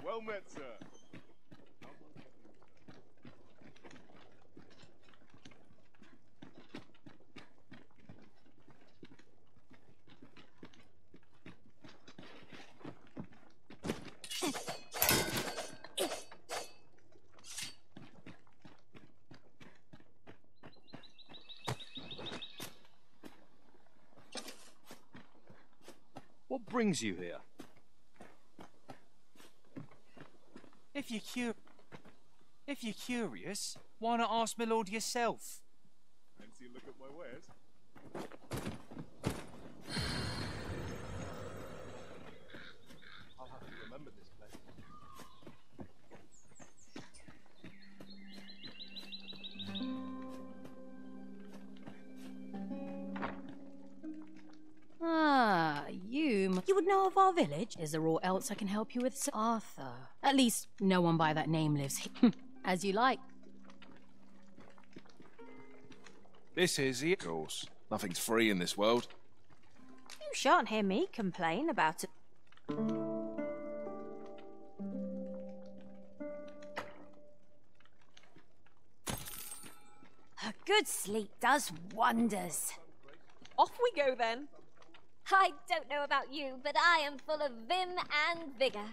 Well met, sir. What brings you here? If you're curious, why not ask my lord yourself? Fancy a look at my wares? I'll have to remember this place. Ah, you would know of our village? Is there aught else I can help you with, Sir Arthur? At least, no one by that name lives here. As you like. This is the... Of course. Nothing's free in this world. You shan't hear me complain about it. A good sleep does wonders. Off we go then. I don't know about you, but I am full of vim and vigor.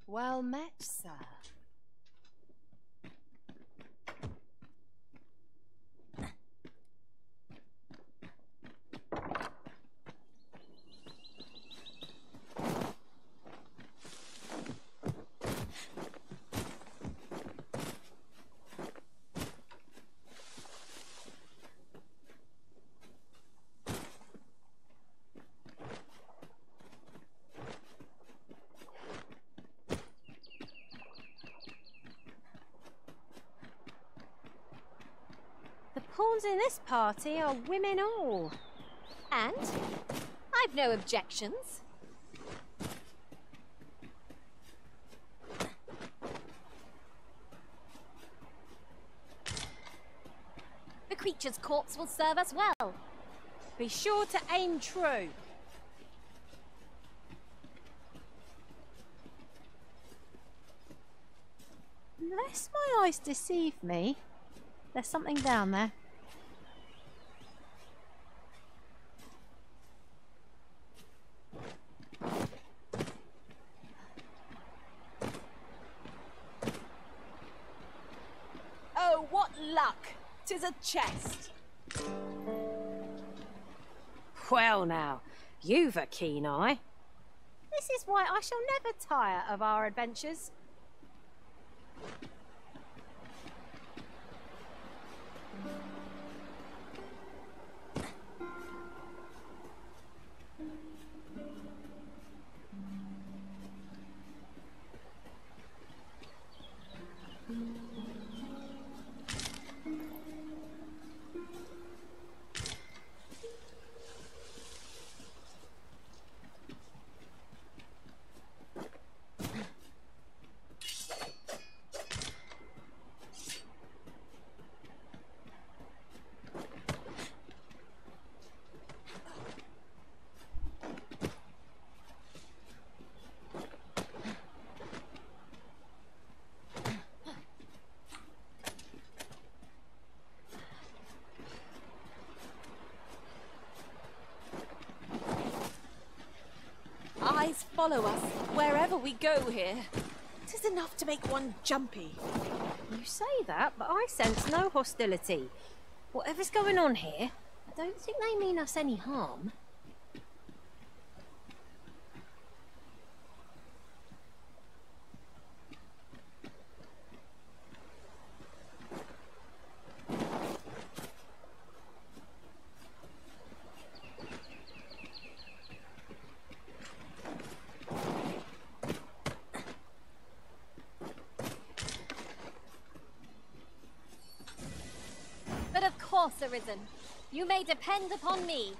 Well met, sir. The pawns in this party are women all. And I've no objections. The creature's corpse will serve us well. Be sure to aim true. Unless my eyes deceive me, there's something down there. Oh, what luck! 'Tis a chest. Well now, you've a keen eye. This is why I shall never tire of our adventures. Eyes follow us wherever we go here. 'Tis enough to make one jumpy. You say that, but I sense no hostility. Whatever's going on here, I don't think they mean us any harm. But of course, Arisen. You may depend upon me.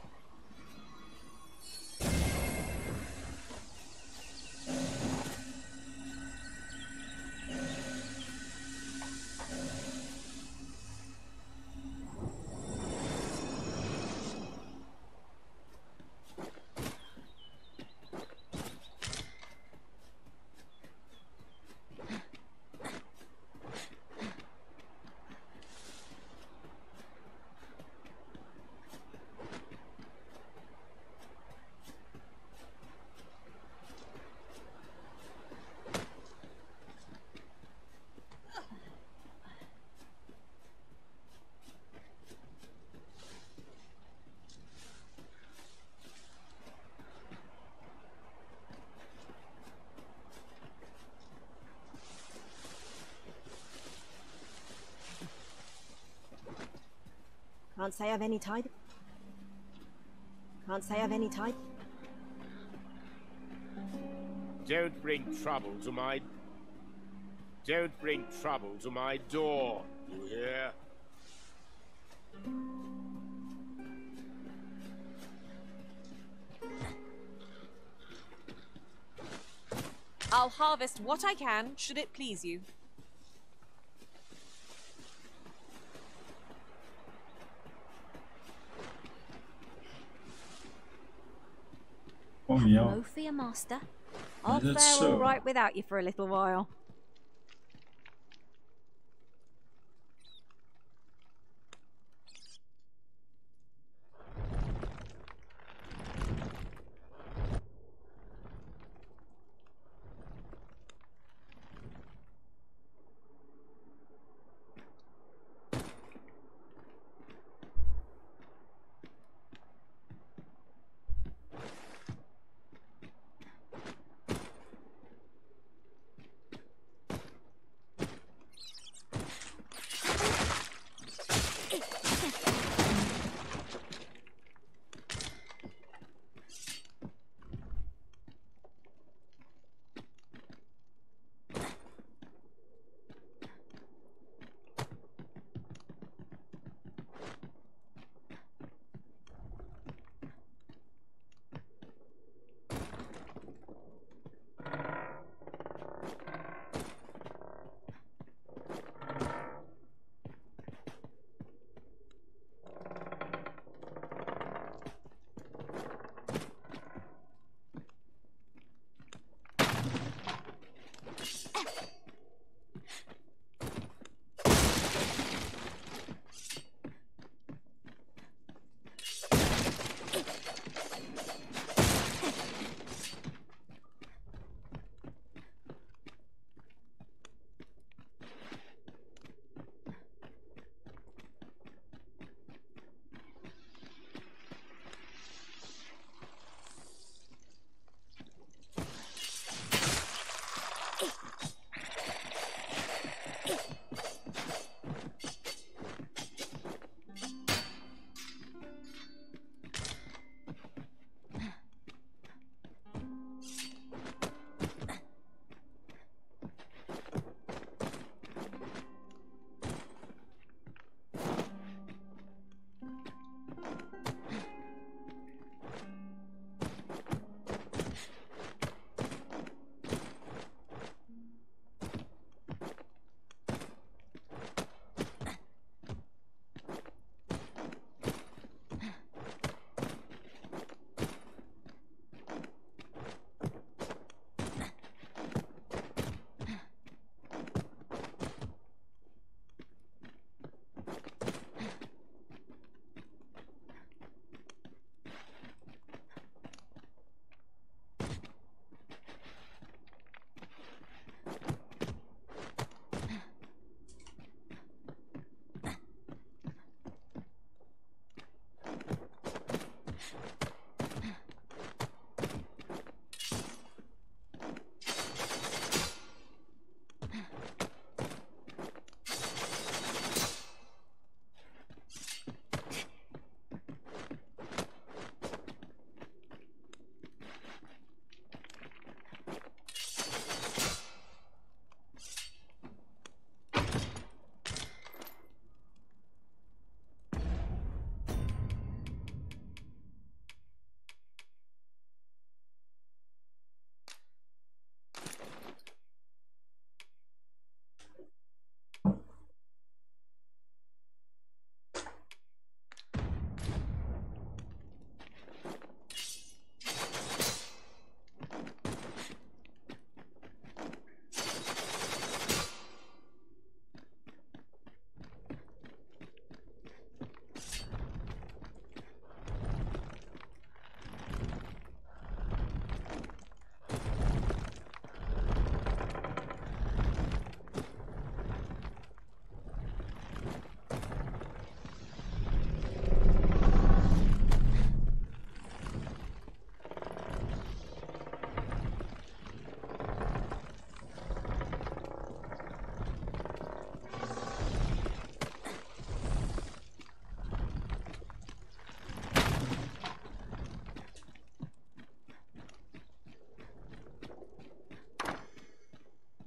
Can't say I've any type. Can't say I've any type. Don't bring trouble to my... Don't bring trouble to my door, you hear? I'll harvest what I can, should it please you. No fear, master. I'll That's fare so. all right without you for a little while.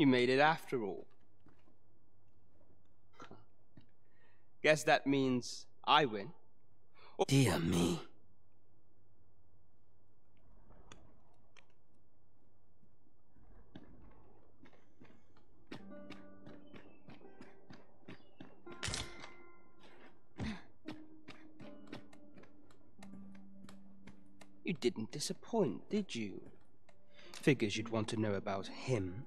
You made it after all. Guess that means I win. Dear me. You didn't disappoint, did you? Figures you'd want to know about him.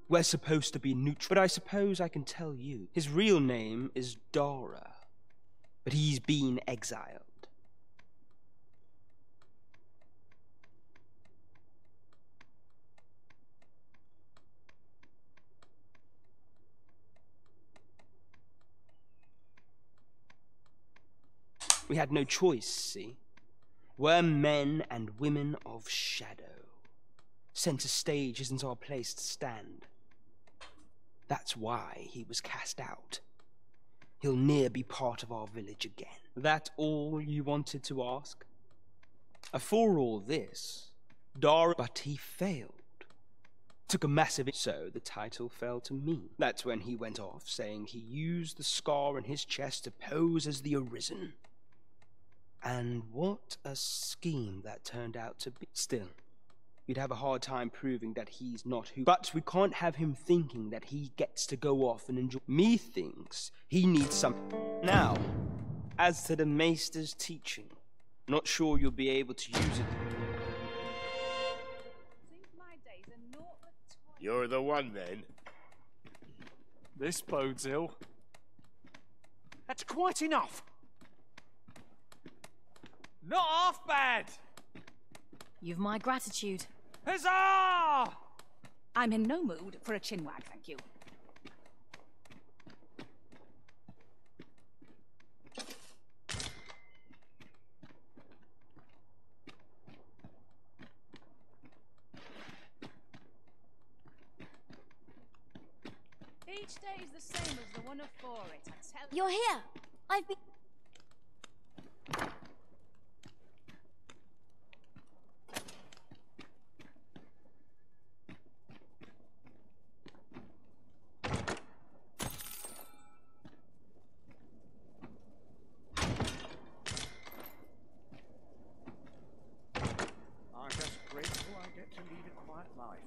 We're supposed to be neutral, but I suppose I can tell you. His real name is Dara, but he's been exiled. We had no choice, see? We're men and women of shadow. Center stage isn't our place to stand. That's why he was cast out. He'll ne'er be part of our village again. That all you wanted to ask? For all this, but he failed. Took a massive... So the title fell to me. That's when he went off, saying he used the scar on his chest to pose as the Arisen. And what a scheme that turned out to be. Still, you'd have a hard time proving that he's not who. But we can't have him thinking that he gets to go off and enjoy. Me thinks he needs some. Now, as to the Maester's teaching, not sure you'll be able to use it. You're the one then. This bodes ill. That's quite enough. Not half bad! You've my gratitude. Huzzah! I'm in no mood for a chinwag, thank you. Each day is the same as the one before it, I tell you. You're here! I've been... I'm just grateful I get to lead a quiet life.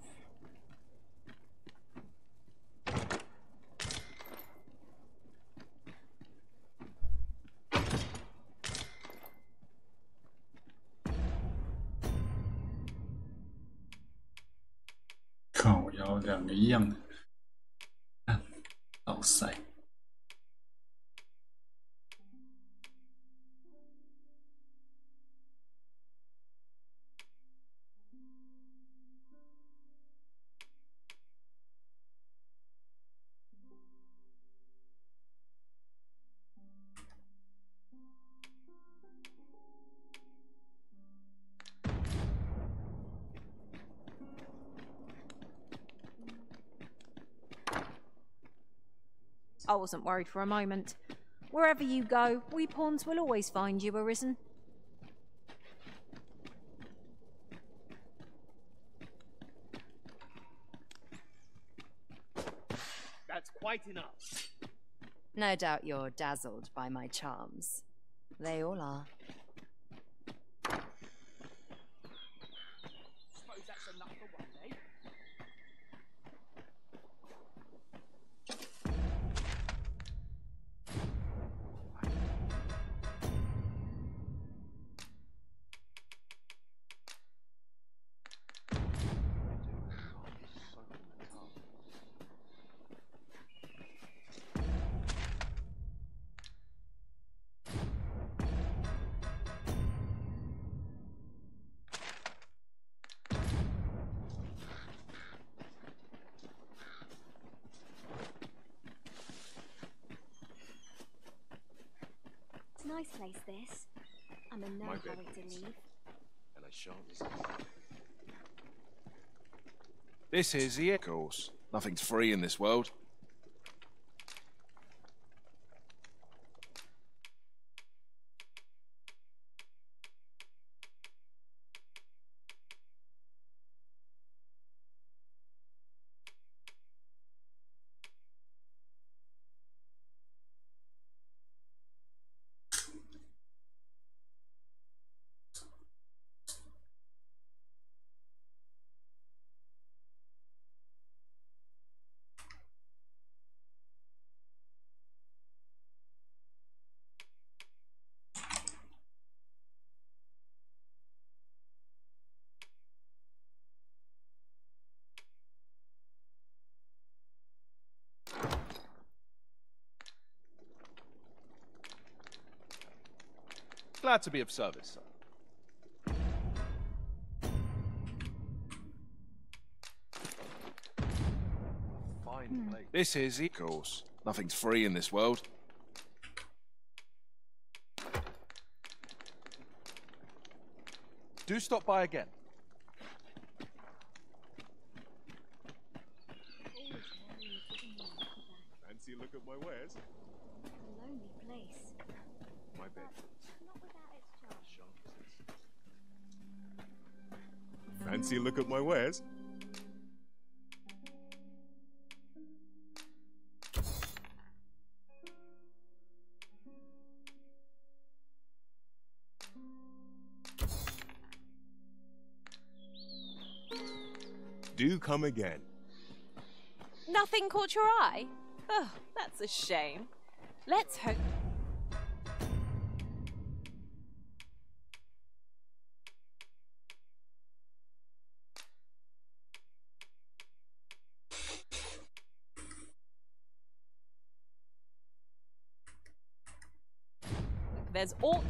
靠腰两个一样的，看老塞。I wasn't worried for a moment. Wherever you go, we pawns will always find you, Arisen. That's quite enough. No doubt you're dazzled by my charms. They all are. Suppose that's enough for one day. It's a nice place, this. I'm in no My hurry bed, to please. leave. And I shan't resist. This is the... Of course. Nothing's free in this world. Glad to be of service, sir. Fine place. This is it. Of course. Nothing's free in this world. Do stop by again. Fancy a look at my wares? A lonely place. My bed. Not without its charm. Fancy a look at my wares? Do come again. Nothing caught your eye? Oh, that's a shame. Let's hope. There's all.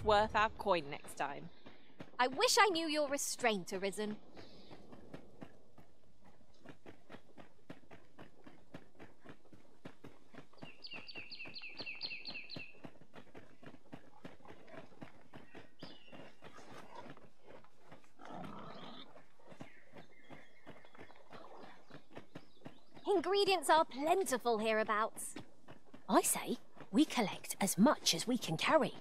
Worth our coin next time. I wish I knew your restraint, Arisen. Ingredients are plentiful hereabouts. I say we collect as much as we can carry.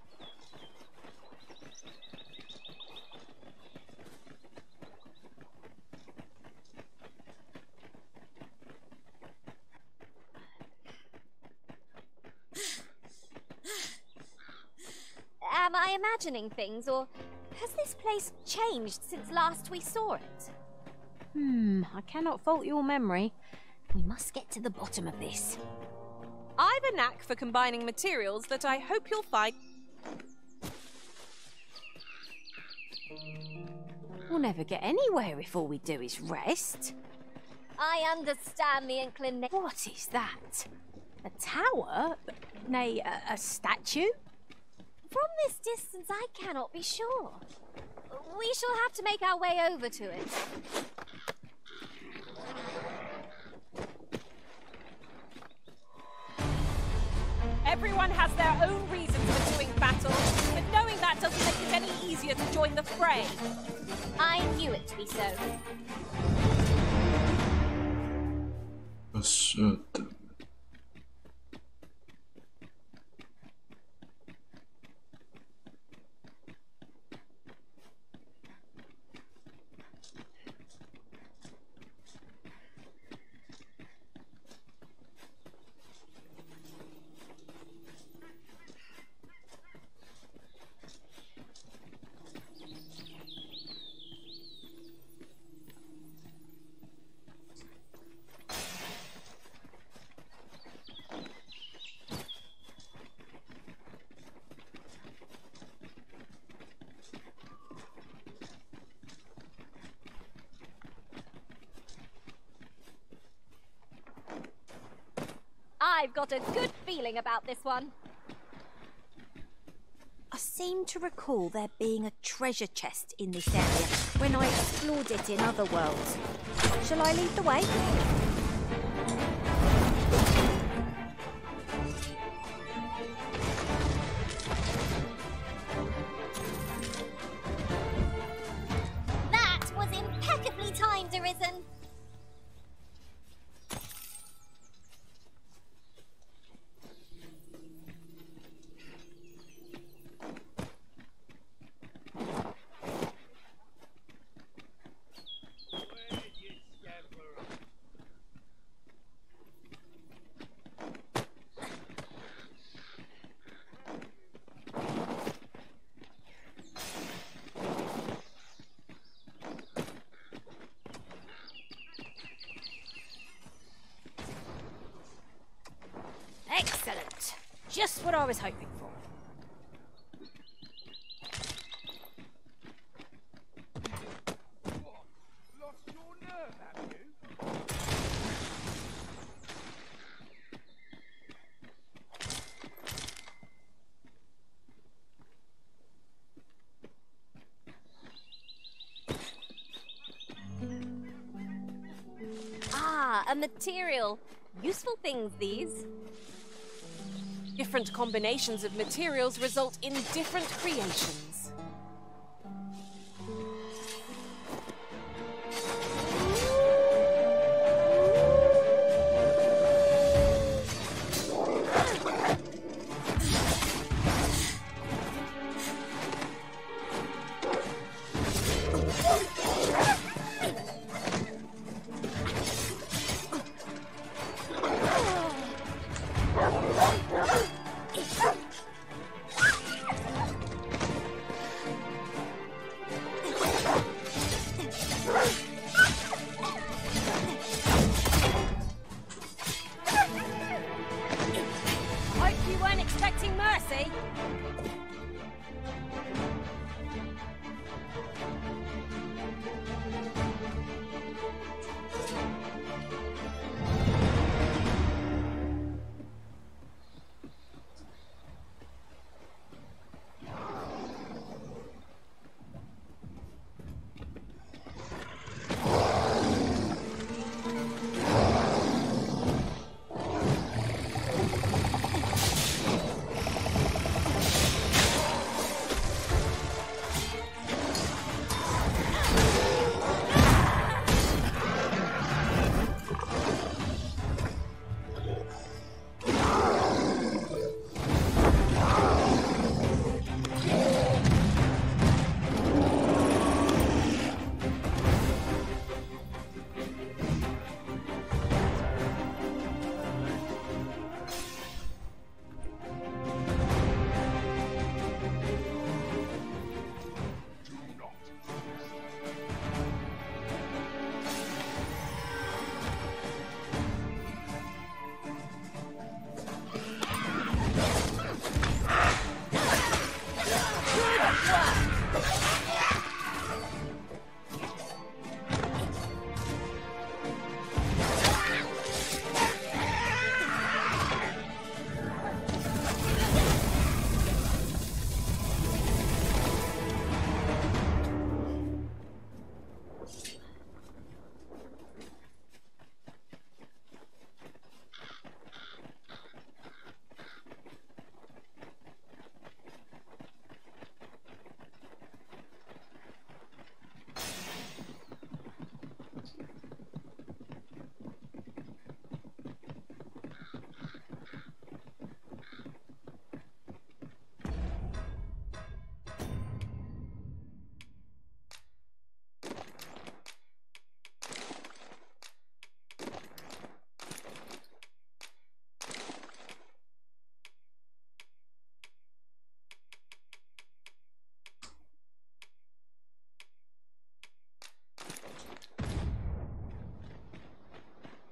Am I imagining things, or has this place changed since last we saw it? I cannot fault your memory. We must get to the bottom of this. I've a knack for combining materials that I hope you'll find. We'll never get anywhere if all we do is rest. I understand the inclination. What is that? A tower? Nay, a statue? From this distance, I cannot be sure. We shall have to make our way over to it. Everyone has their own reasons for doing battle, but knowing that doesn't make it any easier to join the fray. I knew it to be so. I've got a good feeling about this one. I seem to recall there being a treasure chest in this area when I explored it in other worlds. Shall I lead the way? That was impeccably timed, Arisen. Excellent. Just what I was hoping for. Lost your nerve, have you? Ah, a material. Useful things, these. Different combinations of materials result in different creations.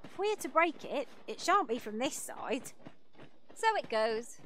If we're to break it, it shan't be from this side. So it goes.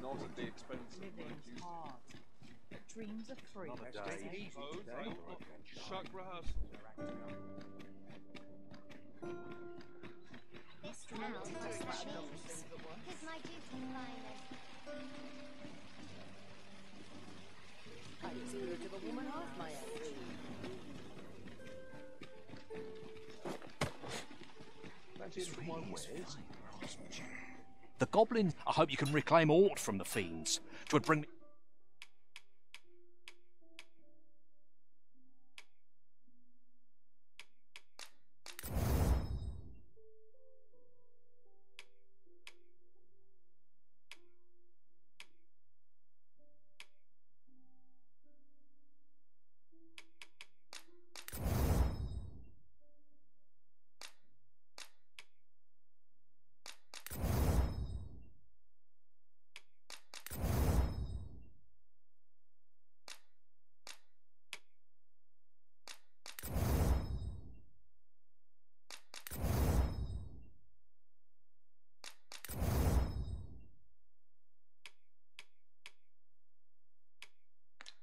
Not at the expense of Living's hard. Dreams are free. Shuck rehearsal. I'm the spirit of a woman half my age. That is my ways. The goblin, I hope you can reclaim aught from the fiends. 'Twould bring me...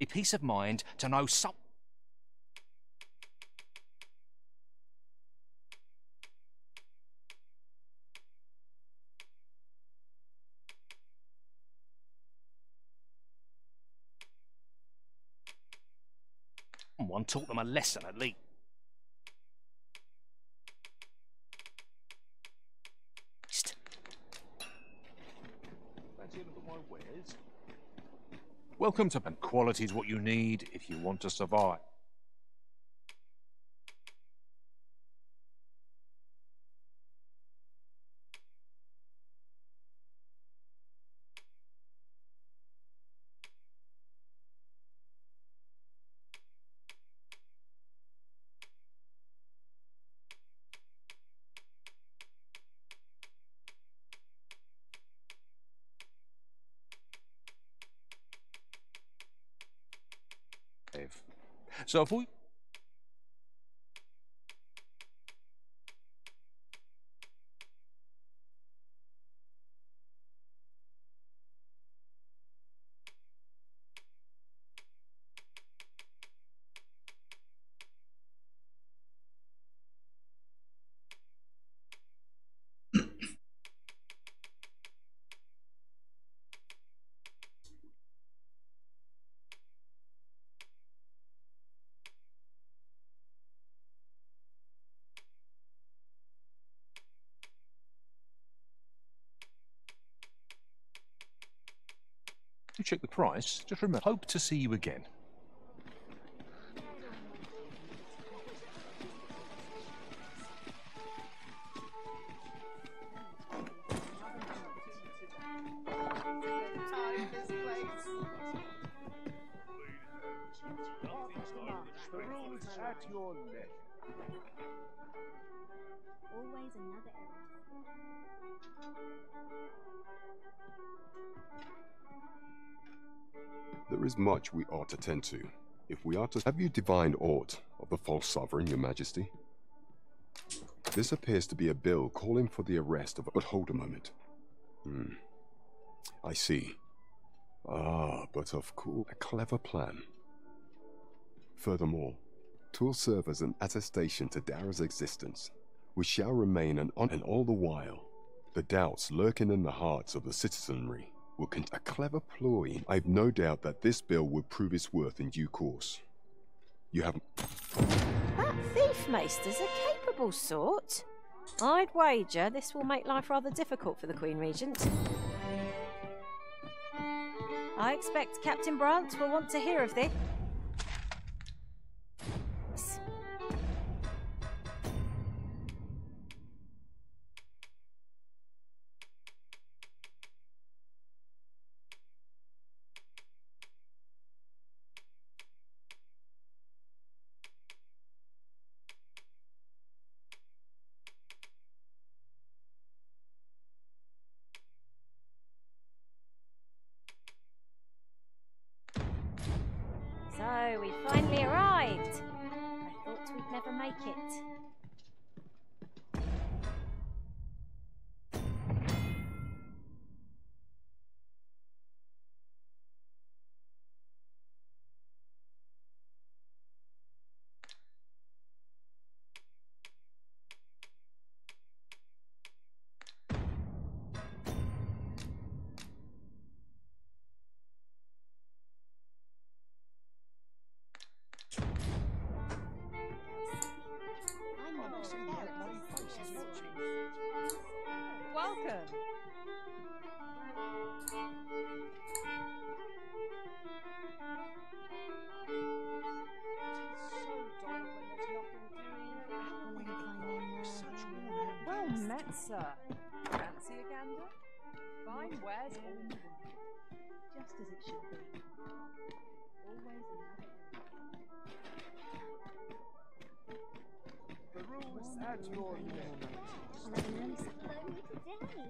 peace of mind to know someone taught them a lesson at least. Welcome to... And quality's what you need if you want to survive. So if we... You check the price, just remember, hope to see you again. The rules at your leisure. Always another errand. There is much we ought to tend to. If we are to... Have you divined aught of the false sovereign, your majesty? This appears to be a bill calling for the arrest of... But hold a moment. I see. Ah, but of course, a clever plan. Furthermore, 'twill serve as an attestation to Dara's existence. We shall remain and all the while, the doubts lurking in the hearts of the citizenry will a clever ploy. I've no doubt that this bill will prove its worth in due course. You have... That thief maester's a capable sort. I'd wager this will make life rather difficult for the Queen Regent. I expect Captain Brandt will want to hear of this. So, we finally arrived. I thought we'd never make it. sir. Fancy a gander? Fine wares all the way. Just as it should be. Always another. The rules at your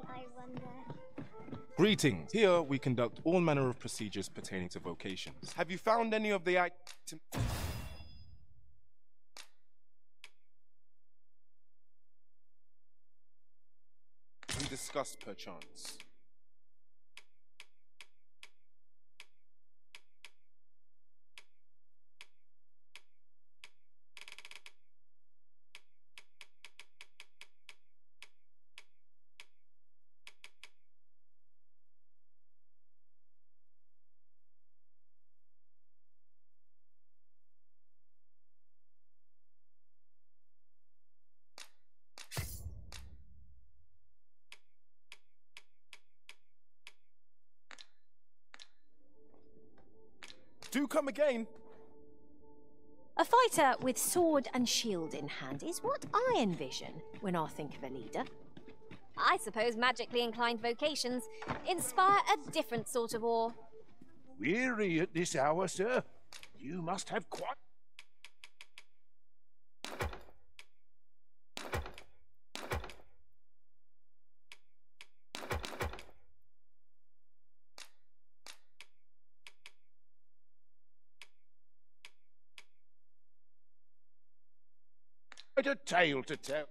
I wonder. Greetings. Here we conduct all manner of procedures pertaining to vocations. Have you found any of the items we discussed perchance? Do come again. A fighter with sword and shield in hand is what I envision when I think of a leader. I suppose magically inclined vocations inspire a different sort of awe. Weary at this hour, sir? You must have quite... a tale to tell.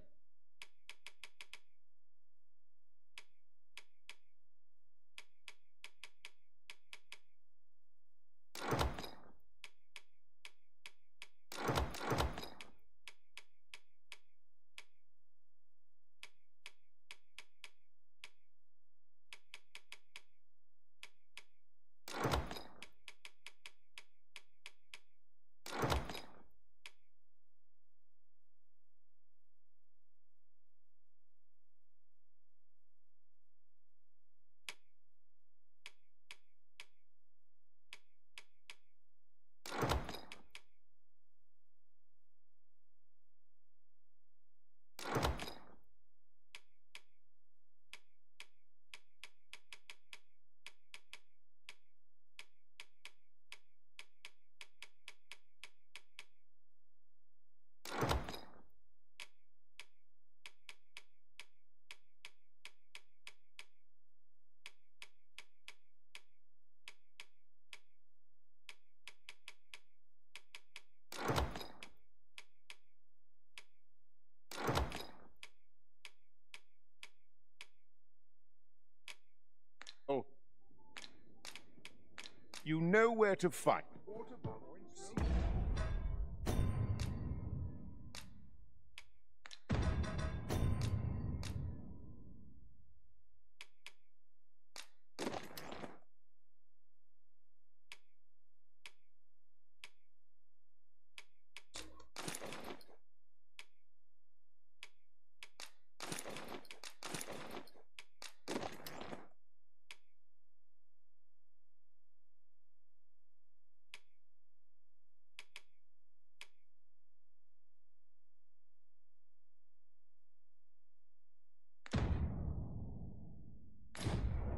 Oh. You know where to find.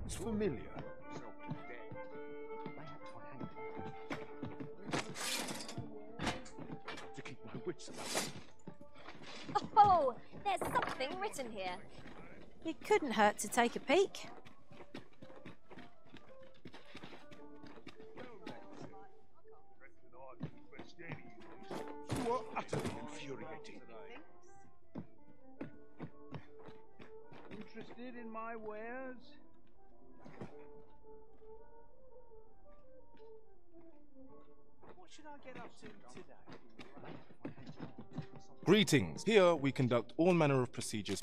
It's familiar. To keep my wits about me. Oh, there's something written here. It couldn't hurt to take a peek. You are utterly infuriating. Interested in my wares? What should I get up to today? Greetings. Here we conduct all manner of procedures.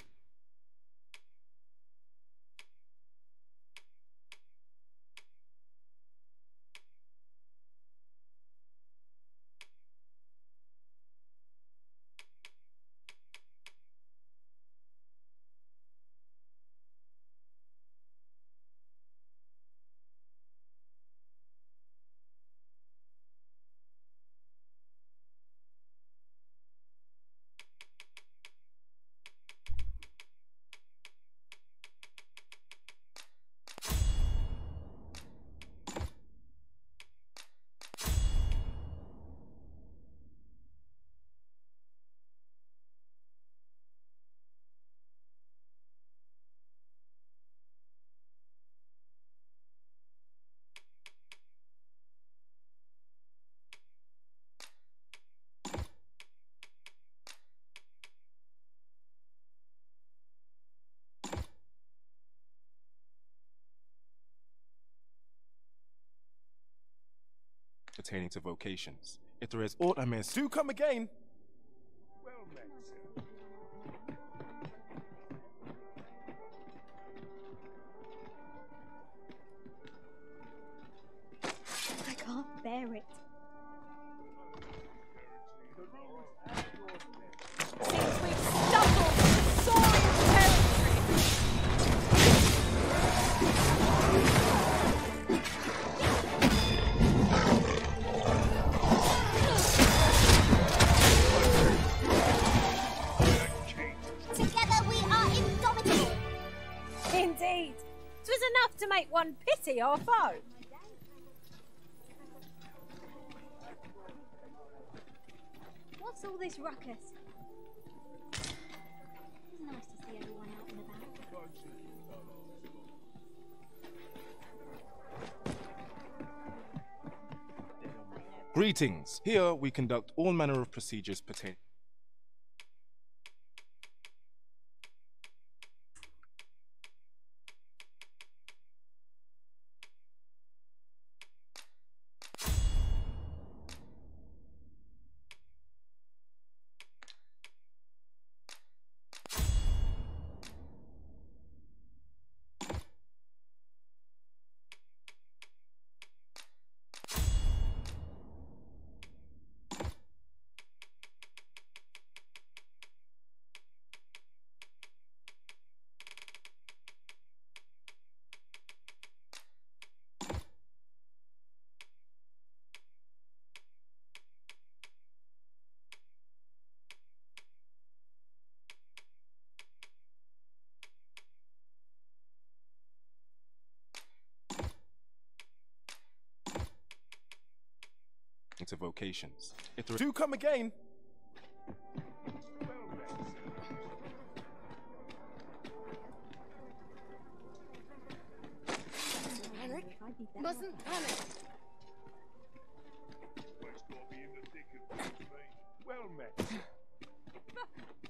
pertaining to vocations. If there is aught I may do come again. Well met, sir. I can't bear it. Seems we've stumbled into soaring territory. Together we are indomitable. Indeed. 'Twas enough to make one pity our foe. What's all this ruckus? It's nice to see everyone out and about. Greetings. Here we conduct all manner of procedures pertaining. To vocations. If there do come again. Eric, mustn't panic. Well met.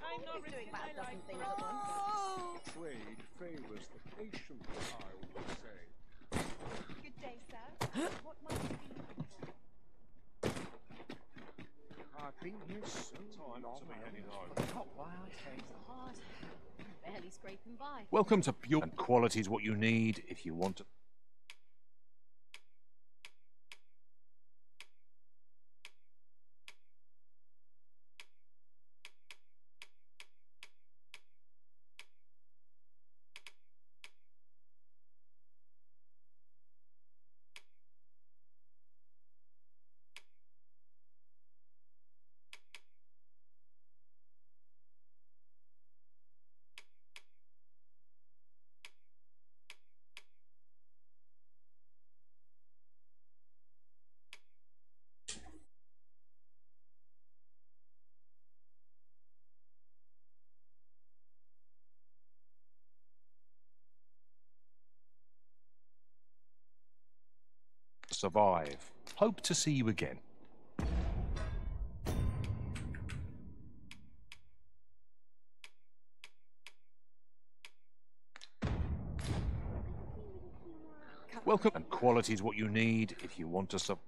I'm not doing about a dozen things at once. Trade favors the patient, I would say. Good day, sir. What might you be? I've been here so long. To be heading home. Not why I came. Hard. Barely scraping by. Welcome to Pure, and quality is what you need if you want to. Survive. Hope to see you again. Welcome, and quality is what you need if you want to survive.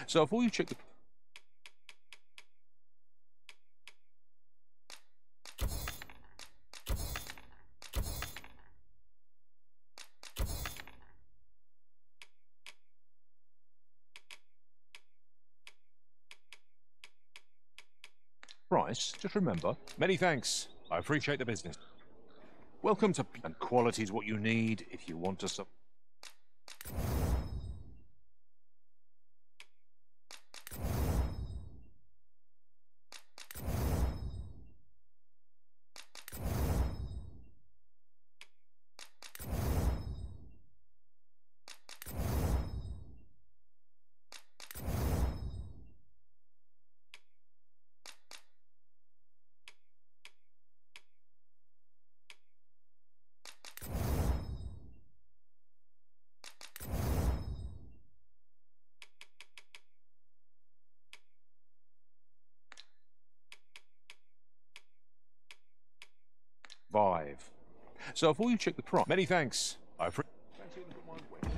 So before you check the price, just remember, many thanks. I appreciate the business. Welcome to, and quality is what you need if you want to So before you check the price, many thanks. I appreciate. Fancy a look at my web?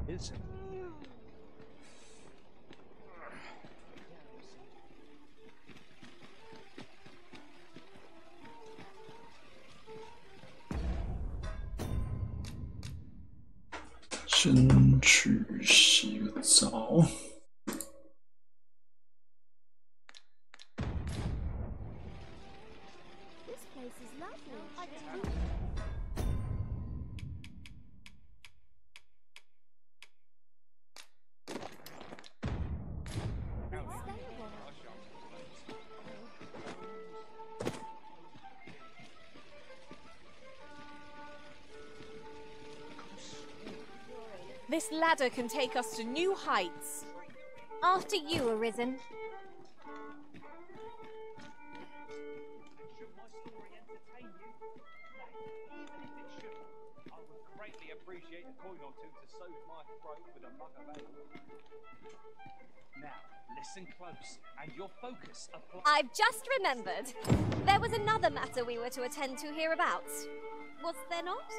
Is it?先去洗个澡。This place is lovely. This ladder can take us to new heights. After you, Arisen. Greatly appreciate a coin or two to soothe my throat with a mug of ale. Now, listen close, and your focus applies. I've just remembered. There was another matter we were to attend to hereabouts. Was there not?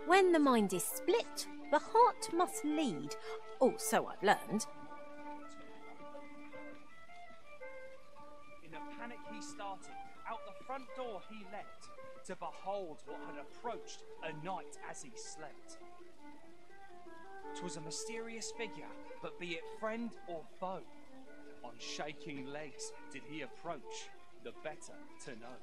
When the mind is split, the heart must lead. Oh, so I've learned. In a panic he started, out the front door he leapt, to behold what had approached a night as he slept. 'Twas a mysterious figure, but be it friend or foe, on shaking legs did he approach, the better to know.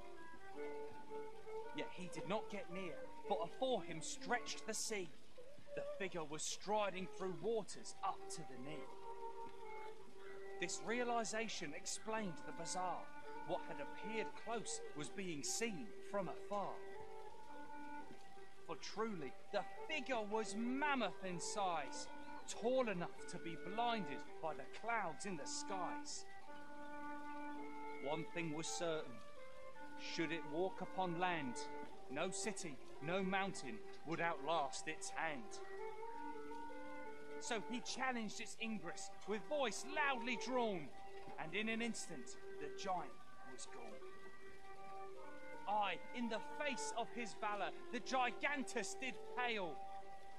Yet he did not get near, for afore him stretched the sea. The figure was striding through waters up to the knee. This realization explained the bizarre. What had appeared close was being seen from afar. For truly, the figure was mammoth in size, tall enough to be blinded by the clouds in the skies. One thing was certain. Should it walk upon land, no city, no mountain would outlast its hand. So he challenged its ingress with voice loudly drawn, and in an instant the giant was gone. Aye, in the face of his valour, the gigantus did pale.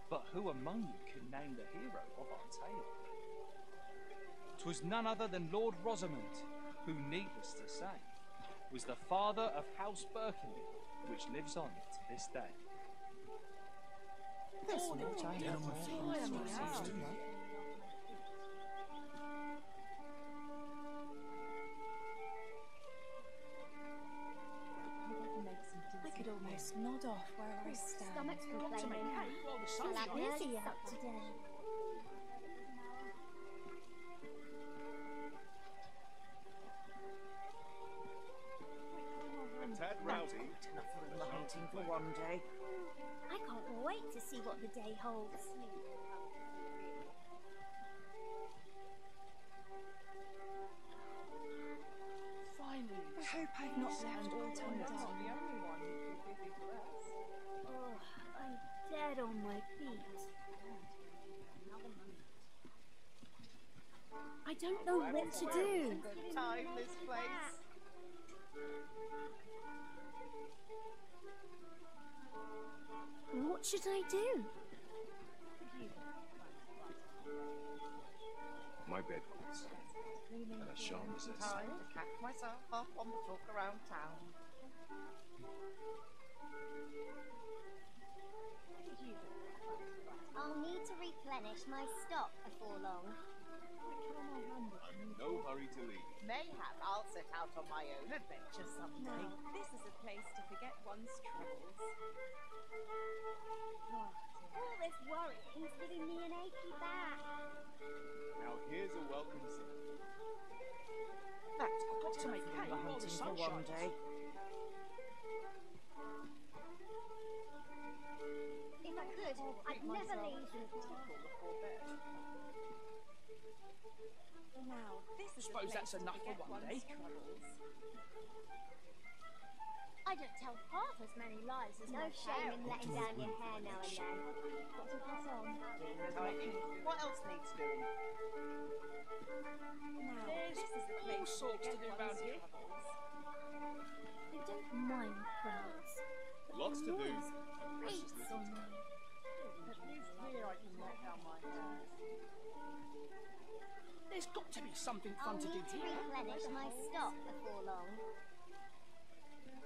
But who among you can name the hero of our tale? 'Twas none other than Lord Rosamond, who, needless to say, was the father of House Birkenby, which lives on to this day. I could almost nod off where I stand. Stomach's complaining. Shall I busy up today? A tad rowdy. Enough of the hunting for one day. I can't wait to see what the day holds. Finally, I hope I've not left all tongue down. Oh, I'm dead on my feet. I don't know what to do. Good time, this place. What should I do? My bed please. And I shan't resist. Time to catch myself up on the talk around town. I'll need to replenish my stock before long. I'm in no hurry to leave. Mayhap I'll set out on my own adventure someday. No, this is a place to forget one's troubles. All this worrying's giving me an achy back. Now here's a welcome sight. That's got to make hay while the sun one day. If I could, I'd never leave. Now, this is Suppose that's enough for one day. I I don't tell half as many lies as No shame in letting down your hair now and then. Got to pass on. What else needs doing? Now, There's this is the all place sorts to do around here. I don't mind crowds. But Lots the to do. noise grates on me. At least here I can let down my hair. There's got to be something fun I'll to do need to here. replenish my stock before long.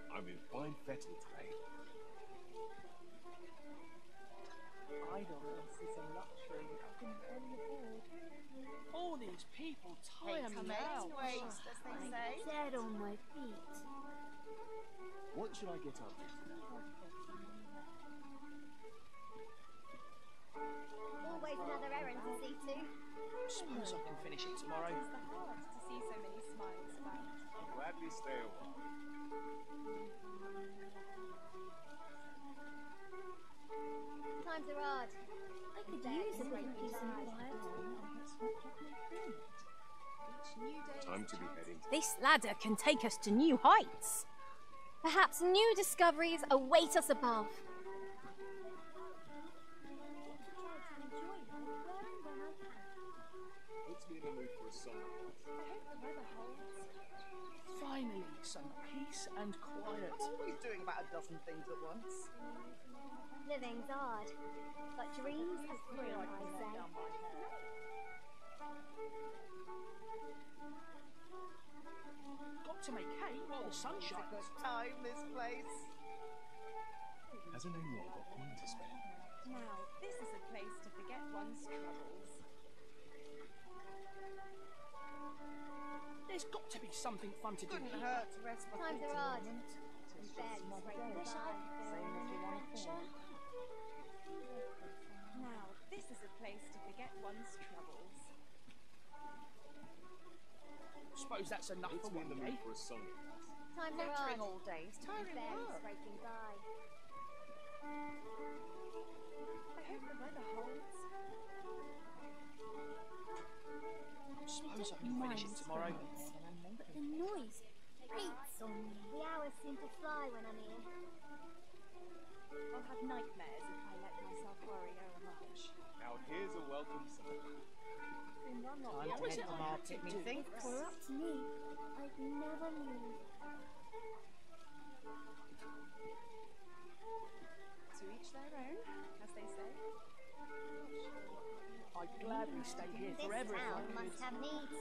I'm in fine fettle today. Idleness is a luxury I can barely afford. All these people tire me out. Waste, as they say. Dead on my feet. What should I get up to today? Always another errand to see to. Suppose I can finish it tomorrow. It's the heart to see so many smiles about. I'll gladly stay a while. Times are hard. I could use a bit of peace and quiet. Time to be heading. This ladder can take us to new heights. Perhaps new discoveries await us above. Puts me in the mood for a song. I hope the weather holds. Finally, some peace and quiet. Always doing about a dozen things at once. Living's hard, but dreams are free, I say. Got to make hay while the sun It's a shines. good time, this place. Has a name got coin to spend? Now, this is a place to forget one's troubles. There's got to be something fun to do Couldn't here. hurt to rest my Times feet are a hard. moment. And barely scraping by. Same as you want to fall. Now, this is a place to forget one's troubles. Suppose that's enough Puts for me in one the mood day. for a song. Times are Nattering hard. all day is And tiring barely work. scraping by. I hope the weather holds. Suppose I can finish it tomorrow. But the noise grates on me. The hours seem to fly when I'm here. I'll have nightmares if I let myself worry overmuch. Now here's a welcome song. Been run on What the was it I had market, to do? methinks. If it were up to me, I'd never leave. To each their own, as they say. I'd gladly stay here This forever if I town could. must have needs.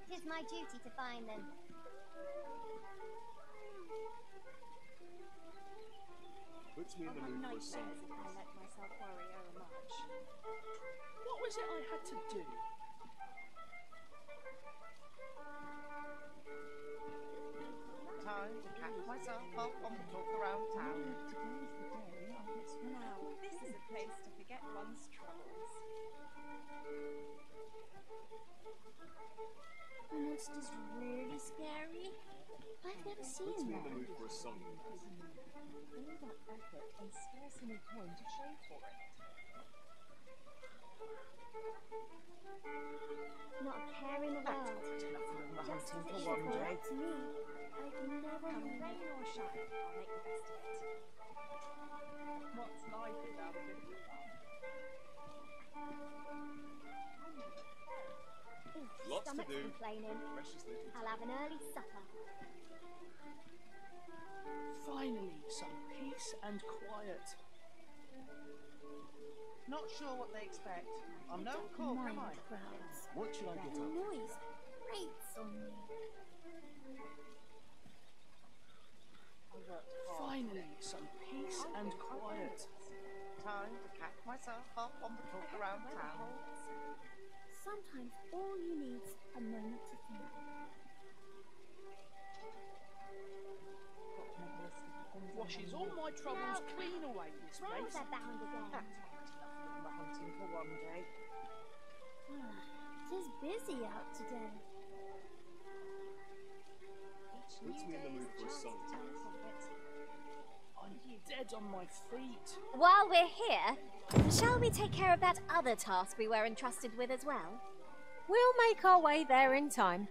It is my duty to find them. Puts me in I'll the have mood for a nightmares song. if I let myself worry overmuch. What was it I had to do? Time to catch myself up on the talk around town. Now, this is a place to forget one's troubles. The monster's really scary. I've never Puts seen me in the one. mood for a song. All that effort and scarce any coin to show for it. Not a care in the world. That's enough of the hunting Just as it for should one be day. up to me. I'd never Come leave. rain or shine, I'll make the best of it. What's life without a bit of love? Lots to Stomach's do. complaining. Precious little. I'll have an early supper. Finally, some peace and quiet. Not sure what they expect. I'm no call, am I? Crowds. What should I get The up to? noise grates on me. I worked hard. Finally, some peace and quiet. Time to catch myself up on the talk around town. Sometimes all you need's a moment to think. Washes all my troubles clean away, this Where was place. I bound again? That's quite enough of the hunting for one day. It is busy out today. Each Puts new me in the day mood is a for a chance song. to turn a profit. I'm dead on my feet. While we're here, shall we take care of that other task we were entrusted with as well? We'll make our way there in time.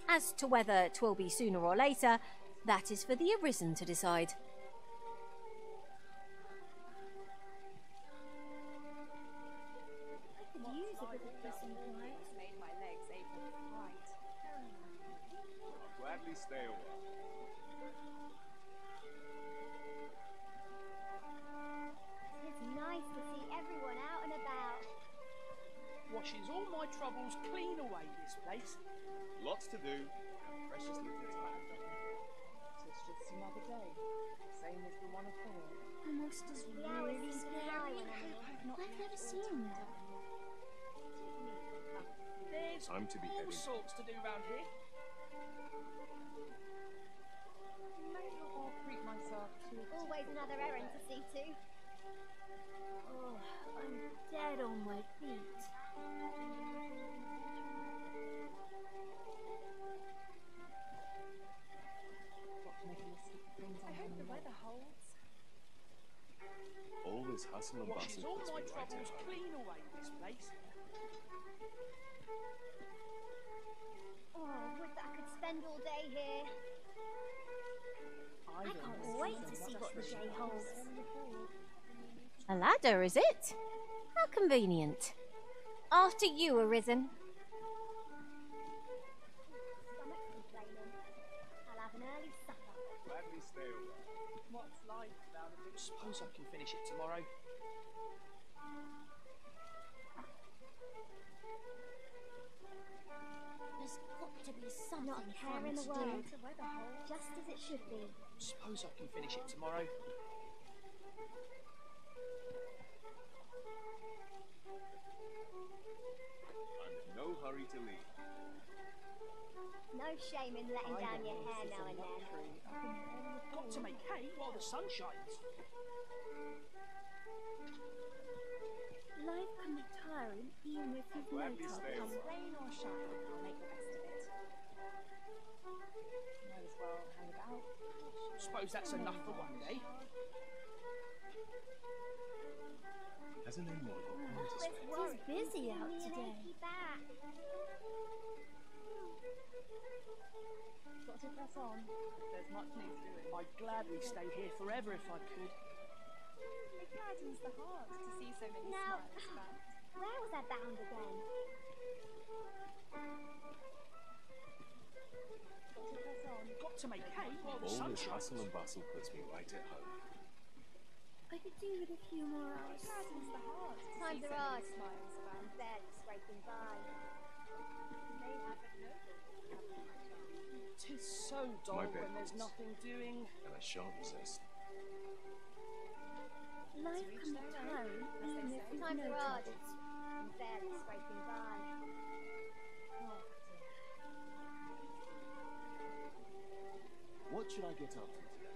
As to whether 'twill be sooner or later, That is for the Arisen to decide. I could use a bit of peace and quiet. Made my legs ache with fright. I'll gladly stay a while. It's nice to see everyone out and about. Washes all my troubles clean away, this place. Lots to do, and precious little time. It's just another day. Same as the one before. Almost as really scary. I've never seen that. There's Time to be all heading. sorts to do round here. Maybe I'll treat myself to Always another errand to see to. Oh, I'm dead on my feet. I hope the weather holds. All this hustle and Washes bustle all puts me my right at troubles home. clean away, this place. Oh, would that I could spend all day here. I can't wait to see what the day holds. A ladder, is it? How convenient. After you, Arisen. Stomach's complaining. I'll have an early supper. Gladly stay a while. What's life without a bit? Suppose I can finish it tomorrow. There's got to be something not a care in the world. Just as it should be. Suppose I can finish it tomorrow. I'm in no hurry to leave. No shame in letting down your hair now and then. Got to make hay while the sun shines. Life can be tiring even if you've no Gladly trouble. stay a while. Rain or shine, I'll make the best of it. Might as well hang about. Suppose that's enough for one day. Hasn't anyone got time to spare? It's busy out today. Got to press on. There's much needs doing. I'd gladly stay here forever if I could. It gladdens the heart to see so many Now, smiles about. where was I bound again? Got to press on. Got to make hay while the All sun this shines. hustle and bustle puts me right at home. I could do with a few more hours. It gladdens the heart to Times see so are hard. many smiles about. I'm barely scraping by. May have it noble. 'Tis so dull My bed when there's calls. nothing doing. And I shan't resist. Life can be tiring even if you've Times no are hard. troubles. I'm barely scraping by. Oh, What should I get up to today?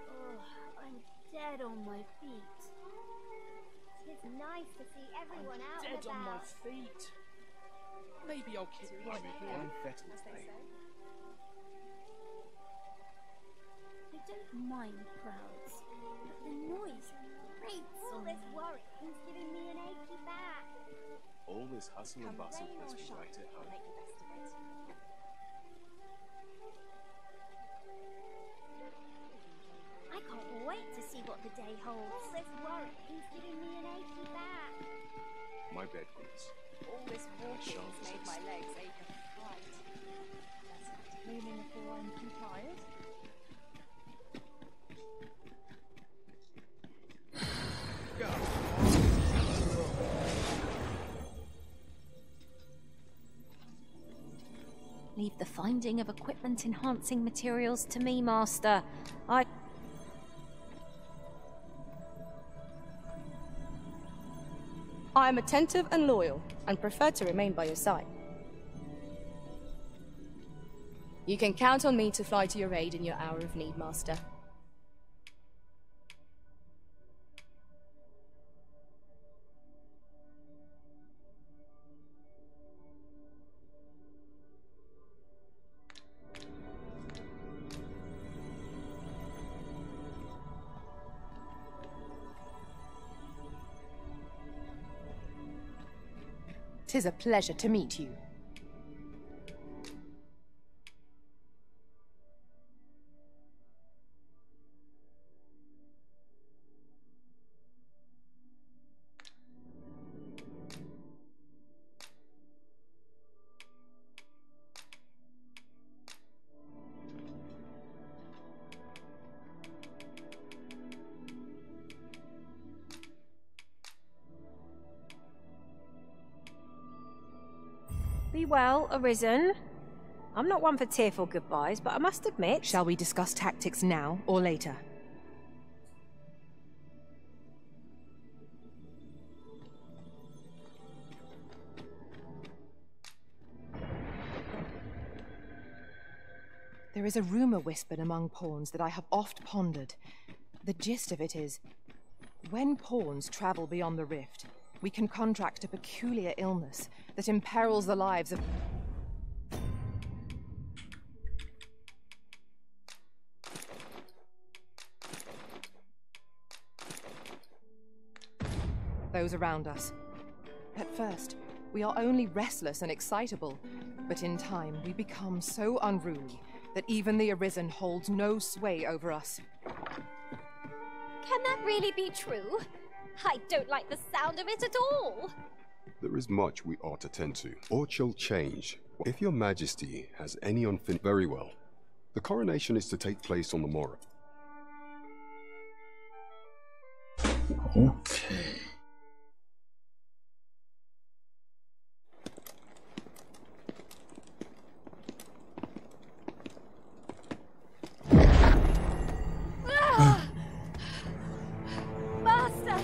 Oh, I'm dead on my feet. It's nice to see everyone out and Dead on my about. feet. Maybe I'll keep right here. I'm fettled, as they mate. say. I don't mind crowds, but the noise grates All on this me. worrying's giving me an achy back. All this hustle and Come bustle rain puts or me shine, right at I'll home. make the best of it. I can't wait to see what the day holds. All this worrying's giving me an achy back. My bed calls. All this walking's shan't made my resist. legs ache with fright. That's it. Meaning before I'm too tired? Leave the finding of equipment-enhancing materials to me, Master. I am attentive and loyal, and prefer to remain by your side. You can count on me to fly to your aid in your hour of need, Master. "'Tis a pleasure to meet you." Be well, Arisen. I'm not one for tearful goodbyes, but I must admit... Shall we discuss tactics now or later? There is a rumor whispered among pawns that I have oft pondered. The gist of it is, when pawns travel beyond the rift, we can contract a peculiar illness that imperils the lives of... those around us. At first, we are only restless and excitable, but in time we become so unruly that even the Arisen holds no sway over us. Can that really be true? I don't like the sound of it at all. There is much we ought to tend to, or shall change. If your majesty has any unfinished... Very well. The coronation is to take place on the morrow. Okay. Master,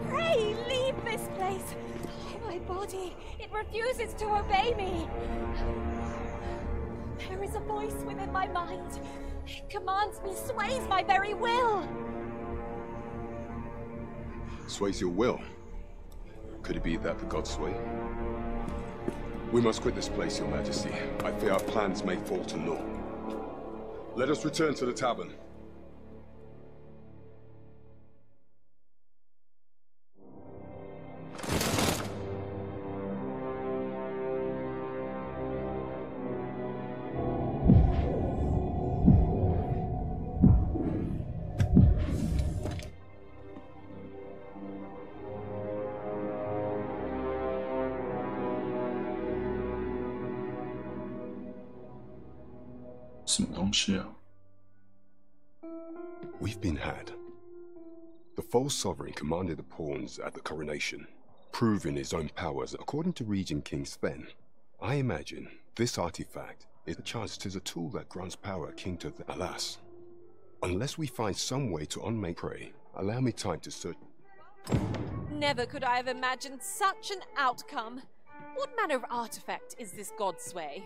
pray leave this place. Oh, my body, it refuses to obey me. There is a voice within my mind. It commands me, sways my very will. Sways your will? Could it be that the gods sway? We must quit this place, your majesty. I fear our plans may fall to naught. Let us return to the tavern.什么东西啊？ We've been had. The false sovereign commanded the pawns at the coronation, proving his own powers according to Regent King Sven. I imagine this artifact is a chance. 'Tis a tool that grants power king to the... Alas. Unless we find some way to unmake prey, allow me time to search... Never could I have imagined such an outcome. What manner of artifact is this Godsway?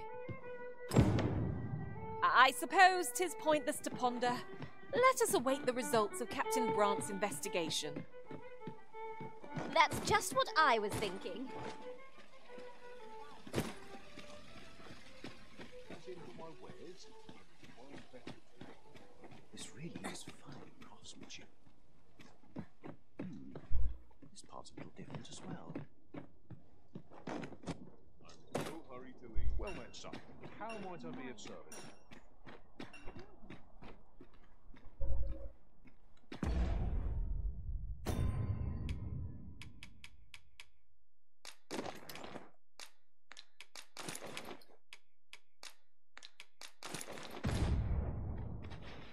I suppose 'tis pointless to ponder. Let us await the results of Captain Brant's investigation. That's just what I was thinking. This really is fine craftsmanship. This part's a little different as well. I'm in no hurry to leave. Well met, son. How might I be of service?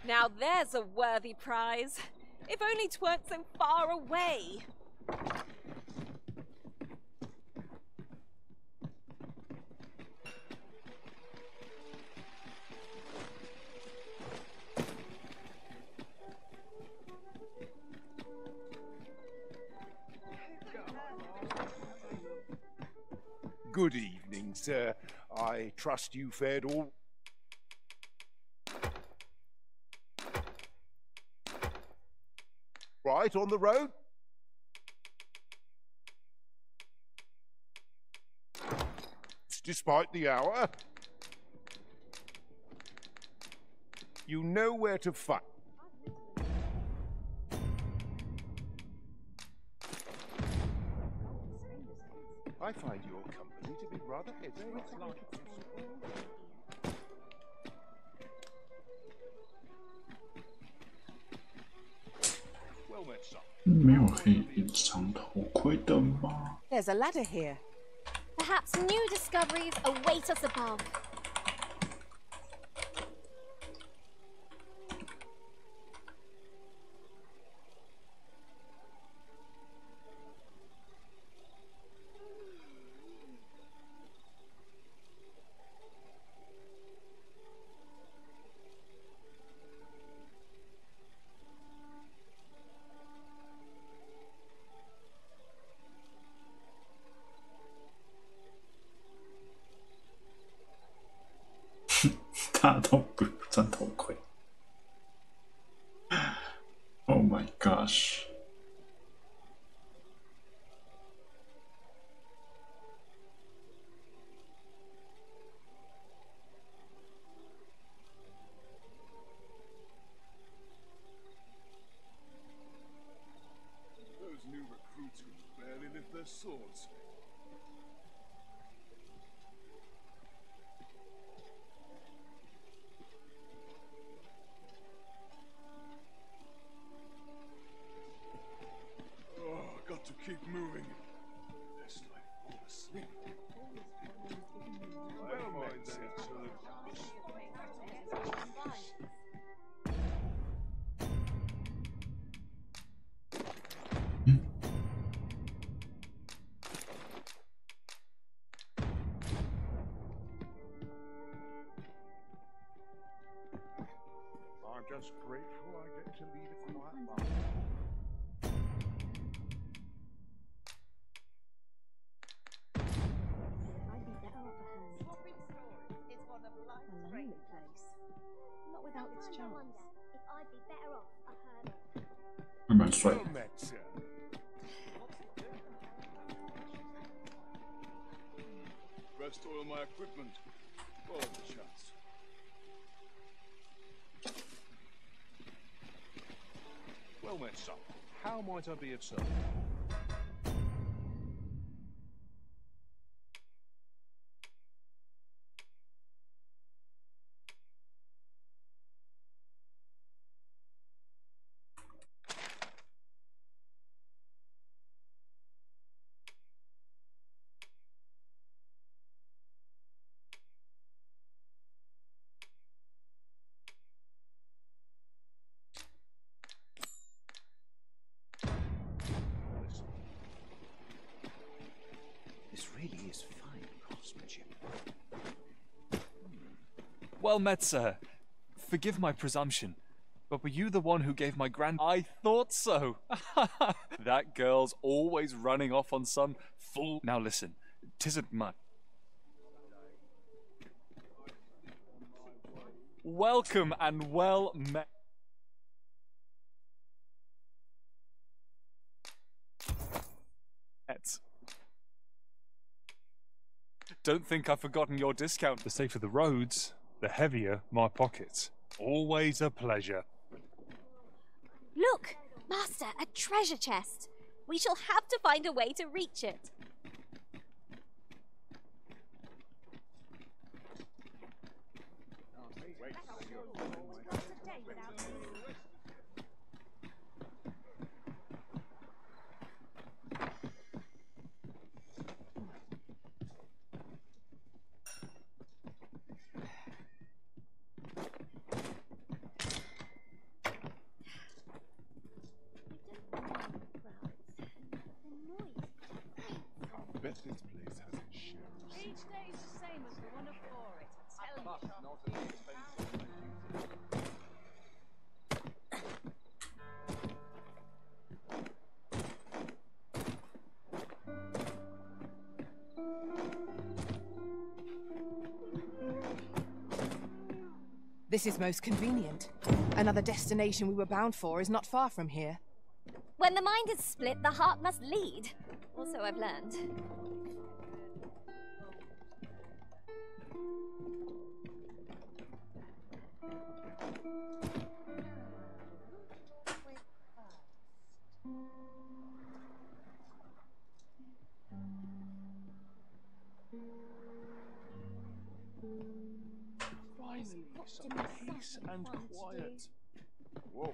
Now there's a worthy prize. If only 'tweren't so far away. Good evening, sir. I trust you fared all... right on the road? Despite the hour? You know where to find... I find your company to be rather heavy. Well met, son. 没有可以隐藏头盔的吗？ There's a ladder here. Perhaps new discoveries await us above. 大头鬼穿头盔。Oh my gosh！ Those new recruits could barely lift their swords. Got to keep moving. Lest I fall asleep. Well met, excellent. I'm just grateful I get to lead a quiet life. Not without its charms. If I'd be better off a hermit. 还蛮帅的。 Rest oil my equipment. For the chance. Well met, son. How might I be of service? This really is fine craftsmanship. Well met, sir. Forgive my presumption, but were you the one who gave my I thought so! That girl's always running off on some fool. Now listen, 'tisn't much. Welcome and well met. Don't think I've forgotten your discount. The safer the roads, the heavier my pockets. Always a pleasure. Look, Master, a treasure chest. We shall have to find a way to reach it. Bet this place has its share of Each day is the same as the one before it. I tell This is most convenient. Another destination we were bound for is not far from here. When the mind is split, the heart must lead. Also, I've learned. Finally, some peace and quiet. Whoa.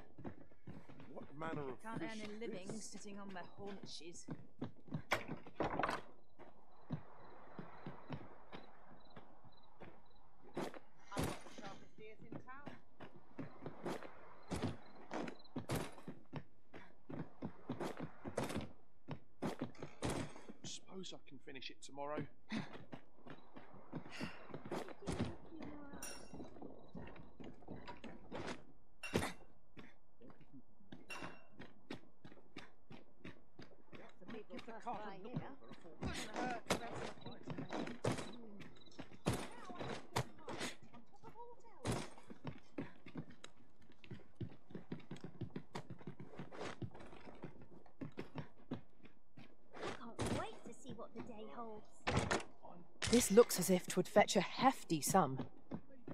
What manner of Can't fish earn a is living this? sitting on my haunches. I've got the sharpest ears in town. Suppose I can finish it tomorrow. This looks as if 'twould fetch a hefty sum.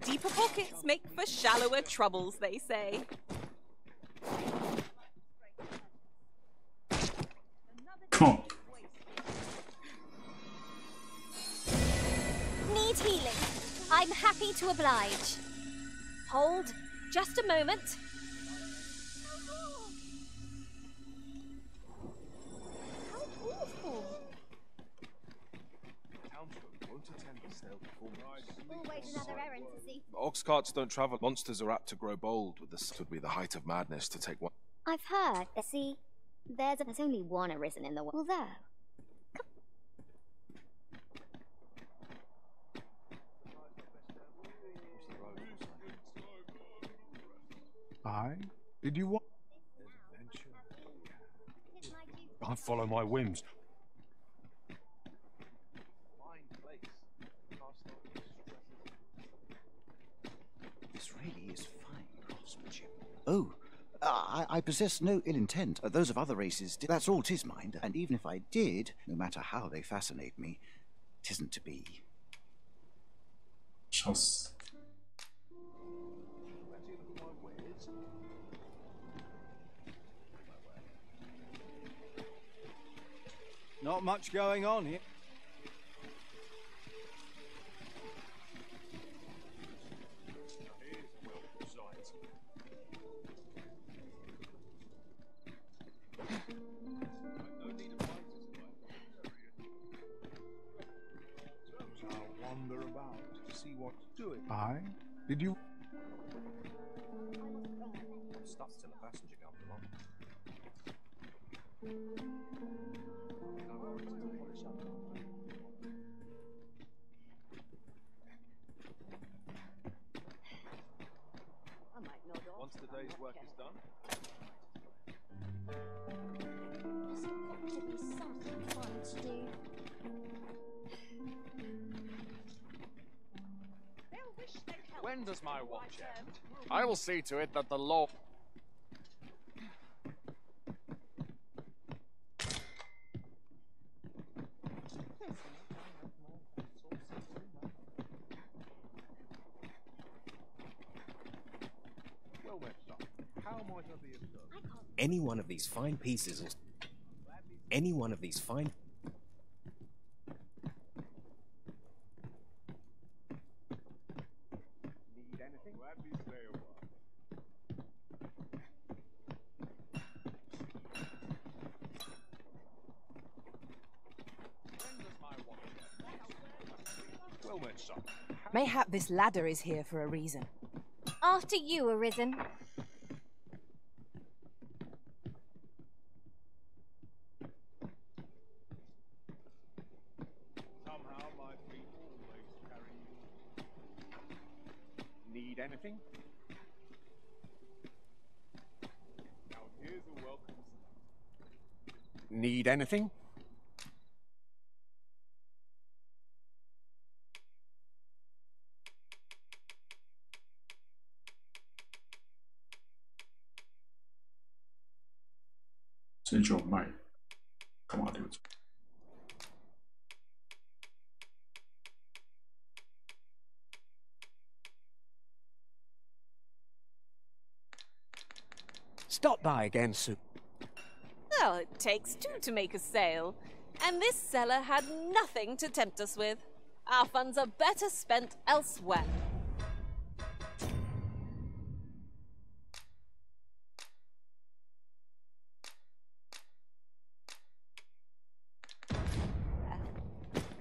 Deeper pockets make for shallower troubles, they say. Come on. Need healing. I'm happy to oblige. Hold, just a moment. How awful. Townsfolk won't attend the sale performance. Always another errand to see. Ox carts don't travel. Monsters are apt to grow bold. This would be the height of madness to take one. I've heard. See, there's only one arisen in the world. Although, Did you want? I follow my whims. This really is fine craftsmanship. Oh, I possess no ill intent. Those of other races, that's all 'tis, mind. And even if I did, no matter how they fascinate me, 'tisn't to be. Schuss. Not much going on here. I'll wander about to see what's doing. Did you? I'm stuck till the passenger comes along. Once the day's work is done. there's got to be something fun to do. When does my watch end? I will see to it that the law... Well, how might I be of service? Any one of these fine pieces, or any one of these fine. Need anything? Gladly stay a while. Well then, son. Mayhap this ladder is here for a reason. After you, Arisen. Somehow my feet always carry you. Need anything? Now here's a welcome. Need anything?这就卖，干嘛留着？ Stop by again soon. Well, it takes two to make a sale. And this seller had nothing to tempt us with. Our funds are better spent elsewhere.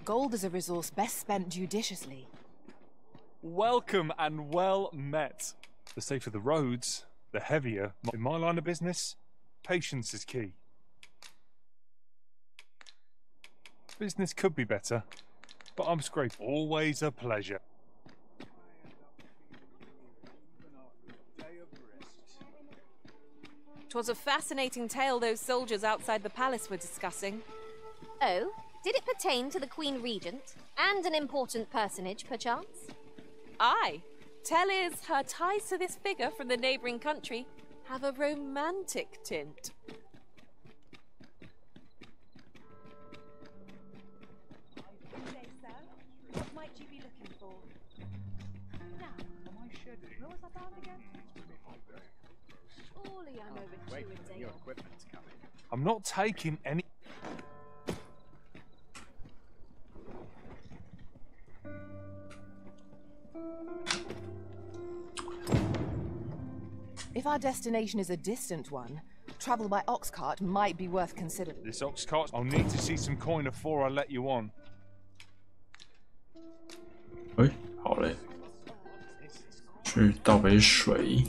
Gold is a resource best spent judiciously. Welcome and well met. The safer the roads, the heavier. In my line of business, patience is key. Business could be better, but I'm scraped. Always a pleasure. 'Twas a fascinating tale those soldiers outside the palace were discussing. Oh, did it pertain to the Queen Regent? And an important personage, perchance? Aye. Tell is her ties to this figure from the neighbouring country have a romantic tint. Surely I'm overdue a day off. I'm not taking any. If our destination is a distant one, travel by ox cart might be worth considering. This ox cart, I'll need to see some coin before I let you on. 哎，好嘞，去倒杯水。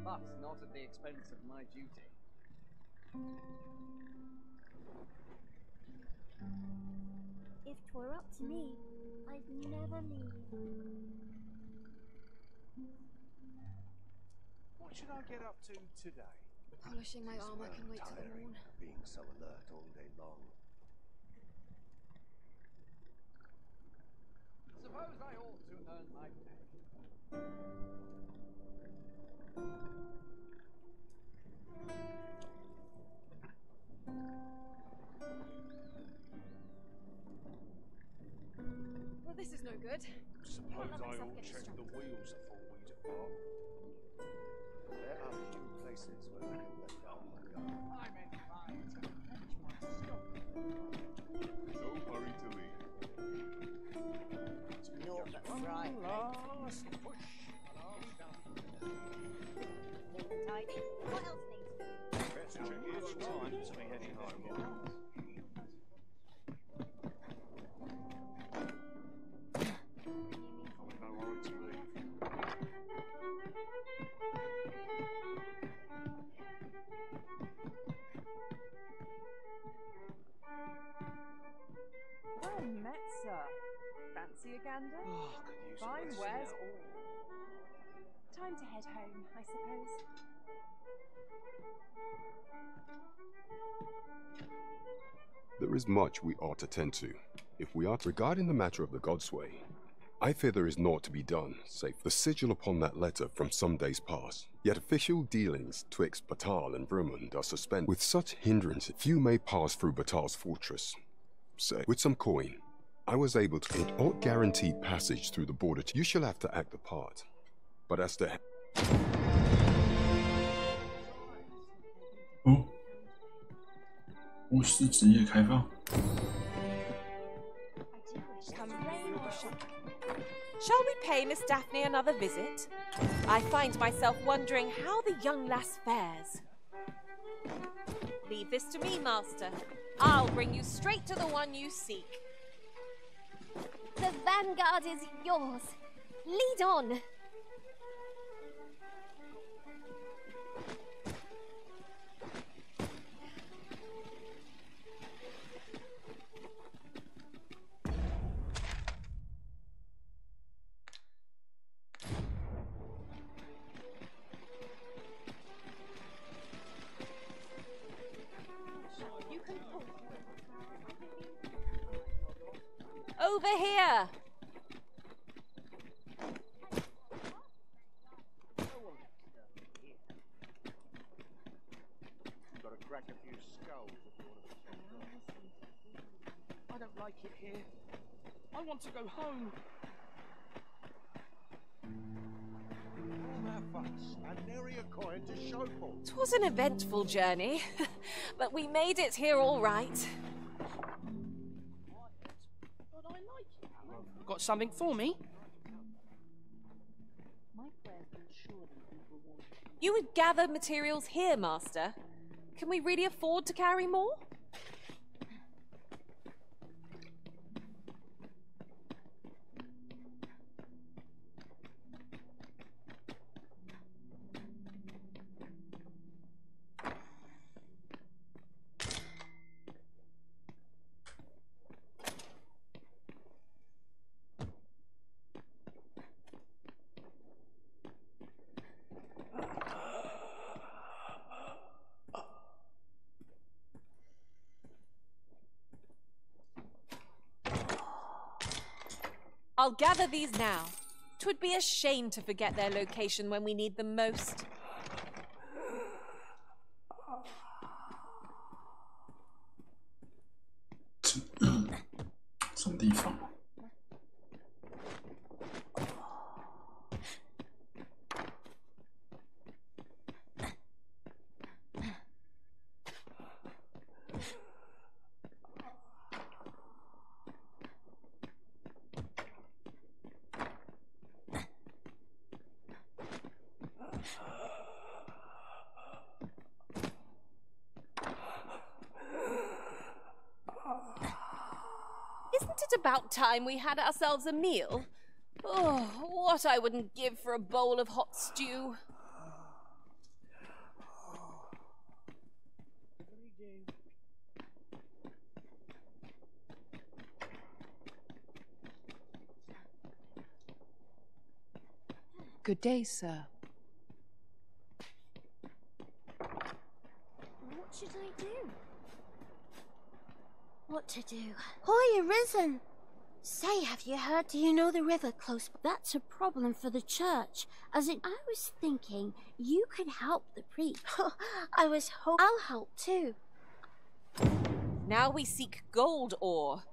But not at the expense of my duty. If 'twere up to me, I'd never leave. What should I get up to today? Polishing my armor can wait till the morn. Being so alert all day long. Suppose I ought to earn my pay. Well, this is no good. Suppose I ought check the wheels before we depart. There are few places where I can let down my guard. I'm inclined to clench my stock. No hurry to leave. It's not the right last push. Tidy. What else needs? Best check each time to be heading home. No hurry to leave. Well met, sir. Fancy a gander? Fine wares all. Time to head home, I suppose. There is much we ought to tend to. If we are regarding the matter of the Godsway, I fear there is naught to be done, save the sigil upon that letter from some days past. Yet official dealings twixt Batal and Vermund are suspended. With such hindrance, few may pass through Batal's fortress. So, with some coin, I was able to get all guaranteed passage through the border. You shall have to act the part. But as to...哦，巫师职业开放。 Shall we pay Miss Daphne another visit? I find myself wondering how the young lass fares. Leave this to me, Master. I'll bring you straight to the one you seek. The vanguard is yours. Lead on. Over here! Got to crack a few skulls if you want to. I don't like it here. I want to go home. All that fuss and nary a coin to show for. 'Twas an eventful journey, but we made it here all right. But I like it. Got something for me? You would gather materials here, Master. Can we really afford to carry more? I'll gather these now. 'Twould be a shame to forget their location when we need them most. about time we had ourselves a meal. Oh, what I wouldn't give for a bowl of hot stew. Good day, sir. What should I do? What to do? Hoy, arisen! Say, have you heard? Do you know the river close? That's a problem for the church. I was thinking you could help the priest. I was hoping I'll help too. Now we seek gold ore.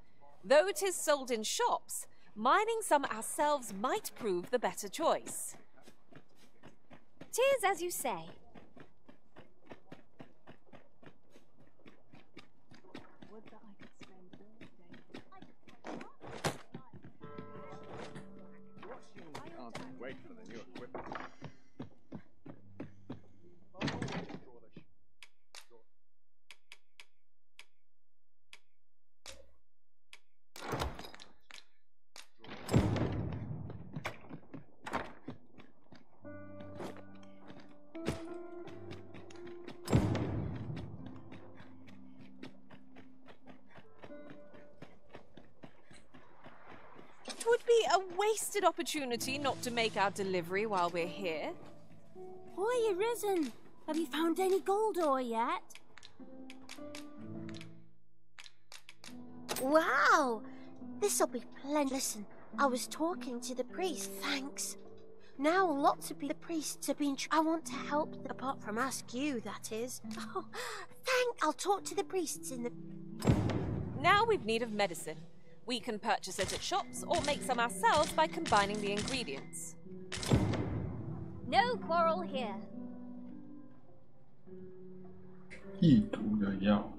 Though it is sold in shops, mining some ourselves might prove the better choice. 'Tis as you say. Wait for the new equipment. It would be a wasted opportunity not to make our delivery while we're here. Hoy, arisen! Have you found any gold ore yet? Wow! This'll be plenty. Listen, I was talking to the priest. Thanks. Now lots of the priests have been. I want to help them, apart from ask you, that is. Oh, I'll talk to the priests in the. Now we've need of medicine. We can purchase it at shops or make some ourselves by combining the ingredients. No quarrel here. 异毒的药。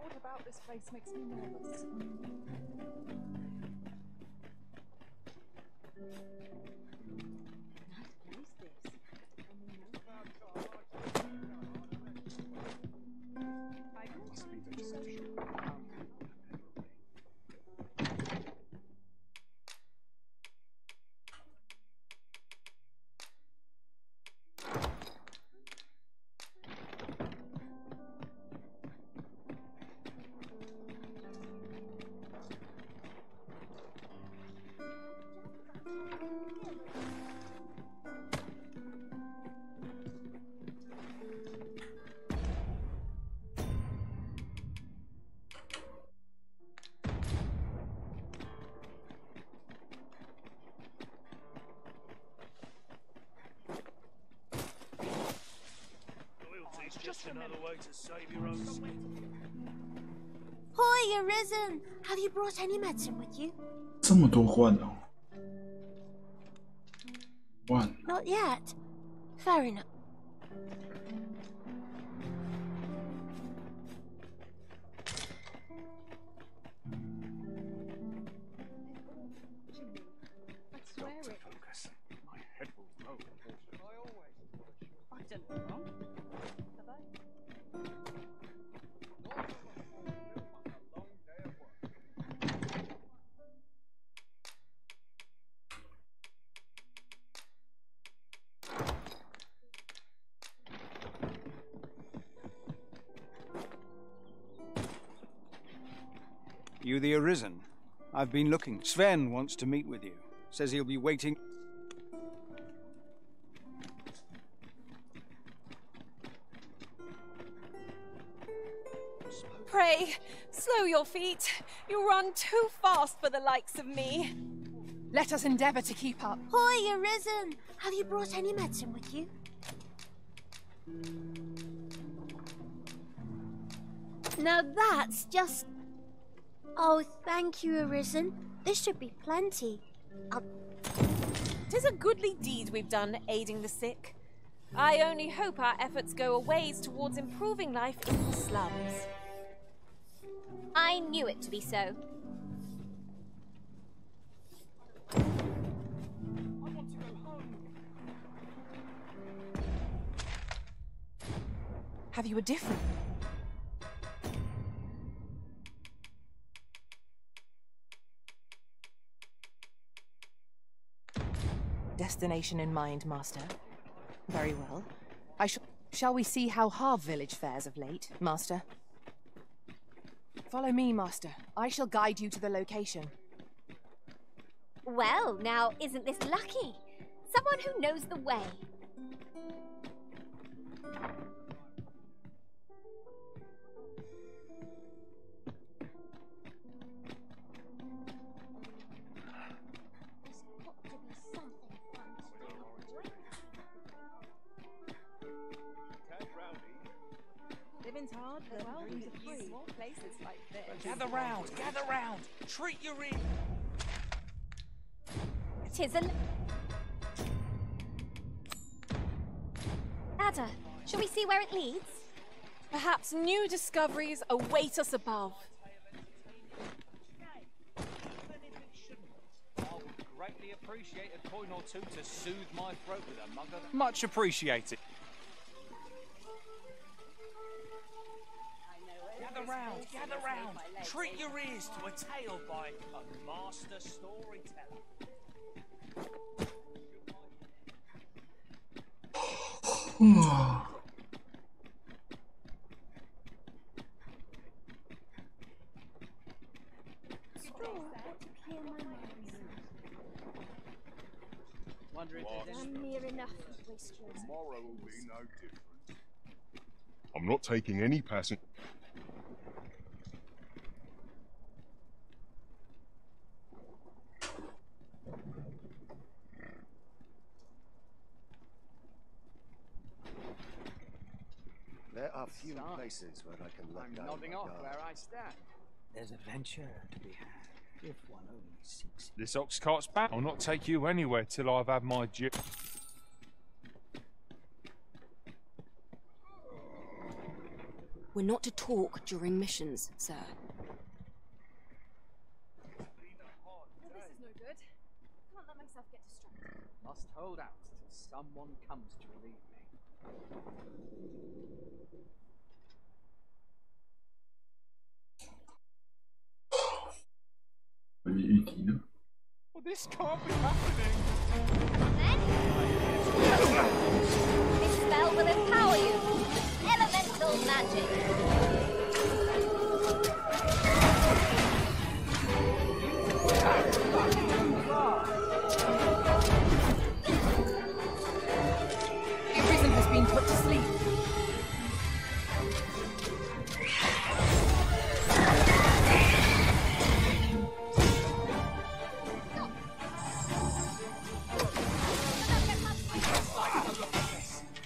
All about this place makes me nervous. Just another way to save your own skin. Hoy, arisen! Have you brought any medicine with you? 这么多罐哦。罐。 Not yet. Fair enough. Doctor, focus. My head will blow. I've done it wrong. Have I? You the Arisen? I've been looking. Sven wants to meet with you. Says he'll be waiting. Pray, slow your feet. You run too fast for the likes of me. Let us endeavour to keep up. Hoy, arisen! Have you brought any medicine with you? Now that's just... Oh, thank you, Arisen. This should be plenty. 'Tis a goodly deed we've done aiding the sick. I only hope our efforts go a ways towards improving life in the slums. I knew it to be so. Have you a different? Destination in mind, Master. Very well. Shall we see how Harv Village fares of late, Master? Follow me, Master. I shall guide you to the location. Well, now, isn't this lucky? Someone who knows the way. Living's hard, but well, we could use more places like this. Gather round, gather round. Treat your in. 'Tis a ladder. Shall we see where it leads? Perhaps new discoveries await us above. I would greatly appreciate a coin or two to soothe my throat with a mug of... Much appreciated. Gather round, gather round. Treat your ears to a tale by a master storyteller. I'm near enough. Tomorrow will be no different. I'm not taking any passenger. There are few places where I can let down Nodding my off guard. where I stand. There's adventure to be had, if one only seeks it. This ox cart's back. I'll not take you anywhere till I've had my We're not to talk during missions, sir. Well, this is no good. Can't let myself get distracted. Must hold out till someone comes to relieve me. Well, this can't be happening. This spell will empower you. Elemental magic. The prison has been put to sleep.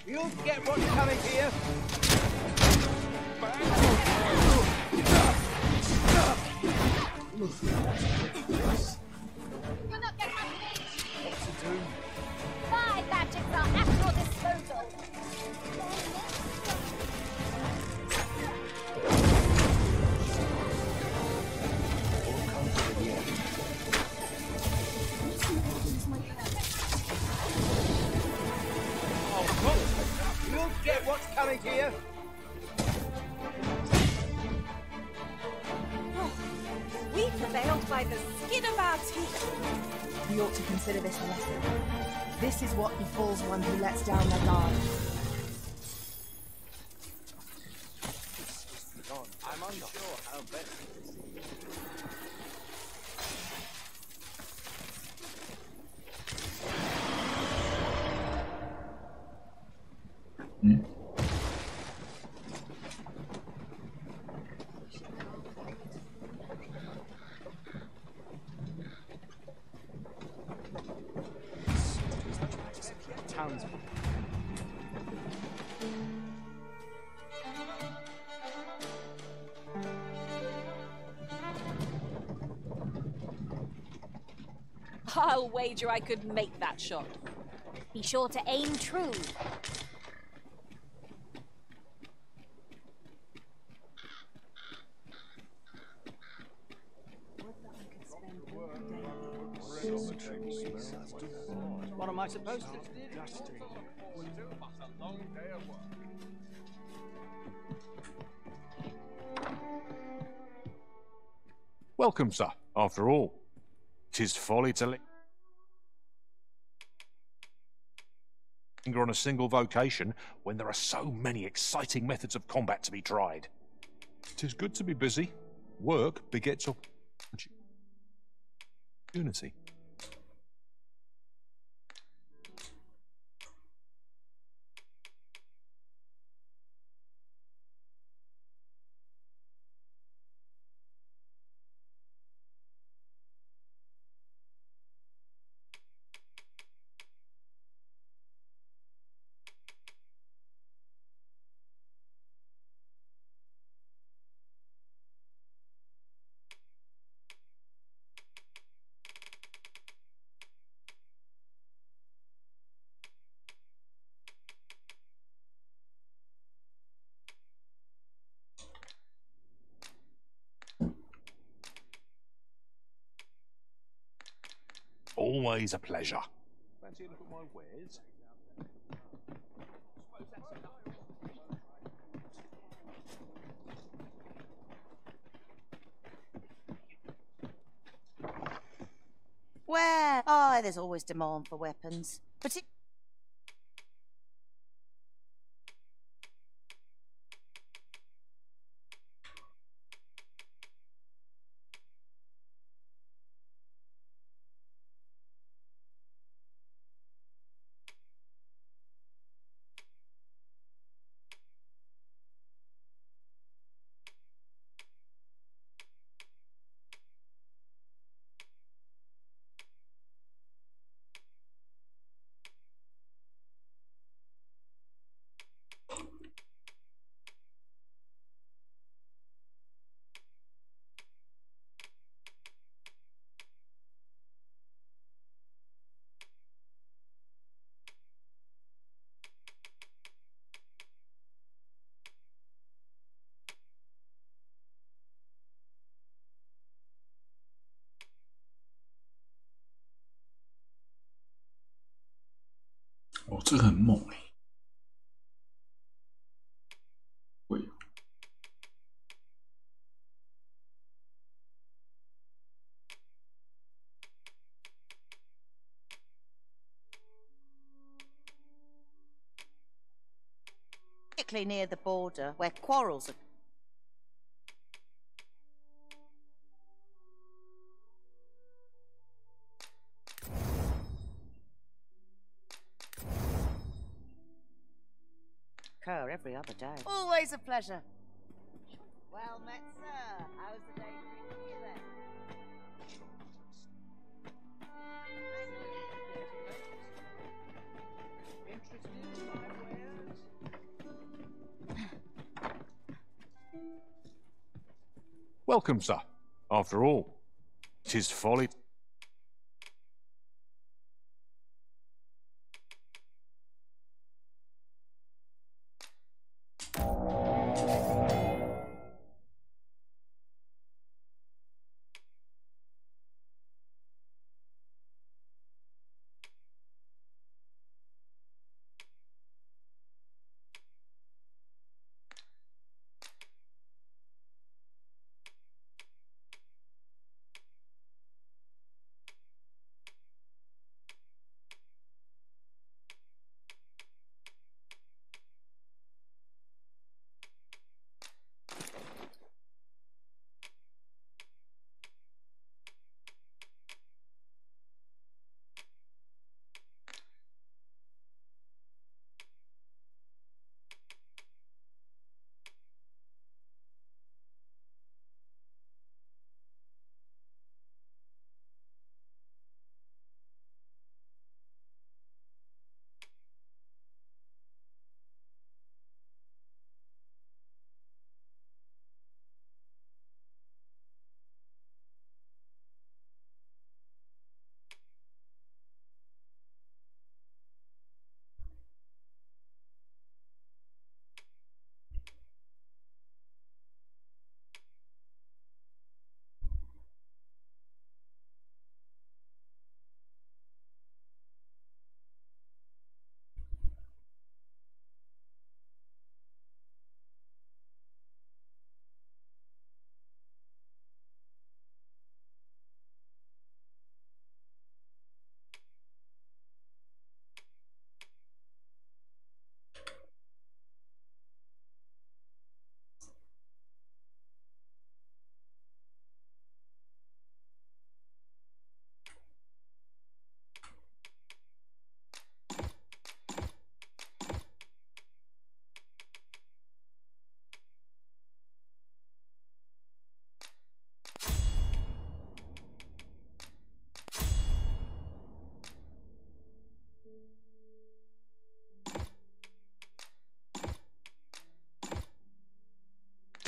You'll get what's coming here. You'll not get my What to do? 5 magics are at your disposal. You'll get what's coming here. We prevailed by the skin of our teeth. We ought to consider this a lesson. This is what befalls one who lets down their guard. I'm unsure how best to proceed. I'll wager I could make that shot. Be sure to aim true. What am I supposed to do? Welcome, sir. After all, 'tis folly to linger on a single vocation when there are so many exciting methods of combat to be tried. 'Tis good to be busy. Work begets opportunity. Always a pleasure. Fancy a look at my wares? Where? Oh, there's always demand for weapons. But it...哦，这个很猛哎！会哦。particularly near the border where quarrels are... occur every other day. Always a pleasure. Well met, sir. How's the day treating you then? Interested in my wares? Welcome, sir. After all, 'tis folly.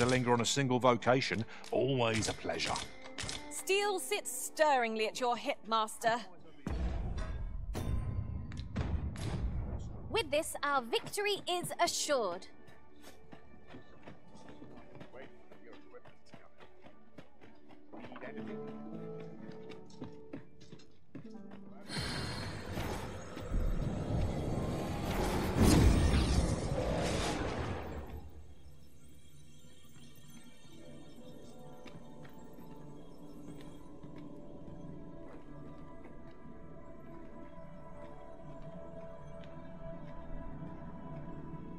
To linger on a single vocation, always a pleasure. Steel sits stirringly at your hip, Master. With this, our victory is assured.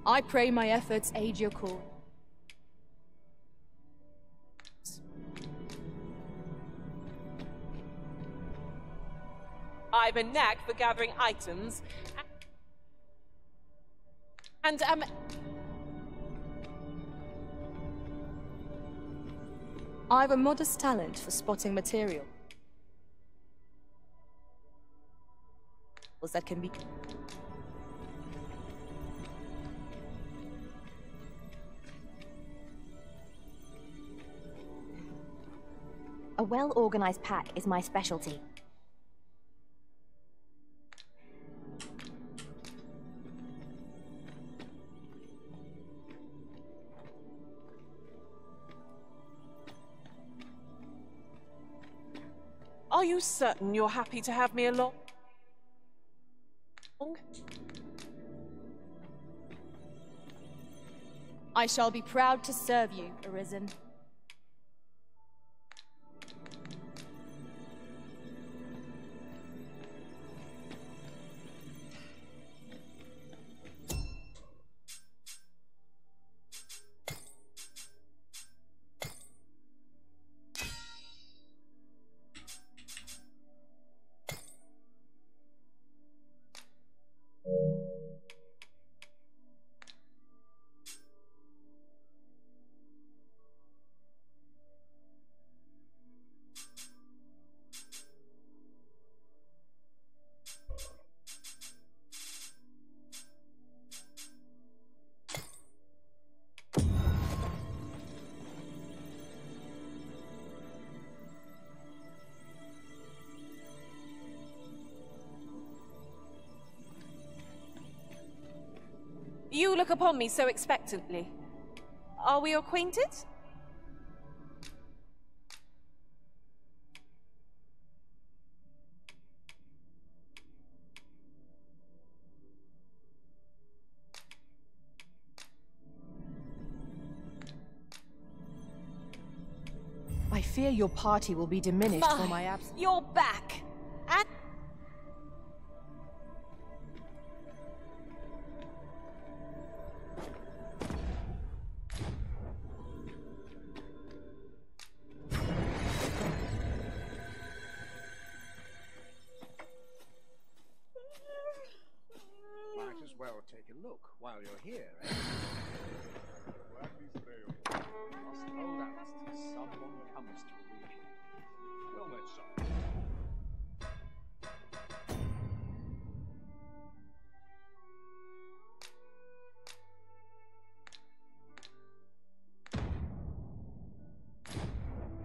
I pray my efforts aid your cause. I've a knack for gathering items, and I've a modest talent for spotting material that can be... A well-organized pack is my specialty. Are you certain you're happy to have me along? I shall be proud to serve you, Arisen. You look upon me so expectantly. Are we acquainted? I fear your party will be diminished for my absence. You're back! And might as well take a look while you're here, eh? Must hold out till someone comes to read it. Well met, sir.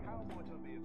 How might I be of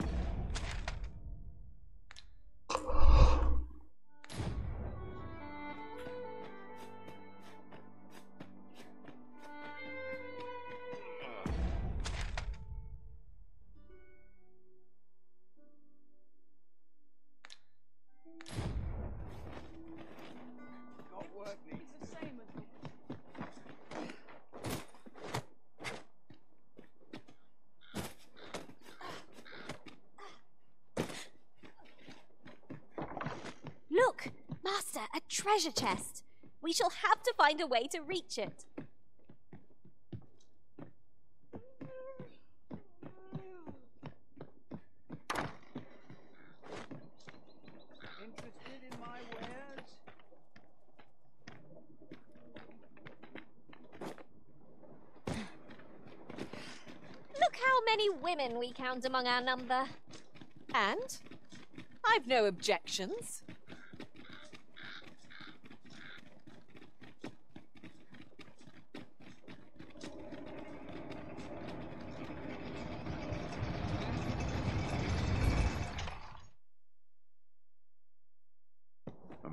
Look! Master, a treasure chest! We shall have to find a way to reach it. interested in my wares? Look how many women we count among our number. And? I've no objections.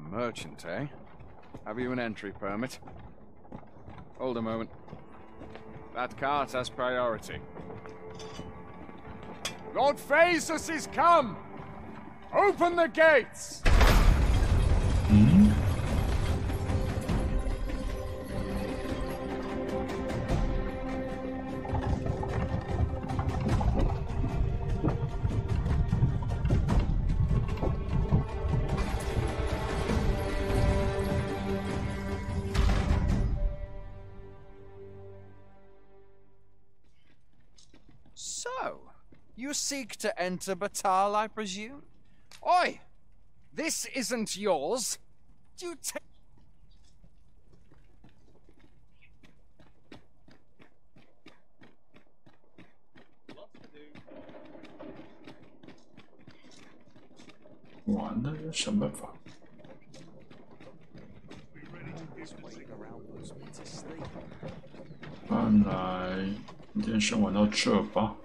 merchant, eh? Have you an entry permit? Hold a moment. That cart has priority. Lord Phaesus is come! Open the gates! So, you seek to enter Batal, I presume? Oi! This isn't yours. Do you take...完了，要想办法。看来今天先玩到这吧。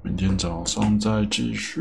明天早上再继续。